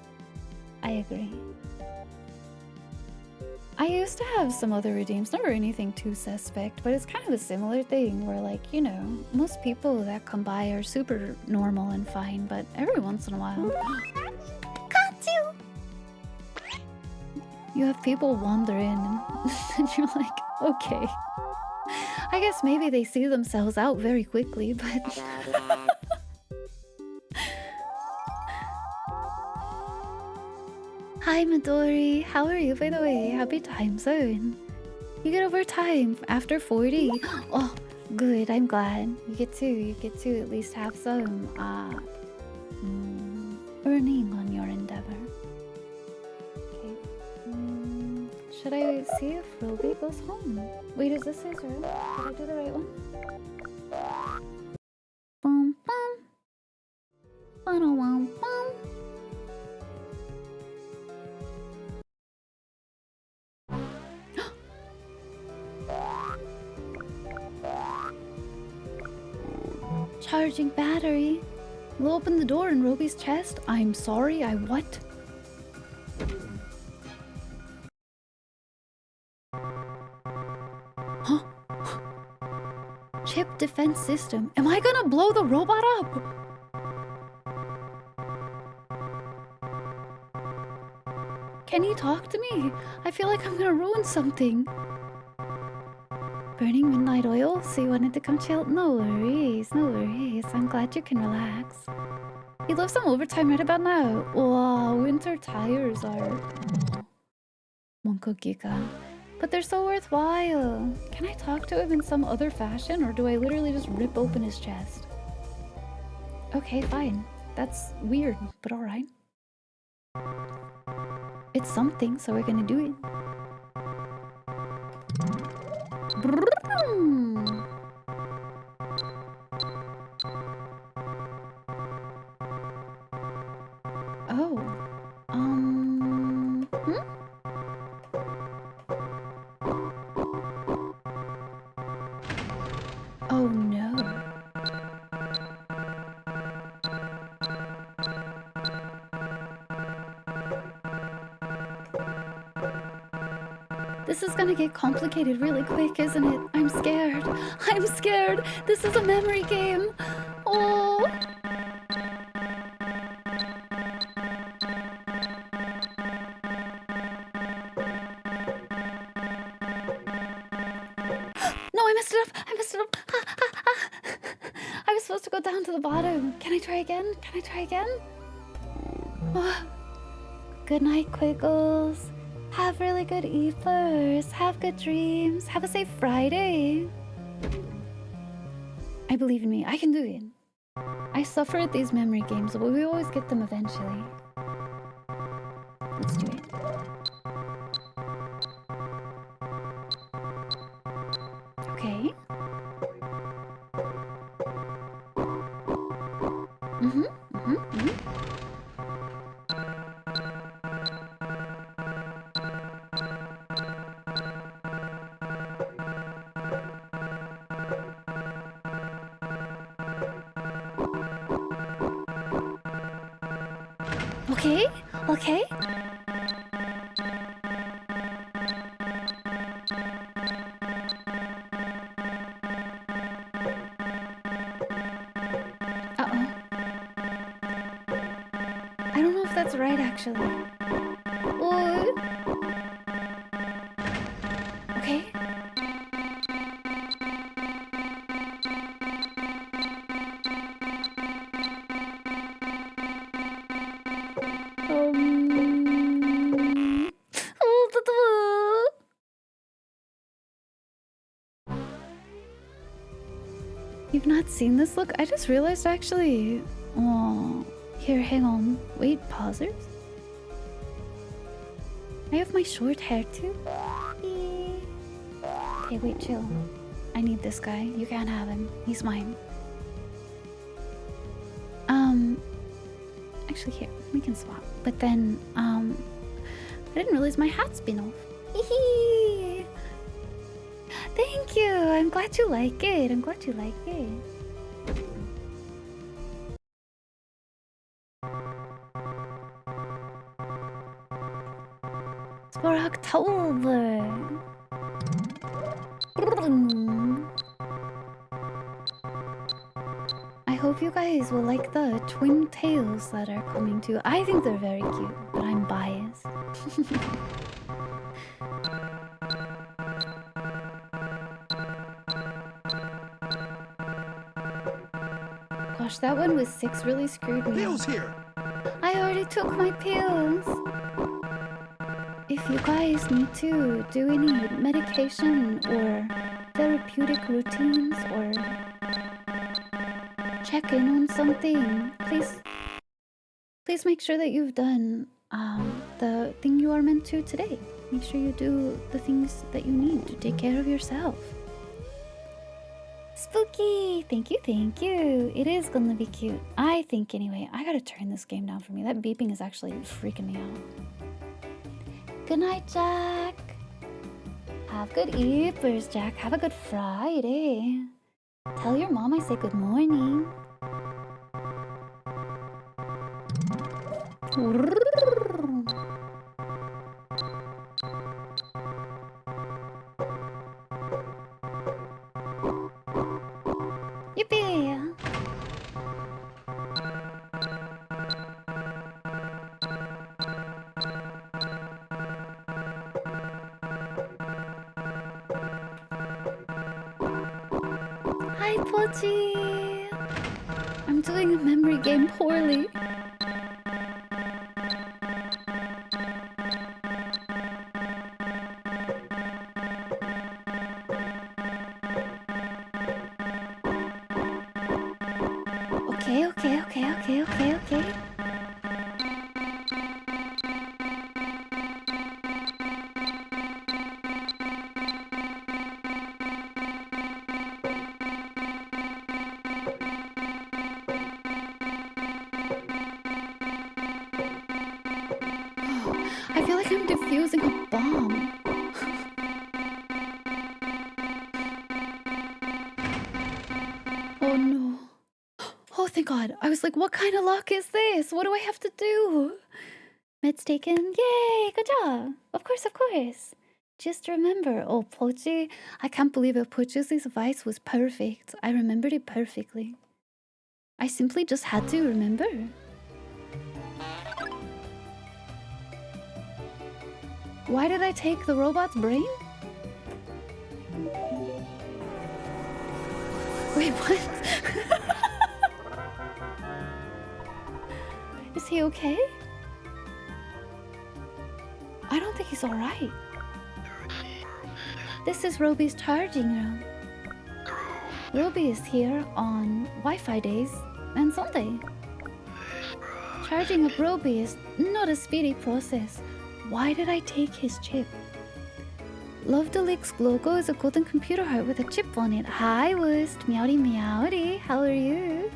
I used to have some other redeems, never anything too suspect, but it's kind of a similar thing where, like, you know, most people that come by are super normal and fine, but every once in a while... Got you! You have people wander in and you're like, okay. I guess maybe they see themselves out very quickly, but... Hi Midori, how are you, by the way? Happy time zone. You get overtime after 40. Oh, good, I'm glad. You get to at least have some earning on your endeavor. Okay. Should I see if Ruby goes home? Wait, is this his room? Did I do the right one? Boom, boom. Ba-da-wum, boom. Charging battery. We'll open the door in Roby's chest. I'm sorry, I what? Huh? Chip defense system. Am I gonna blow the robot up? Can he talk to me? I feel like I'm gonna ruin something. Burning midnight oil? So you wanted to come chill? No worries, no worries. I'm glad you can relax. He loves some overtime right about now. Wow, winter tires are... Monko Giga. But they're so worthwhile. Can I talk to him in some other fashion, or do I literally just rip open his chest? Okay, fine. That's weird, but alright. It's something, so we're gonna do it. Oh. This is gonna get complicated really quick, isn't it? I'm scared. I'm scared. This is a memory game. Oh. No, I messed it up. I messed it up. I was supposed to go down to the bottom. Can I try again? Can I try again? Oh. Good night, Quiggles. Have really good eepers. Have good dreams. Have a safe Friday. I believe in me. I can do it. I suffer at these memory games, but we always get them eventually. Let's do it. Okay. Okay, okay. Uh-oh. I don't know if that's right, actually. Oh. Okay. You've not seen this look? I just realized actually. Oh, here, hang on. Wait, pausers. I have my short hair too. Okay, wait, chill. I need this guy. You can't have him. He's mine. Actually, here, we can swap. But then, I didn't realize my hat's been off. Hee. Thank you. I'm glad you like it. I'm glad you like it. It's for October. I hope you guys will like the twin tails that are coming too. I think they're very cute, but I'm biased. Gosh, that one with 6 really screwed me. Pills here. I already took my pills. If you guys need to do any medication or therapeutic routines or check in on something, please make sure that you've done the thing you are meant to today. Make sure you do the things that you need to take care of yourself. Spooky! Thank you, thank you. It is gonna be cute. I think anyway. I gotta turn this game down for me. That beeping is actually freaking me out. Good night, Jack. Have good eepers, Jack. Have a good Friday. Tell your mom I say good morning. Yippee! Hi, Pochi! I'm doing a memory game poorly. Okay. I feel like I'm defusing a bomb. Oh no. Oh, thank God. I was like, what kind of lock is this? What do I have to do? Meds taken. Yay, good job. Of course. Just remember, oh, Pochi, I can't believe it. Pochi's advice was perfect. I remembered it perfectly. I simply just had to remember. Why did I take the robot's brain? Wait, what? Is he okay? I don't think he's alright. This is Roby's charging room. Roby is here on Wi-Fi days and Sunday. Charging up Roby is not a speedy process. Why did I take his chip? Love Deluxe logo is a golden computer heart with a chip on it. Hi, Wust. Meowdy meowdy. How are you?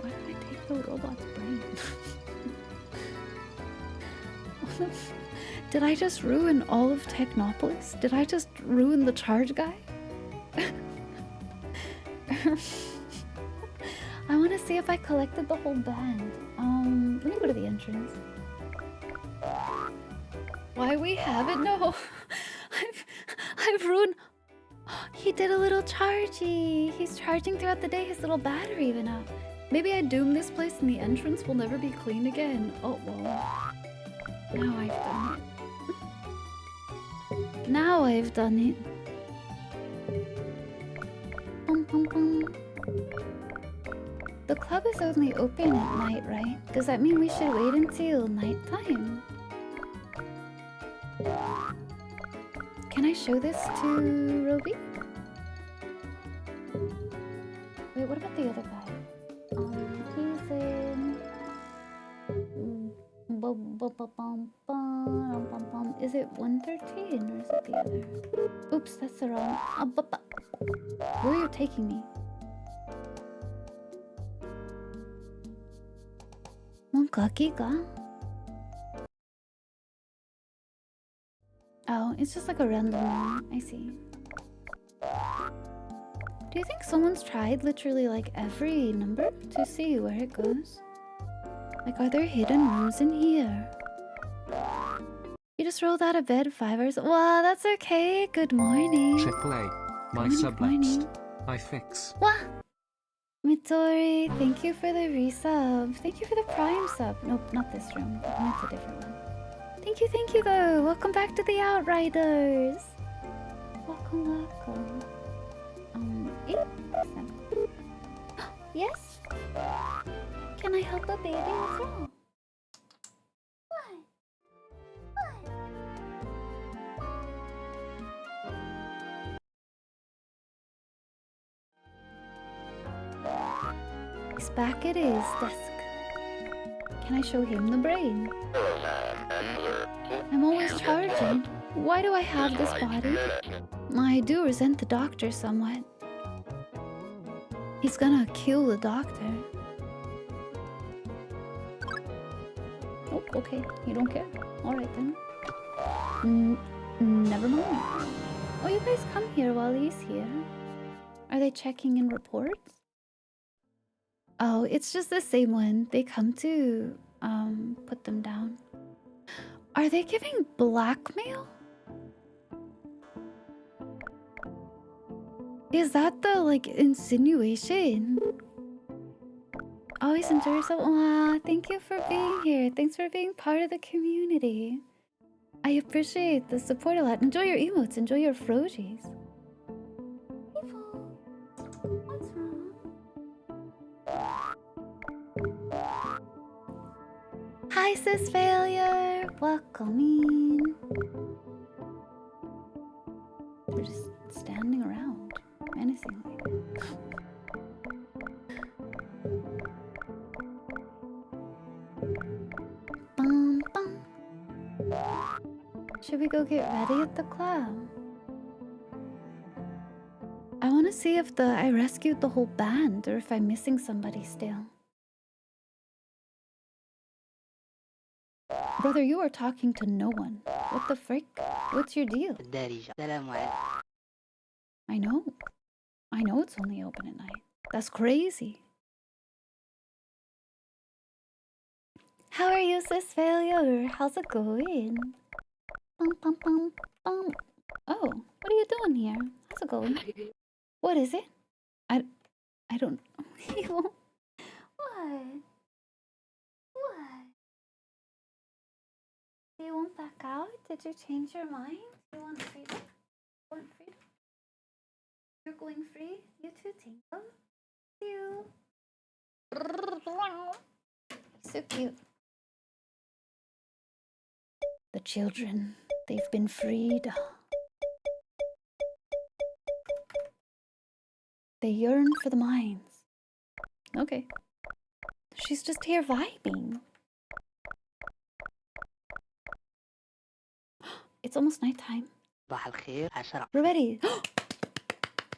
Why did I take the robot's brain? Did I just ruin all of Technopolis? Did I just ruin the charge guy? I want to see if I collected the whole band. Let me go to the entrance. Why we haven't? No, I've ruined. He did a little chargey. He's charging throughout the day. His little battery went out. Maybe I doom this place and the entrance will never be clean again. Oh well. Now I've done it. Now I've done it. Bum, bum, bum. The club is only open at night, right? Does that mean we should wait until nighttime? Can I show this to Roby? Wait, what about the other guy? He's in... Is it 113 or is it the other? Oops, that's the wrong... Where are you taking me? 뭔가기가? Oh, it's just like a random one. I see. Do you think someone's tried literally like every number to see where it goes? Like, are there hidden rooms in here? You just rolled out of bed 5 hours. Wow, that's okay. Good morning. AAA. My Good sub morning. next. I fix. Wow. Midori, thank you for the resub. Thank you for the prime sub. Nope, not this room. That's a different one. Thank you though. Welcome back to the Outriders. Welcome. 8%. Yes? Can I help a baby as well? What? He's back at his desk. Can I show him the brain? I'm always charging. Why do I have this body? I do resent the doctor somewhat. He's gonna kill the doctor. Oh, okay. You don't care? Alright then. Never mind. Oh, you guys come here while he's here. Are they checking in reports? Oh, it's just the same one. They come to, put them down. Are they giving blackmail? Is that the, like, insinuation? Always enjoy yourself. Wow, thank you for being here. Thanks for being part of the community. I appreciate the support a lot. Enjoy your emotes. Enjoy your frojis. Evil. What's wrong? Hi, sis failure. Welcome in. We're just standing around menacingly. Bum, bum. Should we go get ready at the club? I want to see if I rescued the whole band or if I'm missing somebody still. Brother, you are talking to no one. What the frick? What's your deal? الدارجة سلام عليكم. I know. I know it's only open at night. That's crazy. How are you, sis failure? How's it going? Bum, bum, bum, bum. Oh, what are you doing here? How's it going? What is it? I don't. What? What? Do you want back out? Did you change your mind? You want freedom? Want freedom? You're going free? You too, Tingle? You. So cute. The children, they've been freed. They yearn for the mines. Okay. She's just here vibing. It's almost nighttime. صباح الخير عشرة. We're ready.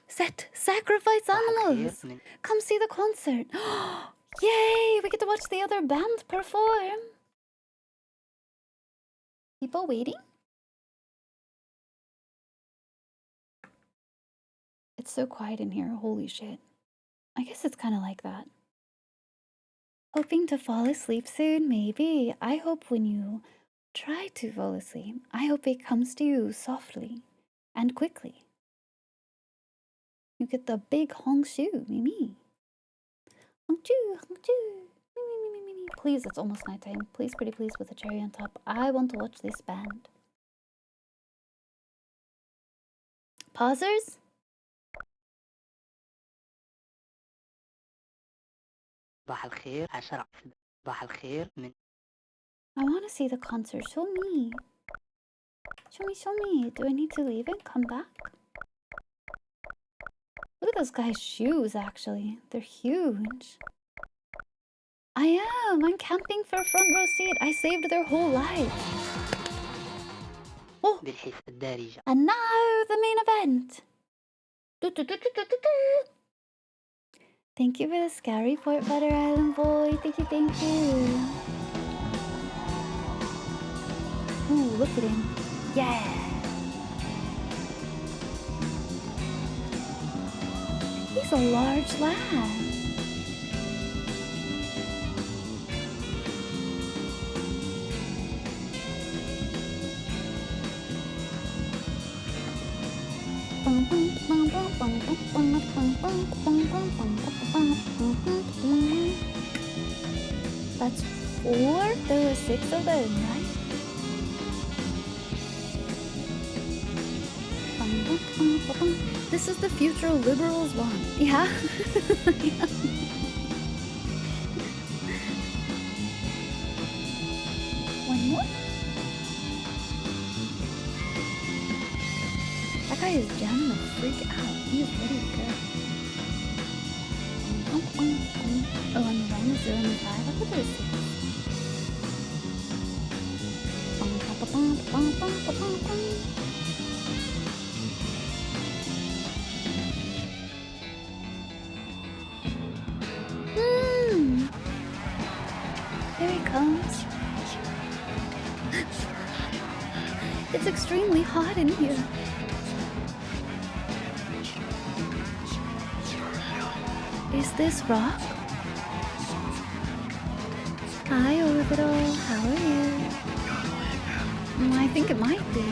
Set! Sacrifice صباح الخير animals! من Come see the concert! Yay! We get to watch the other band perform! People waiting? It's so quiet in here, holy shit. I guess it's kind of like that. Hoping to fall asleep soon, maybe. I hope when you try to fall asleep, I hope it comes to you softly and quickly. You get the big hongshu, Mimi. Hongshu, hongshu. Me. Please, it's almost nighttime. Please, pretty please, with a cherry on top. I want to watch this band. Pausers? صباح الخير عشرة. صباح الخير من I want to see the concert. Show me. Show me. Do I need to leave and come back? Look at those guys' shoes, actually. They're huge. I am. I'm camping for a front row seat. I saved their whole life. Oh, بالحس الدارجة. and now the main event. Thank you for the scary Port Butter Island boy. Thank you. Ooh, look at him. Yeah. He's a large lad. That's 4? There were 6 of them, right? This is the future liberals want. Yeah? Yeah. One more? That guy is jamming the freak out. He is ready to go. Oh, on the wrong is 0 and 5. I thought there was 6. There he comes. It's extremely hot in here. Is this rock? Hi, Orbital. How are you? I think it might be.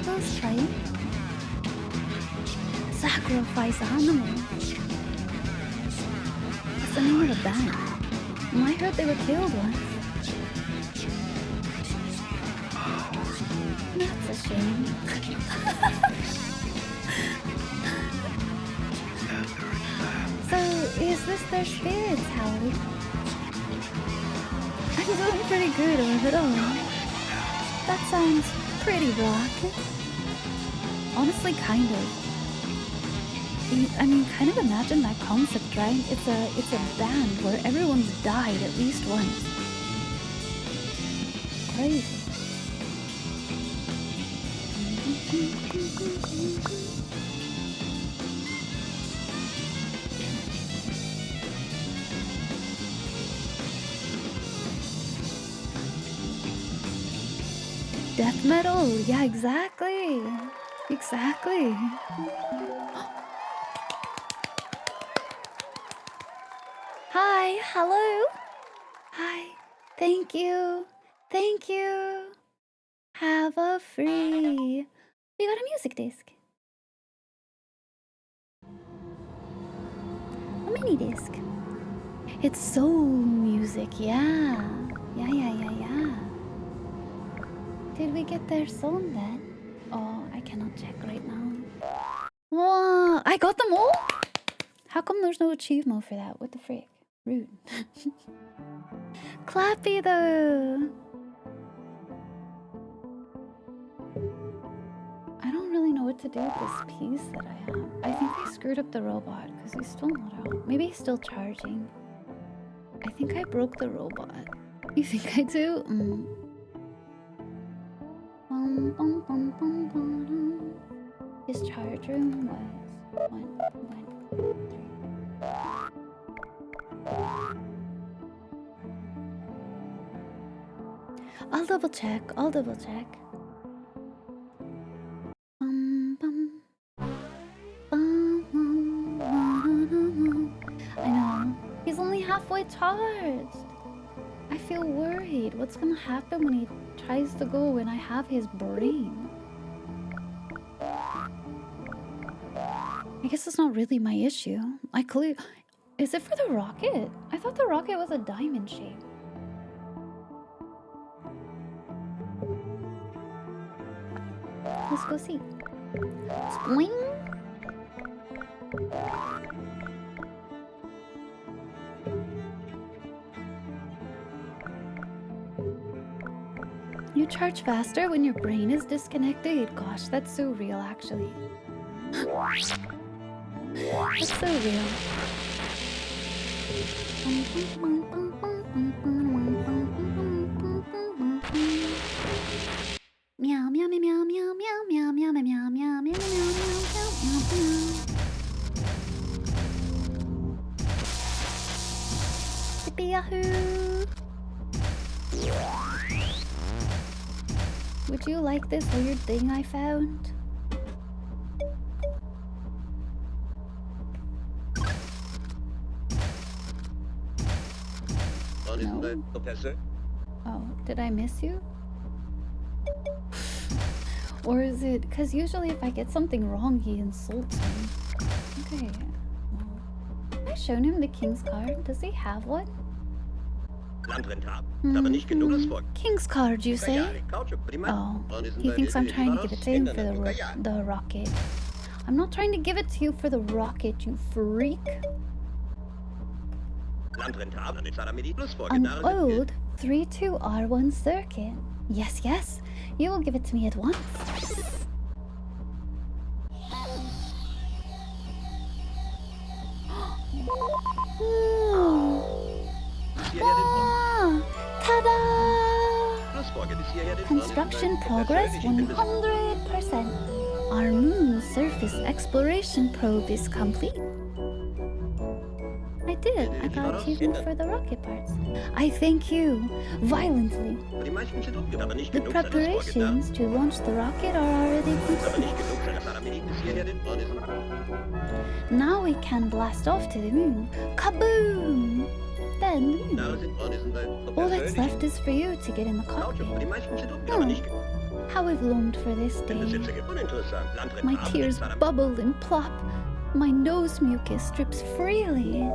Let's try it. Sacrifice animals. What's the name of the band? I heard they were killed once. That's a shame. So, is this their spirits, Howie? I'm doing pretty good, Orbital. That sounds pretty rock. Honestly, kind of. I mean, kind of imagine that concept, right? It's a band where everyone's died at least once. Crazy. Death metal, yeah, exactly. Exactly. Hi, hello. Hi. Thank you. Thank you. Have a free. We got a music disc. A mini disc. It's soul music, yeah. Yeah. Did we get their song then? Oh, I cannot check right now. Whoa, I got them all? How come there's no achievement for that? What the frick? Rude. Clappy though. I don't really know what to do with this piece that I have. I think I screwed up the robot because he's still not out. Maybe he's still charging. I think I broke the robot. You think I do? His charge room was 1, 3. I'll double check. I know. He's only halfway charged. I feel worried. What's gonna happen when he tries to go and I have his brain? I guess it's not really my issue. Is it for the rocket? I thought the rocket was a diamond shape. Let's go see. Spling? You charge faster when your brain is disconnected? Gosh, that's so real actually. It's so real. Meow meow meow meow meow meow meow meow meow meow meow meow meow meow. Yippee yahoo! Would you like this weird thing I found? No. Oh, did I miss you? Or is it because usually if I get something wrong, he insults me? Okay. Well, have I shown him the king's card? Does he have one? King's card, you say? Oh, he thinks I'm trying to give it to him for the rocket. I'm not trying to give it to you for the rocket, you freak. An old 32R1 circuit. Yes, you will give it to me at once. Ta-da! Construction progress 100%. Our moon surface exploration probe is complete. I did. I got achievement for the rocket parts. I thank you violently. The preparations to launch the rocket are already complete. Now we can blast off to the moon. Kaboom! Then the moon. All that's left is for you to get in the cockpit. How I've longed for this day. My tears bubble and plop. My nose mucus drips freely.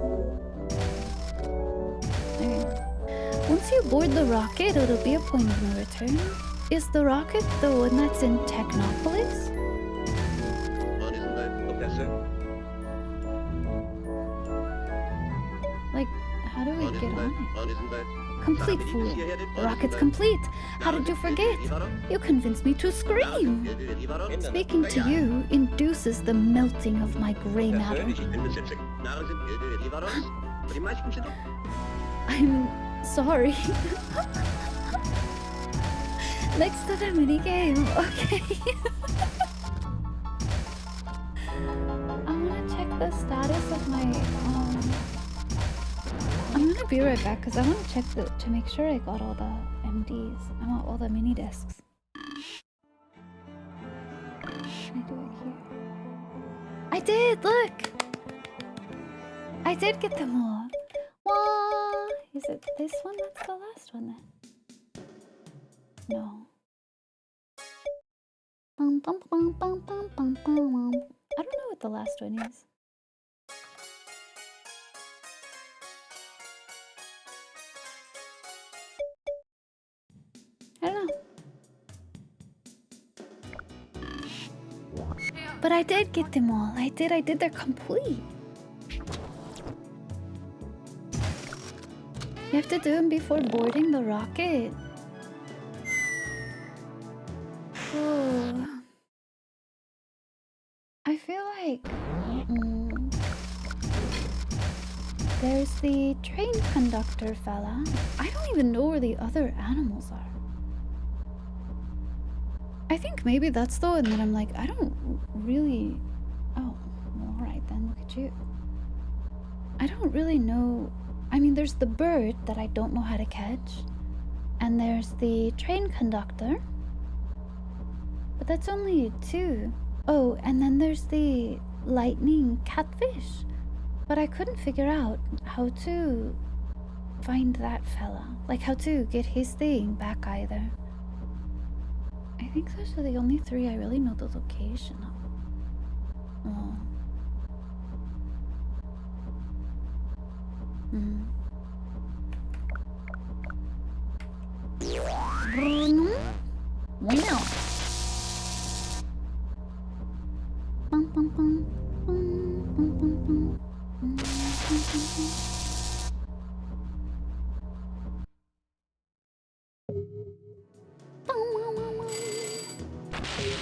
Okay. Once you board the rocket, it'll be a point of no return. Is the rocket the one that's in Technopolis? Like, how do we get on it? Complete, fool. The rocket's complete. How did you forget? You convinced me to scream. Speaking to you induces the melting of my gray matter. I'm sorry. Next to the mini game, okay. I wanna check the status of my I'm gonna be right back because I want to check to make sure I got all the MDs. I want all the mini discs. Can I do it here? I did! Look! I did get them all. Is it this one that's the last one then? No. Bum, bum, bum, bum, bum, bum, bum. I don't know what the last one is. I don't know. But I did get them all. I did. They're complete. You have to do them before boarding the rocket. Oh. I feel like there's the train conductor fella. I don't even know where the other animals are. I think maybe that's the one that I'm like, I don't really... Oh, well, alright then, look at you. I don't really know... I mean, there's the bird that I don't know how to catch. And there's the train conductor. But that's only 2. Oh, and then there's the lightning catfish. But I couldn't figure out how to find that fella. Like, how to get his thing back either. I think those are the only 3 I really know the location of. Oh. Wow. Bum, bum, bum. Bum, bum, bum, bum. Bum, bum, bum, bum.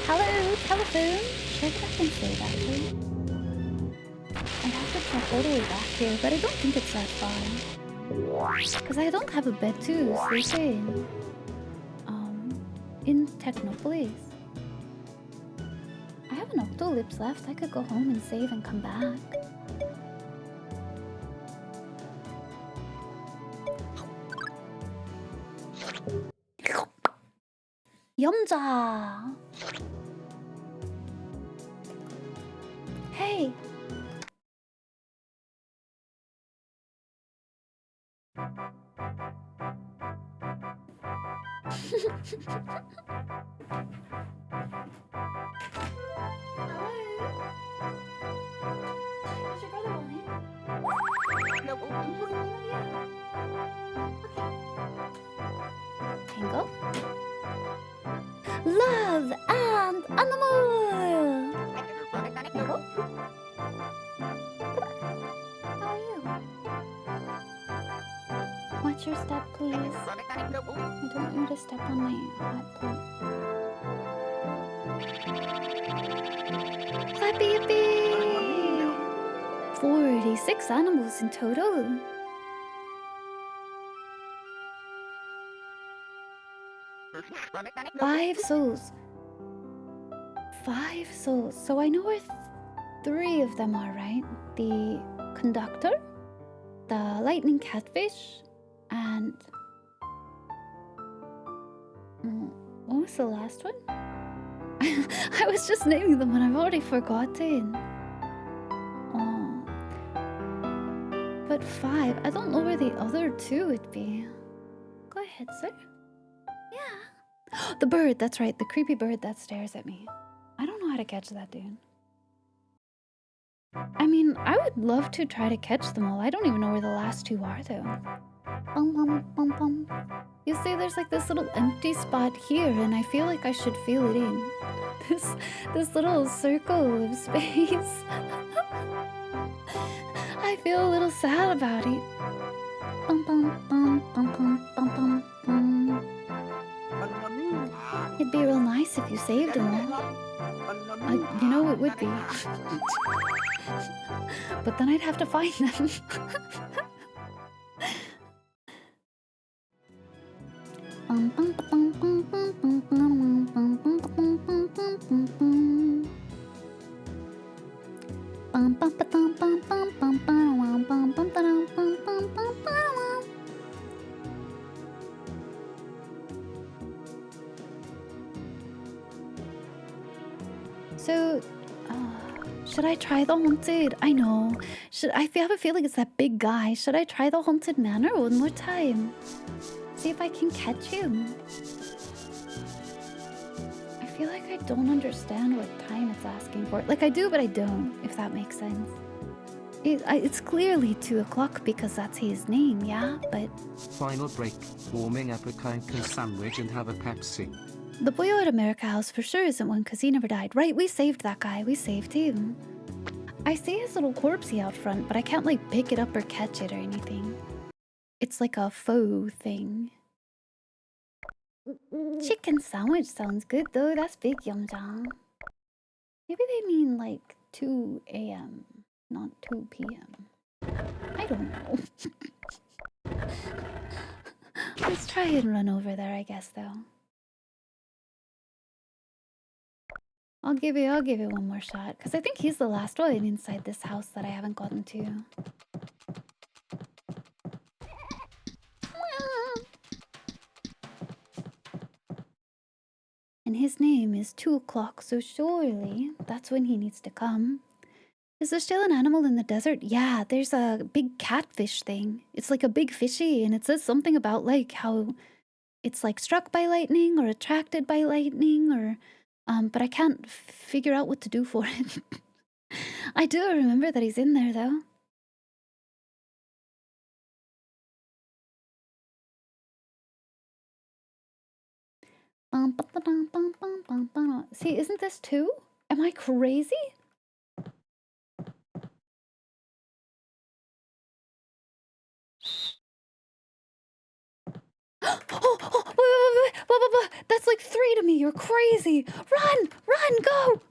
Hello, telephone. Should I go back and say that, please? I'd have to check all the way back here, but I don't think it's that far. Because I don't have a bed to sleep in Technopolis. I have an Octolips left. I could go home and save and come back. Yumza! Hey! Tango? Love and animal! Tango? How are you? Watch your step, please. I don't want you to step on my hot plate. Clappy yippee! 46 animals in total. Five souls. 5 souls. So I know where 3 of them are, right? The conductor, the lightning catfish, and... what was the last one? I was just naming them and I've already forgotten. Oh. But 5. I don't know where the other 2 would be. Go ahead, sir. Yeah. The bird, that's right. The creepy bird that stares at me. I don't know how to catch that dude. I mean, I would love to try to catch them all. I don't even know where the last 2 are, though. Bum, bum, bum, bum. You see, there's like this little empty spot here, and I feel like I should fill it in. This little circle of space. I feel a little sad about it. Bum, bum, bum, bum, bum, bum, bum, bum. It'd be real nice if you saved them all. You know, it would be. But then I'd have to find them. So, Should I try the haunted? I know. Have a feeling it's that big guy. Should I try the haunted manor one more time? See if I can catch him. I feel like I don't understand what time it's asking for. Like I do, but I don't, if that makes sense. It's clearly 2 o'clock because that's his name, yeah? But... Final break, warming up a Kankan sandwich and have a Pepsi. The boy out of America House for sure isn't one because he never died. Right, we saved that guy. We saved him. I see his little corpsey out front, but I can't like pick it up or catch it or anything. It's like a faux thing. Chicken sandwich sounds good though. That's big yum jam. Maybe they mean like 2 a.m. not 2 p.m. I don't know. Let's try and run over there, I guess, though. I'll give you one more shot, because I think he's the last one inside this house that I haven't gotten to. And his name is 2 o'clock, so surely that's when he needs to come. Is there still an animal in the desert? Yeah, there's a big catfish thing. It's like a big fishy, and it says something about like how it's like struck by lightning or attracted by lightning or but I can't figure out what to do for it. I do remember that he's in there though. See, isn't this 2? Am I crazy? Wait. That's like 3 to me. You're crazy. Run, go.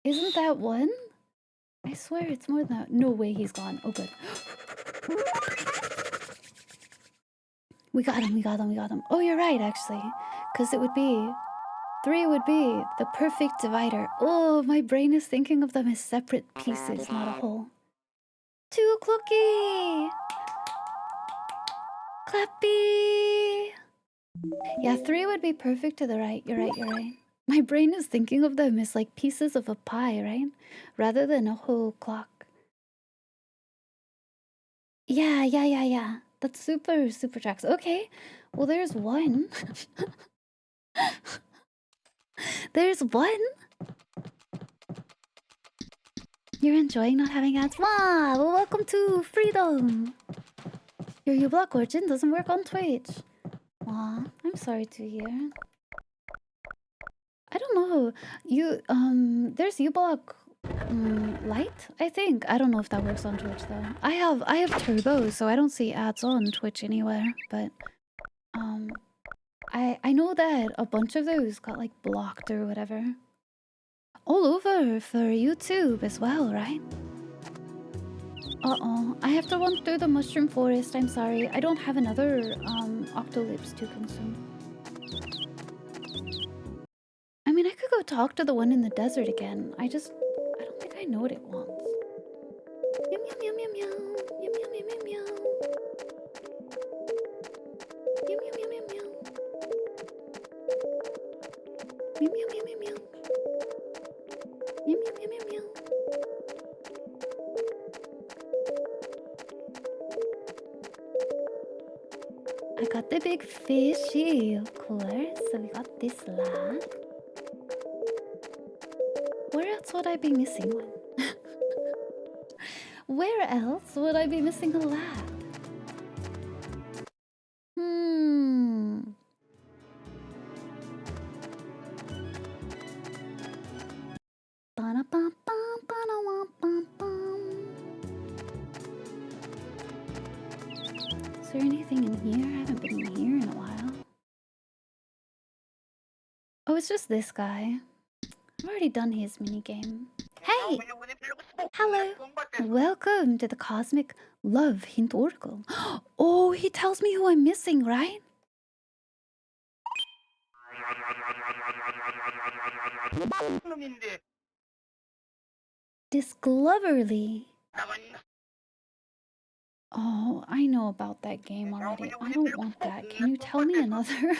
Isn't that 1? I swear it's more than that. No way he's gone. Oh, good. We got him. Oh, you're right, actually. Because it would be... 3 would be the perfect divider. Oh, my brain is thinking of them as separate pieces, not a whole. 2 o'clocky! Clappy! Yeah, 3 would be perfect to the right. You're right. My brain is thinking of them as like pieces of a pie, right? Rather than a whole clock. Yeah. That's super tracks. Okay, well there's 1. There's 1. You're enjoying not having ads? Wow, well, welcome to freedom. Your uBlock Origin doesn't work on Twitch. Aw, I'm sorry to hear. I don't know. There's uBlock Lite, I think. I don't know if that works on Twitch though. I have Turbo, so I don't see ads on Twitch anywhere. But I know that a bunch of those got like blocked or whatever. All over for YouTube as well, right? Uh-oh, I have to run through the mushroom forest. I'm sorry. I don't have another Octolips to consume. I mean, I could go talk to the one in the desert again. I don't think I know what it wants. Yum yum yum yum yum. Yum yum yum yum yum. Yum yum yum yum yum. Yum yum yum yum yum. Yum yum yum yum yum. I got the big fishy, of course. So we got this lad. Where else would I be missing one? Where else would I be missing a lad? Is there anything in here? I haven't been in here in a while. Oh, it's just this guy. I've already done his minigame. Hey! Hello! Welcome to the Cosmic Love Hint Oracle. Oh, he tells me who I'm missing, right? Disgloverly. Oh, I know about that game already. I don't want that. Can you tell me another?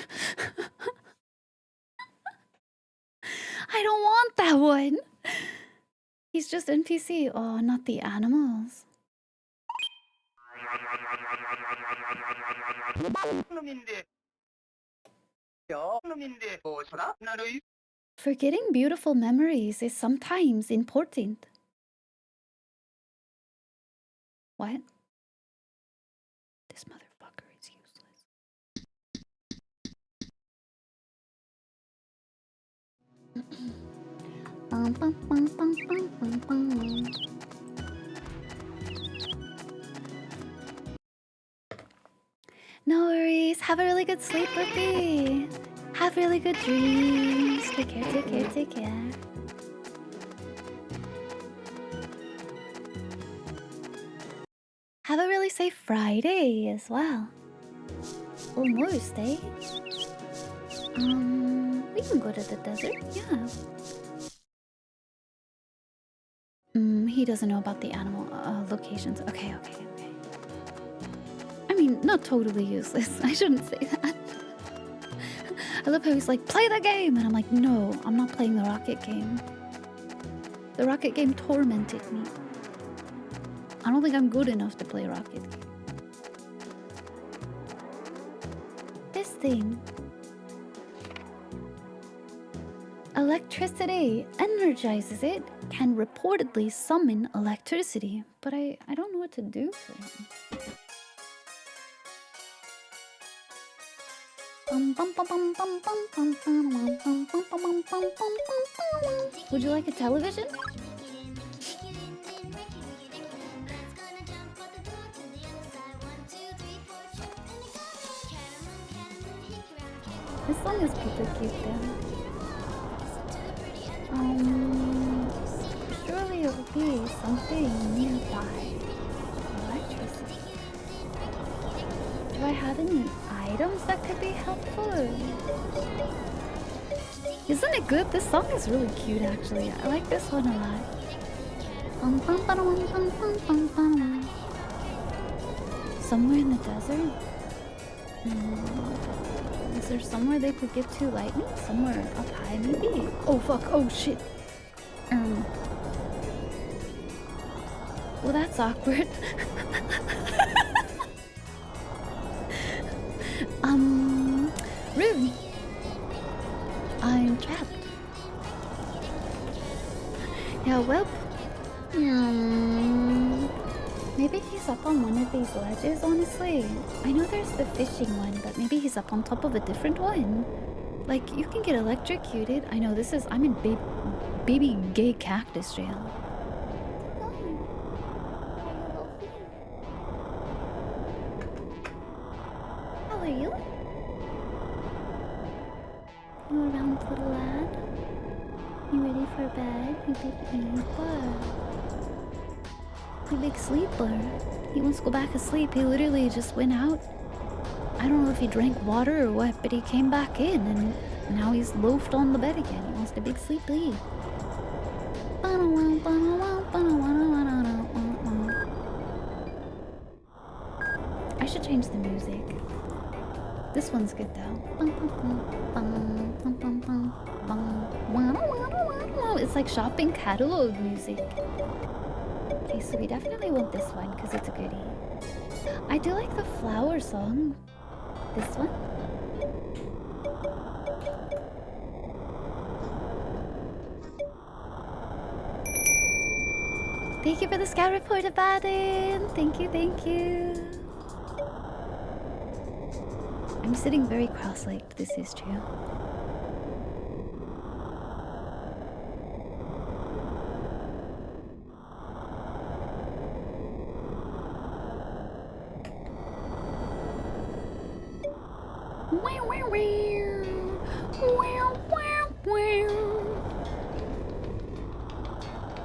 I don't want that one. He's just NPC. Oh, not the animals. Forgetting beautiful memories is sometimes important. What? This motherfucker is useless. Bum, bum, bum, bum, bum, bum, bum. No worries. Have a really good sleep, Lippy. Have really good dreams. Take care, take care, take care. Have a really safe Friday as well. Almost, eh? We can go to the desert, yeah. He doesn't know about the animal locations. Okay. I mean, not totally useless. I shouldn't say that. I love how he's like, play the game! And I'm like, no, I'm not playing the rocket game. The rocket game tormented me. I don't think I'm good enough to play a rocket game. This thing. Electricity energizes it, can reportedly summon electricity, but I don't know what to do for him. Would you like a television? This song is pretty cute though. Surely it will be something nearby. Electricity. Do I have any items that could be helpful? Isn't it good? This song is really cute actually. I like this one a lot. Somewhere in the desert? Is there somewhere they could get to lightning? Somewhere up high maybe? Oh fuck, oh shit. Well, that's awkward. Rude. I'm trapped. Yeah, well. Maybe he's up on one of these ledges, honestly. I know there's the fishing one, but maybe he's up on top of a different one. Like, you can get electrocuted. I know this is... I'm in baby gay cactus jail. How are you? You around, little lad? You ready for bed? You big sleeper. You big sleeper. He wants to go back to sleep. He literally just went out. I don't know if he drank water or what, but he came back in and now he's loafed on the bed again. He wants to big sleepy. I should change the music. This one's good though. It's like shopping catalog music. Okay, so we definitely want this one because it's a goodie. I do like the flower song. This one. Thank you for the scout report, Abaddon. Thank you, thank you. I'm sitting very cross-legged, this is true.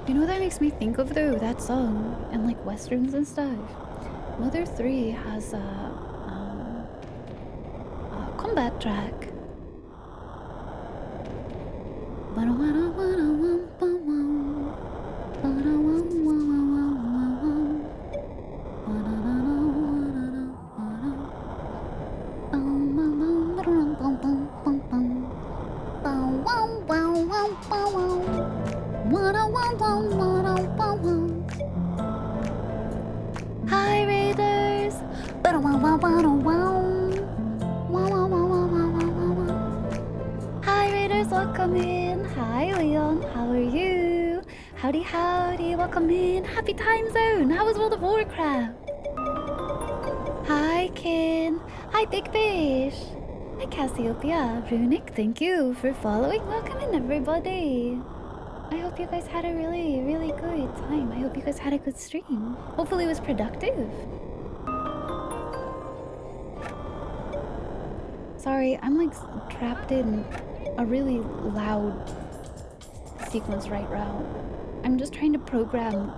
You know what that makes me think of though? That song and like westerns and stuff. Mother 3 has a combat track. Hi Raiders! Hi Raiders, welcome in. Hi Leon, how are you? Howdy howdy, welcome in. Happy time zone. How was World of Warcraft? Hi Ken. Hi Big Fish. Hi Cassiopeia. Runic, thank you for following. Welcome in everybody. I hope you guys had a really, really good time. I hope you guys had a good stream. Hopefully it was productive. Sorry, I'm like trapped in a really loud sequence right now. I'm just trying to program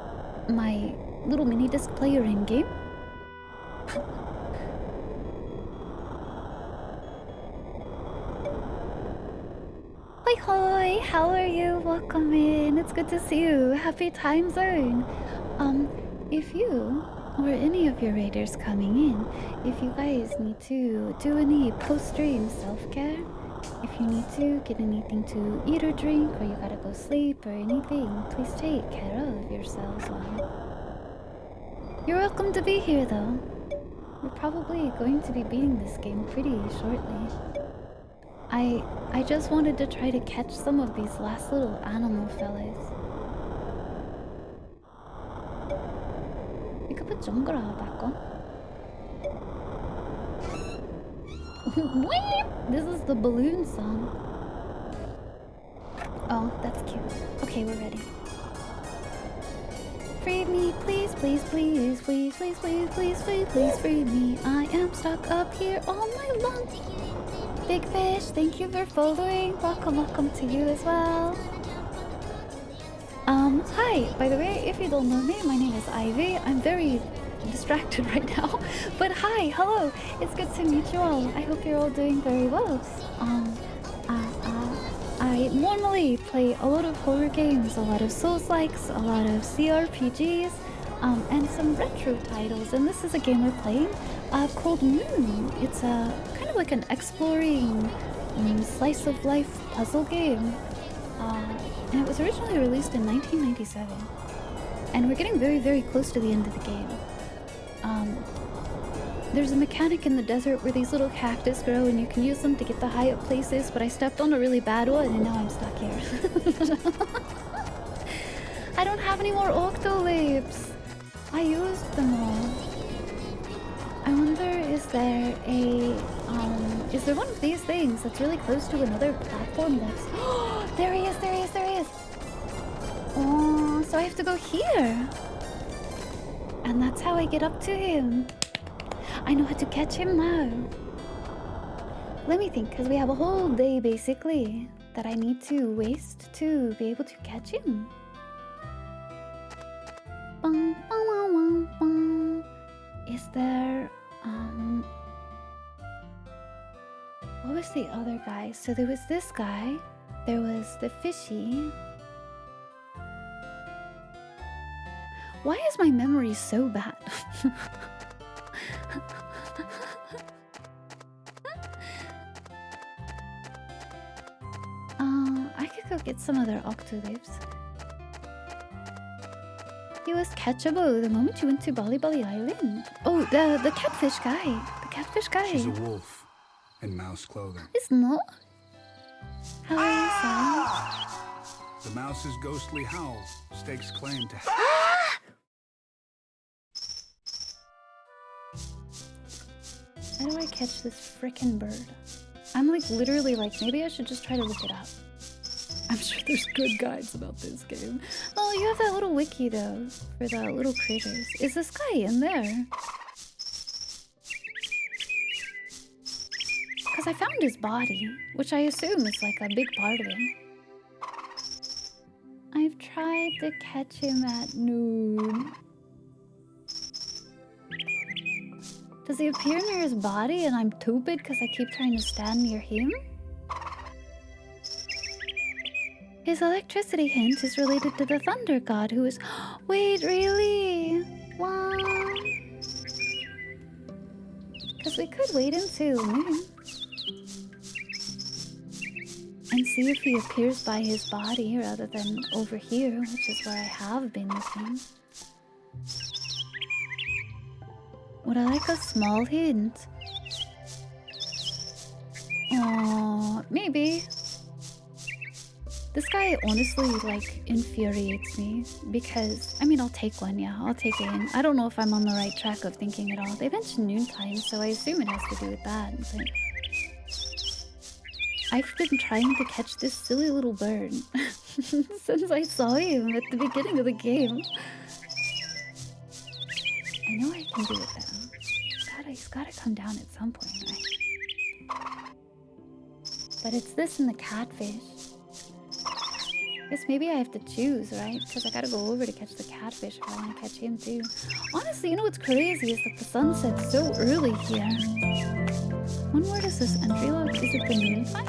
my little mini disc player in game. Hoi hoi, how are you? Welcome in. It's good to see you. Happy time zone. If you or any of your raiders coming in, if you guys need to do any post-stream self-care, if you need to get anything to eat or drink, or you gotta go sleep or anything, please take care of yourselves. You're welcome to be here though. We're probably going to be beating this game pretty shortly. I just wanted to try to catch some of these last little animal fellas. We could put Jungra back on. This is the balloon song. Oh, that's cute. Okay, we're ready. Free me, please, please, please, please, please, please, please, please, please, free me. I am stuck up here all night long. Big Fish, thank you for following. Welcome to you as well. Hi, by the way, if you don't know me, my name is Ivy. I'm very distracted right now. But hi, hello. It's good to meet you all. I hope you're all doing very well. I normally play a lot of horror games, a lot of Souls-likes, a lot of CRPGs, and some retro titles. And this is a game we're playing called Moon. It's a kind of like an exploring slice of life puzzle game. And it was originally released in 1997. And we're getting very, very close to the end of the game. There's a mechanic in the desert where these little cactus grow and you can use them to get to high up places, but I stepped on a really bad one and now I'm stuck here. I don't have any more Octolapes. I used them all. I wonder, is there one of these things that's really close to another platform that's... there he is, there he is, there he is! Oh, so I have to go here. And that's how I get up to him. I know how to catch him now. Let me think, because we have a whole day, basically, that I need to waste to be able to catch him. Is there, what was the other guy? So there was this guy, there was the fishy. Why is my memory so bad? I could go get some other Octolapes. He was catchable the moment you went to Bali Bali Island. Oh, the catfish guy. The catfish guy. She's a wolf in mouse clothing. It's not. How are you, Sam? The mouse's ghostly howl stakes claim to... How do I catch this frickin' bird? I'm like literally like, maybe I should just try to look it up. I'm sure there's good guides about this game. Oh, you have that little wiki though, for the little critters. Is this guy in there? Because I found his body, which I assume is like a big part of him. I've tried to catch him at noon. Does he appear near his body and I'm stupid because I keep trying to stand near him? His electricity hint is related to the thunder god who is... Wait, really? Wow. Because we could wait until noon. and see if he appears by his body rather than over here, which is where I have been looking. Would I like a small hint? Oh, maybe. This guy honestly, like, infuriates me because, I mean, I'll take one, yeah, I'll take it in. I don't know if I'm on the right track of thinking it all. They mentioned noontime, so I assume it has to do with that, but... I've been trying to catch this silly little bird since I saw him at the beginning of the game. I know I can do it though. He's gotta come down at some point, right? But it's this and the catfish. Guess maybe I have to choose, right? Because I gotta go over to catch the catfish if I want to catch him too. Honestly, you know what's crazy is that the sun sets so early here. When where does this entry look? Is it the noontime?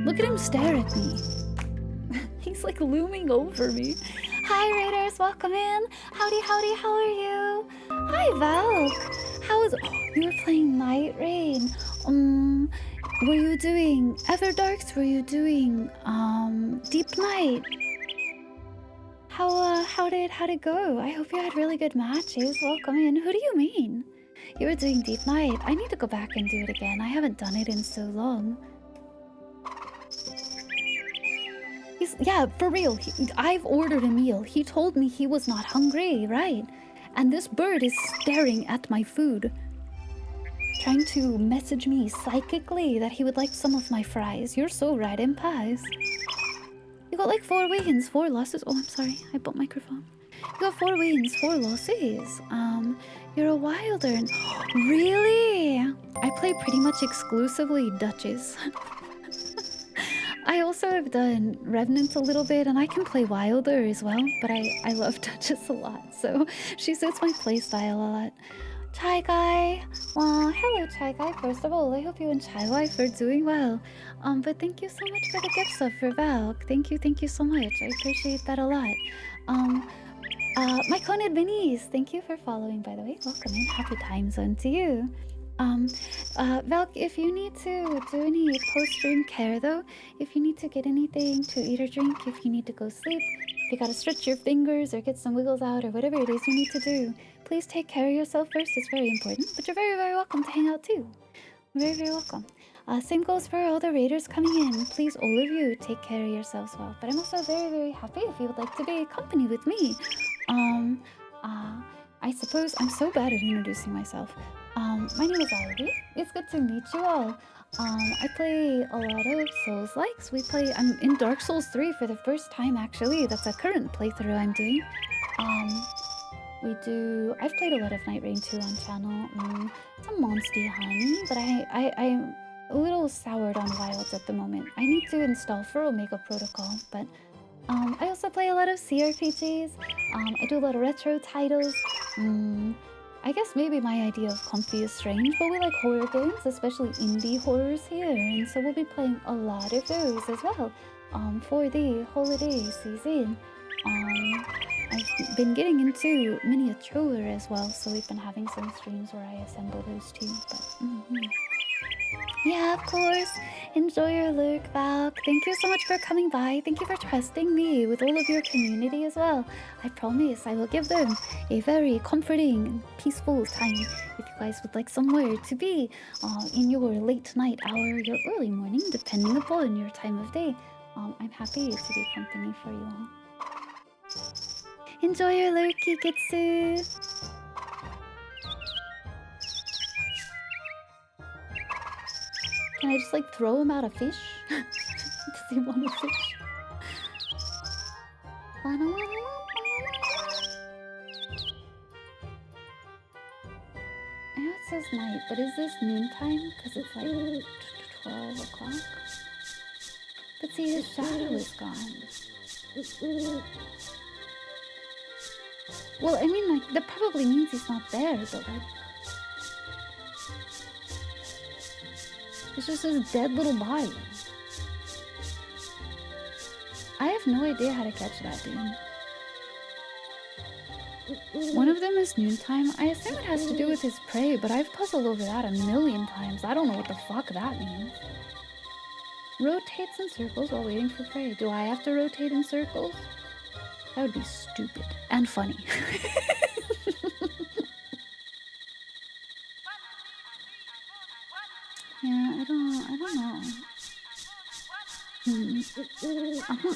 Look at him stare at me. He's like looming over me. Hi Raiders, welcome in. Howdy, howdy, how are you? Hi Valk. How is... Oh, you were playing Night Rain. Were you doing Everdarks? Were you doing Deep Night? How did it go? I hope you had really good matches. Welcome in. Who do you mean? You were doing Deep Night. I need to go back and do it again. I haven't done it in so long. Yeah, for real. I've ordered a meal. He told me he was not hungry, right? And this bird is staring at my food, trying to message me psychically that he would like some of my fries. You're so right, Impaz. You got like 4 wins, 4 losses. Oh, I'm sorry. I bumped microphone. You got 4 wins, 4 losses. You're a wilder. Really? I play pretty much exclusively Duchess. I also have done Revenant a little bit, and I can play Wilder as well, but I love Duchess a lot, so she suits my playstyle a lot. Chai Guy! Well, hello Chai Guy, first of all, I hope you and Chai Wife are doing well. But thank you so much for the gift sub for Valk. Thank you so much. I appreciate that a lot. My Coned Minis, thank you for following, by the way. Welcome in. Happy time zone to you. Valk, if you need to do any post-stream care though, if you need to get anything to eat or drink, if you need to go sleep, if you gotta stretch your fingers or get some wiggles out or whatever it is you need to do, please take care of yourself first. It's very important, but you're very, very welcome to hang out too. Very, very welcome. Same goes for all the raiders coming in. Please, all of you, take care of yourselves well. But I'm also very, very happy if you would like to be company with me. I suppose I'm so bad at introducing myself. My name is Ivy. It's good to meet you all. I play a lot of Souls-likes. I'm in Dark Souls 3 for the first time, actually. That's a current playthrough I'm doing. I've played a lot of Night Rain 2 on channel. Some Monster Honey, but I'm a little soured on Wilds at the moment. I need to install for Omega Protocol, but I also play a lot of CRPGs. I do a lot of retro titles. I guess maybe my idea of comfy is strange, but we like horror games, especially indie horrors here, and so we'll be playing a lot of those as well for the holiday season. I've been getting into miniature as well, so we've been having some streams where I assemble those too, but yeah, of course. Enjoy your lurk, Valk. Thank you so much for coming by. Thank you for trusting me with all of your community as well. I promise I will give them a very comforting, peaceful time. If you guys would like somewhere to be in your late night hour, your early morning, depending upon your time of day, I'm happy to be company for you all. Enjoy your lurk, Kikitsu. Can I just like throw him out a fish? Does he want a fish? I know it says night, but is this noontime? Because it's like 12 o'clock. But see, his shadow is gone. Well, I mean, like, that probably means he's not there, but like... It's just his dead little body. I have no idea how to catch that dude. One of them is noontime. I assume it has to do with his prey, but I've puzzled over that a million times. I don't know what the fuck that means. Rotates in circles while waiting for prey. Do I have to rotate in circles? That would be stupid and funny. Yeah, I don't know.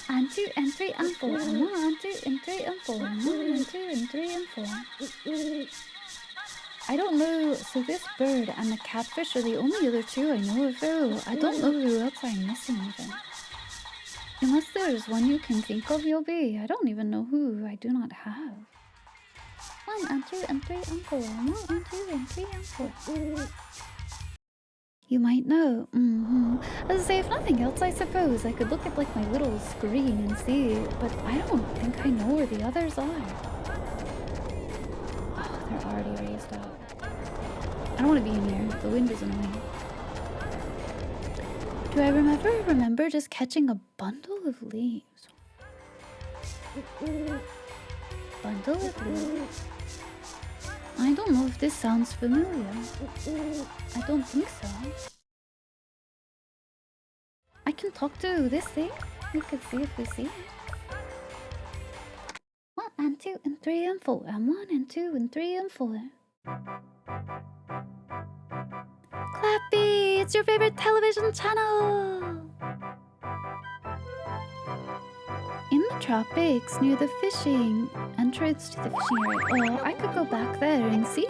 And 2 and 3 and 4. And 1 and 2 and 3 and 4. And 1 and 2 and 3 and 4. I don't know. So this bird and the catfish are the only other two I know of though. I don't know who else I'm missing even. Unless there's one you can think of, Yobi. I don't even know who I do not have. 1 and 2 and 3 and 4. 1 and 2 and 3 and 4. You might know. As I say, if nothing else, I suppose I could look at like my little screen and see, but I don't think I know where the others are. Oh, they're already raised up. I don't want to be in here. The wind is annoying. Do I remember just catching a bundle of leaves? Bundle of leaves. I don't know if this sounds familiar. I don't think so. I can talk to this thing. We could see if we see it. 1 and 2 and 3 and 4. And 1 and 2 and 3 and 4. Clappy, it's your favorite television channel. In the tropics, near the fishing entrance to the fishing area. Oh, I could go back there and see.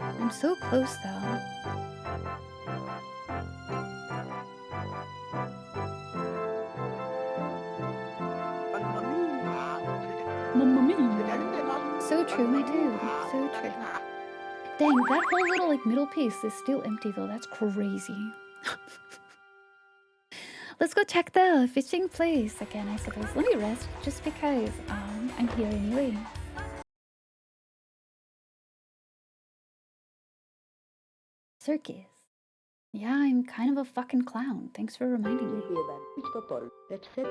I'm so close though. So true, my dude. So true. Dang, that whole little like middle piece is still empty though. That's crazy. Let's go check the fishing place again, I suppose. Let me rest just because I'm here anyway. Circus. Yeah, I'm kind of a fucking clown. Thanks for reminding me. Dziękuję bardzo. Idź po polu. Lecz ser...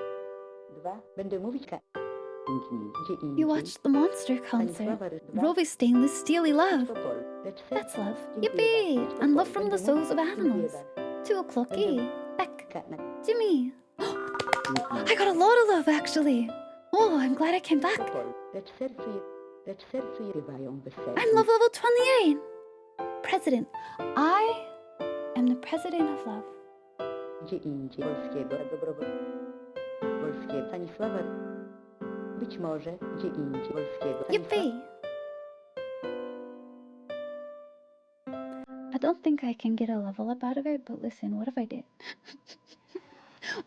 2. Będę mówić gdzie indziej. You watched the monster concert. Roby Stainless Steely Love. That's love. Yippee! And love from the souls of animals. 2 o'clock. Beck. Jimmy. I got a lot of love actually. Oh, I'm glad I came back. I'm love level 28. President. I am the president of love. Gdzie indziej polskiego dobrowolnego. Polskiego Stanisława. Być może gdzie indziej polskiego. Yippee! I don't think I can get a level up out of it, but listen, what if I did?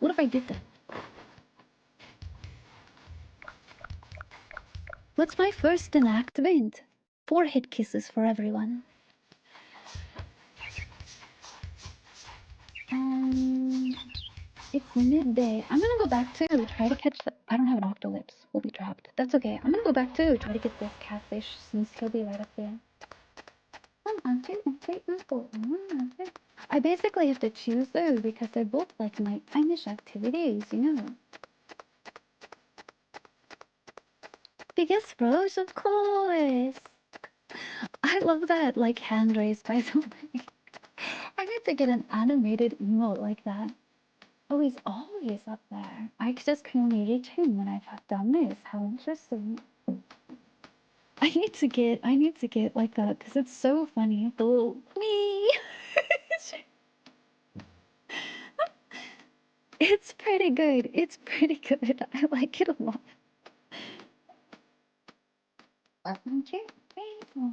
What if I did that? What's my first enactment? Forehead kisses for everyone. It's midday. I'm gonna go back to try to catch the... I don't have an octolips. We'll be trapped. That's okay. I'm gonna go back to try to get this catfish since he'll be right up there. 1 and 2 and 3 and 4. 1 and 2. I basically have to choose those because they're both like my time-ish activities, you know. Biggest rose, of course. I love that, like, hand raise, by the way. I need to get an animated emote like that. Oh, he's always up there. I just can only reach him when I've done this. How interesting. I need to get like a, because it's so funny. The little wee. It's pretty good. It's pretty good. I like it a lot. 1, 2, 3, 4.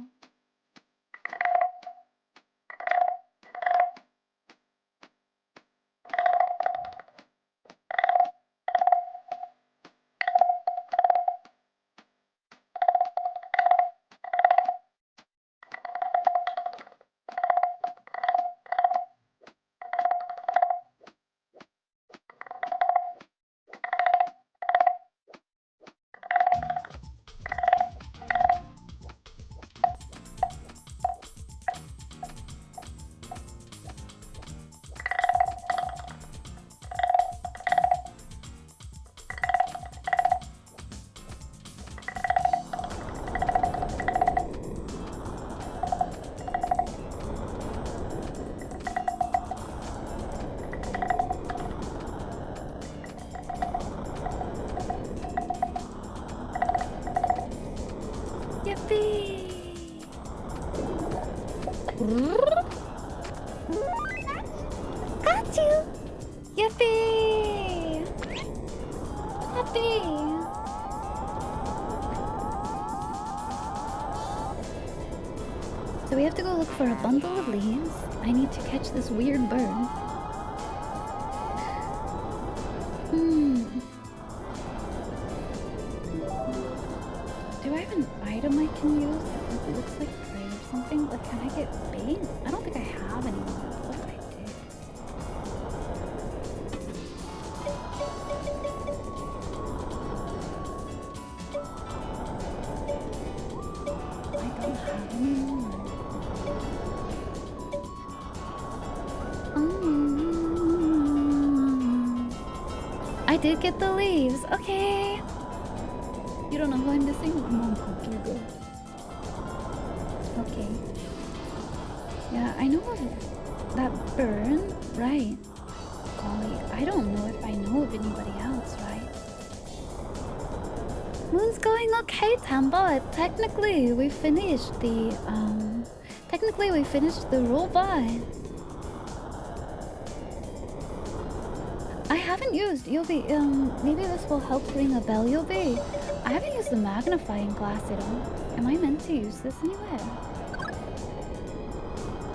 to go look for a bundle of leaves. I need to catch this weird bird. Do I have an item I can use that looks like prey or something? Like, can I get bait? I don't think I have any more. What if I did? I don't have any more. I did get the leaves. Okay. You don't know who I'm missing? Mom, here go. Okay. Yeah, I know of that burn. Right. Golly, I don't know if I know of anybody else, right? Moon's going okay, Tamba. Technically, we finished the robot. I haven't used Yobi. Maybe this will help ring a bell, Yobi. I haven't used the magnifying glass at all. Am I meant to use this anywhere?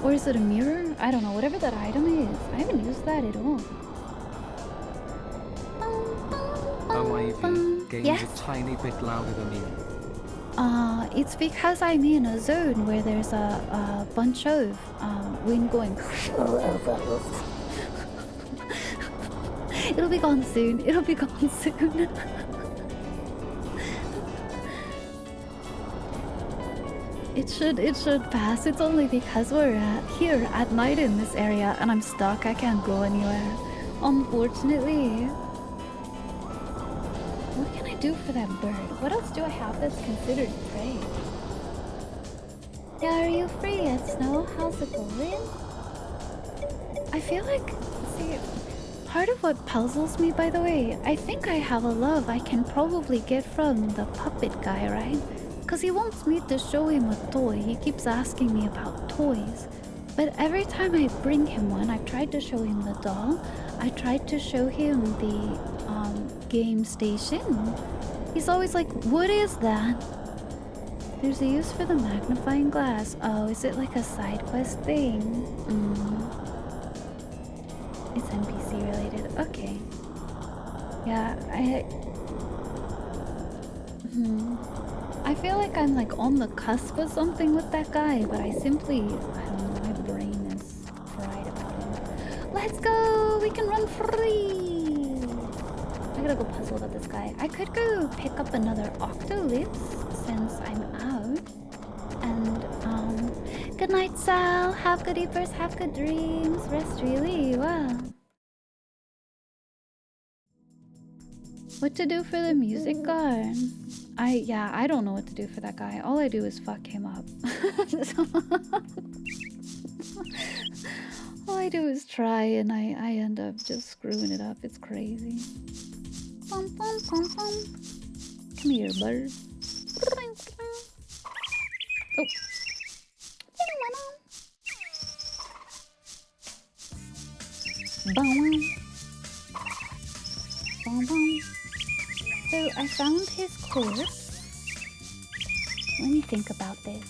Or is it a mirror? I don't know. Whatever that item is, I haven't used that at all. Oh, Ivy, game's Yes? a tiny bit louder than you. It's because I'm in a zone where there's a bunch of wind going. It'll be gone soon. It'll be gone soon. It should pass. It's only because we're here at night in this area and I'm stuck. I can't go anywhere. Unfortunately. What can I do for that bird? What else do I have that's considered prey? Yeah, are you free yet, Snow? How's it going? I feel like, see, part of what puzzles me, by the way, I think I have a love I can probably get from the puppet guy, right? Because he wants me to show him a toy. He keeps asking me about toys. But every time I bring him one, I've tried to show him the doll. I tried to show him the game station. He's always like, what is that? There's a use for the magnifying glass. Oh, is it like a side quest thing? It's NPC related. Okay. Yeah, I feel like I'm like on the cusp of something with that guy, but I simply, I don't know, my brain is fried about him. Let's go! We can run free! I gotta go puzzle about this guy. I could go pick up another Octolith since I'm out. And, good night, Sal. Have good eepers, have good dreams. Rest really well. What to do for the music guard? I don't know what to do for that guy. All I do is fuck him up. All I do is try and I end up just screwing it up. It's crazy. Come here, bird. Oh. So I found his corpse. Let me think about this.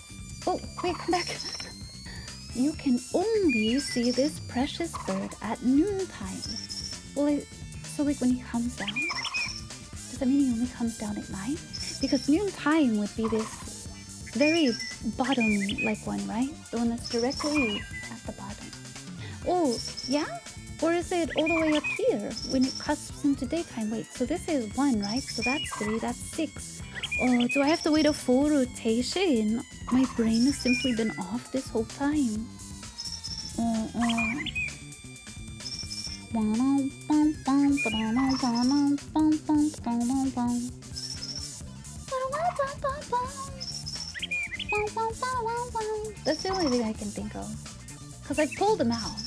Oh, wait, come back. You can only see this precious bird at noontime. Well, so like when he comes down? Does that mean he only comes down at night? Because noontime would be this very bottom like one, right? The one that's directly at the bottom. Oh, yeah? Or is it all the way up here when it cusps into daytime? Wait, so this is 1, right? So that's 3, that's 6. Oh, do I have to wait a full rotation? My brain has simply been off this whole time. That's the only thing I can think of. Because I pulled them out.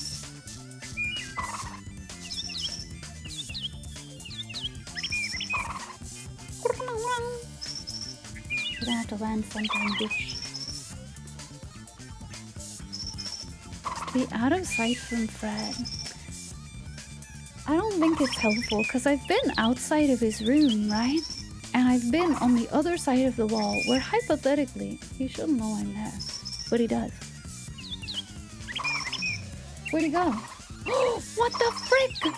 We're gonna have to land sometime, bitch. Be out of sight from Fred. I don't think it's helpful because I've been outside of his room, right? And I've been on the other side of the wall where hypothetically he shouldn't know I'm there. But he does. Where'd he go? What the frick?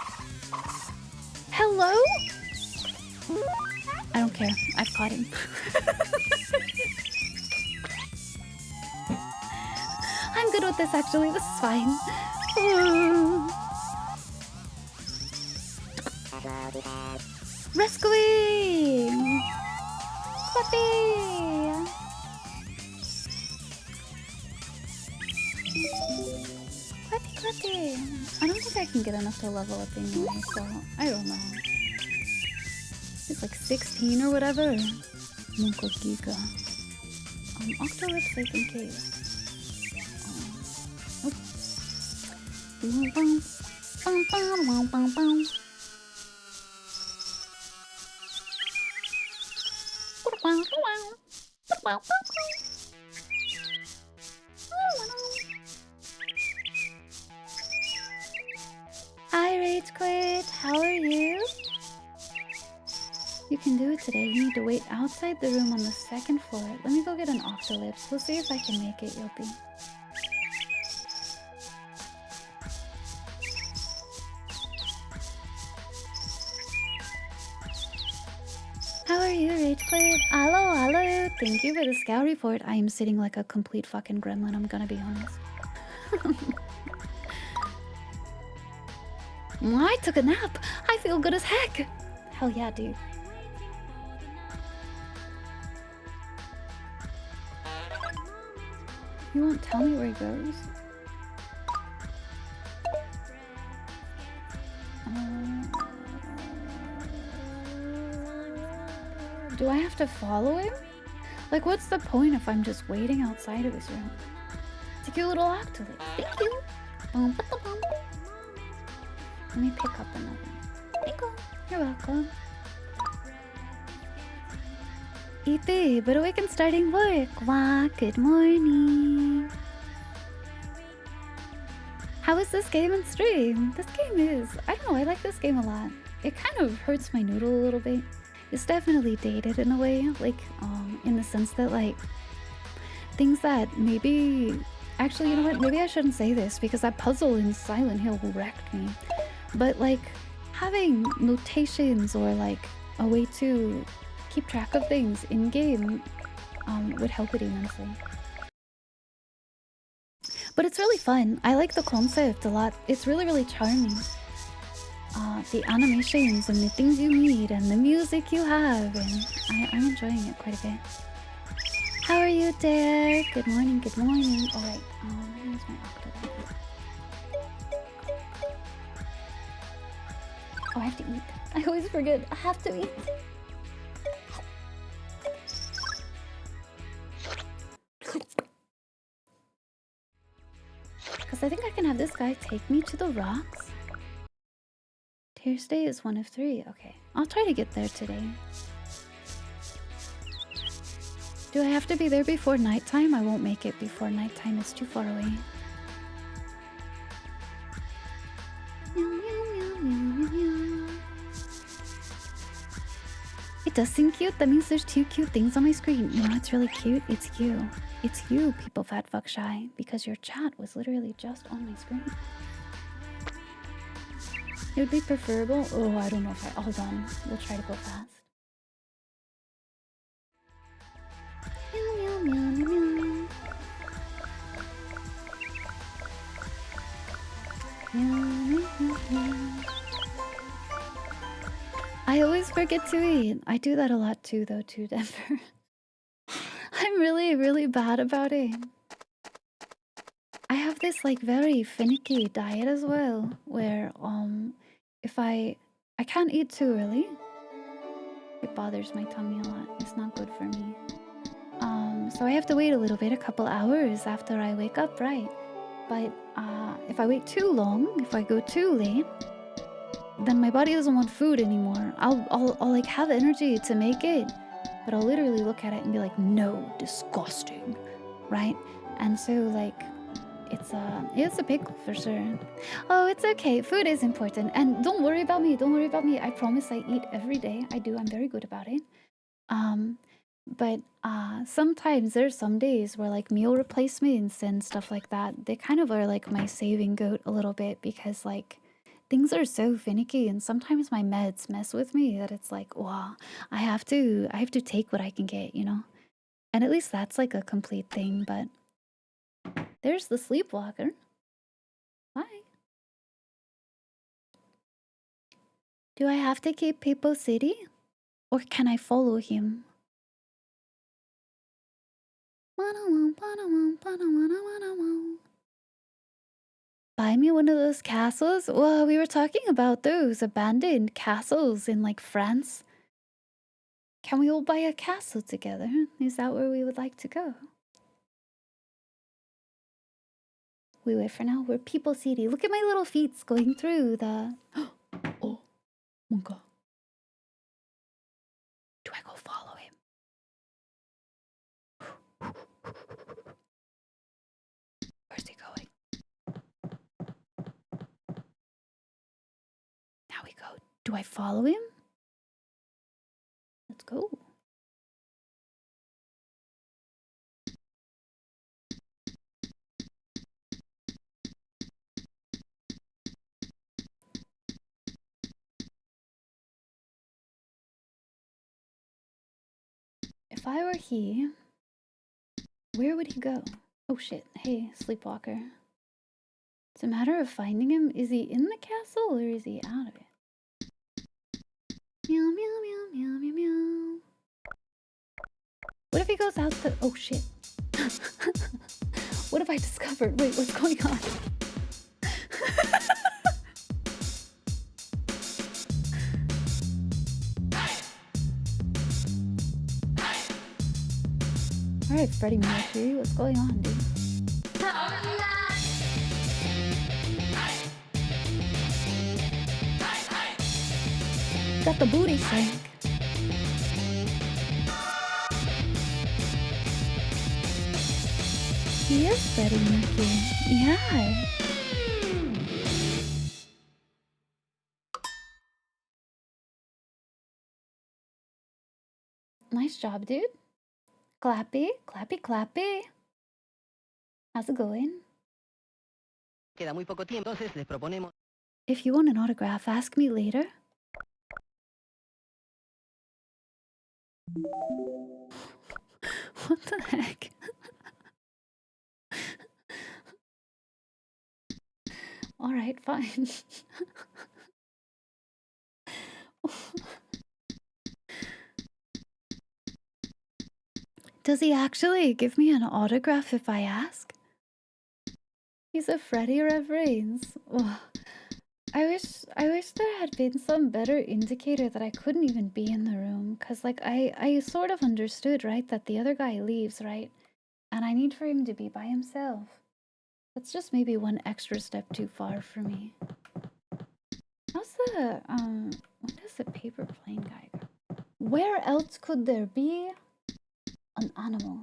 Hello? I don't care. I've caught him. I'm good with this actually. This is fine. Rescuing! Fluffy! Fluffy! I don't think I can get enough to level up anyway, so I don't know. It's like 16 or whatever. Monko Giga. Octolip safe in case. Boom, boom. Bum, bum, bum, bum, bum. Hi, Rage Quit. How are you? You can do it today. You need to wait outside the room on the second floor. Let me go get an Octolips. We'll see if I can make it, Yopi. How are you, Rage Quit? Hello, hello. Thank you for the scout report. I am sitting like a complete fucking gremlin, I'm gonna be honest. I took a nap. I feel good as heck. Hell yeah, dude. You won't tell me where he goes? Do I have to follow him? Like, what's the point if I'm just waiting outside of his room? It's a cute little Octolip. Thank you. Boom, ba, ba, boom. Let me pick up another. Thank you. You're welcome. EP, but awake and starting work. Wow, good morning. How is this game and stream? This game is... I don't know, I like this game a lot. It kind of hurts my noodle a little bit. It's definitely dated in a way, like, in the sense that, like, things that maybe... Actually, you know what? Maybe I shouldn't say this, because that puzzle in Silent Hill wrecked me. But, like, having notations or, like, a way to keep track of things in-game would help it immensely. But it's really fun. I like the concept a lot. It's really, really charming. The animations and the things you need and the music you have, and I'm enjoying it quite a bit. How are you, Dare? Good morning, good morning. Alright, here's my Octolip. Oh, I have to eat. I always forget. I have to eat. Because I think I can have this guy take me to the rocks. Thursday is 1 of 3. Okay, I'll try to get there today. Do I have to be there before nighttime? I won't make it before nighttime. It's too far away. It does seem cute. That means there's 2 cute things on my screen. You know what's really cute? It's you. It's you, people fat fuck shy. Because your chat was literally just on my screen. It would be preferable. Oh, I don't know if I... Hold on. We'll try to go fast. Meow, meow, meow, meow. Meow, meow, meow. I always forget to eat. I do that a lot too, though, too, Denver. I'm really, really bad about it. I have this, like, very finicky diet as well, where, if I can't eat too early. It bothers my tummy a lot. It's not good for me. So I have to wait a little bit, a couple hours after I wake up, right? But if I wait too long, if I go too late, then my body doesn't want food anymore. I'll like have energy to make it, but I'll literally look at it and be like, no, disgusting, right? And so, like, it's a pickle for sure. Oh, it's okay. Food is important, and don't worry about me. Don't worry about me. I promise I eat every day. I do. I'm very good about it. But sometimes there's some days where like meal replacements and stuff like that, they kind of are like my saving goat a little bit because like things are so finicky and sometimes my meds mess with me that it's like, wow, I have to take what I can get, you know? And at least that's like a complete thing, but there's the sleepwalker. Hi. Do I have to keep People City? Or can I follow him? Buy me one of those castles? Well, we were talking about those abandoned castles in like France. Can we all buy a castle together? Is that where we would like to go? We wait for now. We're People City. Look at my little feet going through the... Oh, Monka. Do I go follow him? Where's he going? Now we go. Do I follow him? Let's go. If I were he, where would he go? Oh shit. Hey, sleepwalker. It's a matter of finding him. Is he in the castle or is he out of it? Meow, meow, meow, meow, meow, meow. What if he goes out to... Oh shit. What have I discovered? Wait, what's going on? Alright, Freddie Mercury, what's going on, dude? Got the booty shank. He is Freddie Mercury. Yeah. Nice job, dude. Clappy, clappy, clappy. How's it going? Queda muy poco tiempo, entonces les proponemos... If you want an autograph, ask me later. What the heck? Alright, fine. Does he actually give me an autograph if I ask? He's a Freddie reference. Ugh. I wish there had been some better indicator that I couldn't even be in the room. Cause like I sort of understood, right, that the other guy leaves, right? And I need for him to be by himself. That's just maybe one extra step too far for me. How's the when does the paper plane guy go? Where else could there be an animal?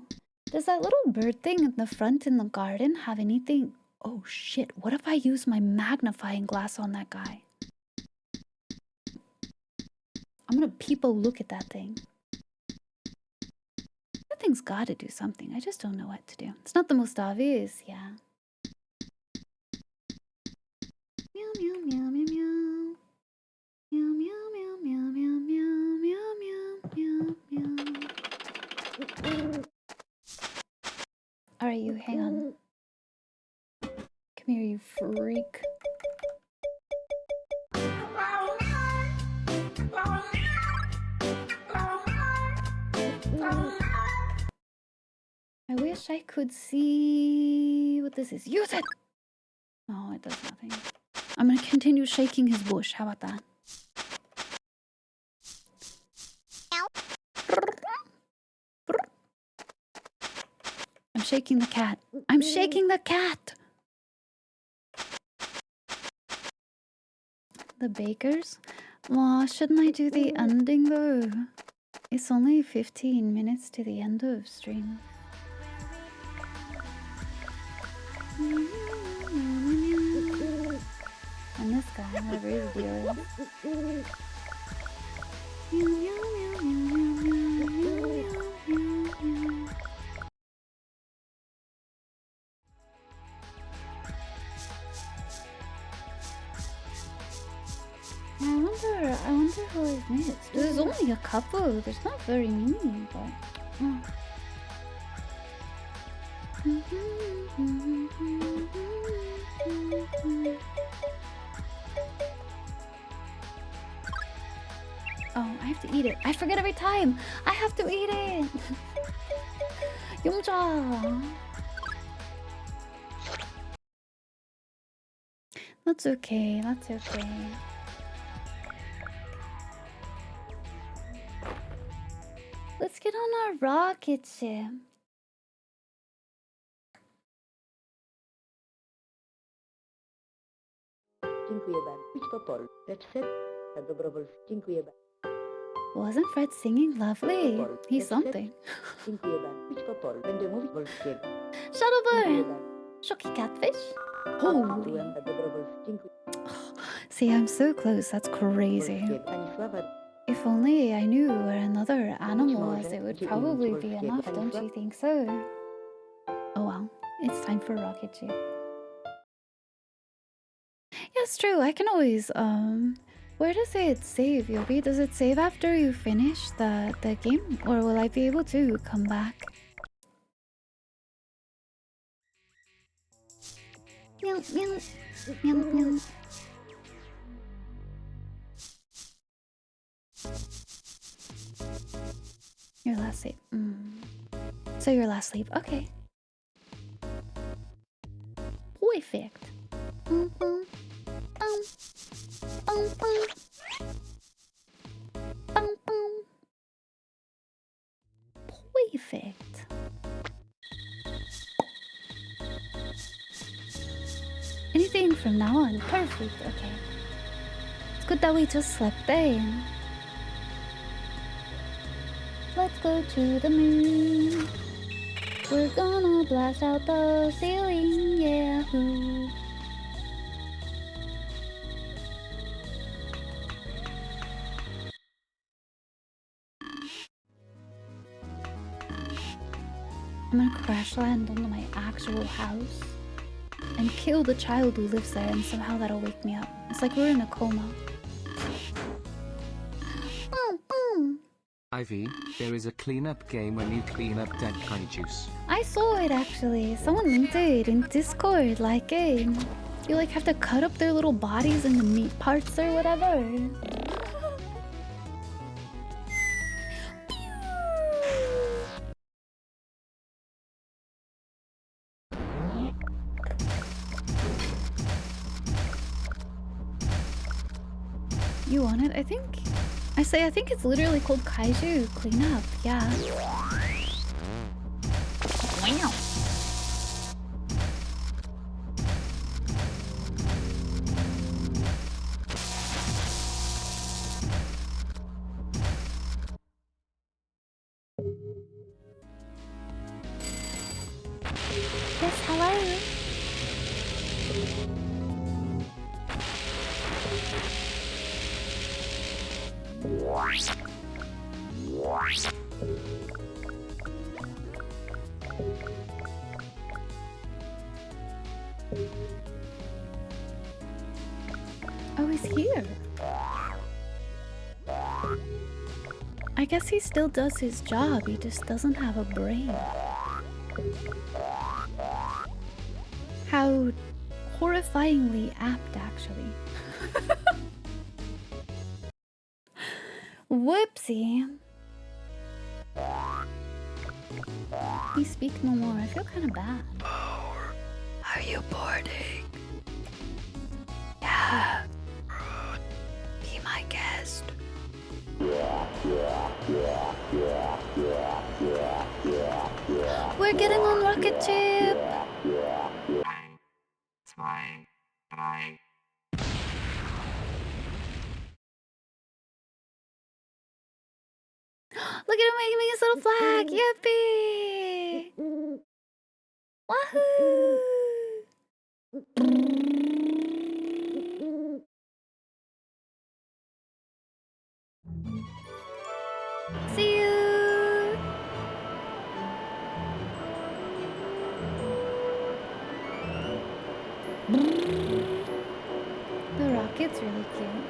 Does that little bird thing in the front in the garden have anything? Oh shit, what if I use my magnifying glass on that guy? I'm gonna people look at that thing. That thing's gotta do something. I just don't know what to do. It's not the most obvious, yeah. Meow meow meow meow meow. Meow meow meow meow meow meow meow meow meow. Alright, you hang on. Come here, you freak. I wish I could see what this is. Use it! Oh, it does nothing. I'm gonna continue shaking his bush. How about that? I'm shaking the cat. I'm shaking the cat! The bakers? Well, shouldn't I do the ending though? It's only 15 minutes to the end of stream. And this guy, whatever his deal is. wonder who I've missed. There's only a couple. There's not very many, but. Oh, I have to eat it. I forget every time. I have to eat it. 용자. That's okay. That's okay. Let's get on our rocket ship. Dziękuję bardzo. Idź po polu. Lecz ser na dobrowolstwo. Dziękuję bardzo. Wasn't Fred singing lovely? Polu. He's Lecz ser- something. Dziękuję bardzo. Idź po polu. Będę mówić polskiego. Dziękuję Shuttlebird! bardzo. Shocky catfish? Holy. Tytułem na dobrowolstwo. Dziękuję. See, I'm so close. That's crazy. Polskiego. Stanisława. If only I knew where another animal was, może it would gdzie probably indziej be polskiego enough, don't państwa? you think so? Oh well, it's time for rocket ship. Yeah, it's true. I can always where does it save, Yobi? Does it save after you finish the game, or will I be able to come back? Meow meow meow meow. Your last sleep. So your last sleep. Okay. Perfect. Perfect. Anything from now on. Perfect. Okay. It's good that we just slept in. Let's go to the moon. We're gonna blast out the ceiling, yahoo! I'm gonna crash land onto my actual house and kill the child who lives there, and somehow that'll wake me up. It's like we're in a coma. Ivy, there is a cleanup game when you clean up dead kaijus. I saw it actually. Someone linked it in Discord, like it. You like have to cut up their little bodies into meat parts or whatever. You want it? I think it's literally called Kaiju Cleanup. Yeah. Wow. Yes, hello. Oh, he's here. I guess he still does his job, he just doesn't have a brain. How horrifyingly apt, actually. Whoopsie. He speak no more. I feel kind of bad. Are you boarding? Yeah. Be my guest. We're getting on rocket ship. Look at him making his little flag. Yippee! Wahoo! See you! The rocket's really cute.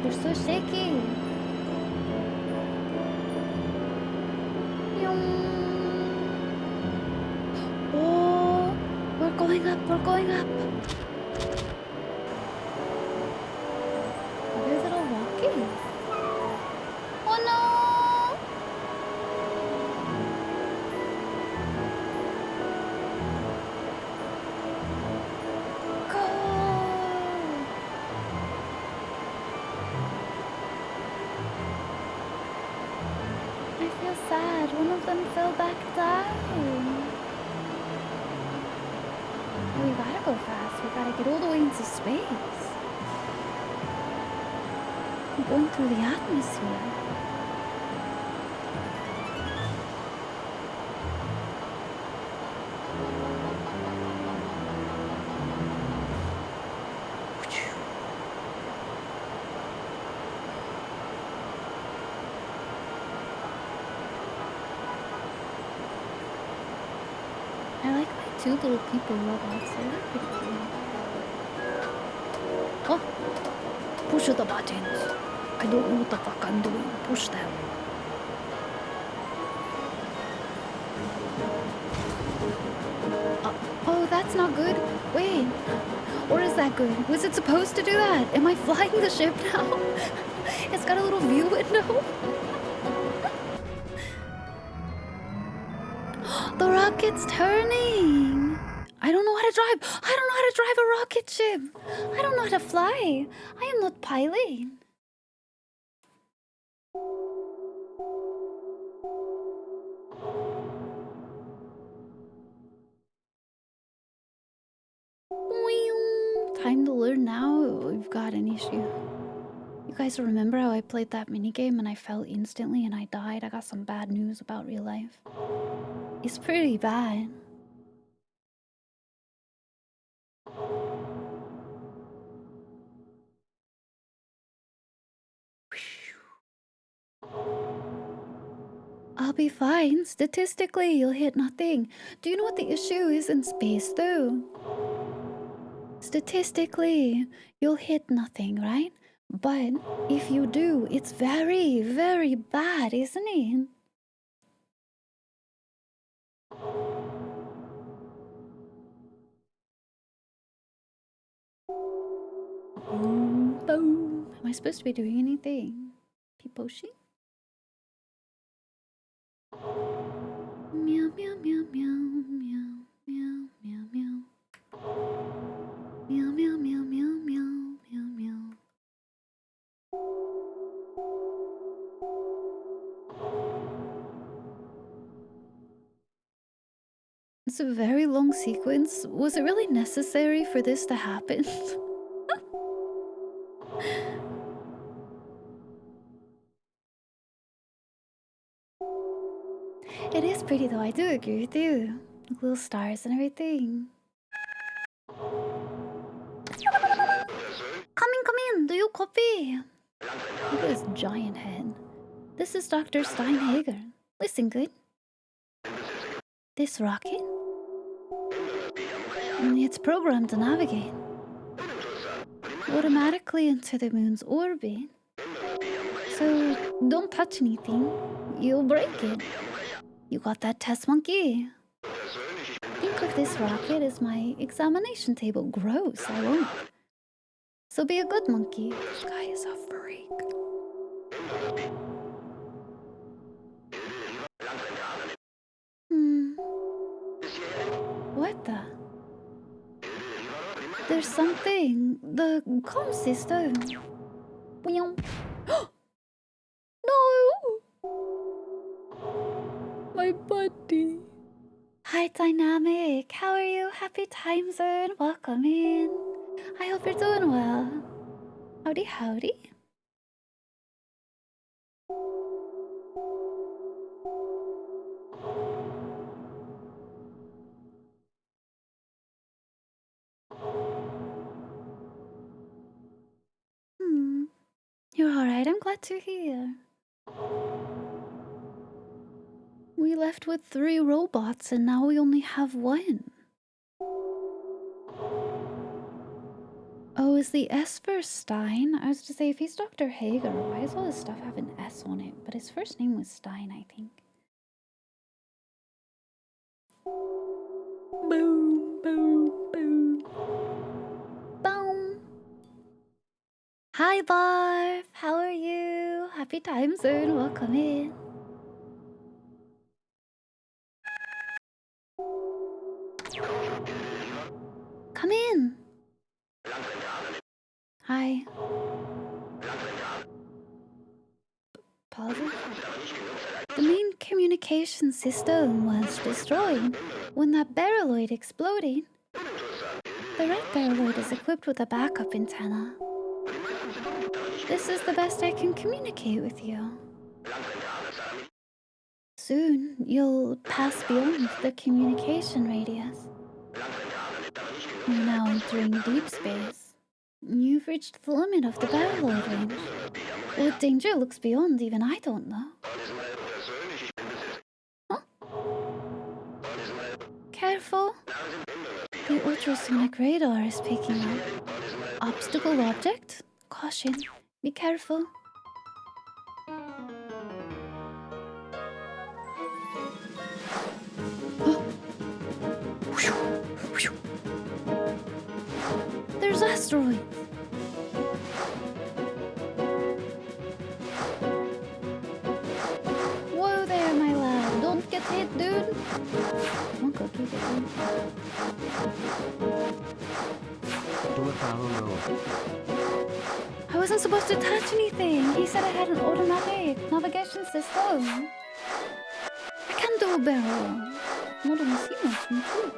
They're so shaky. Oh, we're going up, we're going up. There's little rockets. Oh no! Go! I feel sad. One of them fell back down. We gotta go fast. We gotta get all the way into space. We're going through the atmosphere. I like my two little people robots. They look pretty cool. Oh! Push the buttons. I don't know what the fuck I'm doing. Push them. Oh, that's not good. Wait. Or is that good? Was it supposed to do that? Am I flying the ship now? It's got a little view window. The rocket's turning. I don't know how to drive. I don't know how to drive a rocket ship. I don't know how to fly. I am not piloting. Time to learn now. We've got an issue. You guys remember how I played that minigame and I fell instantly and I died? I got some bad news about real life. It's pretty bad. I'll be fine. Statistically, you'll hit nothing. Do you know what the issue is in space, though? Statistically, you'll hit nothing, right? But if you do, it's very, very bad, isn't it? Boom, boom. Am I supposed to be doing anything? Piposhi? Meow, meow, meow, meow, meow, meow, meow, meow. Meow, meow, meow, meow, meow, meow, meow. It's a very long sequence. Was it really necessary for this to happen? It is pretty though, I do agree with you. Like little stars and everything. Come in, do you copy? Look at this giant head. This is Dr. Steinhager. Listen good. This rocket? It's programmed to navigate automatically into the moon's orbit. So don't touch anything. You'll break it. You got that test monkey? Think of this rocket as my examination table. Gross, I won't. So be a good monkey. This guy is a freak. What the? There's something. The comm system. No! My buddy. Hi, Dynamic. How are you? Happy time zone. Welcome in. I hope you're doing well. Howdy, howdy. You're alright, I'm glad to hear. We left with 3 robots and now we only have 1. Oh Oh, is the S for Stein? I was to say, if he's Dr. Hager, why does all his stuff have an S on it? But his first name was Stein, I think. Boom, boom, boom. Boom. Hi, Barf. How are you? Happy time zone. Welcome in. Come in. Hi. Pardon? The main communication system was destroyed when that barreloid exploded. The red barreloid is equipped with a backup antenna. This is the best I can communicate with you. Soon, you'll pass beyond the communication radius. You're now entering deep space. You've reached the limit of the barreloid range. What danger looks beyond even I don't know. Huh? Careful. The ultrasonic radar is picking up. Obstacle object? Caution. Be careful. There's asteroids. Whoa there, my lad. Don't get hit, dude. Don't go keep it in. Do a barrel roll. I wasn't supposed to touch anything. He said I had an automatic navigation system. I can do a barrel. What do we see much me too?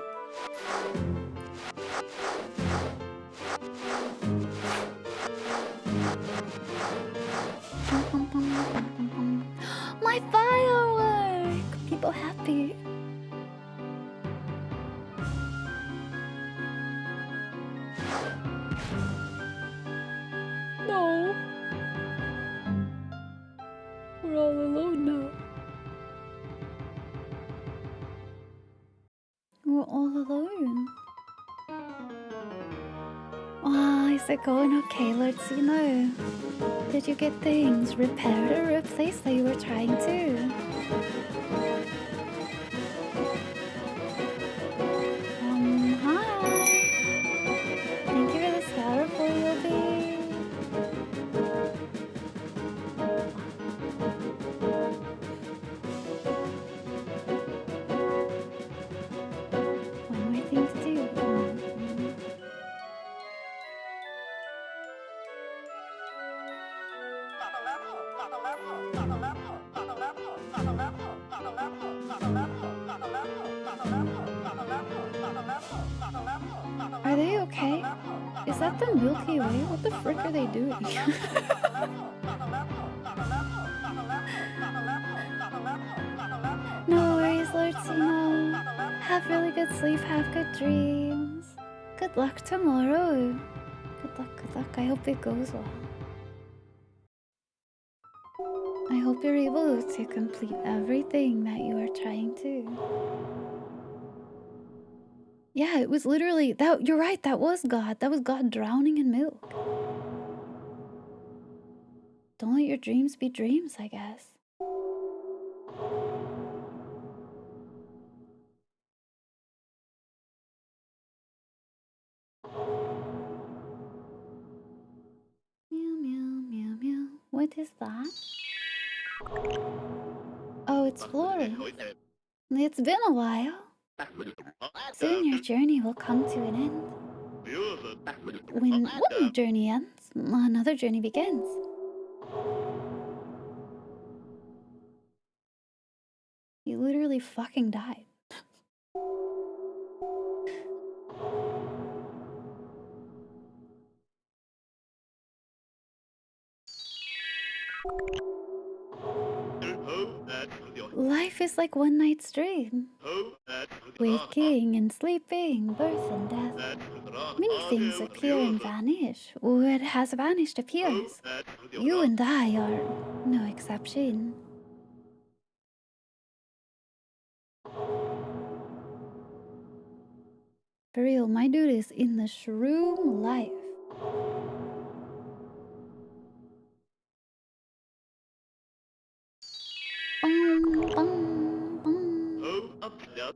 My firework! People happy. No. We're all alone now. We're all alone. Ah, is it going okay, Lord Sino? Did you get things repaired or replaced that you were trying to? Hi. Thank you for the scatter for Yobi. One more thing to do. Are they okay? Is that the Milky Way? What the frick are they doing? No worries, Lord Sino. Have really good sleep, have good dreams. Good luck tomorrow. Good luck, good luck. I hope it goes well. I hope you're able to complete everything that you are trying to. Yeah, it was literally that. You're right, that was God. That was God drowning in milk. Don't let your dreams be dreams, I guess. Meow, meow, meow, meow. What is that? Oh, it's Flora. It's been a while. Soon your journey will come to an end. When one journey ends, another journey begins. You literally fucking died. Life is like one night's dream. Waking and sleeping, birth and death. Many things appear and vanish. What has vanished appears. You and I are no exception. For real, my dude is in the shroom life.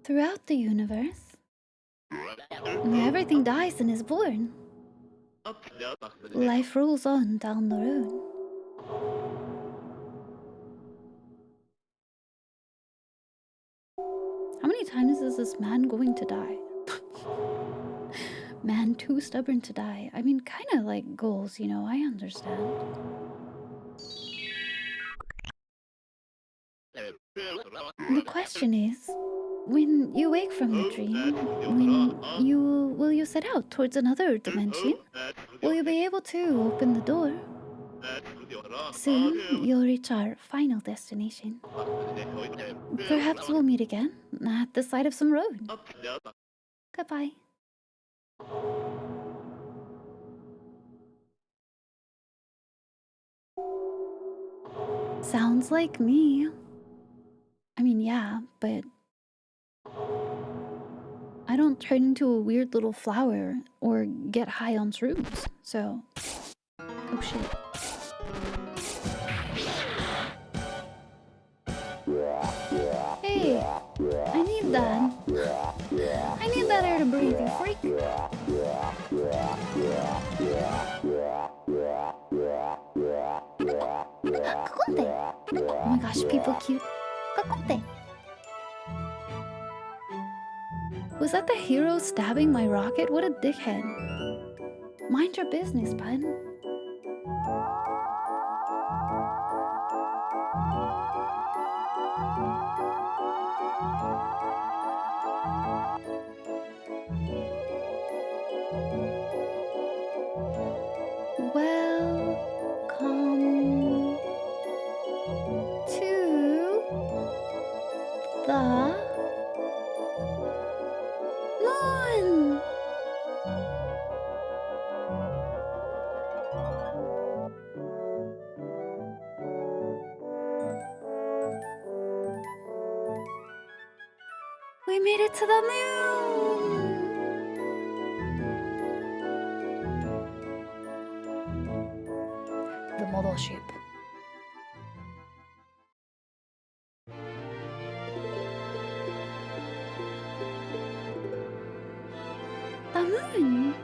Throughout the universe, everything dies and is born. Life rolls on down the road. How many times is this man going to die? Man too stubborn to die. I mean, kind of like goals, you know, I understand. The question is, when you wake from the dream, will you set out towards another dimension? Will you be able to open the door? Soon, you'll reach our final destination. Perhaps we'll meet again at the side of some road. Goodbye. Sounds like me. I mean, yeah, but I don't turn into a weird little flower or get high on shrooms, so... Oh shit. Hey, I need that. I need that air to breathe, you freak. Kakunte. Oh my gosh, people cute. Kakunte. Was that the hero stabbing my rocket? What a dickhead. Mind your business, bud. Welcome to the moon. We made it to the moon. The mothership. The moon.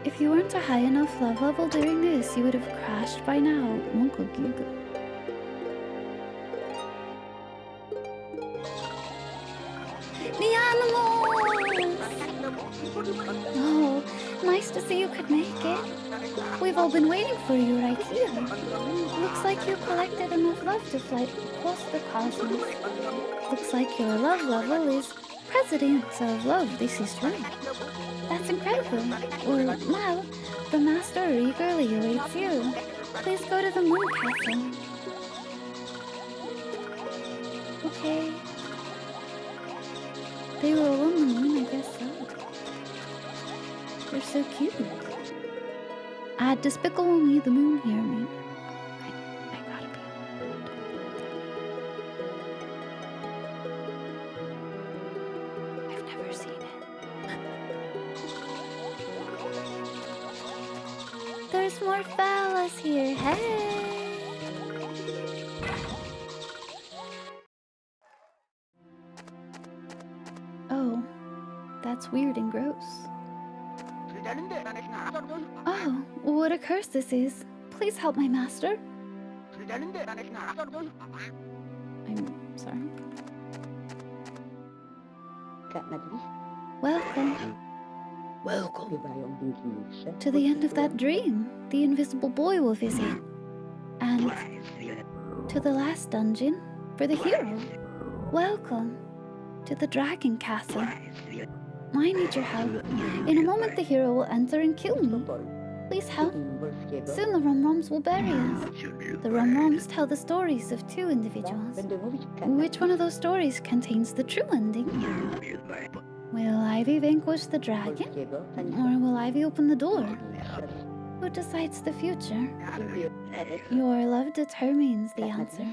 If you weren't a high enough love level during this, you would have crashed by now. Monko Gyugu. The animals! Oh, nice to see you could make it. We've all been waiting for you right here. Looks like you collected enough love to fly across the cosmos. Looks like your love level is Presidents of Love. This is true. That's incredible. Well, now, the Master eagerly awaits you. Please go to the Moon Castle. Okay. They were all on the moon, I guess so. They're so cute. Despicable Me, the moon here, I mean. I gotta be. I've never seen it. There's more fellas here, hey! Oh, that's weird and gross. Oh, what a curse this is. Please help my master. I'm sorry. Welcome to the end of that dream. The invisible boy will visit. And to the last dungeon for the hero. Welcome to the Dragon Castle. I need your help. In a moment the hero will enter and kill me. Please help. Soon the Rum-Rums will bury us. The Rum-Rums tell the stories of two individuals. Which one of those stories contains the true ending? Will Ivy vanquish the dragon? Or will Ivy open the door? Who decides the future? Your love determines the answer.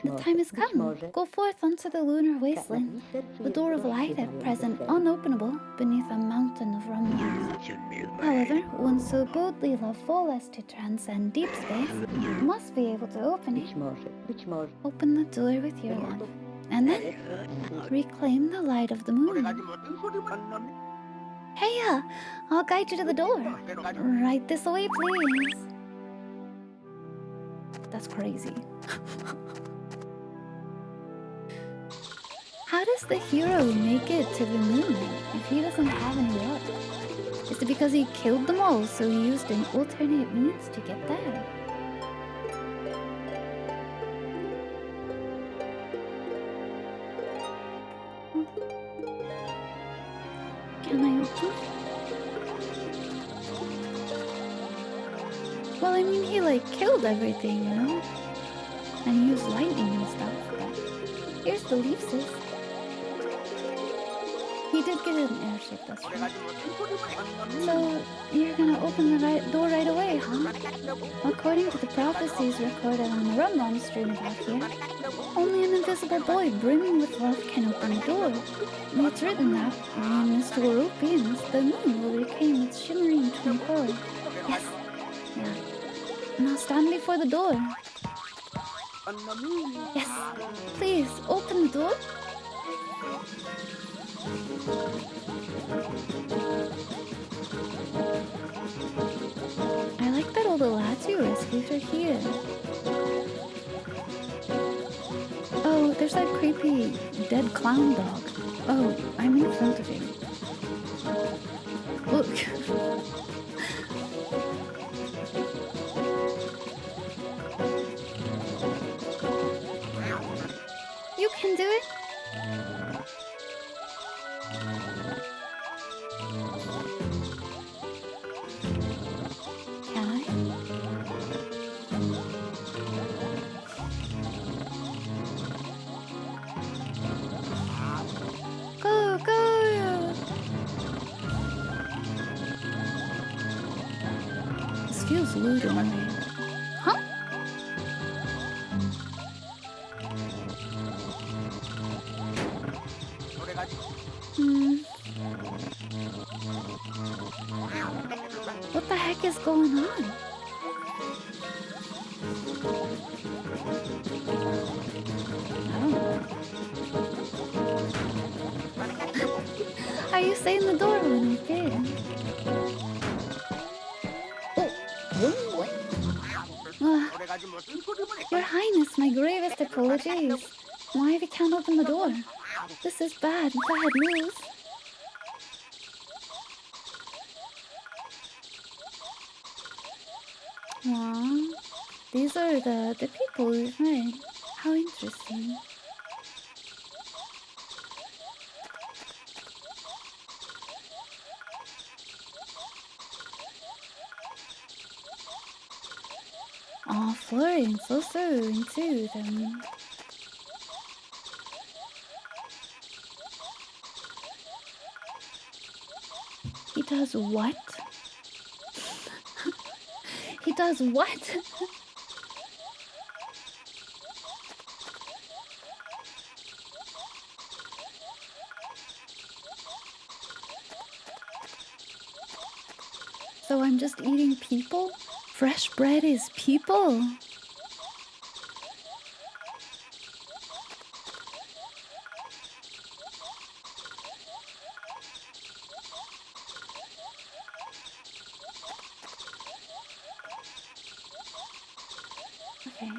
The time has come. Go forth onto the lunar wasteland. The door of light at present unopenable beneath a mountain of rumblings. However, one so boldly loveful as to transcend deep space must be able to open it. Open the door with your love, And then reclaim the light of the moon. Hey, I'll guide you to the door. Right this way, please. That's crazy. How does the hero make it to the moon if he doesn't have any luck? Is it because he killed them all, so he used an alternate means to get there? Can I open? Well, I mean, he like killed everything, you know? And he used lightning and stuff, but here's the leases. He did get an airship, that's right. So, you're gonna open the door right away, huh? According to the prophecies recorded on the Rum stream about here, only an invisible boy brimming with love can open the door. It's written that, when Mr. Europeans, the moon will reclaim its shimmering twin core. Yes. Yeah. Now stand before the door. Yes. Please, open the door. I like that all the lads you rescued are here. Oh, there's that creepy dead clown dog. Oh, I'm in front of him. Look. You can do it. Can I? Go, go! This feels lewd in a way. Huh? What the heck is going on? I don't know. Are you saying the door when open? Your Highness, my gravest apologies. Why we can't open the door? This is bad news. Aww, these are the people we've met. How interesting. Aw, Florian, so soon too, then. He does what? He does what? So I'm just eating people? Fresh bread is people? Okay.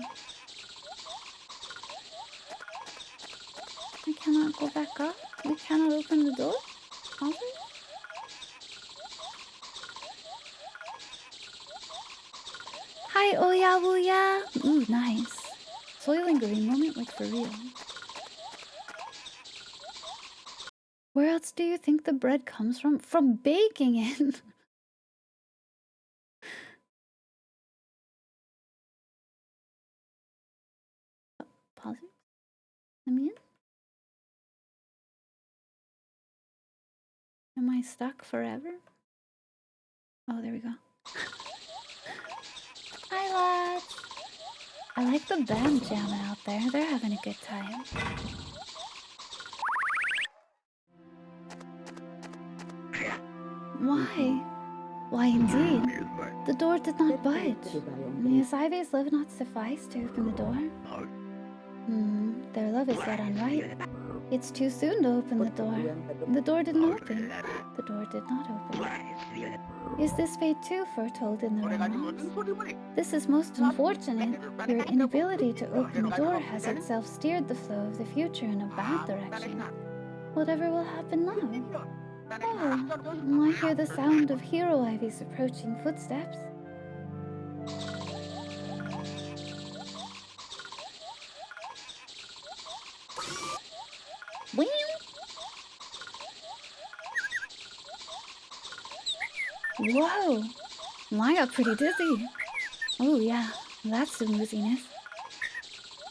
I cannot go back up? We cannot open the door? Are we? Hi, Oya Wooya! Ooh, nice. Soiling green moment, like for real. Where else do you think the bread comes from? From baking it! Pause it. Let me in. Am I stuck forever? Oh, there we go. Hi, lads! I like the band jamming out there. They're having a good time. Why? Why indeed? The door did not budge. His ivies live not suffice to open the door. Their love is yet unripe. It's too soon to open the door. The door didn't open. The door did not open. Is this fate too foretold in the romance? This is most unfortunate. Your inability to open the door has itself steered the flow of the future in a bad direction. Whatever will happen now? Oh, I hear the sound of Hero Ivy's approaching footsteps. Wham! Whoa! I got pretty dizzy. Oh yeah, that's some wooziness.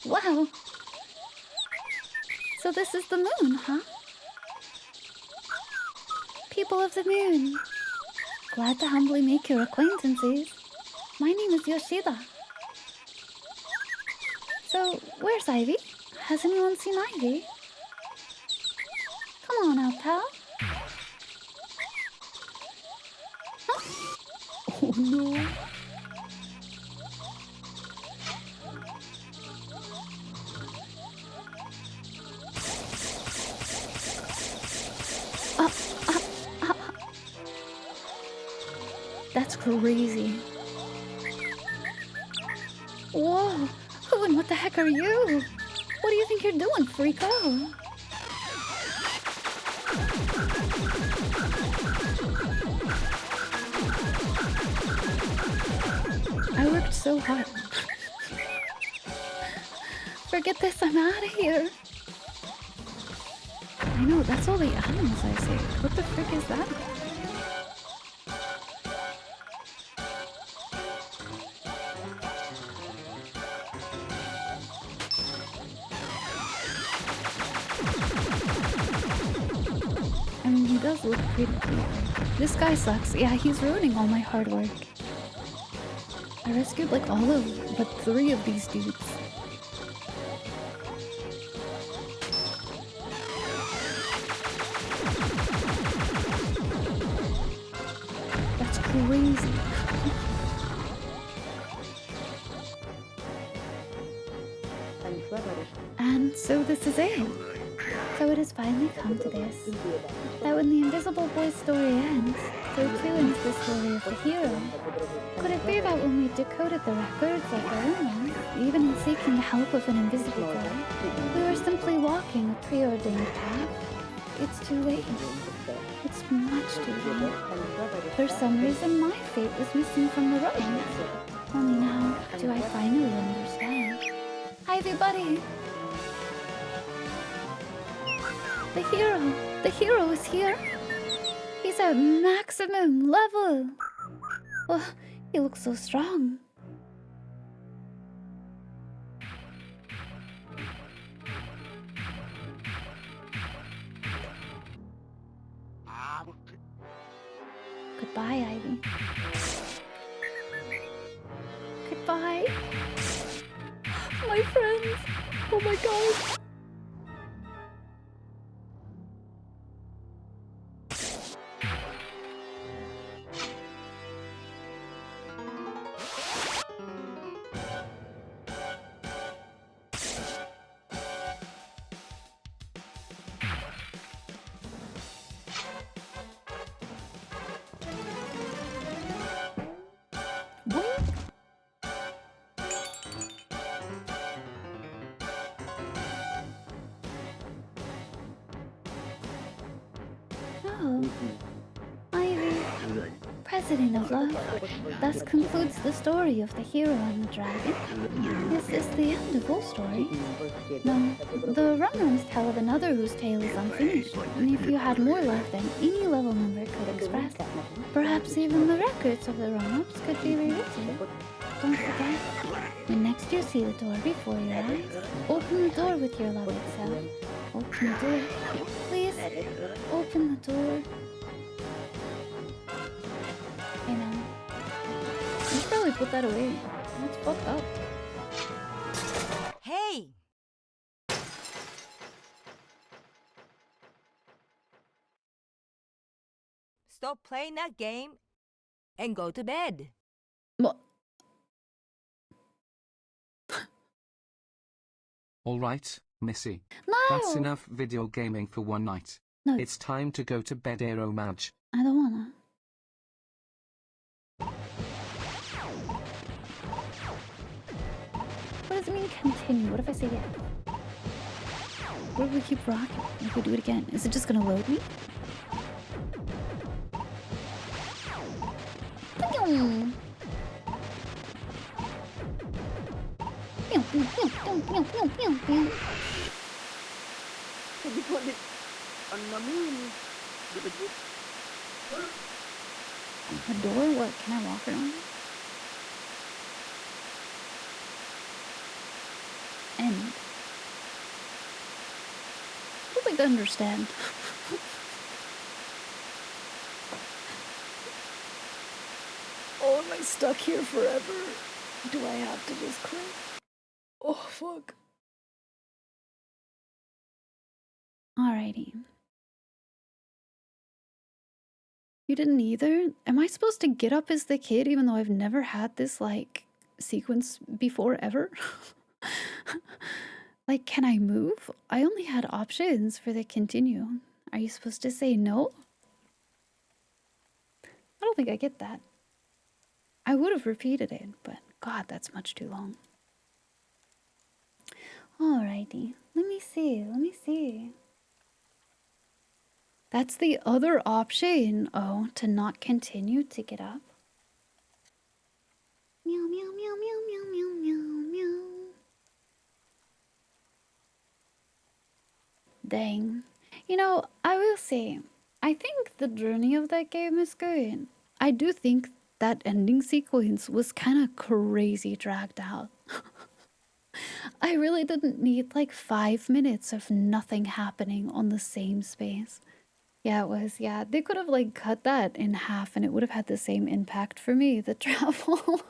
Wow! So this is the moon, huh? People of the moon, glad to humbly make your acquaintances. My name is Yoshida. So, where's Ivy? Has anyone seen Ivy? Come on out, pal. Huh? Oh no. That's crazy. Whoa! Who and what the heck are you? What do you think you're doing, freako? I worked so hard. Forget this, I'm out of here. I know, that's all the animals I see. What the frick is that? I mean, he does look pretty cute. This guy sucks. Yeah, he's ruining all my hard work. I rescued like all of but 3 of these dudes. That's crazy. And so this is it. So it has finally come to this. That when the Invisible Boy's story ends, so too ends the story of the hero. Could it be that when we decoded the records of the romance, even in seeking the help of an invisible boy, we were simply walking a preordained path? It's too late. It's much too late. For some reason, my fate was missing from the romance. Only now do I finally understand. Hi, everybody! The hero is here. He's at maximum level. Oh, he looks so strong. Goodbye, Ivy. Goodbye. My friends. Oh my god. Oh, Ivy, President of Love. Thus concludes the story of the hero and the dragon. Is this the end of all story? No, the rumors tell of another whose tale is unfinished, and if you had more love than any level number could express, perhaps even the records of the romance could be rewritten. Don't forget, when next you see the door before your eyes, open the door with your love itself. Open the door. Please, open the door. Hey man, you should probably put that away. That's fucked up. Hey! Stop playing that game and go to bed. What? Alright, Missy. No! That's enough video gaming for one night. No, It's time to go to bed, Aero Madge. I don't wanna. What does it mean continue? What if I say yes? What if we keep rocking? If we do it again? Is it just gonna load me? Pew! Pew, pew, pew, pew, pew, pew, pew, pew. Hindi ko ulit. Ano namin? Di ba di? A door? What? Can I walk around? End. I don't think I understand. Oh, am I stuck here forever? Do I have to just quit? Oh, fuck. Alrighty. You didn't either? Am I supposed to get up as the kid even though I've never had this, like, sequence before ever? Like, can I move? I only had options for the continue. Are you supposed to say no? I don't think I get that. I would have repeated it, but God, that's much too long. Alrighty. Let me see. Let me see. That's the other option. Oh, to not continue to get up. Meow, meow, meow, meow, meow, meow, meow, meow. Dang. You know, I will say, I think the journey of that game is good. I do think that ending sequence was kind of crazy dragged out. I really didn't need like 5 minutes of nothing happening on the same space. Yeah, it was. Yeah, they could have like cut that in half and it would have had the same impact for me, the travel.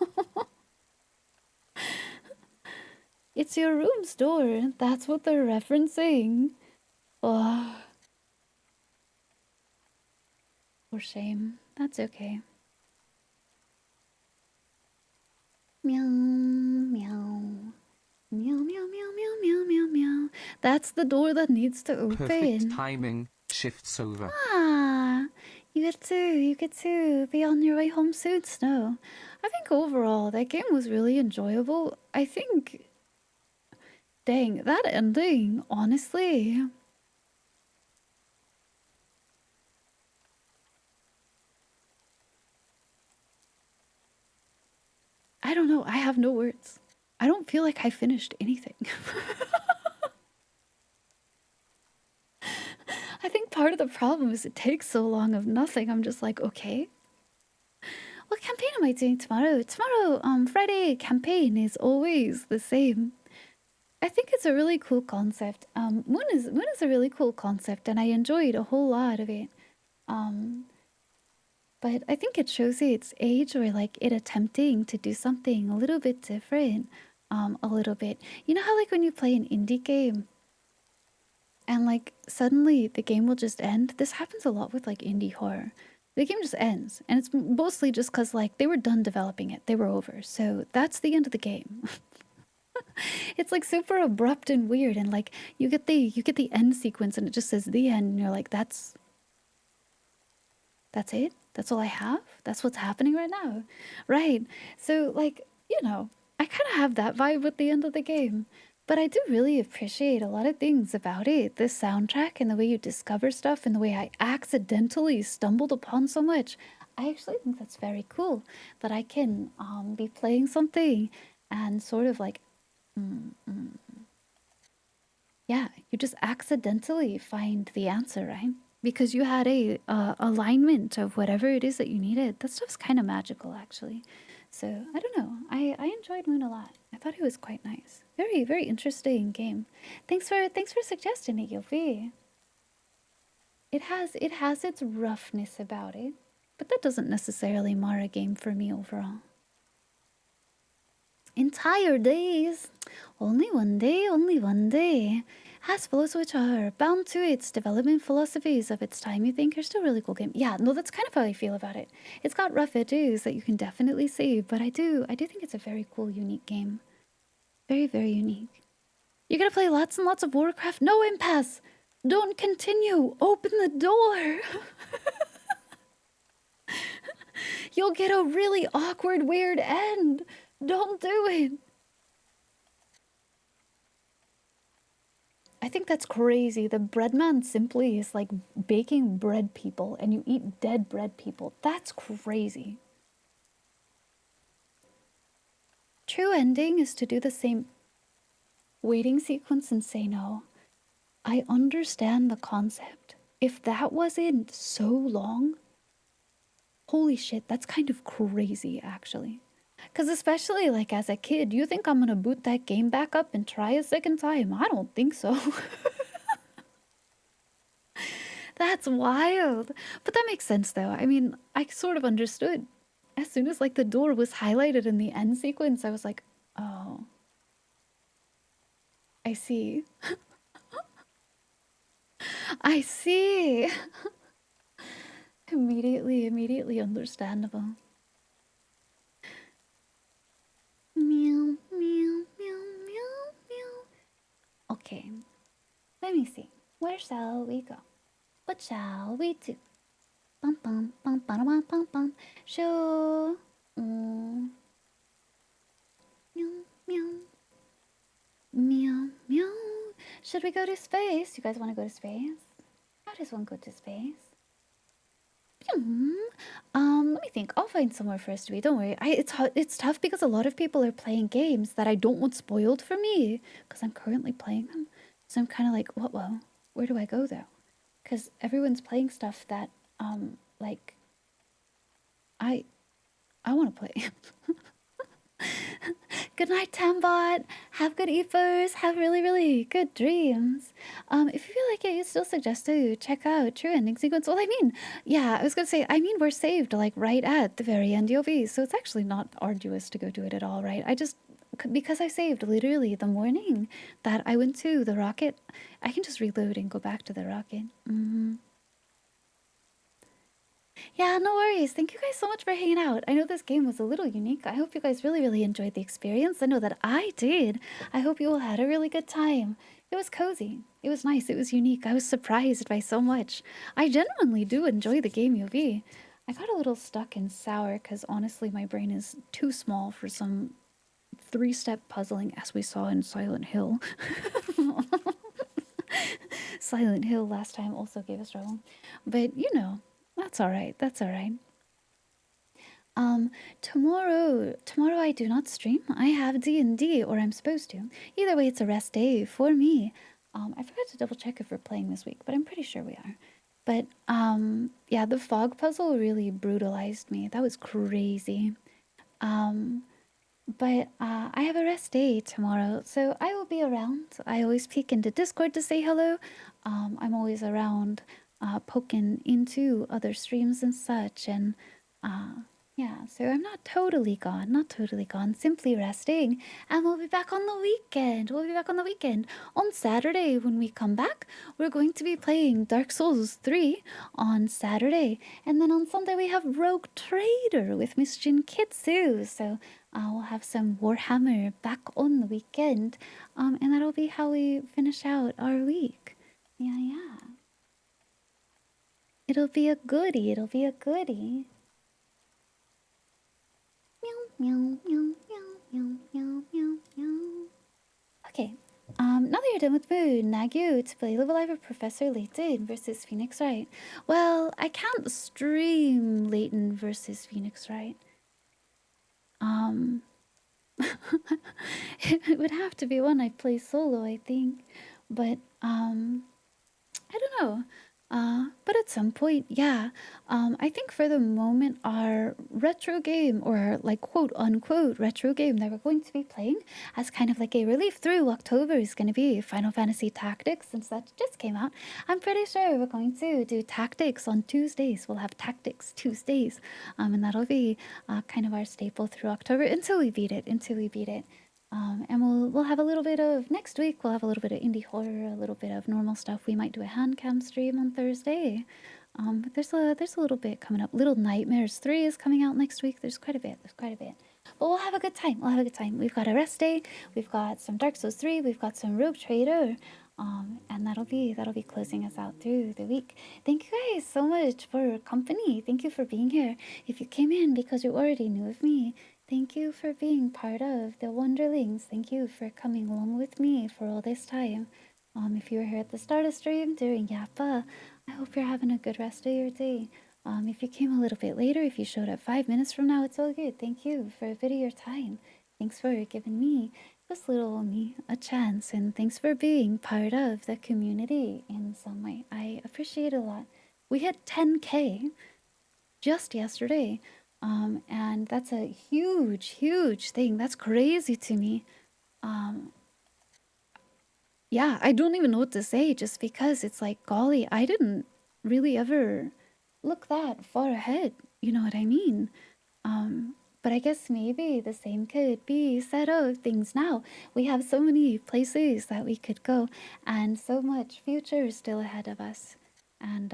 It's your room's door. That's what they're referencing. Oh. For shame. That's okay. Meow, meow. Meow, meow, meow, meow, meow, meow, meow. That's the door that needs to open. Perfect timing. Shifts over. Ah, you get to be on your way home soon, Snow. I think overall that game was really enjoyable. I think, dang, that ending, honestly. I don't know. I have no words. I don't feel like I finished anything. I think part of the problem is it takes so long of nothing. I'm just like, okay. What campaign am I doing tomorrow? Tomorrow, Friday campaign is always the same. I think it's a really cool concept. Moon is a really cool concept, and I enjoyed a whole lot of it. But I think it shows its age, or like it attempting to do something a little bit different. A little bit. You know how like when you play an indie game and like suddenly the game will just end? This happens a lot with like indie horror. The game just ends, and it's mostly just because like they were done developing it. They were over. So that's the end of the game. It's like super abrupt and weird, and like you get the end sequence and it just says the end, and you're like, that's it? That's all I have? That's what's happening right now. Right. So like, you know, I kind of have that vibe with the end of the game. But I do really appreciate a lot of things about it. The soundtrack and the way you discover stuff and the way I accidentally stumbled upon so much. I actually think that's very cool that I can be playing something and sort of like, yeah, you just accidentally find the answer, right? Because you had a alignment of whatever it is that you needed. That stuff's kind of magical, actually. So I don't know. I enjoyed Moon a lot. I thought it was quite nice. Very, very interesting game. Thanks for suggesting it, Yofi. It has its roughness about it, but that doesn't necessarily mar a game for me overall. Entire days. Only one day, only one day. Has flaws which are bound to its development philosophies of its time. You think are still a really cool game. Yeah, no, that's kind of how I feel about it. It's got rough edges that you can definitely see, but I do think it's a very cool, unique game. Very, very unique. You're gonna play lots and lots of Warcraft? No impasse! Don't continue! Open the door! You'll get a really awkward, weird end! Don't do it! I think that's crazy. The breadman simply is like baking bread people and you eat dead bread people. That's crazy. True ending is to do the same waiting sequence and say no. I understand the concept. If that wasn't so long, holy shit, that's kind of crazy actually. Because especially like as a kid, you think I'm gonna boot that game back up and try a second time? I don't think so. That's wild. But that makes sense though. I mean, I sort of understood. As soon as like the door was highlighted in the end sequence, I was like, oh, I see. I see. Immediately understandable. Meow, meow, meow, meow, meow. Okay, let me see. Where shall we go? What shall we do? Bum bum bum bum bum bum bum. Sure. Meow meow meow meow. Should we go to space? You guys want to go to space? How does one go to space? Let me think. I'll find somewhere for us to be. Don't worry. It's tough because a lot of people are playing games that I don't want spoiled for me because I'm currently playing them. So I'm kind of like, what? Well, where do I go though? Because everyone's playing stuff that like I want to play. Good night, Tambot. Have good eepers. Have really good dreams. If you feel like it, you still suggest to check out True Ending Sequence. Well, I mean, yeah, I was gonna say, I mean, we're saved like right at the very end DOV, so it's actually not arduous to go do it at all, right? I just, because I saved literally the morning that I went to the rocket, I can just reload and go back to the rocket. Yeah, no worries. Thank you guys so much for hanging out. I know this game was a little unique. I hope you guys really enjoyed the experience. I know that I did. I hope you all had a really good time. It was cozy. It was nice. It was unique. I was surprised by so much. I genuinely do enjoy the game UV. I got a little stuck in sour because honestly my brain is too small for some three-step puzzling as we saw in Silent Hill. Silent Hill last time also gave us trouble. But you know, that's alright. That's alright. Tomorrow I do not stream. I have D&D, or I'm supposed to. Either way, it's a rest day for me. I forgot to double check if we're playing this week, but I'm pretty sure we are. But, yeah, the fog puzzle really brutalized me. That was crazy. But I have a rest day tomorrow, so I will be around. I always peek into Discord to say hello. I'm always around poking into other streams and such, and yeah, so I'm not totally gone, simply resting, and we'll be back on the weekend. On Saturday when we come back, we're going to be playing Dark Souls 3 on Saturday, and then on Sunday we have Rogue Trader with Miss Jin Kitsu, so we'll have some Warhammer back on the weekend, and that'll be how we finish out our week. Yeah. It'll be a goodie. Meow, meow, meow, meow, meow, meow, meow. Okay, now that you're done with Moon, Nagu to play Live Alive with Professor Layton versus Phoenix Wright. Well, I can't stream Layton versus Phoenix Wright. It would have to be one I play solo, I think. But, I don't know. But at some point, yeah. I think for the moment, our retro game, or like quote unquote retro game that we're going to be playing as kind of like a relief through October is going to be Final Fantasy Tactics, since that just came out. I'm pretty sure we're going to do Tactics on Tuesdays. We'll have Tactics Tuesdays, and that'll be kind of our staple through October until we beat it. And we'll have a little bit of, next week we'll have a little bit of indie horror, a little bit of normal stuff. We might do a hand cam stream on Thursday. But there's a little bit coming up. Little Nightmares 3 is coming out next week. There's quite a bit. but we'll have a good time. We'll have a good time. We've got a rest day. We've got some Dark Souls 3. We've got some Rogue Trader. And that'll be closing us out through the week. Thank you guys so much for company. Thank you for being here. If you came in because you already knew of me, thank you for being part of the Wonderlings. Thank you for coming along with me for all this time. If you were here at the start of stream during Yappa, I hope you're having a good rest of your day. If you came a little bit later, if you showed up 5 minutes from now, it's all good. Thank you for a bit of your time. Thanks for giving me, just little old me, a chance, and thanks for being part of the community in some way. I appreciate it a lot. We hit 10K just yesterday, and that's a huge, huge thing. That's crazy to me. Yeah, I don't even know what to say just because it's like, golly, I didn't really ever look that far ahead. You know what I mean? But I guess maybe the same could be said of things now. We have so many places that we could go and so much future still ahead of us. And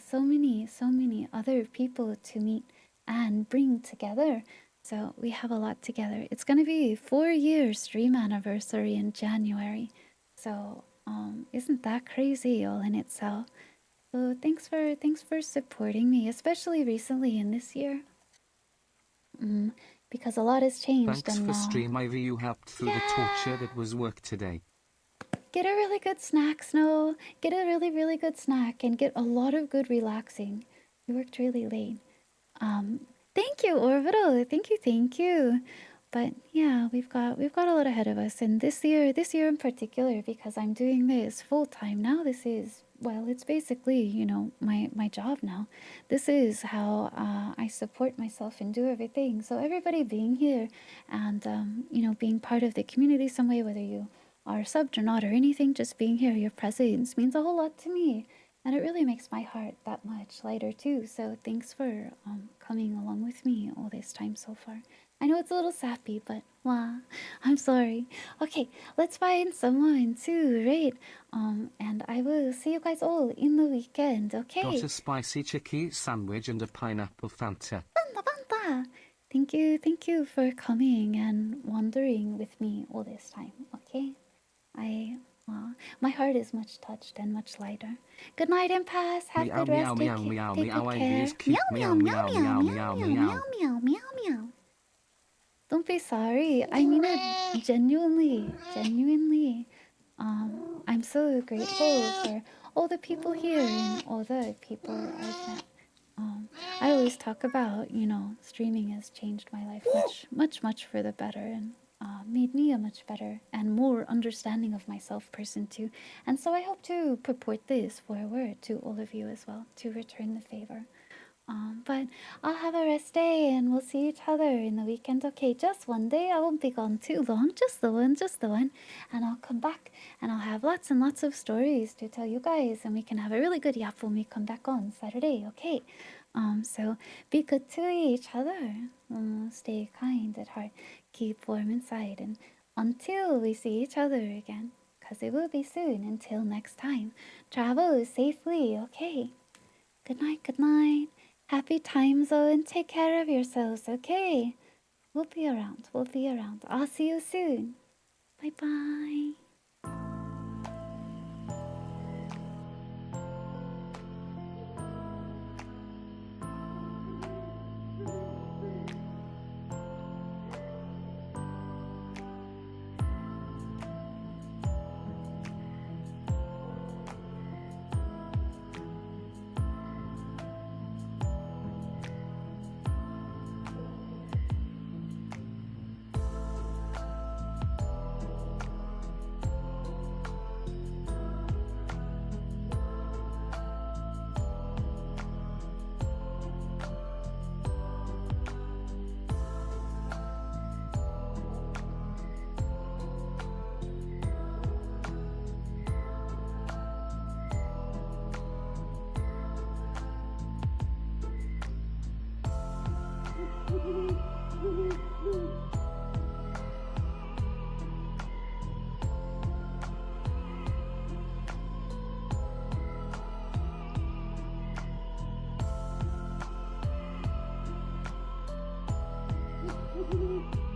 so many other people to meet and bring together. So we have a lot together. It's going to be 4 years stream anniversary in January. So isn't that crazy all in itself? So thanks for supporting me, especially recently in this year. Because a lot has changed. Thanks and for stream Ivy, you helped through the torture that was work today. Get a really good snack, Snow. Get a really, really good snack and get a lot of good relaxing. You worked really late. Thank you, Orbital. Thank you. But yeah, we've got a lot ahead of us, and this year in particular, because I'm doing this full time now. This is, well, it's basically, you know, my job now. This is how I support myself and do everything. So everybody being here and you know, being part of the community some way, whether you are subbed or not or anything, just being here, your presence means a whole lot to me. And it really makes my heart that much lighter too. So thanks for coming along with me all this time so far. I know it's a little sappy, but wow, I'm sorry. Okay, let's find someone to rate. And I will see you guys all in the weekend, okay? Got a spicy chicky sandwich and a pineapple Fanta. Fanta. Thank you for coming and wandering with me all this time, okay? My heart is much touched and much lighter. Good night, Impasse. Have good rest. Take good care. Meow. Don't be sorry. I mean it genuinely. I'm so grateful for all the people here and all the people I've met. I always talk about, you know, streaming has changed my life much for the better, and made me a much better and more understanding of myself person too. And so I hope to purport this forward to all of you as well, to return the favor. But I'll have a rest day and we'll see each other in the weekend. Okay, just one day. I won't be gone too long. Just the one. And I'll come back and I'll have lots and lots of stories to tell you guys. And we can have a really good yap when we come back on Saturday, okay? So be good to each other. Stay kind at heart. Keep warm inside. And until we see each other again, because it will be soon. Until next time, travel safely, okay? Good night. Happy time zone. Take care of yourselves, okay? We'll be around. I'll see you soon. Bye-bye. Woohoo!